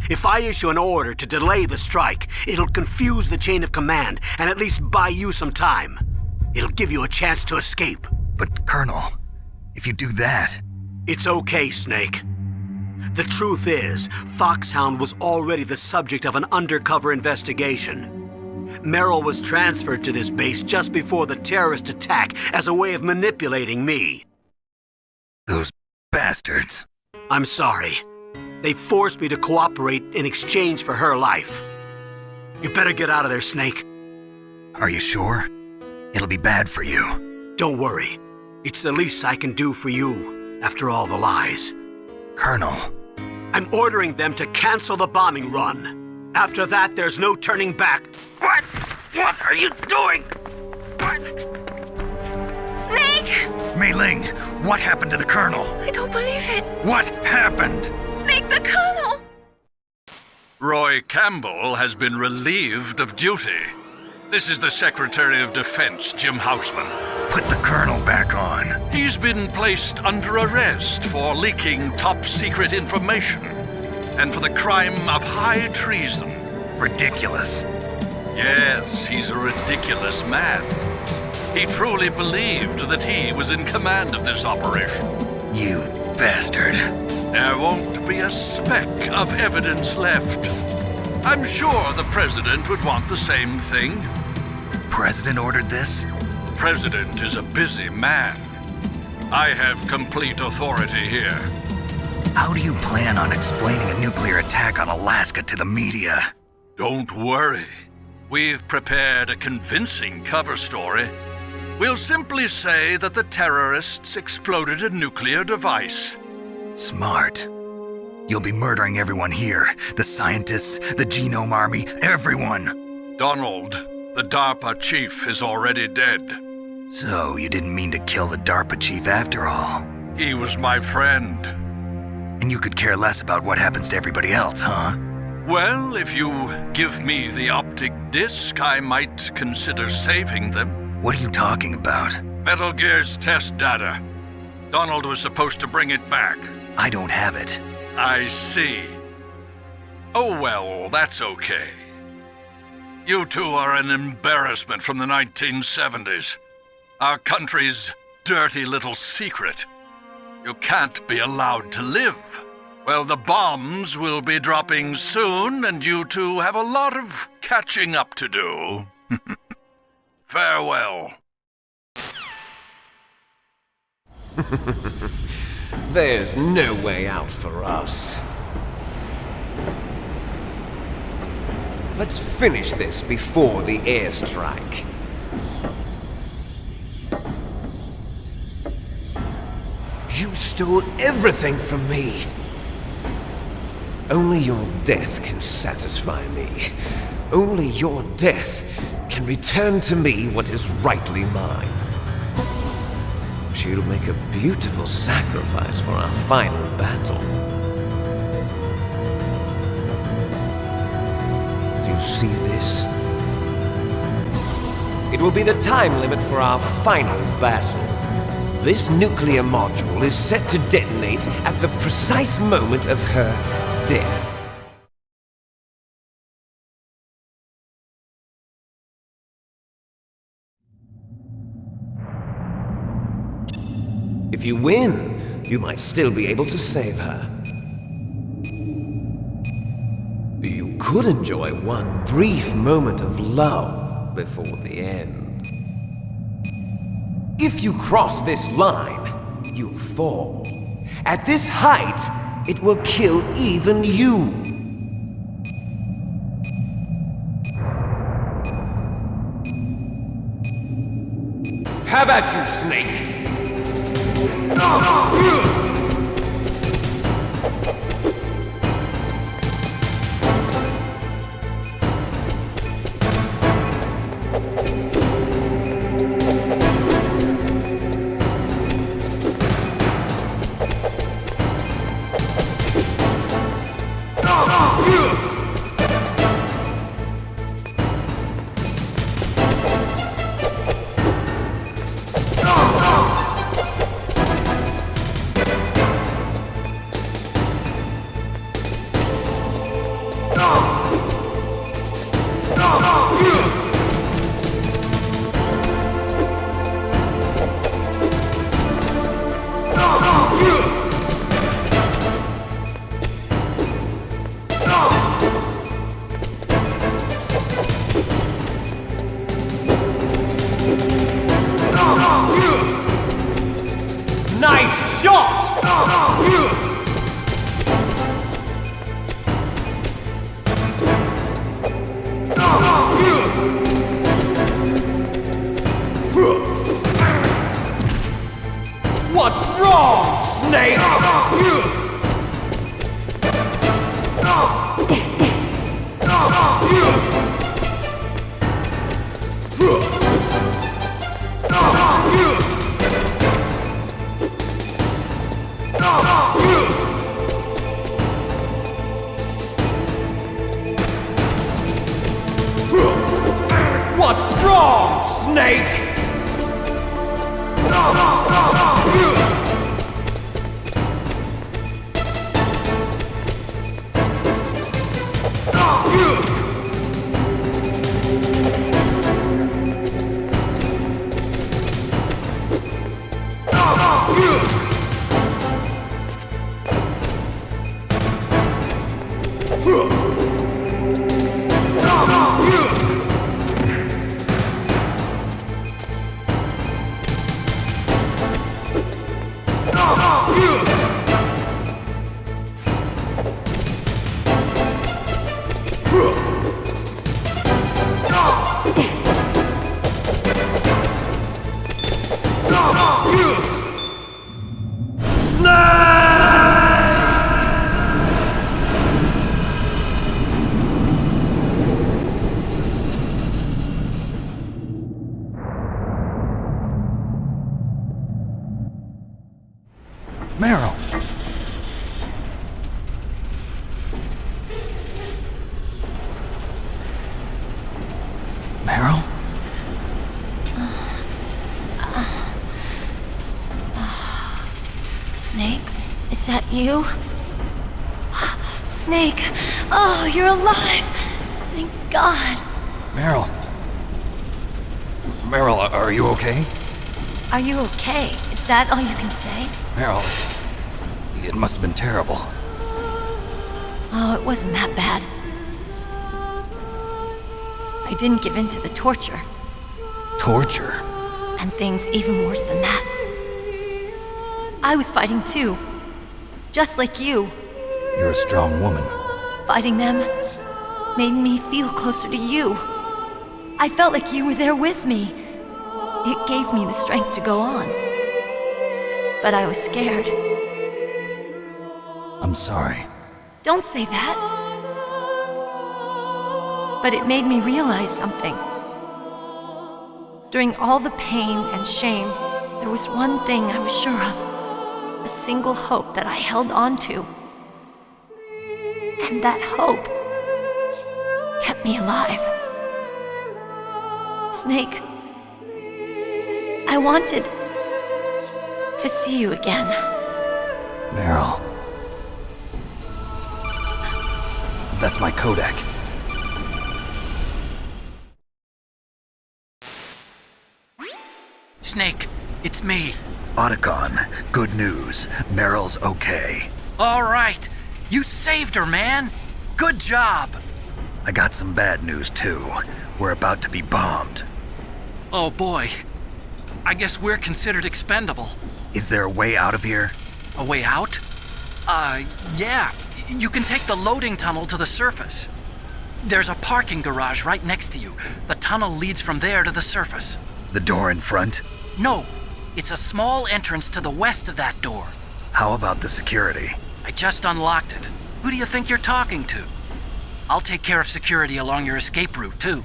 If I issue an order to delay the strike, it'll confuse the chain of command and at least buy you some time. It'll give you a chance to escape. But, Colonel, if you do that... It's okay, Snake. The truth is, Foxhound was already the subject of an undercover investigation. Meryl was transferred to this base just before the terrorist attack as a way of manipulating me. Those bastards. I'm sorry. They forced me to cooperate in exchange for her life. You better get out of there, Snake. Are you sure? It'll be bad for you. Don't worry. It's the least I can do for you, after all the lies. Colonel. I'm ordering them to cancel the bombing run. After that, there's no turning back. What? What are you doing? What? Snake! Mei Ling, what happened to the Colonel? I don't believe it. What happened? Snake, the Colonel! Roy Campbell has been relieved of duty. This is the Secretary of Defense, Jim Houseman. Put the Colonel back on. He's been placed under arrest for leaking top-secret information and for the crime of high treason. Ridiculous. Yes, he's a ridiculous man. He truly believed that he was in command of this operation. You bastard. There won't be a speck of evidence left. I'm sure the President would want the same thing. President ordered this? The President is a busy man. I have complete authority here. How do you plan on explaining a nuclear attack on Alaska to the media? Don't worry. We've prepared a convincing cover story. We'll simply say that the terrorists exploded a nuclear device. Smart. You'll be murdering everyone here. The scientists, the Genome Army, everyone. Donald, the DARPA chief, is already dead. So you didn't mean to kill the DARPA chief after all? He was my friend. And you could care less about what happens to everybody else, huh? Well, if you give me the optic disc, I might consider saving them. What are you talking about? Metal Gear's test data. Donald was supposed to bring it back. I don't have it. I see. Oh well, that's okay. You two are an embarrassment from the 1970s. Our country's dirty little secret. You can't be allowed to live. Well, the bombs will be dropping soon, and you two have a lot of catching up to do. Farewell. There's no way out for us. Let's finish this before the airstrike. You stole everything from me. Only your death can satisfy me. Only your death can return to me what is rightly mine. She'll make a beautiful sacrifice for our final battle. Do you see this? It will be the time limit for our final battle. This nuclear module is set to detonate at the precise moment of her death. If you win, you might still be able to save her. You could enjoy one brief moment of love before the end. If you cross this line, you'll fall. At this height, it will kill even you. Have at you, Snake! Nice shot! What's wrong, Snake? What's wrong, Snake? Meryl! Meryl? Snake, is that you? Snake! Oh, you're alive! Thank God! Meryl? Meryl, are you okay? Are you okay? Is that all you can say? Meryl, it must have been terrible. Oh, it wasn't that bad. I didn't give in to the torture. Torture? And things even worse than that. I was fighting too. Just like you. You're a strong woman. Fighting them made me feel closer to you. I felt like you were there with me. It gave me the strength to go on. But I was scared. I'm sorry. Don't say that. But it made me realize something. During all the pain and shame, there was one thing I was sure of. A single hope that I held on to. And that hope kept me alive. Snake, I wanted to see you again. Meryl. That's my codec. Snake, it's me. Otacon, good news. Meryl's okay. All right. You saved her, man. Good job. I got some bad news, too. We're about to be bombed. Oh, boy. I guess we're considered expendable. Is there a way out of here? A way out? Yeah. You can take the loading tunnel to the surface. There's a parking garage right next to you. The tunnel leads from there to the surface. The door in front? No. It's a small entrance to the west of that door. How about the security? I just unlocked it. Who do you think you're talking to? I'll take care of security along your escape route, too.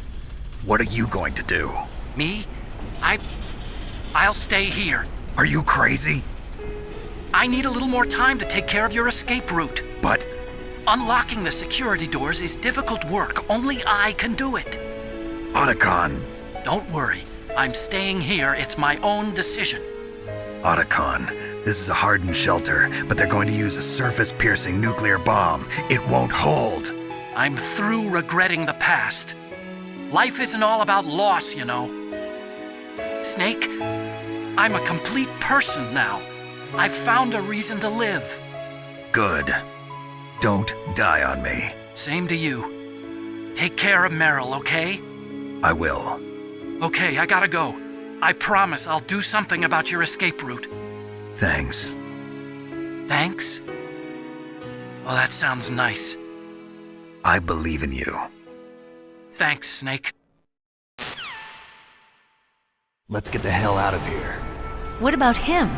What are you going to do? Me? I'll stay here. Are you crazy? I need a little more time to take care of your escape route. But... unlocking the security doors is difficult work. Only I can do it. Otacon. Don't worry. I'm staying here. It's my own decision. Otacon, this is a hardened shelter, but they're going to use a surface-piercing nuclear bomb. It won't hold. I'm through regretting the past. Life isn't all about loss, you know. Snake, I'm a complete person now. I've found a reason to live. Good. Don't die on me. Same to you. Take care of Meryl, okay? I will. Okay, I gotta go. I promise I'll do something about your escape route. Thanks. Thanks? Well, that sounds nice. I believe in you. Thanks, Snake. Let's get the hell out of here. What about him?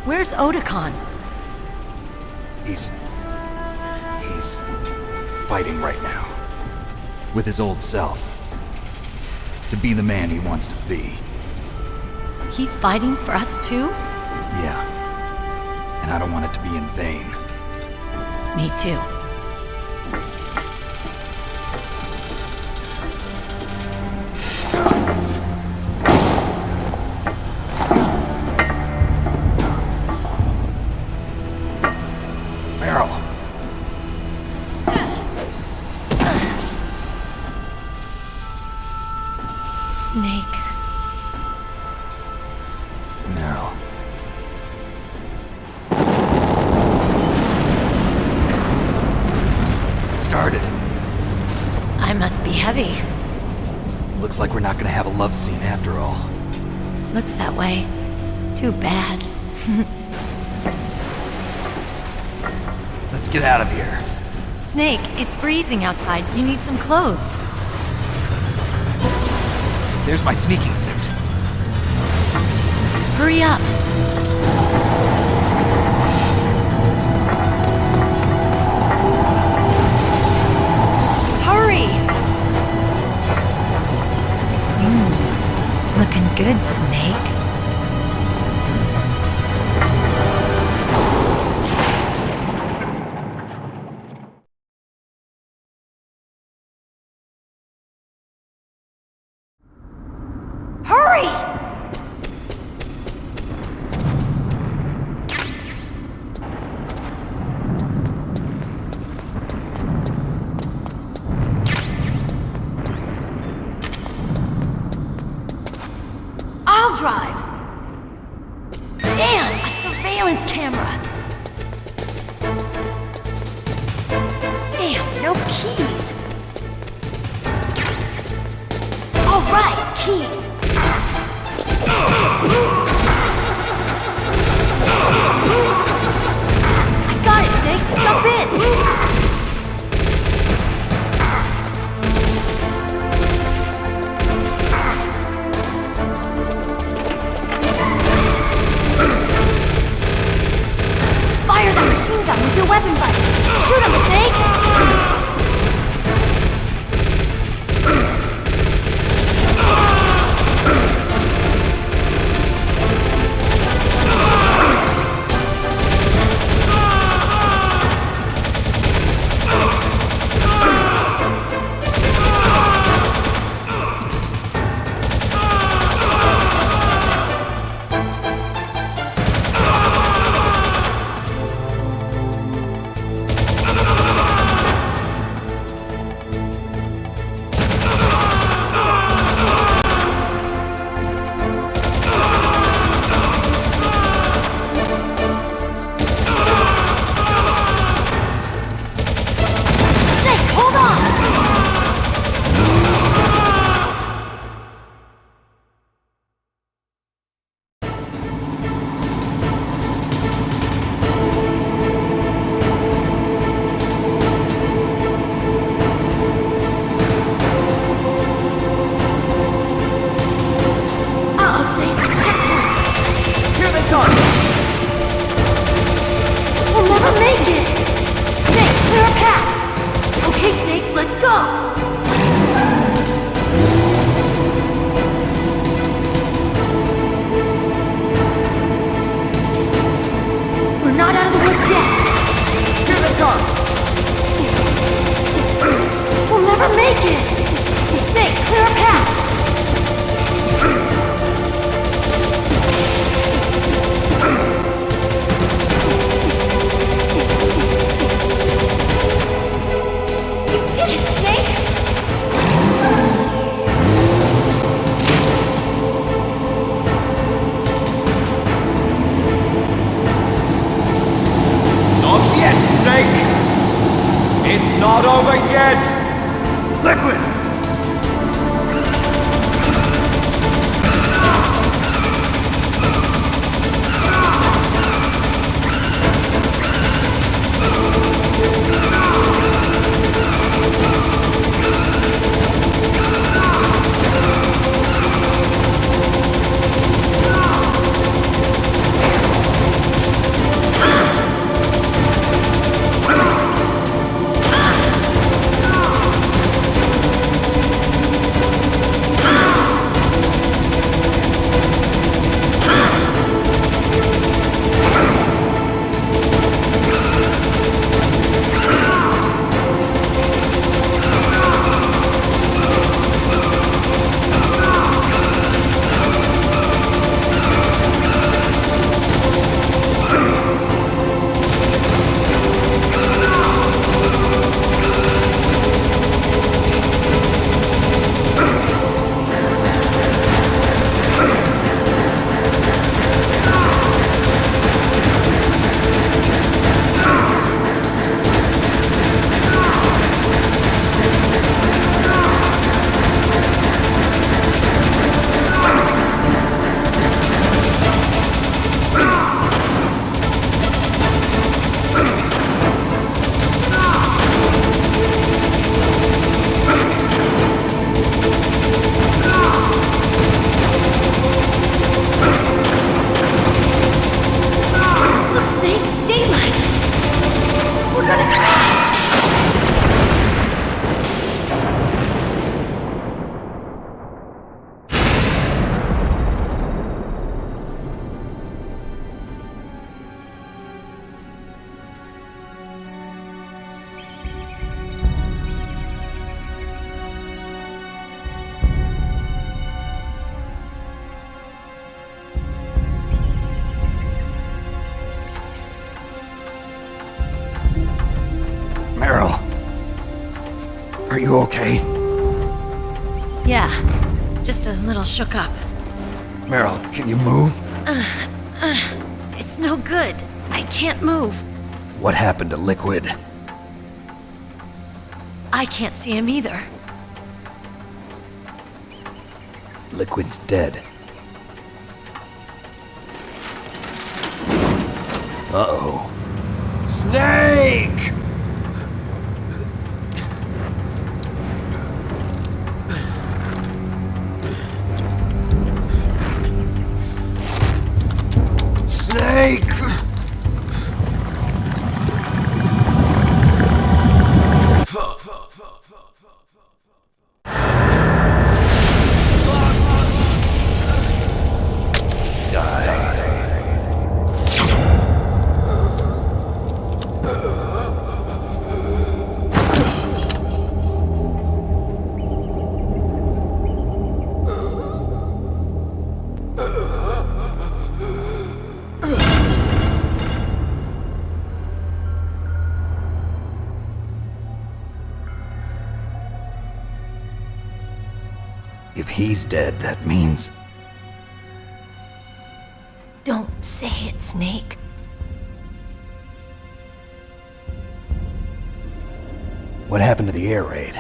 Where's Otacon? He's fighting right now. With his old self. To be the man he wants to be. He's fighting for us too? Yeah. And I don't want it to be in vain. Me too. Meryl. Snake. Meryl. It started. I must be heavy. Looks like we're not gonna have a love scene after all. Looks that way. Too bad. Let's get out of here. Snake, it's freezing outside. You need some clothes. There's my sneaking suit. Hurry up. Hurry! Looking good, Snake. Hurry! I'll drive. Damn, a surveillance camera. Damn, no keys. All right, keys. I got it, Snake. Jump in. Fire the machine gun with your weapon button. Shoot him, Snake. Snake in! Snake, clear a path! You did it, Snake! Not yet, Snake! It's not over yet! Liquid! Are you okay? Yeah, just a little shook up. Meryl, can you move? It's no good. I can't move. What happened to Liquid? I can't see him either. Liquid's dead. Uh-oh. Snake! Snake! If he's dead, that means... Don't say it, Snake. What happened to the air raid?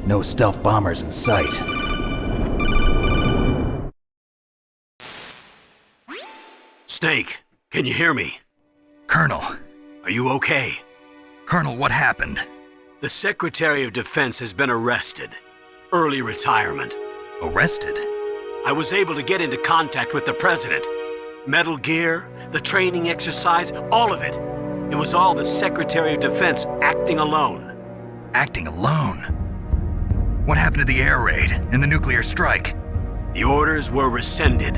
No stealth bombers in sight. Snake, can you hear me? Colonel. Are you okay? Colonel, what happened? The Secretary of Defense has been arrested. Early retirement. Arrested? I was able to get into contact with the President. Metal Gear, the training exercise, all of it. It was all the Secretary of Defense acting alone. Acting alone? What happened to the air raid and the nuclear strike? The orders were rescinded.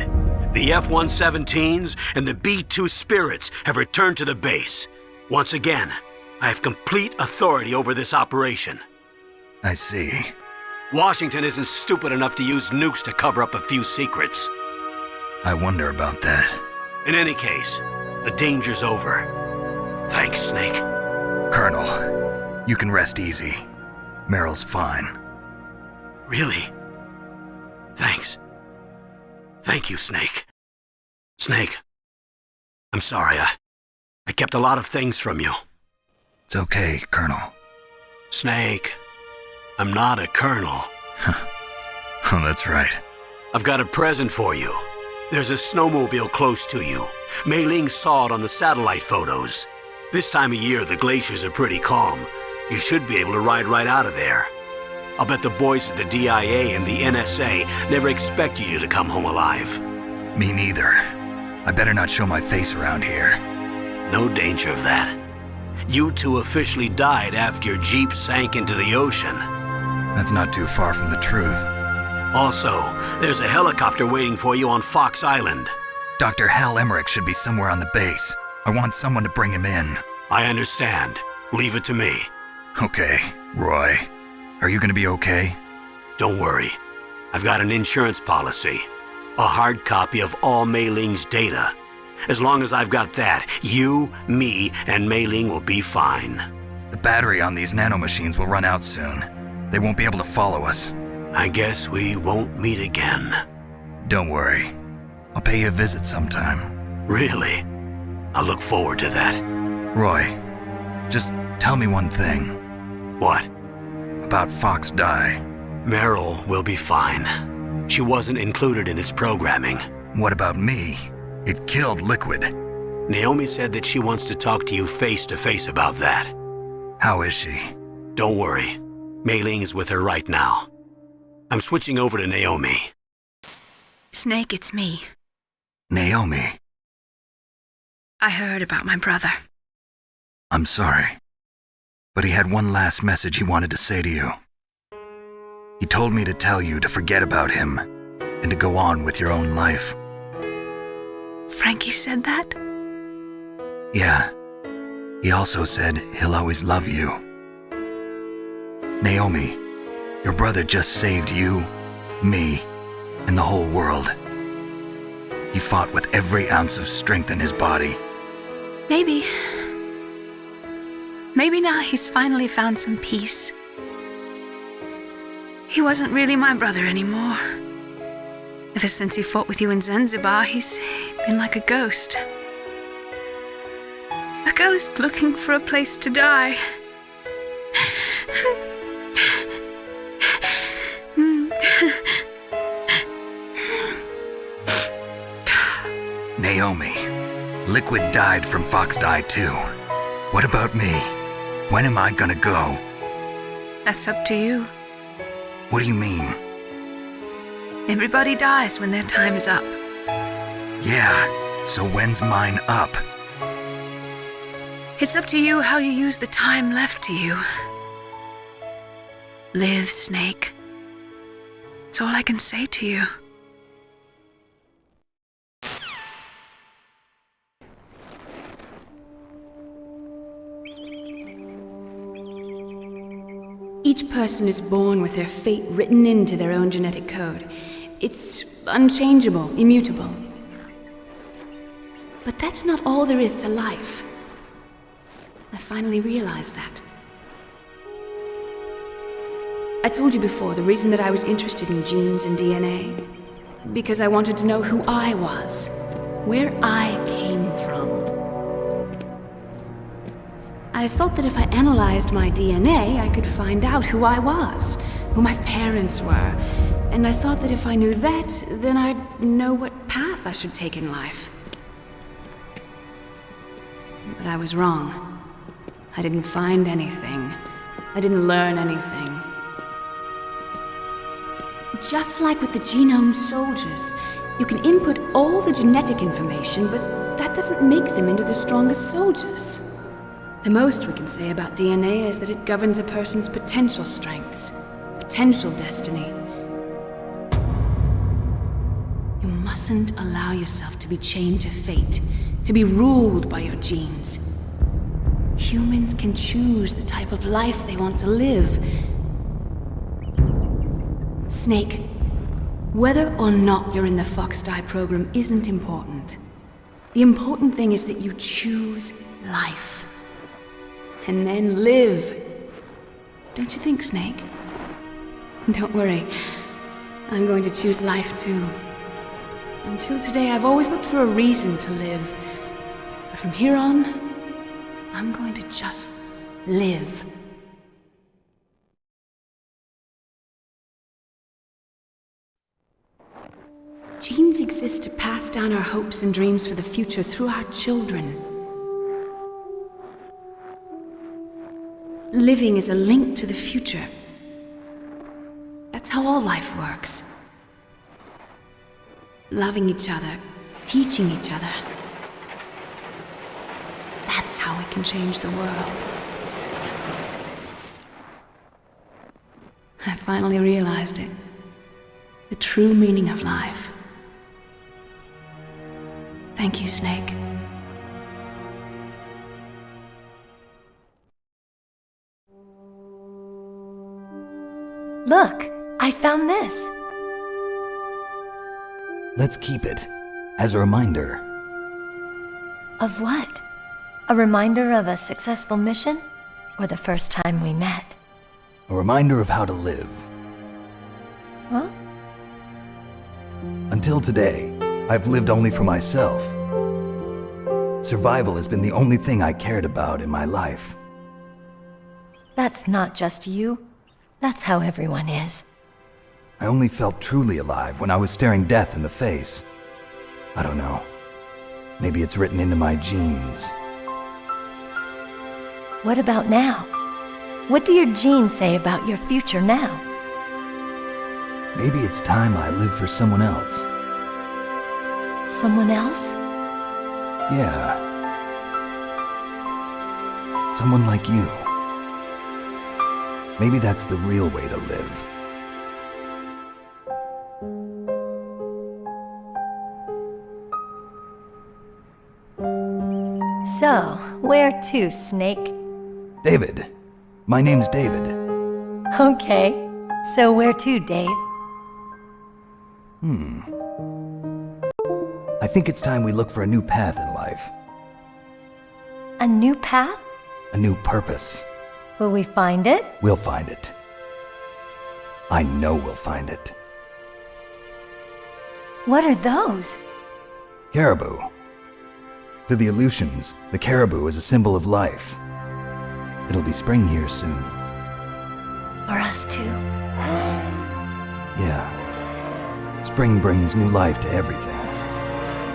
The F-117s and the B-2 Spirits have returned to the base. Once again, I have complete authority over this operation. I see. Washington isn't stupid enough to use nukes to cover up a few secrets. I wonder about that. In any case, the danger's over. Thanks, Snake. Colonel, you can rest easy. Meryl's fine. Really? Thanks. Thank you, Snake. Snake, I'm sorry, I kept a lot of things from you. It's okay, Colonel. Snake, I'm not a colonel. Oh, that's right. I've got a present for you. There's a snowmobile close to you. Mei Ling saw it on the satellite photos. This time of year, the glaciers are pretty calm. You should be able to ride right out of there. I'll bet the boys at the DIA and the NSA never expected you to come home alive. Me neither. I better not show my face around here. No danger of that. You two officially died after your Jeep sank into the ocean. That's not too far from the truth. Also, there's a helicopter waiting for you on Fox Island. Dr. Hal Emmerich should be somewhere on the base. I want someone to bring him in. I understand. Leave it to me. Okay, Roy. Are you gonna be okay? Don't worry. I've got an insurance policy. A hard copy of all Mei Ling's data. As long as I've got that, you, me, and Mei Ling will be fine. The battery on these nanomachines will run out soon. They won't be able to follow us. I guess we won't meet again. Don't worry. I'll pay you a visit sometime. Really? I look forward to that. Roy, just tell me one thing. What? About Fox Die. Meryl will be fine. She wasn't included in its programming. What about me? It killed Liquid. Naomi said that she wants to talk to you face to face about that. How is she? Don't worry. Mei Ling is with her right now. I'm switching over to Naomi. Snake, it's me. Naomi. I heard about my brother. I'm sorry. But he had one last message he wanted to say to you. He told me to tell you to forget about him and to go on with your own life. Frankie said that? Yeah. He also said he'll always love you. Naomi, your brother just saved you, me, and the whole world. He fought with every ounce of strength in his body. Maybe now he's finally found some peace. He wasn't really my brother anymore. Ever since he fought with you in Zanzibar, he's been like a ghost. A ghost looking for a place to die. Naomi, Liquid died from Fox Die too. What about me? When am I gonna go? That's up to you. What do you mean? Everybody dies when their time's up. Yeah, so when's mine up? It's up to you how you use the time left to you. Live, Snake. That's all I can say to you. Each person is born with their fate written into their own genetic code. It's unchangeable, immutable. But that's not all there is to life. I finally realized that. I told you before the reason that I was interested in genes and DNA. Because I wanted to know who I was, where I came from. I thought that if I analyzed my DNA, I could find out who I was, who my parents were, and I thought that if I knew that, then I'd know what path I should take in life. But I was wrong. I didn't find anything. I didn't learn anything. Just like with the genome soldiers, you can input all the genetic information, but that doesn't make them into the strongest soldiers. The most we can say about DNA is that it governs a person's potential strengths, potential destiny. You mustn't allow yourself to be chained to fate, to be ruled by your genes. Humans can choose the type of life they want to live, Snake, whether or not you're in the Fox-Die program isn't important. The important thing is that you choose life. And then live. Don't you think, Snake? Don't worry. I'm going to choose life too. Until today, I've always looked for a reason to live. But from here on, I'm going to just live. Genes exist to pass down our hopes and dreams for the future through our children. Living is a link to the future. That's how all life works. Loving each other, teaching each other. That's how we can change the world. I finally realized it. The true meaning of life. Thank you, Snake. Look, I found this. Let's keep it as a reminder. Of what? A reminder of a successful mission? Or the first time we met? A reminder of how to live. Huh? Until today, I've lived only for myself. Survival has been the only thing I cared about in my life. That's not just you. That's how everyone is. I only felt truly alive when I was staring death in the face. I don't know. Maybe it's written into my genes. What about now? What do your genes say about your future now? Maybe it's time I live for someone else. Someone else? Yeah. Someone like you. Maybe that's the real way to live. So, where to, Snake? David. My name's David. Okay. So where to, Dave? I think it's time we look for a new path in life. A new path? A new purpose. Will we find it? We'll find it. I know we'll find it. What are those? Caribou. To the Aleutians, the caribou is a symbol of life. It'll be spring here soon. For us too? Yeah. Spring brings new life to everything.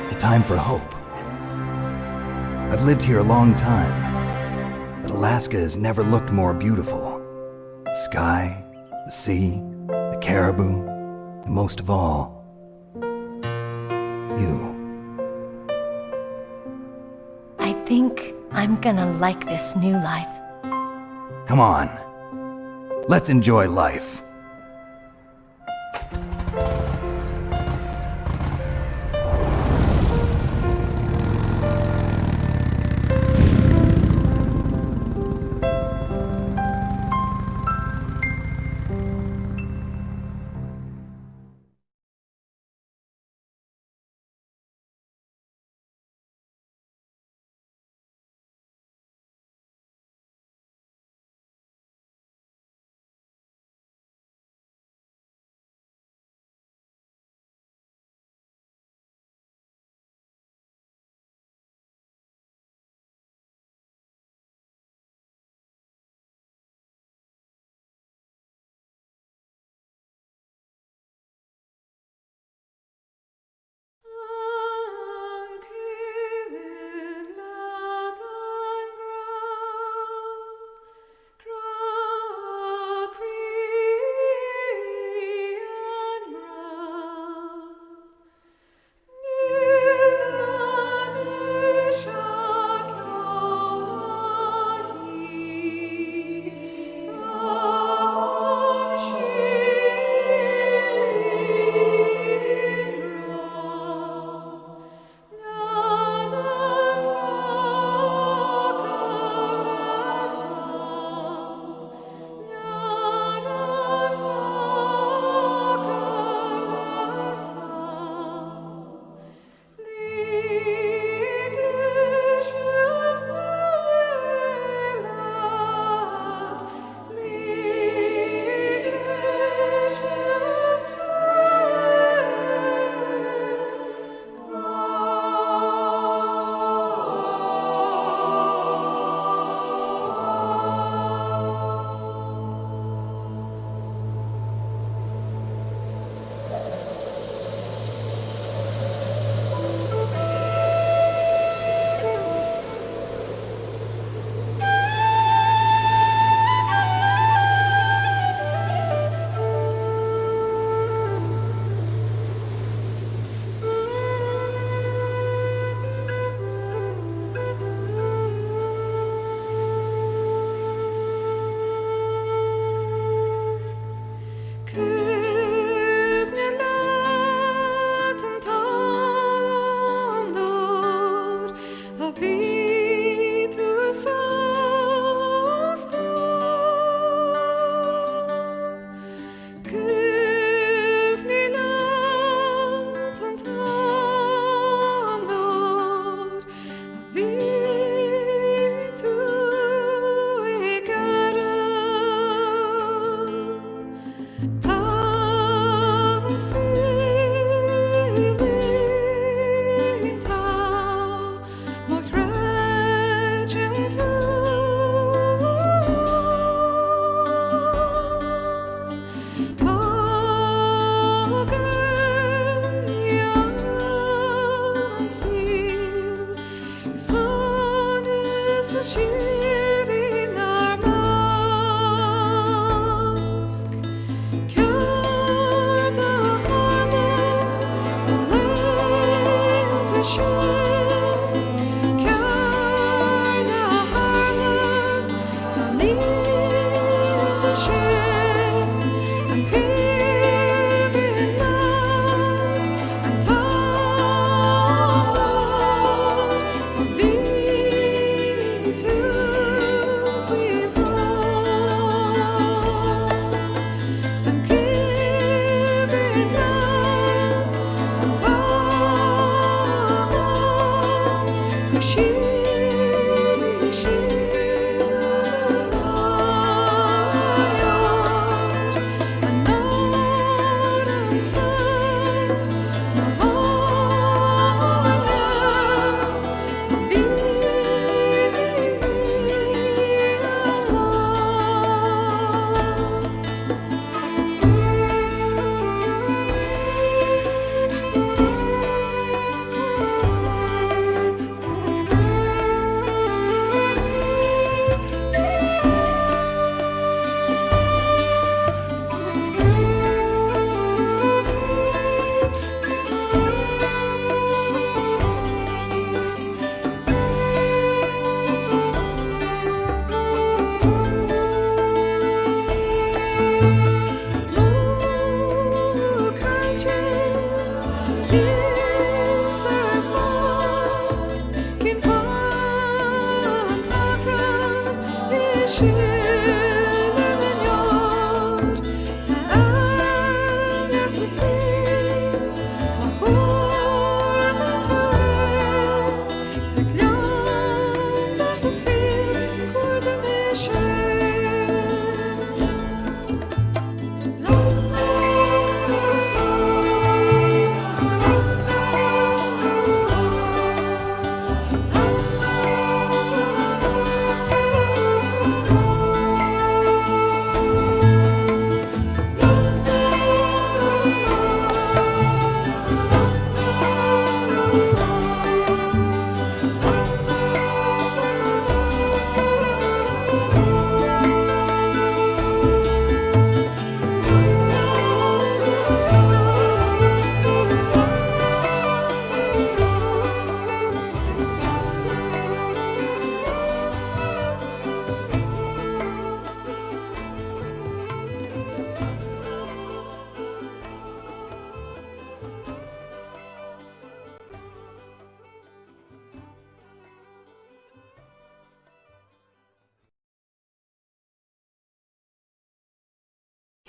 It's a time for hope. I've lived here a long time, but Alaska has never looked more beautiful. The sky, the sea, the caribou, and most of all, you. I think I'm gonna like this new life. Come on. Let's enjoy life.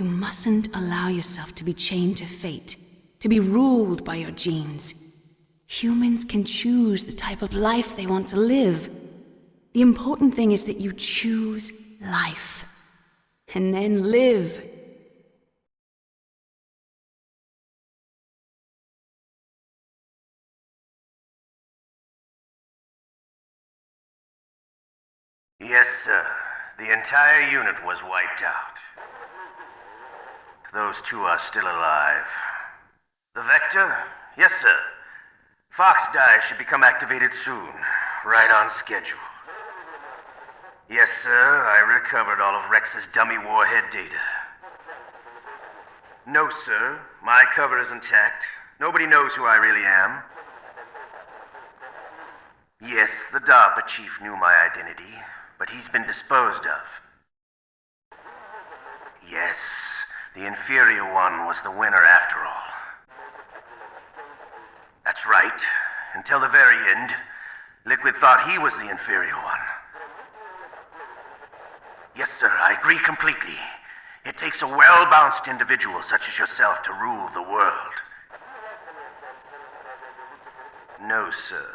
You mustn't allow yourself to be chained to fate, to be ruled by your genes. Humans can choose the type of life they want to live. The important thing is that you choose life, and then live. Yes, sir. The entire unit was wiped out. Those two are still alive. The Vector? Yes, sir. Fox die should become activated soon. Right on schedule. Yes, sir. I recovered all of Rex's dummy warhead data. No, sir. My cover is intact. Nobody knows who I really am. Yes, the DARPA chief knew my identity, but he's been disposed of. Yes, the inferior one was the winner after all. That's right. Until the very end, Liquid thought he was the inferior one. Yes, sir, I agree completely. It takes a well-balanced individual such as yourself to rule the world. No, sir.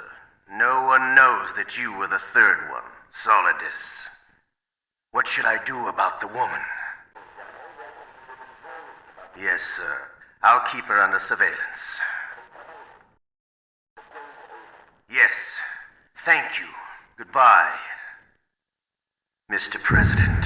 No one knows that you were the third one, Solidus. What should I do about the woman? Yes, sir. I'll keep her under surveillance. Yes. Thank you. Goodbye, Mr. President.